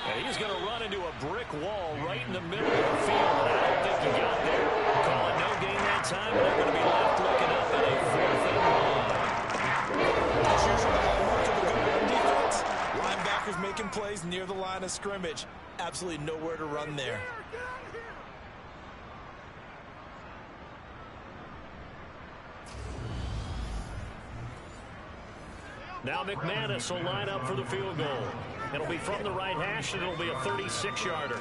And he's going to run into a brick wall right in the middle of the field. And I don't think he got there. Call it no gain that time, and they're going to be left looking up at a 4th and 1. That's usually the hallmark of a good run defense. Linebackers making plays near the line of scrimmage. Absolutely nowhere to run there. Now McManus will line up for the field goal. It'll be from the right hash, and it'll be a 36-yarder.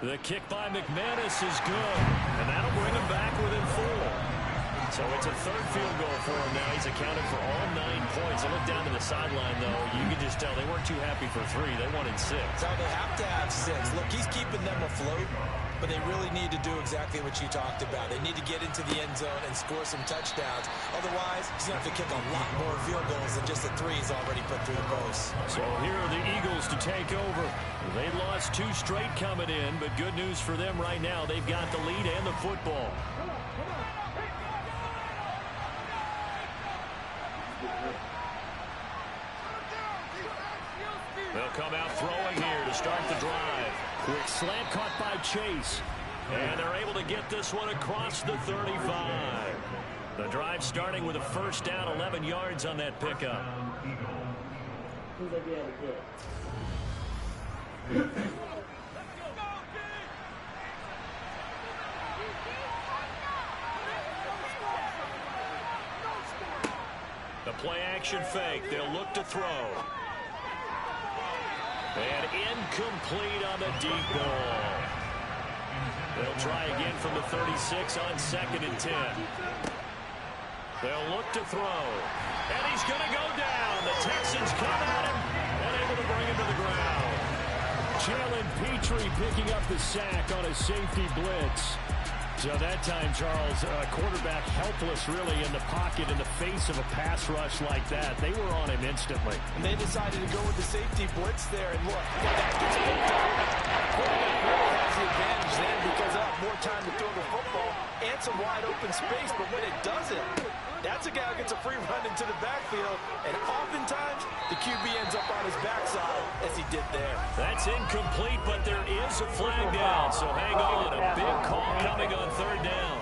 The kick by McManus is good, and that'll bring him back within 4. So it's a 3rd field goal for him now. He's accounted for all 9 points. I look down to the sideline, though. You can just tell they weren't too happy for 3. They wanted 6. So they have to have 6. Look, he's keeping them afloat, but they really need to do exactly what you talked about. They need to get into the end zone and score some touchdowns. Otherwise, he's going to have to kick a lot more field goals than just the 3 he's already put through the post. So here are the Eagles to take over. They lost 2 straight coming in, but good news for them right now. They've got the lead and the football. They'll come out throwing here to start the drive. Quick slant caught by Chase. And they're able to get this one across the 35. The drive starting with a 1st down, 11 yards on that pickup. The play action fake. They'll look to throw. And incomplete on the deep ball. They'll try again from the 36 on 2nd and 10. They'll look to throw. And he's going to go down. The Texans come at him, unable to bring him to the ground. Jalen Petrie picking up the sack on a safety blitz. So that time, Charles, quarterback helpless really in the pocket in the face of a pass rush like that. They were on him instantly. And they decided to go with the safety blitz there. And look, that gets picked up. Quarterback really has the advantage then because they'll have more time to throw the football and some wide open space. But when it doesn't, that's a guy who gets a free run into the backfield. And oftentimes, the QB ends up on his backside as he did there. That's incomplete, but there is a flag down. So hang on. A big call coming on 3rd down.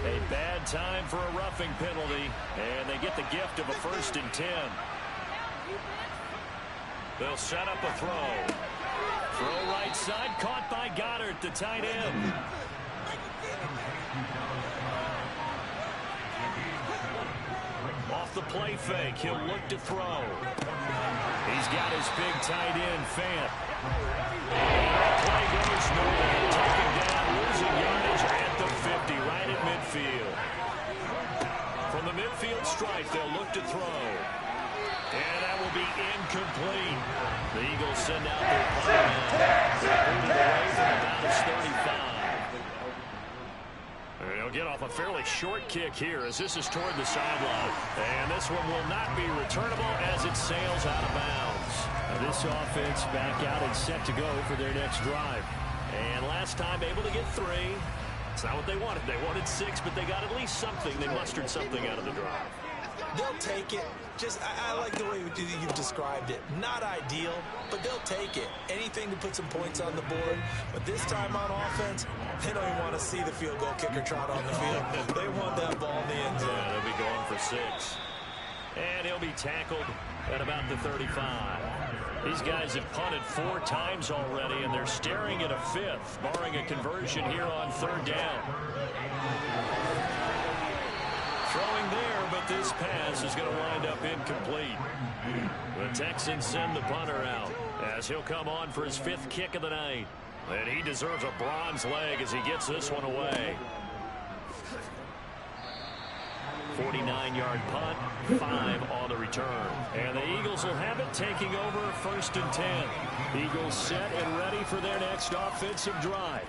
A bad time for a roughing penalty. And they get the gift of a 1st and 10. They'll set up a throw. Throw right side, caught by Goddard, the tight end. Off the play fake, he'll look to throw. He's got his big tight end, Fant. Play goes nowhere. Taken down, losing yardage at the 50, right at midfield. From the midfield stripe, they'll look to throw. And that will be incomplete. The Eagles send out their punt now. They're moving away from about his 35. They'll get off a fairly short kick here as this is toward the sideline. And this one will not be returnable as it sails out of bounds. This offense back out and set to go for their next drive. And last time able to get 3. It's not what they wanted. They wanted 6, but they got at least something. They mustered something out of the drive. They'll take it. I like the way you've described it. Not ideal, but they'll take it. Anything to put some points on the board. But this time on offense, they don't even want to see the field goal kicker trot on the field. They want that ball in the end zone. Yeah, they'll be going for 6. And he'll be tackled at about the 35. These guys have punted 4 times already, and they're staring at a 5th, barring a conversion here on 3rd down. Throwing there, but this pass is going to wind up incomplete. The Texans send the punter out as he'll come on for his 5th kick of the night. And he deserves a bronze leg as he gets this one away. 49-yard punt, 5 on the return. And the Eagles will have it, taking over 1st and 10. Eagles set and ready for their next offensive drive.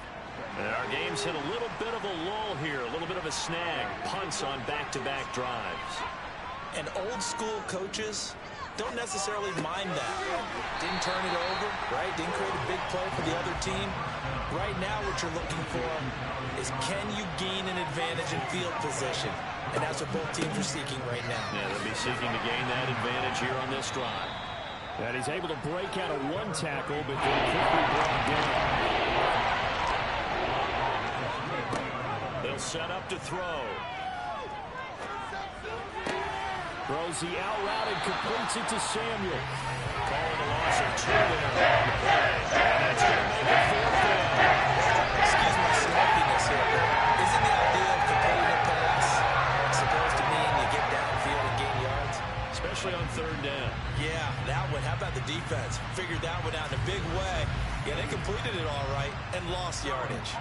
And our game's hit a little bit of a lull here, a little bit of a snag. Punts on back-to-back drives. And old school coaches don't necessarily mind that. Didn't turn it over, right? Didn't create a big play for the other team. Right now what you're looking for is can you gain an advantage in field position? And that's what both teams are seeking right now. Yeah, they'll be seeking to gain that advantage here on this drive. And he's able to break out of one tackle, but then quickly brought down. They'll set up to throw. Throws the out route and completes it to Samuel. Calling a loss of 2 there. And that's going to make it 4th down. Excuse my smokiness here. Isn't the idea of completing a pass supposed to mean you get downfield and gain yards? Especially on 3rd down. Yeah, that one. How about the defense? Figured that one out in a big way. Yeah, they completed it all right and lost yardage.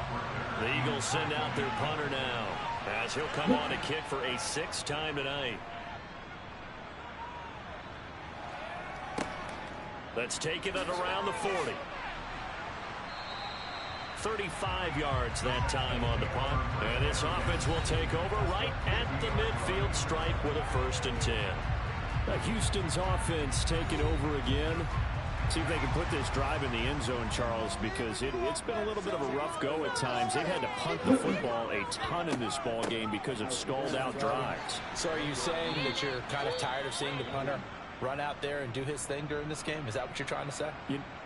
The Eagles send out their punter now, as he'll come on to kick for a 6th time tonight. Let's take it at around the 40. 35 yards that time on the punt. And this offense will take over right at the midfield stripe with a 1st and 10. Houston's offense taking over again. See if they can put this drive in the end zone, Charles, because it's been a little bit of a rough go at times. They've had to punt the football a ton in this ball game because of stalled-out drives. So are you saying that you're kind of tired of seeing the punter run out there and do his thing during this game? Is that what you're trying to say?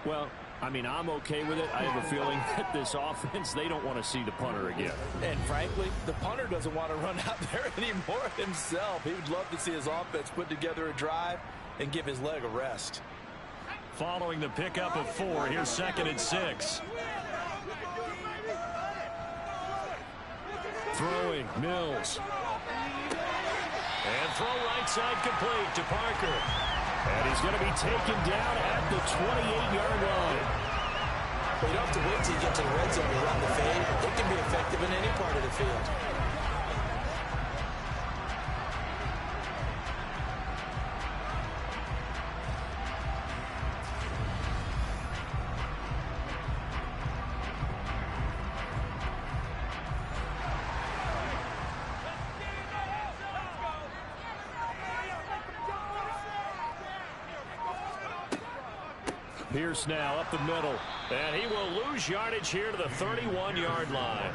Well, I mean, I'm okay with it. I have a feeling that this offense, they don't want to see the punter again. And frankly, the punter doesn't want to run out there anymore himself. He would love to see his offense put together a drive and give his leg a rest. Following the pickup of 4, here's 2nd and 6. Throwing, Mills. And throw right side complete to Parker. And he's going to be taken down at the 28-yard line. But you don't have to wait till you get to the red zone to run the fade. It can be effective in any part of the field. Pierce now up the middle. And he will lose yardage here to the 31-yard line.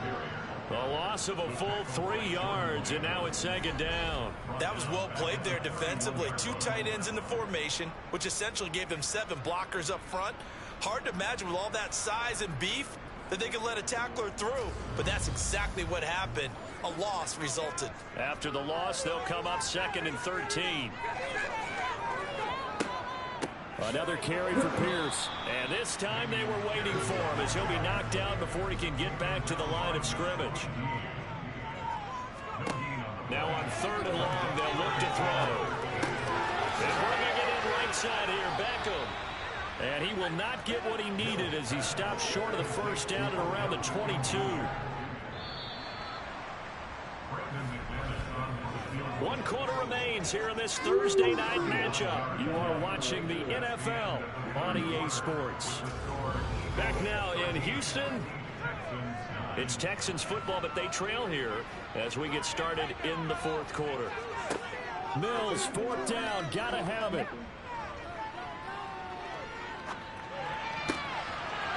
A loss of a full 3 yards, and now it's 2nd down. That was well played there defensively. 2 tight ends in the formation, which essentially gave them 7 blockers up front. Hard to imagine with all that size and beef that they could let a tackler through. But that's exactly what happened. A loss resulted. After the loss, they'll come up 2nd and 13. Another carry for Pierce. And this time they were waiting for him as he'll be knocked down before he can get back to the line of scrimmage. Now on 3rd and long, they'll look to throw. And bringing it in right side here, Beckham. And he will not get what he needed as he stops short of the 1st down at around the 22. 1 quarter remains here in this Thursday night matchup. You are watching the NFL on EA Sports. Back now in Houston. It's Texans football, but they trail here as we get started in the 4th quarter. Mills, 4th down, gotta have it.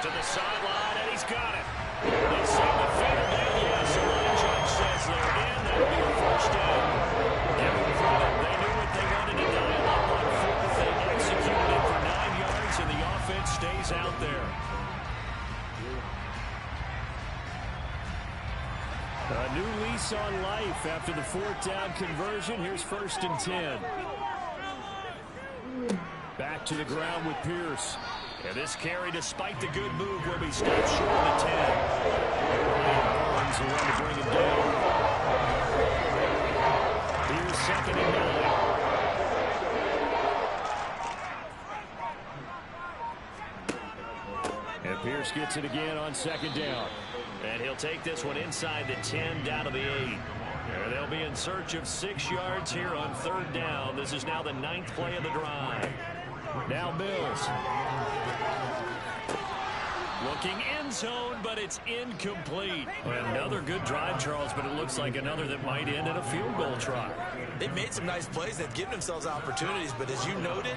To the sideline, and he's got it. They say the field down, yes, the line judge says they're in. That'll be a 1st down. Give them credit. They knew what they wanted to dial up on 4th. They executed it for 9 yards, and the offense stays out there. A new lease on life after the 4th down conversion. Here's 1st and 10. Back to the ground with Pierce. And this carry, despite the good move, will be stopped short of the 10. Burns around to bring him down. Here's 2nd and 9. And Pierce gets it again on 2nd down. And he'll take this one inside the 10 down to the 8. And they'll be in search of 6 yards here on 3rd down. This is now the 9th play of the drive. Now Mills. Looking end zone, but it's incomplete. Another good drive, Charles, but it looks like another that might end in a field goal try. They've made some nice plays. They've given themselves opportunities, but as you noted,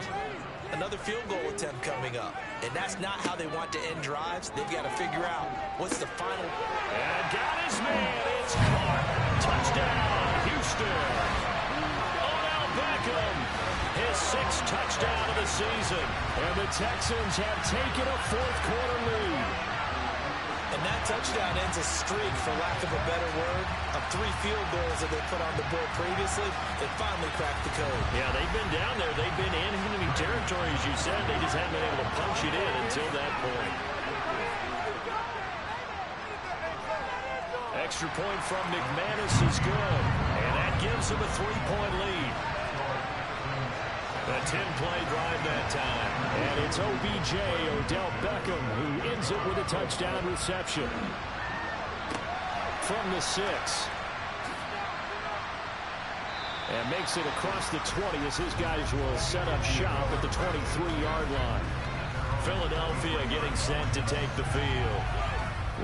another field goal attempt coming up. And that's not how they want to end drives. They've got to figure out what's the final. And got his man. It's caught. Touchdown, Houston. Odell Beckham, his 6th touchdown of the season. And the Texans have taken a 4th quarter lead. And that touchdown ends a streak, for lack of a better word, of 3 field goals that they put on the board previously. They finally cracked the code. Yeah, they've been down there. They've been in enemy territory, as you said. They just haven't been able to punch it in until that point. Extra point from McManus is good. And that gives them a 3-point lead. A 10-play drive that time. And it's OBJ, Odell Beckham, who ends it with a touchdown reception. From the 6. And makes it across the 20 as his guys will set up shop at the 23-yard line. Philadelphia getting set to take the field.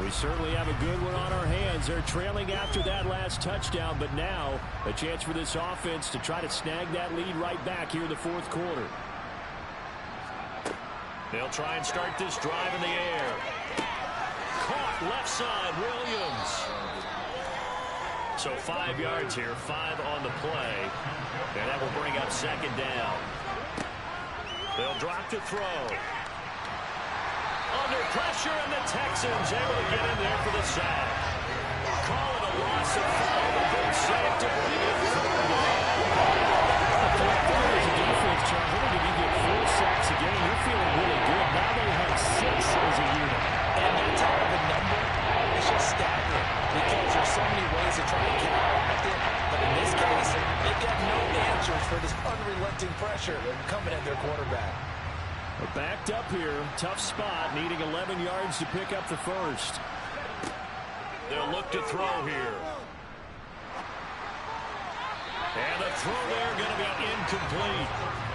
We certainly have a good one on our hands. They're trailing after that last touchdown, but now a chance for this offense to try to snag that lead right back here in the 4th quarter. They'll try and start this drive in the air. Caught left side, Williams. So 5 yards here, 5 on the play, and that will bring up 2nd down. They'll drop to throw. Under pressure, and the Texans able to get in there for the sack. Call it a loss of 5. A good save to bring it through. As a defense, Charles, I think if you get 4 sacks a game, you're feeling really good. Now they have 6 as a unit. And that type of a number is just staggering because there's so many ways to try to counteract it. But in this case, they've got no answers for this unrelenting pressure coming at their quarterback. Backed up here, tough spot, needing 11 yards to pick up the 1st. They'll look to throw here. And the throw there going to be incomplete.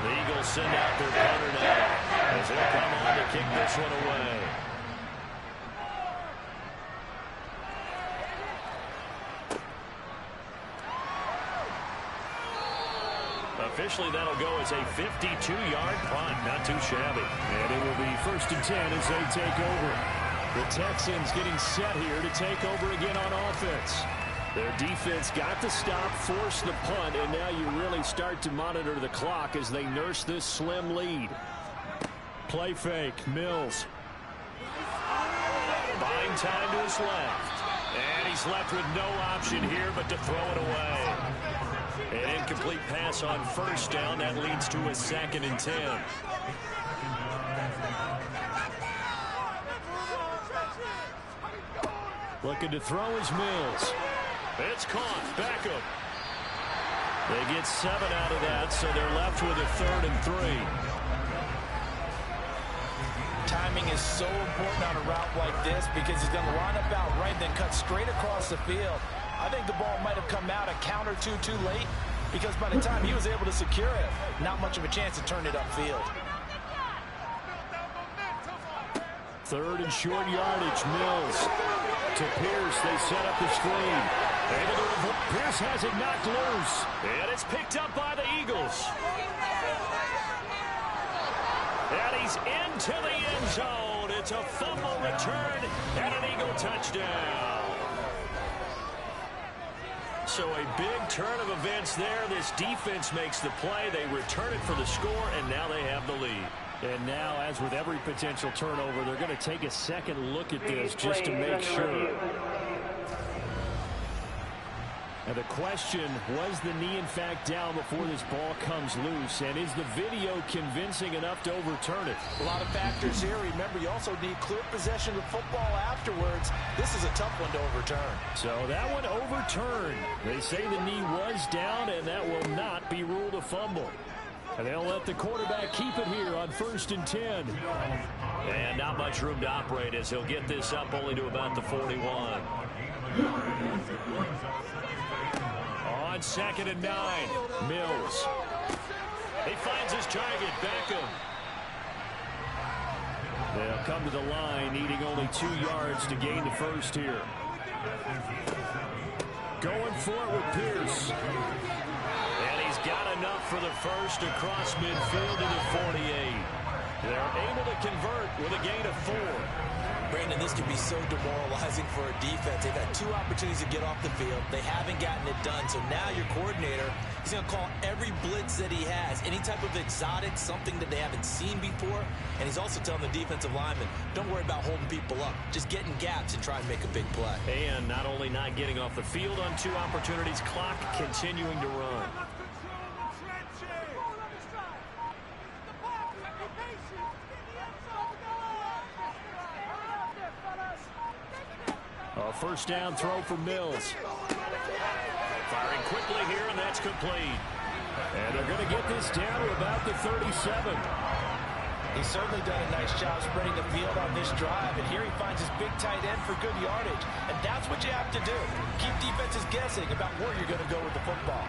The Eagles send out their punter now as they'll come on to kick this one away. Officially, that'll go as a 52-yard punt. Not too shabby. And it will be 1st and 10 as they take over. The Texans getting set here to take over again on offense. Their defense got the stop, forced the punt, and now you really start to monitor the clock as they nurse this slim lead. Play fake, Mills. Buying time to his left. And he's left with no option here but to throw it away. An incomplete pass on 1st down. That leads to a 2nd and 10. Looking to throw is Mills. It's caught. Beckham. They get 7 out of that, so they're left with a 3rd and 3. Timing is so important on a route like this because he's going to line up out right, then cut straight across the field. I think the ball might have come out a count or two too late because by the time he was able to secure it, not much of a chance to turn it upfield. 3rd and short yardage, Mills. To Pierce, they set up the screen. Pierce has it knocked loose. And it's picked up by the Eagles. And he's into the end zone. It's a fumble return and an Eagle touchdown. So a big turn of events there. This defense makes the play. They return it for the score, and now they have the lead. And now, as with every potential turnover, they're going to take a second look at this just to make sure. And the question, was the knee in fact down before this ball comes loose? And is the video convincing enough to overturn it? A lot of factors here. Remember, you also need clear possession of football afterwards. This is a tough one to overturn. So that one overturned. They say the knee was down, and that will not be ruled a fumble. And they'll let the quarterback keep it here on 1st and 10. And not much room to operate as he'll get this up only to about the 41. On 2nd and 9, Mills. He finds his target, Beckham. They'll come to the line, needing only 2 yards to gain the first here. Going for it with Pierce. And he's got enough for the first across midfield to the 48. They're able to convert with a gain of 4. Brandon, this can be so demoralizing for a defense. They've had 2 opportunities to get off the field. They haven't gotten it done. So now your coordinator is going to call every blitz that he has, any type of exotic, something that they haven't seen before. And he's also telling the defensive linemen, don't worry about holding people up. Just get in gaps and try and make a big play. And not only not getting off the field on 2 opportunities, clock continuing to run. A first down throw for Mills. Firing quickly here, and that's complete. And they're going to get this down to about the 37. He's certainly done a nice job spreading the field on this drive, and here he finds his big tight end for good yardage. And that's what you have to do. Keep defenses guessing about where you're going to go with the football.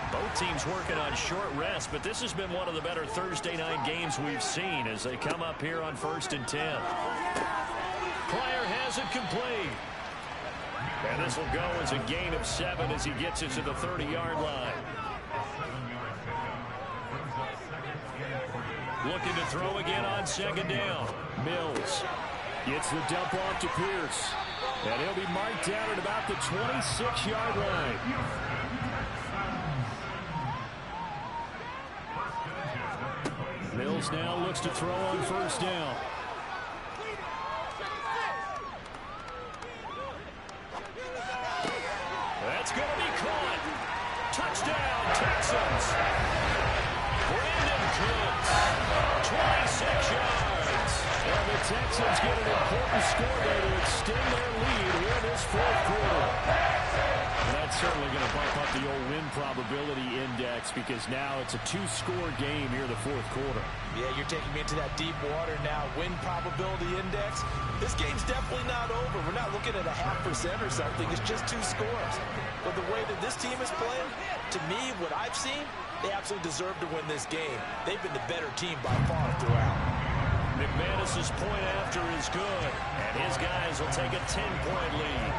Both teams working on short rest, but this has been one of the better Thursday night games we've seen as they come up here on 1st and 10. Pryor has it complete. And this will go as a gain of 7 as he gets it to the 30-yard line. Looking to throw again on 2nd down. Mills gets the dump off to Pierce. And he'll be marked down at about the 26-yard line. Mills now looks to throw on 1st down. That's going to be caught. Touchdown, Texans. Brandon Cooks, 26 yards. And the Texans get an important score there to extend their lead here this 4th quarter. That's certainly going to bump up the old win probability index because now it's a 2-score game here in the 4th quarter. Yeah, you're taking me into that deep water now. Win probability index. This game's definitely not over. We're not looking at a 0.5% or something. It's just 2 scores. But the way that this team is playing, to me, what I've seen, they absolutely deserve to win this game. They've been the better team by far throughout. McManus's point after is good, and his guys will take a 10-point lead.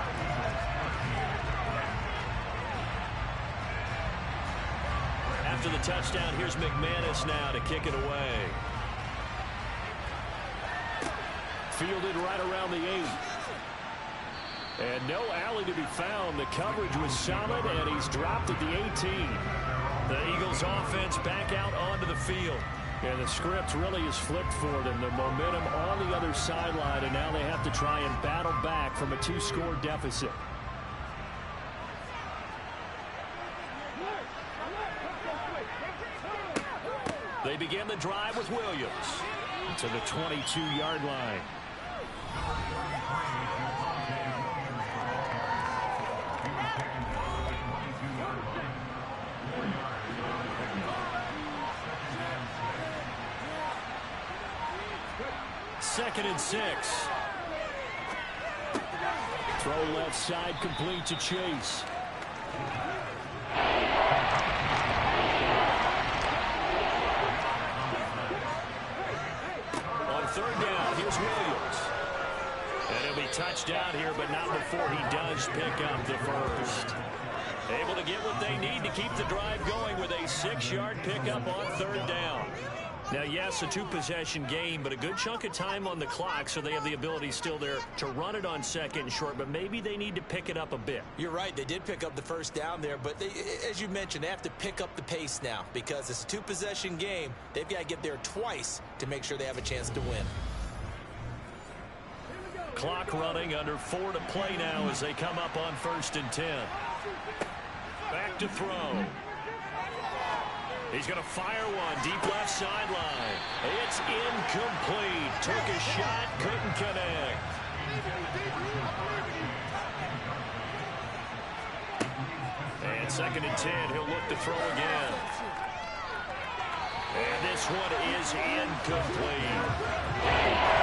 After the touchdown, here's McManus now to kick it away. Fielded right around the 8. And no alley to be found. The coverage was solid, and he's dropped at the 18. The Eagles offense back out onto the field. And the script really is flipped for them. The momentum on the other sideline, and now they have to try and battle back from a 2-score deficit. They begin the drive with Williams to the 22-yard line. Second and 6. Throw left side complete to Chase. On 3rd down, here's Williams. And he'll be touched down here, but not before he does pick up the first. Able to get what they need to keep the drive going with a 6-yard pickup on 3rd down. Now, yes, a 2-possession game, but a good chunk of time on the clock, so they have the ability still there to run it on 2nd and short, but maybe they need to pick it up a bit. You're right. They did pick up the first down there, but they, as you mentioned, they have to pick up the pace now because it's a 2-possession game. They've got to get there twice to make sure they have a chance to win. Clock running, under 4 to play now as they come up on 1st and 10. Back to throw. He's going to fire one deep left sideline. It's incomplete. Took a shot, couldn't connect. And 2nd and 10, he'll look to throw again. And this one is incomplete.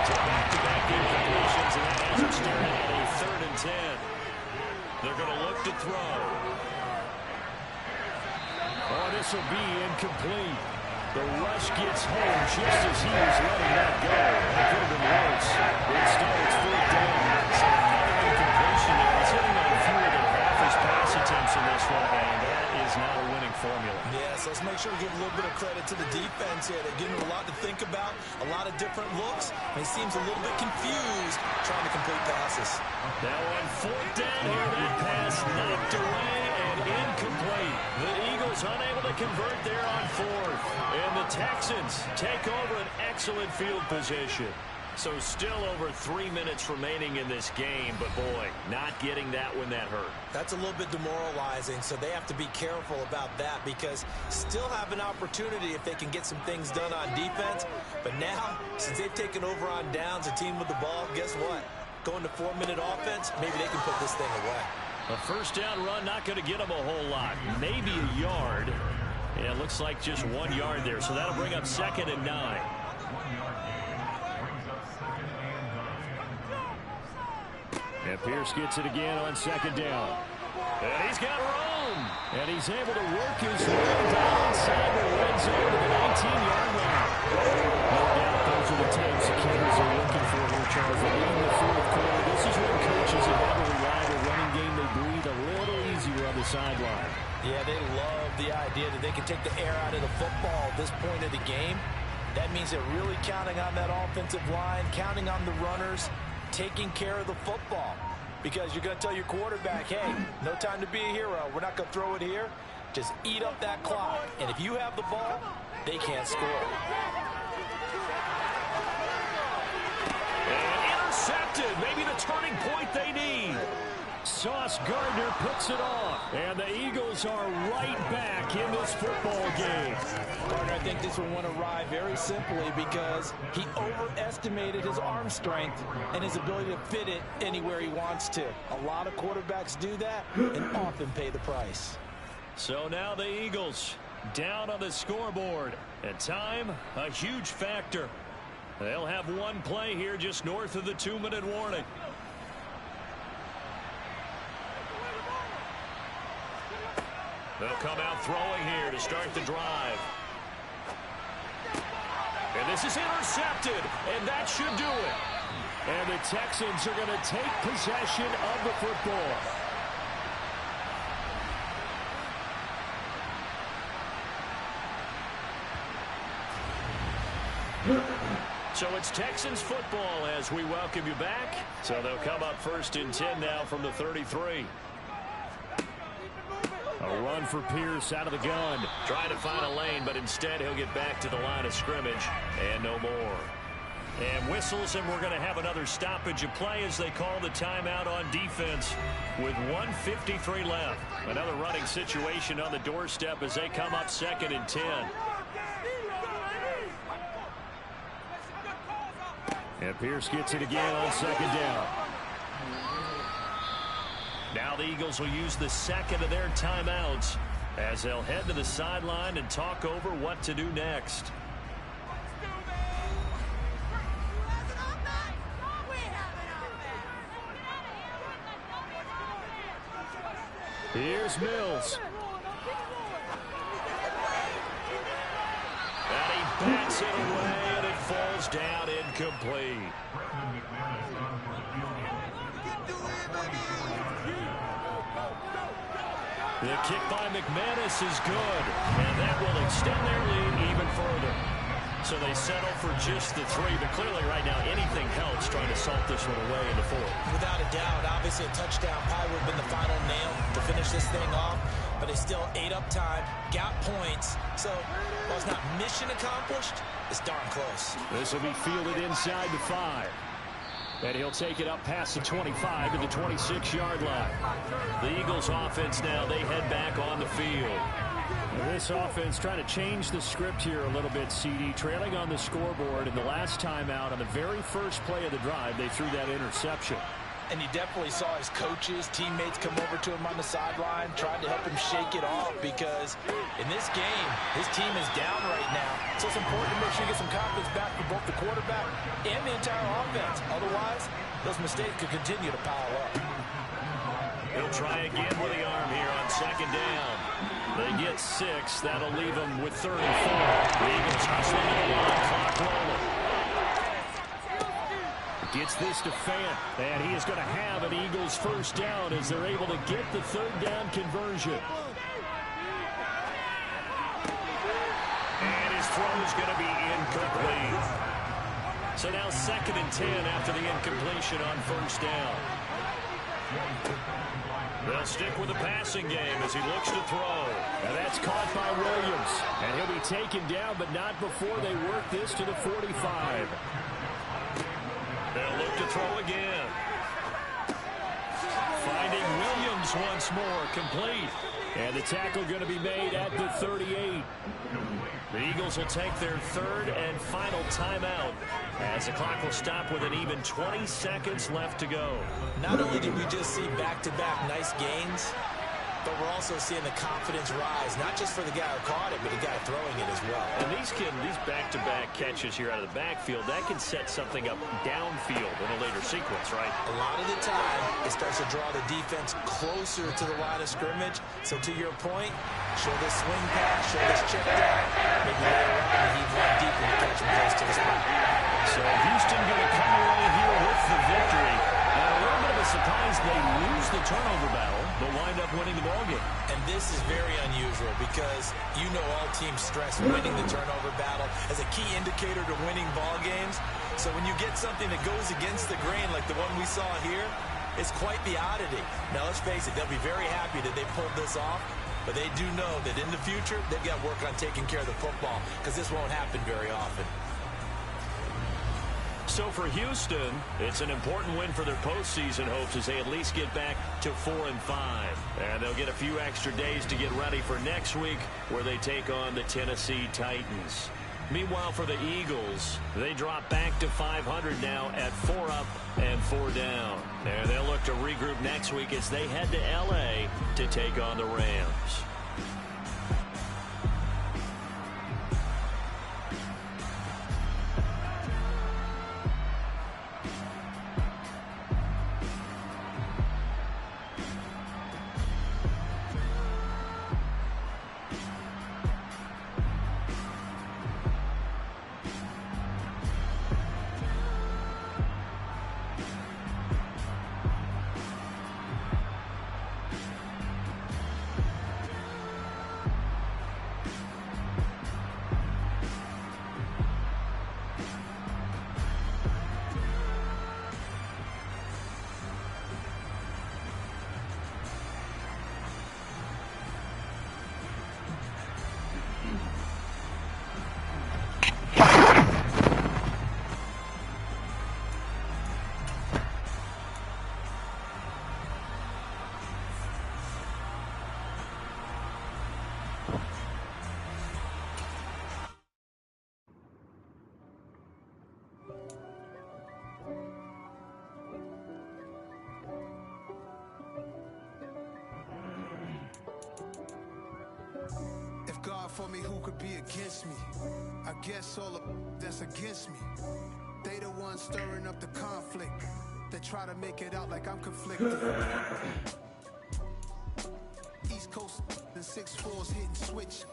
So back-to-back incompletions, and that has them staring at a 3rd and 10. They're going to look to throw. Oh, this will be incomplete. The rush gets home just as he was letting that go. It could have been worse. Instead, it's 4th down. So another incompletion there. He's hitting on fewer than half his pass attempts in this one, and that is not a winning formula. Yes, let's make sure to give a little bit of credit to the defense here. They're giving him a lot to think about, a lot of different looks, and he seems a little bit confused trying to complete passes. Now on 4th down here, that pass knocked away and incomplete. The Eagles unable to convert there on 4th. And the Texans take over an excellent field position. So still over 3 minutes remaining in this game, but boy, not getting that when that hurt. That's a little bit demoralizing, so they have to be careful about that because still have an opportunity if they can get some things done on defense. But now, since they've taken over on downs, a team with the ball, guess what? Going to 4-minute offense, maybe they can put this thing away. A 1st down run, not going to get them a whole lot. Maybe a yard. And it looks like just 1 yard there, so that'll bring up 2nd and 9. And Pierce gets it again on 2nd down. And he's got room. And he's able to work his way down inside the red zone to the 19-yard line. No doubt those are the types of kickers are looking for here, Charles. In the 4th quarter, this is when coaches have heavily ride a running game. They breathe a little easier on the sideline. Yeah, they love the idea that they can take the air out of the football at this point of the game. That means they're really counting on that offensive line, counting on the runners, taking care of the football. Because you're going to tell your quarterback, hey, no time to be a hero. We're not going to throw it here. Just eat up that clock. And if you have the ball, they can't score. And intercepted. Maybe the turning point they need. Sauce Gardner puts it off. And the Eagles are right back in this football game. Partner, I think this will want to ride very simply because he overestimated his arm strength and his ability to fit it anywhere he wants to. A lot of quarterbacks do that and often pay the price. So now the Eagles down on the scoreboard. And time, a huge factor. They'll have one play here just north of the 2-minute warning. They'll come out throwing here to start the drive. And this is intercepted, and that should do it. And the Texans are going to take possession of the football. So it's Texans football as we welcome you back. So they'll come up 1st and 10 now from the 33. A run for Pierce out of the gun. Trying to find a lane, but instead he'll get back to the line of scrimmage. And no more. And whistles, and we're going to have another stoppage of play as they call the timeout on defense with 1:53 left. Another running situation on the doorstep as they come up 2nd and 10. And Pierce gets it again on 2nd down. Now the Eagles will use the 2nd of their timeouts as they'll head to the sideline and talk over what to do next. Here's Mills. And he bats it away, and it falls down incomplete. The kick by McManus is good, and that will extend their lead even further. So they settle for just the 3, but clearly right now anything helps trying to salt this one away in the 4th. Without a doubt, obviously a touchdown probably would have been the final nail to finish this thing off, but they still ate up time, got points. So while it's not mission accomplished, it's darn close. This will be fielded inside the 5. And he'll take it up past the 25 to the 26-yard line. The Eagles offense now, they head back on the field. This offense trying to change the script here a little bit, CD. Trailing on the scoreboard in the last timeout on the very first play of the drive, they threw that interception. And he definitely saw his coaches, teammates come over to him on the sideline, tried to help him shake it off because in this game, his team is down right now. So it's important to make sure you get some confidence back for both the quarterback and the entire offense. Otherwise, those mistakes could continue to pile up. He'll try again with the arm here on second down. They get 6. That'll leave them with 3rd and 4. The Eagles hustling to the line. Clock rolling. Gets this to Fant, and he is going to have an Eagles first down as they're able to get the 3rd down conversion. And his throw is going to be incomplete. So now 2nd and 10 after the incompletion on first down. They'll stick with the passing game as he looks to throw. And that's caught by Williams. And he'll be taken down, but not before they work this to the 45. They'll look to throw again. Finding Williams once more, complete. And the tackle going to be made at the 38. The Eagles will take their 3rd and final timeout as the clock will stop with an even 20 seconds left to go. Not only did we just see back-to-back nice gains, but we're also seeing the confidence rise, not just for the guy who caught it, but the guy throwing it as well. And these back-to-back catches here out of the backfield, that can set something up downfield in a later sequence, right? A lot of the time, it starts to draw the defense closer to the line of scrimmage. So to your point, show this swing pass, show this check down, maybe later on he went deep and catch him close to the spot. So Houston going to come away here with the victory. And a little bit of a surprise, they lose the turnover battle, but wind up winning the ballgame. And this is very unusual because you know all teams stress winning the turnover battle as a key indicator to winning ball games. So when you get something that goes against the grain like the one we saw here, it's quite the oddity. Now let's face it, they'll be very happy that they pulled this off, but they do know that in the future they've got to work on taking care of the football because this won't happen very often. So for Houston, it's an important win for their postseason hopes as they at least get back to 4-5. And they'll get a few extra days to get ready for next week where they take on the Tennessee Titans. Meanwhile, for the Eagles, they drop back to 500 now at 4 up and 4 down. And they'll look to regroup next week as they head to L.A. to take on the Rams. God for me, who could be against me? I guess all of that's against me. They the ones stirring up the conflict. They try to make it out like I'm conflicted. East Coast and 6'4's hitting switch.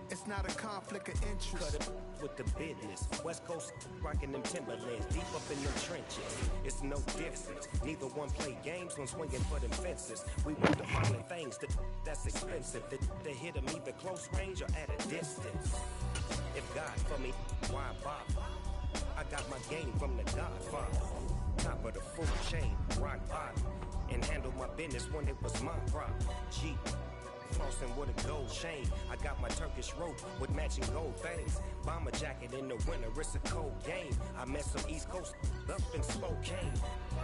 It's not a conflict of interest. Cut it with the business. West Coast rocking them Timberlands, deep up in them trenches. It's no difference. Neither one play games when swinging for them fences. We want the violent things that's expensive. They hit them either close range or at a distance. If God for me, why bother? I got my game from the Godfather. Top of the food chain, rock bottom. And handle my business when it was my problem. G. Flossing with a gold chain. I got my Turkish rope with matching gold things. Bomber jacket in the winter, it's a cold game. I met some East Coast up in Spokane.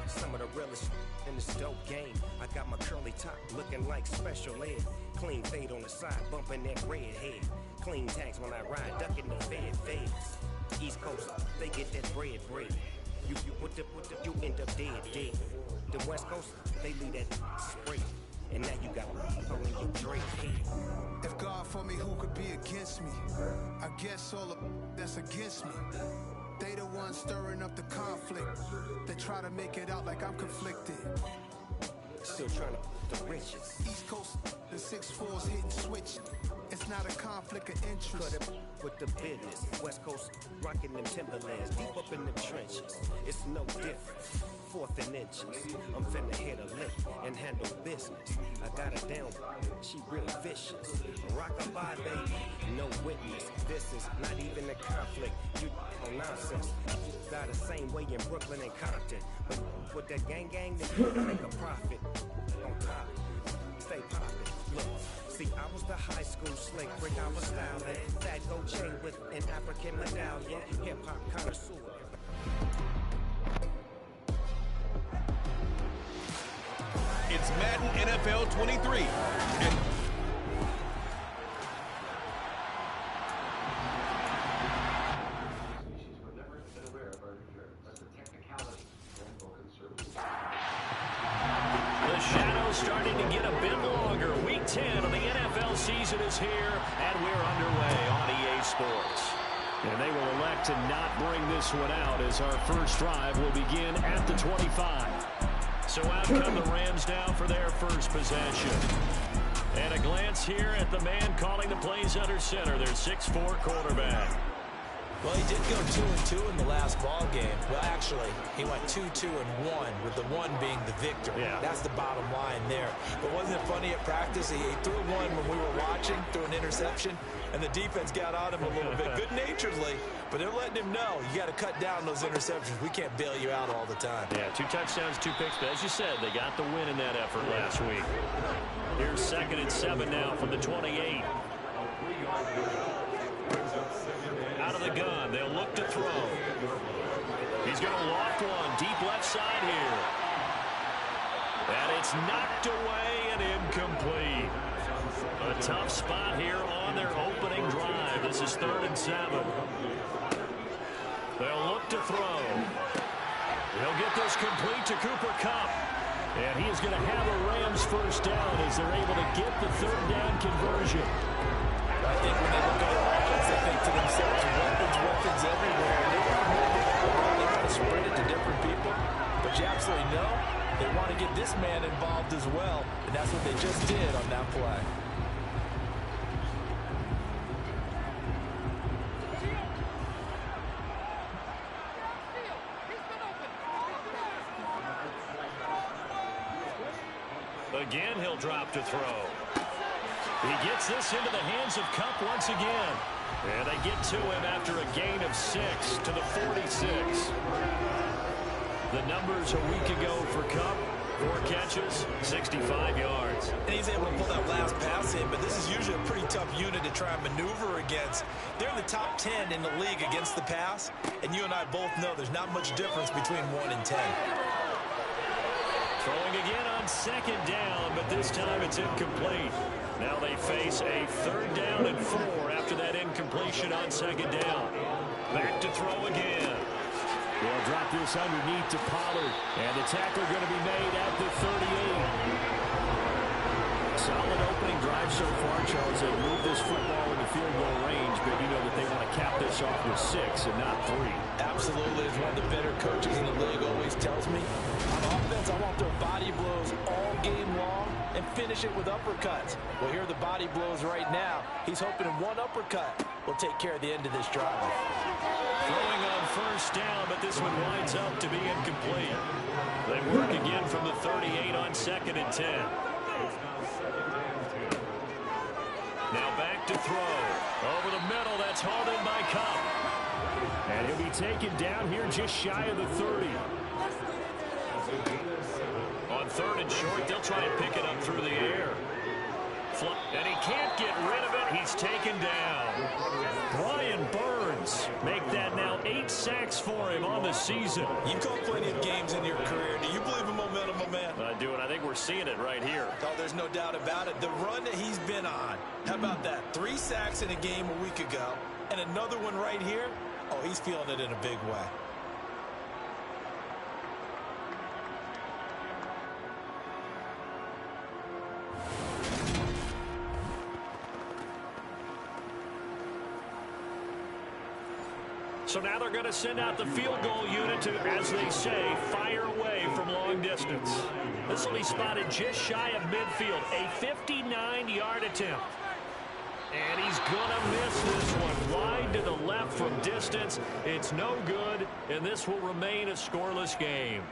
Some of the realest in this dope game. I got my curly top looking like special ed. Clean fade on the side, bumping that red head. Clean tags when I ride, ducking the feds. East Coast, they get that bread. You you end up dead. The West Coast, they leave that spray. And now you got in your drink. If God for me, who could be against me? I guess all of that's against me. They the ones stirring up the conflict. They try to make it out like I'm conflicted. Still trying to the riches. East Coast, the 6'4s hitting switch. It's not a conflict of interest. Cut it with the business. West Coast rocking them Timberlands, deep up in them trenches. It's no different. 4th and inches. I'm finna hit a lick and handle business. I got her down, she real vicious. Rock-a-bye, baby, no witness. This is not even a conflict. You on nonsense. Got the same way in Brooklyn and Compton. But with that gang, they make a profit. On top, stay poppin'. Look. See, I was the high school slick brick, I was styling. Fat gold chain with an African medallion. Hip-hop connoisseur. It's Madden NFL 23. And the shadow's starting to get a bit longer. Week 10 of the NFL season is here, and we're underway on EA Sports. And they will elect to not bring this one out as our first drive will begin at the 25. So out come the Rams now for their first possession. And a glance here at the man calling the plays under center, their 6'4" quarterback. Well, he did go 2-2 in the last ball game. Well, actually, he went 2-2-1, with the one being the victor. Yeah. That's the bottom line there. But wasn't it funny at practice? He threw one when we were watching, threw an interception, and the defense got on him a little bit, good-naturedly. But they're letting him know, you got to cut down those interceptions. We can't bail you out all the time. Yeah, 2 touchdowns, 2 picks. But as you said, they got the win in that effort last week. Here's 2nd and 7 now from the 28. Out of the gun, they'll look to throw. He's going to loft one deep left side here. And it's knocked away and incomplete. A tough spot here on their opening drive. This is 3rd and 7. They'll look to throw. They'll get this complete to Cooper Kupp. And he is going to have a Rams first down as they're able to get the 3rd down conversion. I think when they look at the offense, they think to themselves, weapons everywhere. They want to spread it to different people. But you absolutely know they want to get this man involved as well. And that's what they just did on that play. Again, he'll drop to throw. He gets this into the hands of Kupp once again. And they get to him after a gain of 6 to the 46. The numbers a week ago for Kupp, 4 catches, 65 yards. And he's able to pull that last pass in, but this is usually a pretty tough unit to try and maneuver against. They're in the top 10 in the league against the pass, and you and I both know there's not much difference between 1 and 10. Throwing again on 2nd down, but this time it's incomplete. Now they face a 3rd down and 4 after that incompletion on 2nd down. Back to throw again. They'll drop this underneath to Pollard, and the tackle going to be made at the 38. Solid opening drive so far, Charles. They moved this football into field goal range, but you know that they want to cap this off with 6 and not 3. Absolutely. As one of the better coaches in the league always tells me, on offense, I want their body blows all game long and finish it with uppercuts. Well, here are the body blows right now. He's hoping one uppercut will take care of the end of this drive. Throwing on 1st down, but this one winds up to be incomplete. They work again from the 38 on 2nd and 10. Now back to throw. Over the middle, that's hauled in by Kupp. And he'll be taken down here just shy of the 30. On 3rd and short, they'll try and pick it up through the air. And he can't get rid of it. He's taken down. Brian Burns make that now 8 sacks for him on the season. You've called plenty of games in your career. Do you believe in momentum, my man? I do, and I think we're seeing it right here. Oh, there's no doubt about it. The run that he's been on. How about that? 3 sacks in a game a week ago, and another one right here. Oh, he's feeling it in a big way. So now they're going to send out the field goal unit to, as they say, fire away from long distance. This will be spotted just shy of midfield. A 59-yard attempt. And he's going to miss this one. Wide to the left from distance. It's no good, and this will remain a scoreless game.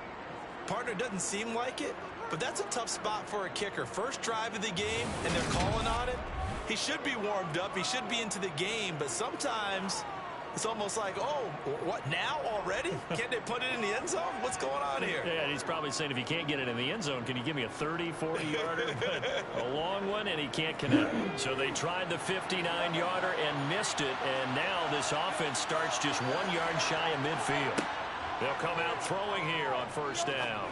Partner, doesn't seem like it, but that's a tough spot for a kicker. First drive of the game, and they're calling on it. He should be warmed up. He should be into the game, but sometimes it's almost like, oh, what, now already? Can't they put it in the end zone? What's going on here? Yeah, and he's probably saying, if you can't get it in the end zone, can you give me a 30, 40-yarder? But a long one, and he can't connect. So they tried the 59-yarder and missed it, and now this offense starts just 1 yard shy of midfield. They'll come out throwing here on first down.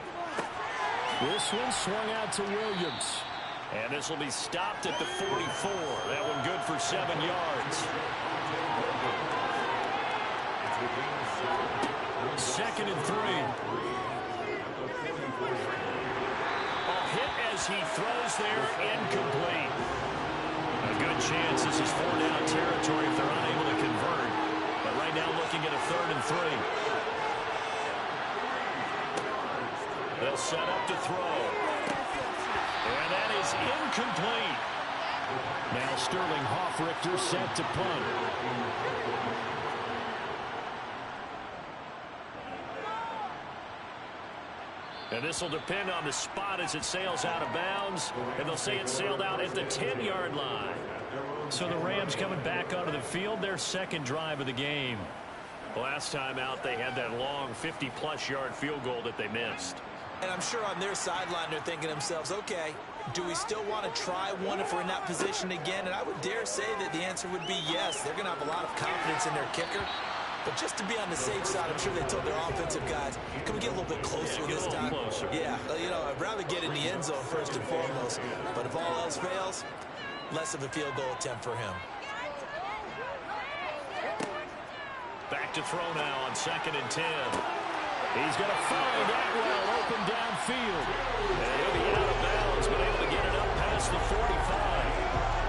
This one swung out to Williams. And this will be stopped at the 44. That one good for 7 yards. 2nd and 3. A hit as he throws there, incomplete. A good chance this is 4-down territory if they're unable to convert. But right now looking at a 3rd and 3. They'll set up to throw. And that is incomplete. Now Sterling Hoffrichter set to punt. And this will depend on the spot as it sails out of bounds. And they'll say it sailed out at the 10-yard line. So the Rams coming back onto the field, their 2nd drive of the game. Last time out, they had that long 50-plus yard field goal that they missed. And I'm sure on their sideline they're thinking to themselves, okay, do we still want to try one if we're in that position again? And I would dare say that the answer would be yes. They're going to have a lot of confidence in their kicker. But just to be on the safe side, I'm sure they told their offensive guys, can we get a little bit closer this time? Closer. Yeah, you know, I'd rather get in the end zone first and foremost. But if all else fails, less of a field goal attempt for him. Back to throw now on 2nd and 10. He's going to find Atwell open downfield. And he'll be out of bounds, but able to get it up past the 45.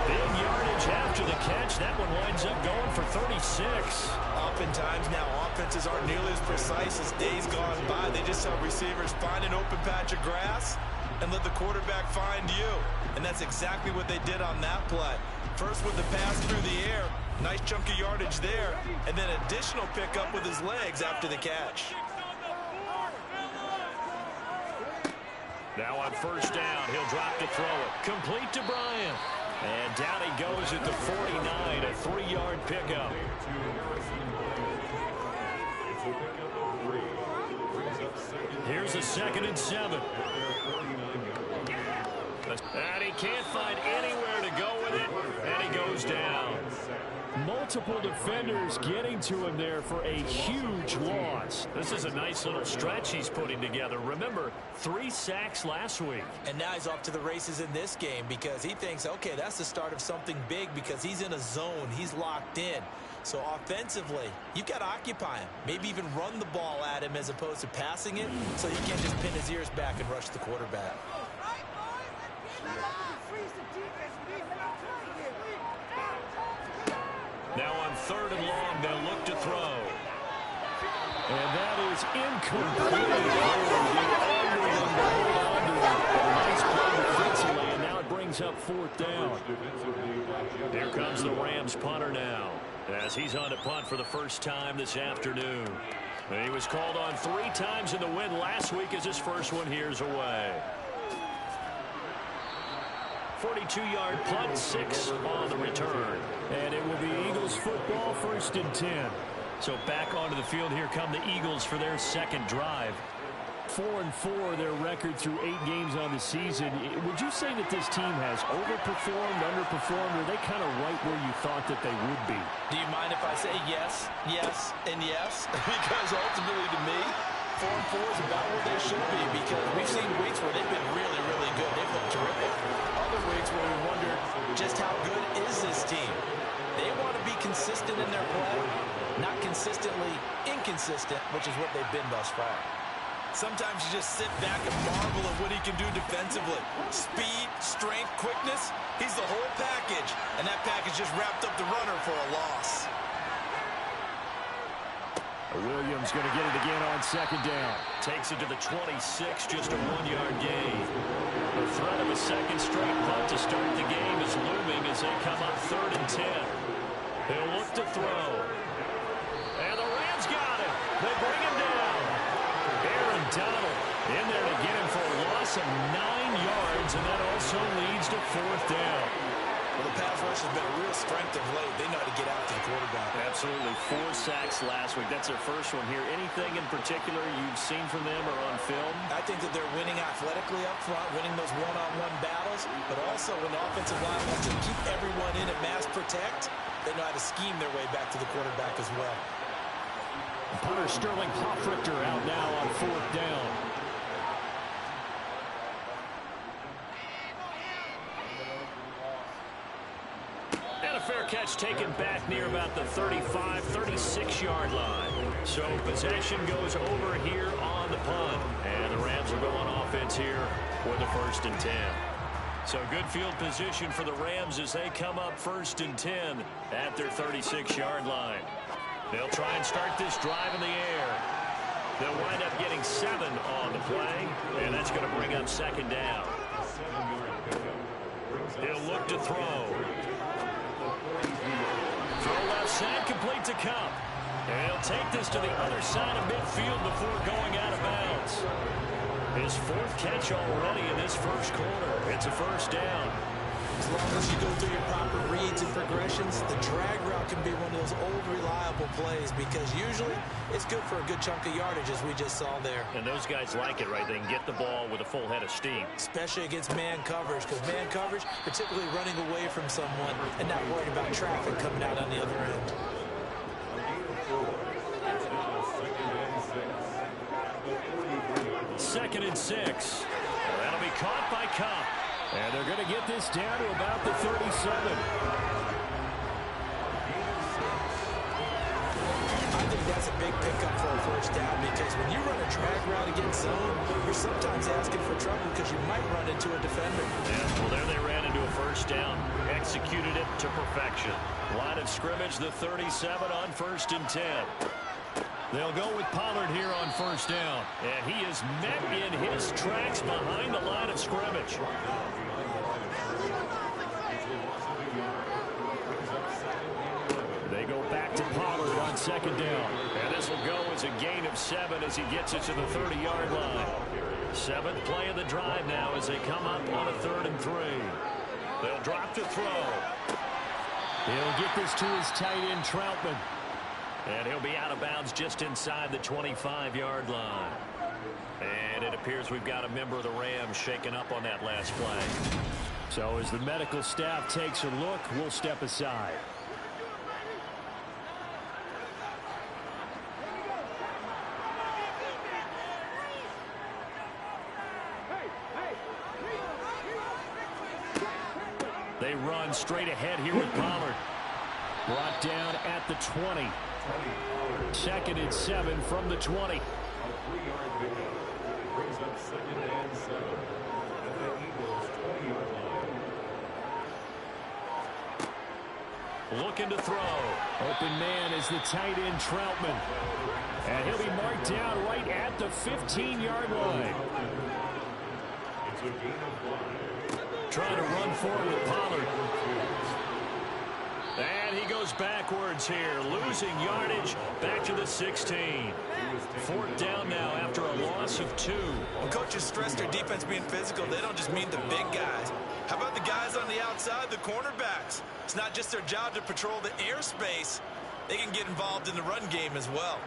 Big yardage after the catch. That one winds up going for 36. Oftentimes now, offenses aren't nearly as precise as days gone by. They just have receivers find an open patch of grass and let the quarterback find you. And that's exactly what they did on that play. First with the pass through the air. Nice chunk of yardage there. And then additional pickup with his legs after the catch. Now on first down, he'll drop to throw it. Complete to Bryant. And down he goes at the 49, a 3-yard pickup. Here's a 2nd and 7. And he can't find anywhere to go with it, and he goes down. Multiple defenders getting to him there for a huge loss. This is a nice little stretch he's putting together. Remember, 3 sacks last week. And now he's off to the races in this game because he thinks, okay, that's the start of something big because he's in a zone. He's locked in. So offensively, you've got to occupy him. Maybe even run the ball at him as opposed to passing it so he can't just pin his ears back and rush the quarterback. Now on 3rd and long, they'll look to throw. And that is incomplete. Nice play defensively, and now it brings up 4th down. Here comes the Rams punter now, as he's on to punt for the first time this afternoon. And he was called on 3 times in the win last week as his first one here's away. 42-yard punt, 6 on the return. And it will be Eagles football, 1st and 10. So back onto the field, here come the Eagles for their 2nd drive. 4-4, their record through 8 games on the season. Would you say that this team has overperformed, underperformed, or are they kind of right where you thought that they would be? Do you mind if I say yes, yes, and yes? Because ultimately to me, 4-4 is about where they should be because we've seen weeks where they've been really, really good. They've looked terrific. Other weeks where we wondered just how good is this team. They want to be consistent in their play, not consistently inconsistent, which is what they've been thus far. Sometimes you just sit back and marvel at what he can do defensively. Speed, strength, quickness, he's the whole package. And that package just wrapped up the runner for a loss. Williams going to get it again on 2nd down. Takes it to the 26, just a 1-yard gain. threat of a second straight punt to start the game is looming as they come up 3rd and 10. They'll look to throw. And the Rams got it. They bring him down. Aaron Donald in there to get him for a loss of 9 yards, and that also leads to 4th down. Well, the pass rush has been a real strength of late. They know how to get out to the quarterback. Absolutely. 4 sacks last week. That's their first one here. Anything in particular you've seen from them or on film? I think that they're winning athletically up front, winning those one-on-one battles, but also when the offensive line wants to keep everyone in and mass protect, they know how to scheme their way back to the quarterback as well. Punter Sterling Hofrichter out now on 4th down. And a fair catch taken back near about the 35, 36-yard line. So possession goes over here on the punt. And the Rams will go on offense here with the 1st and 10. So good field position for the Rams as they come up 1st and 10 at their 36-yard line. They'll try and start this drive in the air. They'll wind up getting 7 on the play, and that's going to bring up 2nd down. He'll look to throw. Throw left side, complete to Kupp. And he'll take this to the other side of midfield before going out of bounds. His 4th catch already in this first quarter. It's a 1st down. As long as you go through your proper reads and progressions, the drag route can be one of those old reliable plays because usually it's good for a good chunk of yardage as we just saw there. And those guys like it, right? They can get the ball with a full head of steam. Especially against man coverage because man coverage, particularly running away from someone and not worried about traffic coming out on the other end. Second and 6. That'll be caught by Kupp. And they're going to get this down to about the 37. I think that's a big pickup for a 1st down because when you run a drag route against zone, you're sometimes asking for trouble because you might run into a defender. Yeah, well, there they ran into a 1st down. Executed it to perfection. Line of scrimmage, the 37 on 1st and 10. They'll go with Pollard here on 1st down. And he is met in his tracks behind the line of scrimmage. They go back to Pollard on 2nd down. And this will go as a gain of 7 as he gets it to the 30-yard line. 7th play of the drive now as they come up on a 3rd and 3. They'll drop to throw. He'll get this to his tight end, Troutman. And he'll be out of bounds just inside the 25-yard line. And it appears we've got a member of the Rams shaken up on that last play. So as the medical staff takes a look, we'll step aside. They run straight ahead here with Pollard. Brought down at the 20. 2nd and 7 from the 20. A 3-yard pickup brings up 2nd and 7 at the Eagles' 20-yard line. Looking to throw. Open man is the tight end, Troutman. And he'll be marked down right at the 15-yard line. It's a gain of 5. Trying to run forward with Pollard. And he goes backwards here, losing yardage back to the 16. 4th down now after a loss of 2. When coaches stress their defense being physical, they don't just mean the big guys. How about the guys on the outside, the cornerbacks? It's not just their job to patrol the airspace. They can get involved in the run game as well.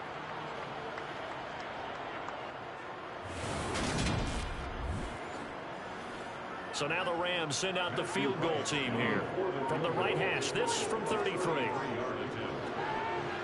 So now the Rams send out the field goal team here. From the right hash, this from 33.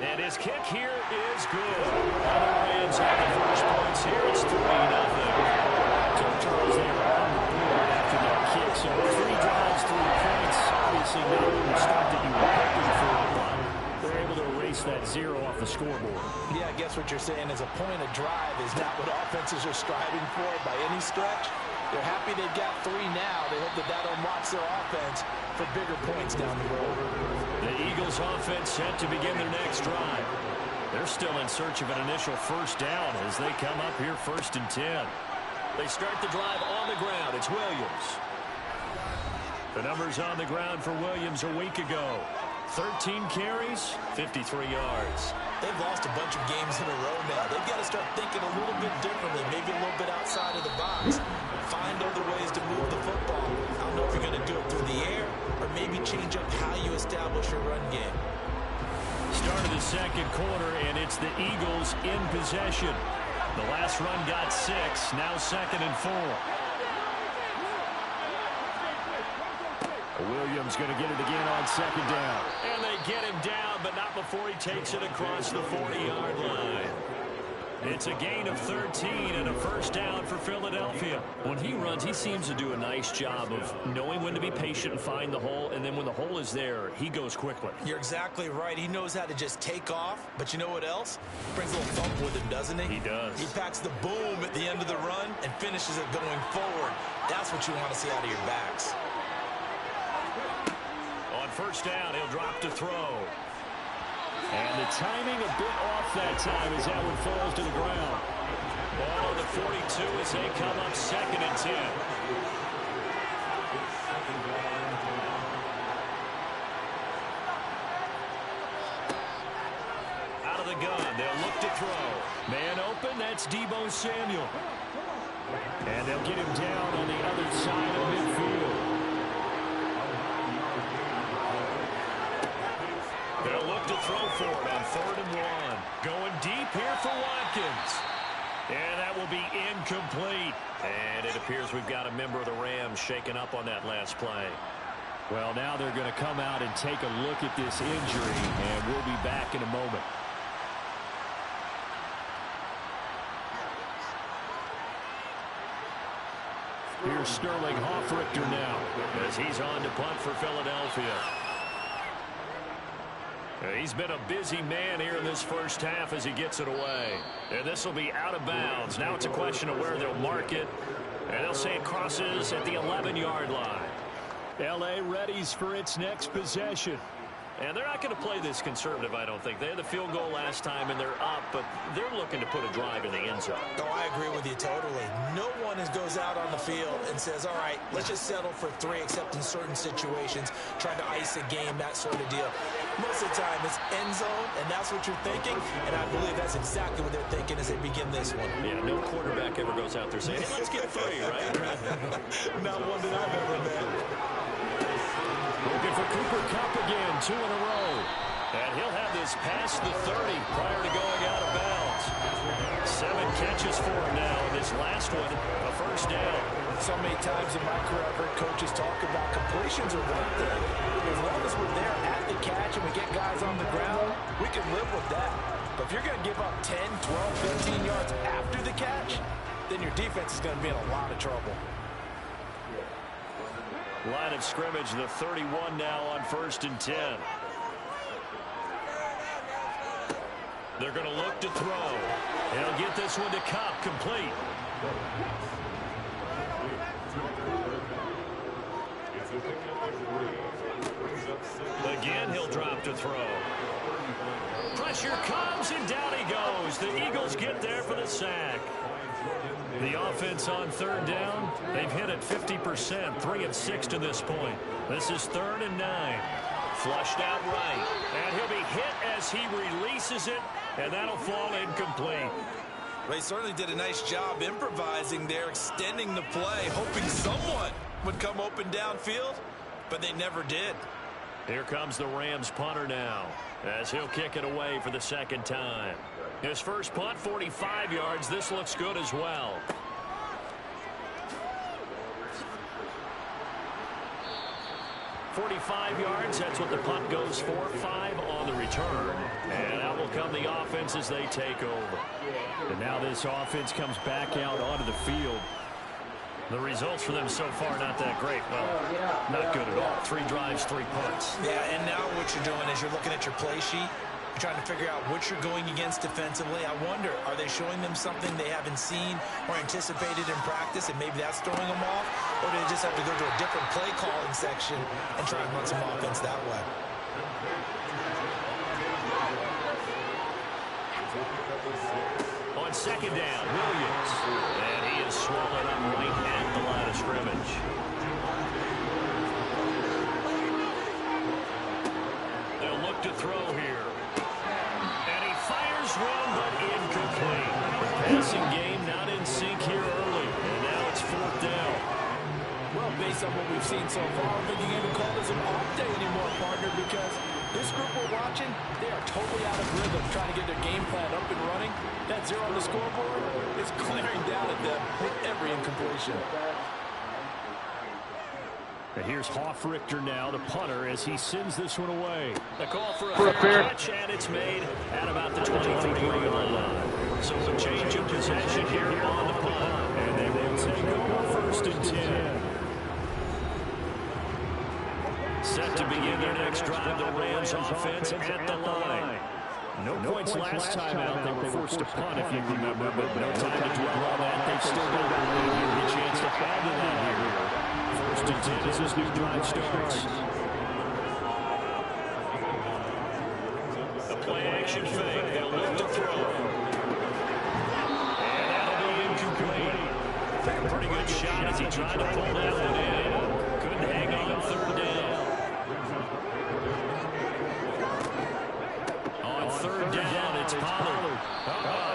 And his kick here is good. Now the Rams have the first points here. It's 3-0. So Charles there on the board after that kick. So 3 drives, 3 points. Obviously not the start that you were hoping for, but they're able to erase that 0 off the scoreboard. Yeah, I guess what you're saying is a point of drive is not what offenses are striving for by any stretch. They're happy they've got 3 now. They hope that unlocks their offense for bigger points down the road. The Eagles offense set to begin their next drive. They're still in search of an initial 1st down as they come up here 1st and 10. They start the drive on the ground. It's Williams. The numbers on the ground for Williams a week ago. 13 carries, 53 yards. They've lost a bunch of games in a row now. They've got to start thinking a little bit differently, maybe a little bit outside of the box. Find other ways to move the football. I don't know if you're going to do it through the air or maybe change up how you establish your run game. Start of the second quarter, and it's the Eagles in possession. The last run got 6, now 2nd and 4. Williams going to get it again on 2nd down. And they get him down, but not before he takes it across the 40-yard line. It's a gain of 13 and a first down for Philadelphia. When he runs, he seems to do a nice job of knowing when to be patient and find the hole, and then when the hole is there, he goes quickly. You're exactly right. He knows how to just take off, but you know what else? Brings a little thump with him, doesn't he? He does. He packs the boom at the end of the run and finishes it going forward. That's what you want to see out of your backs. On first down, he'll drop to throw. And the timing a bit off that time as that one falls to the ground. Ball on the 42 as they come up 2nd and 10. Out of the gun, they'll look to throw. Man open, that's Deebo Samuel. And they'll get him down on the other side of midfield. They'll look to throw for it on 3rd and 1. Going deep here for Watkins. And that will be incomplete. And it appears we've got a member of the Rams shaken up on that last play. Well, now they're going to come out and take a look at this injury, and we'll be back in a moment. Here's Sterling Hoffrichter now as he's on to punt for Philadelphia. He's been a busy man here in this first half as he gets it away. And this will be out of bounds. Now it's a question of where they'll mark it. And they'll say it crosses at the 11-yard line. L.A. readies for its next possession. And they're not going to play this conservative, I don't think. They had the field goal last time, and they're up, but they're looking to put a drive in the end zone. Oh, I agree with you totally. No one goes out on the field and says, all right, let's just settle for 3, except in certain situations, trying to ice a game, that sort of deal. Most of the time, it's end zone, and that's what you're thinking, and I believe that's exactly what they're thinking as they begin this one. Yeah, no quarterback ever goes out there saying, hey, let's get 3, right? Not one that I've ever met. Looking for Cooper Kupp again, 2 in a row. And he'll have this past the 30 prior to going out of bounds. 7 catches for him now, and this last one, a first down. So many times in my career, I've heard coaches talk about completions are one thing. As long as we're there at the catch and we get guys on the ground, we can live with that. But if you're going to give up 10, 12, 15 yards after the catch, then your defense is going to be in a lot of trouble. Line of scrimmage, the 31 now on 1st and 10. They're going to look to throw. They'll get this one to Kupp, complete. Again, he'll drop to throw. Pressure comes, and down he goes. The Eagles get there for the sack. The offense on 3rd down, they've hit it 50%, 3 of 6 to this point. This is 3rd and 9. Flushed out right, and he'll be hit as he releases it, and that'll fall incomplete. They certainly did a nice job improvising there, extending the play, hoping someone would come open downfield, but they never did. Here comes the Rams punter now, as he'll kick it away for the 2nd time. His first punt, 45 yards. This looks good as well. .45 yards, that's what the punt goes for. 5 on the return. And out will come the offense as they take over. And now this offense comes back out onto the field. The results for them so far not that great. Well, not good at all. 3 drives, 3 punts. Yeah, and now what you're doing is you're looking at your play sheet. You're trying to figure out what you're going against defensively. I wonder, are they showing them something they haven't seen or anticipated in practice, and maybe that's throwing them off? Or do they just have to go to a different play calling section and try and run some offense that way? On on second down, Williams. And he is swallowed up right at the line of scrimmage. They'll look to throw here. And he fires one, but incomplete. Passing game not in sync here early. And now it's 4th down. Well, based on what we've seen so far, I don't think you can even call this an off day anymore, partner, because this group we're watching, they are totally out of rhythm, trying to get their game plan up and running. That 0 on the scoreboard is glaring down at them with every incompletion. And here's Hofrichter now, the punter, as he sends this one away. The call for a fair catch, and it's made at about the 23-yard line. So a change of possession here on the punt. And they will take over 1st and 10. Set to begin their next drive, the Rams offense at the line. No points last time out. They were forced to punt, if you remember, but no time to dwell on that. They've still got a chance to add to that here. 1st and 10 as this new drive starts. The play-action fake. They'll look to throw. And that'll be incomplete. Took a pretty good shot as he tried to pull that one in. Couldn't hang on 3rd down. On 3rd down, it's Pollard.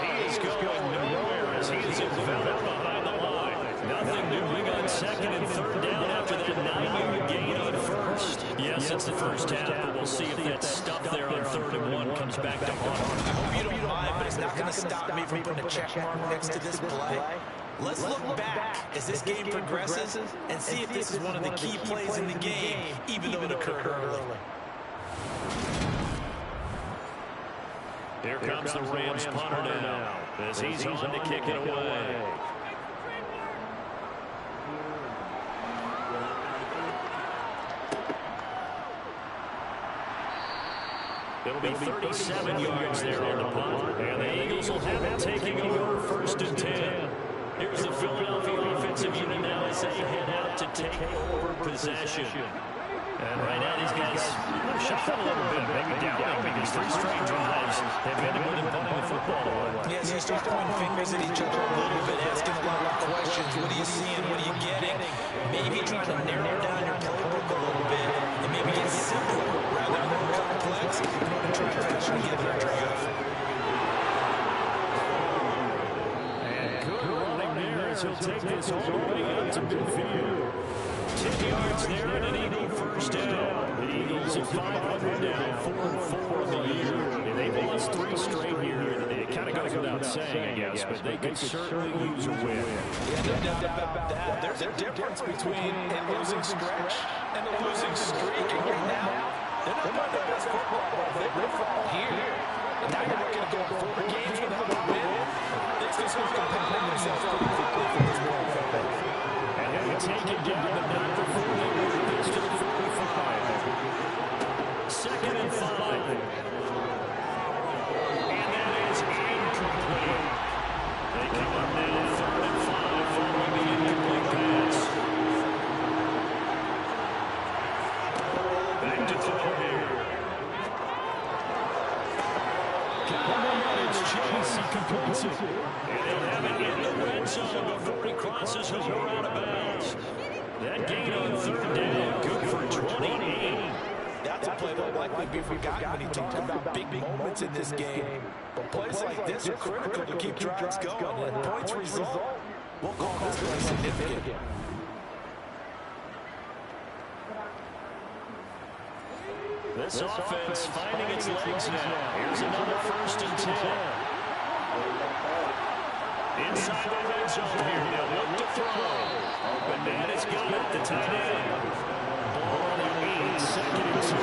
He is going nowhere as he is enveloped behind the line. Nothing doing on 2nd and 3rd down after that 9-yard gain on 1st. Yes, it's the first half, but we'll see if that stuff there on 3rd and 1 comes back to haunt. I hope you don't mind, but it's not going to stop me from putting a check mark next to this play. Let's look back as this game progresses and see if this is one of the key plays in the game, even though it occurred early. Here comes the Rams punter now as he's on to kick it away. It'll be 37 yards there on the punt, and the Eagles will have it taking over 1st and 10. Here's the Philadelphia offensive unit now as they head out to take over possession. And right now these guys are shuffling a little bit, maybe down because 3 straight drives have been more than punting the football away. Yes, you start pointing fingers at each other a little bit, asking a lot of questions. What are you seeing? What are you getting? Maybe trying to narrow down your playbook a little bit and maybe get simpler rather than more complex in order to try to fashion together a drive. And good running there as he'll take this all the way out to midfield. 10 yards there and an Eagle 1st down. The Eagles at 500 now, 4-4 of the year. And they've lost 3 straight here. It kind of goes without saying, I guess, but they could certainly use a win. Yeah, no doubt about that. There's a difference between a losing stretch and a losing streak. And right now, they're not playing their best football, but they will fall here. And now you're looking to go 4 games without a win. It's just going to compare themselves pretty quickly for this world. And they will take it down, but not before they move this to the 45. 2nd and 5. And that is incomplete. They come up now 3rd and 5 following the incomplete pass. Back to throw here. It's Chase, he completes it. And they'll have it in the red zone before he crosses over out of bounds. That gain on 3rd down, good for 28. That's a play that will likely be forgotten when you talk about big moments in this game. But plays like this are critical to keep drives going, and points result. We'll call this play significant. This offense finding its legs now. Here's another 1st and 10. Inside the red zone here. They'll look to throw. But man has got it, the tight end. Ball on the 8, 2nd and 2.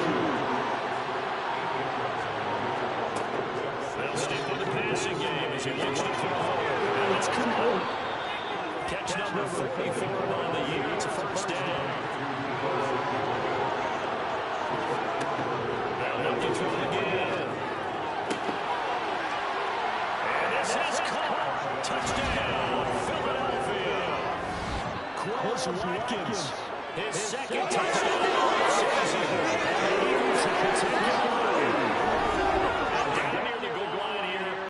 They'll stick with the passing game as he looks to throw. And it's caught. Catch number 44 on the year. It's a 1st down. They'll look to throw again. And this is caught. Touchdown, Philadelphia. Quez Watkins. His 2nd touchdown of the season. The Eagles have taken away.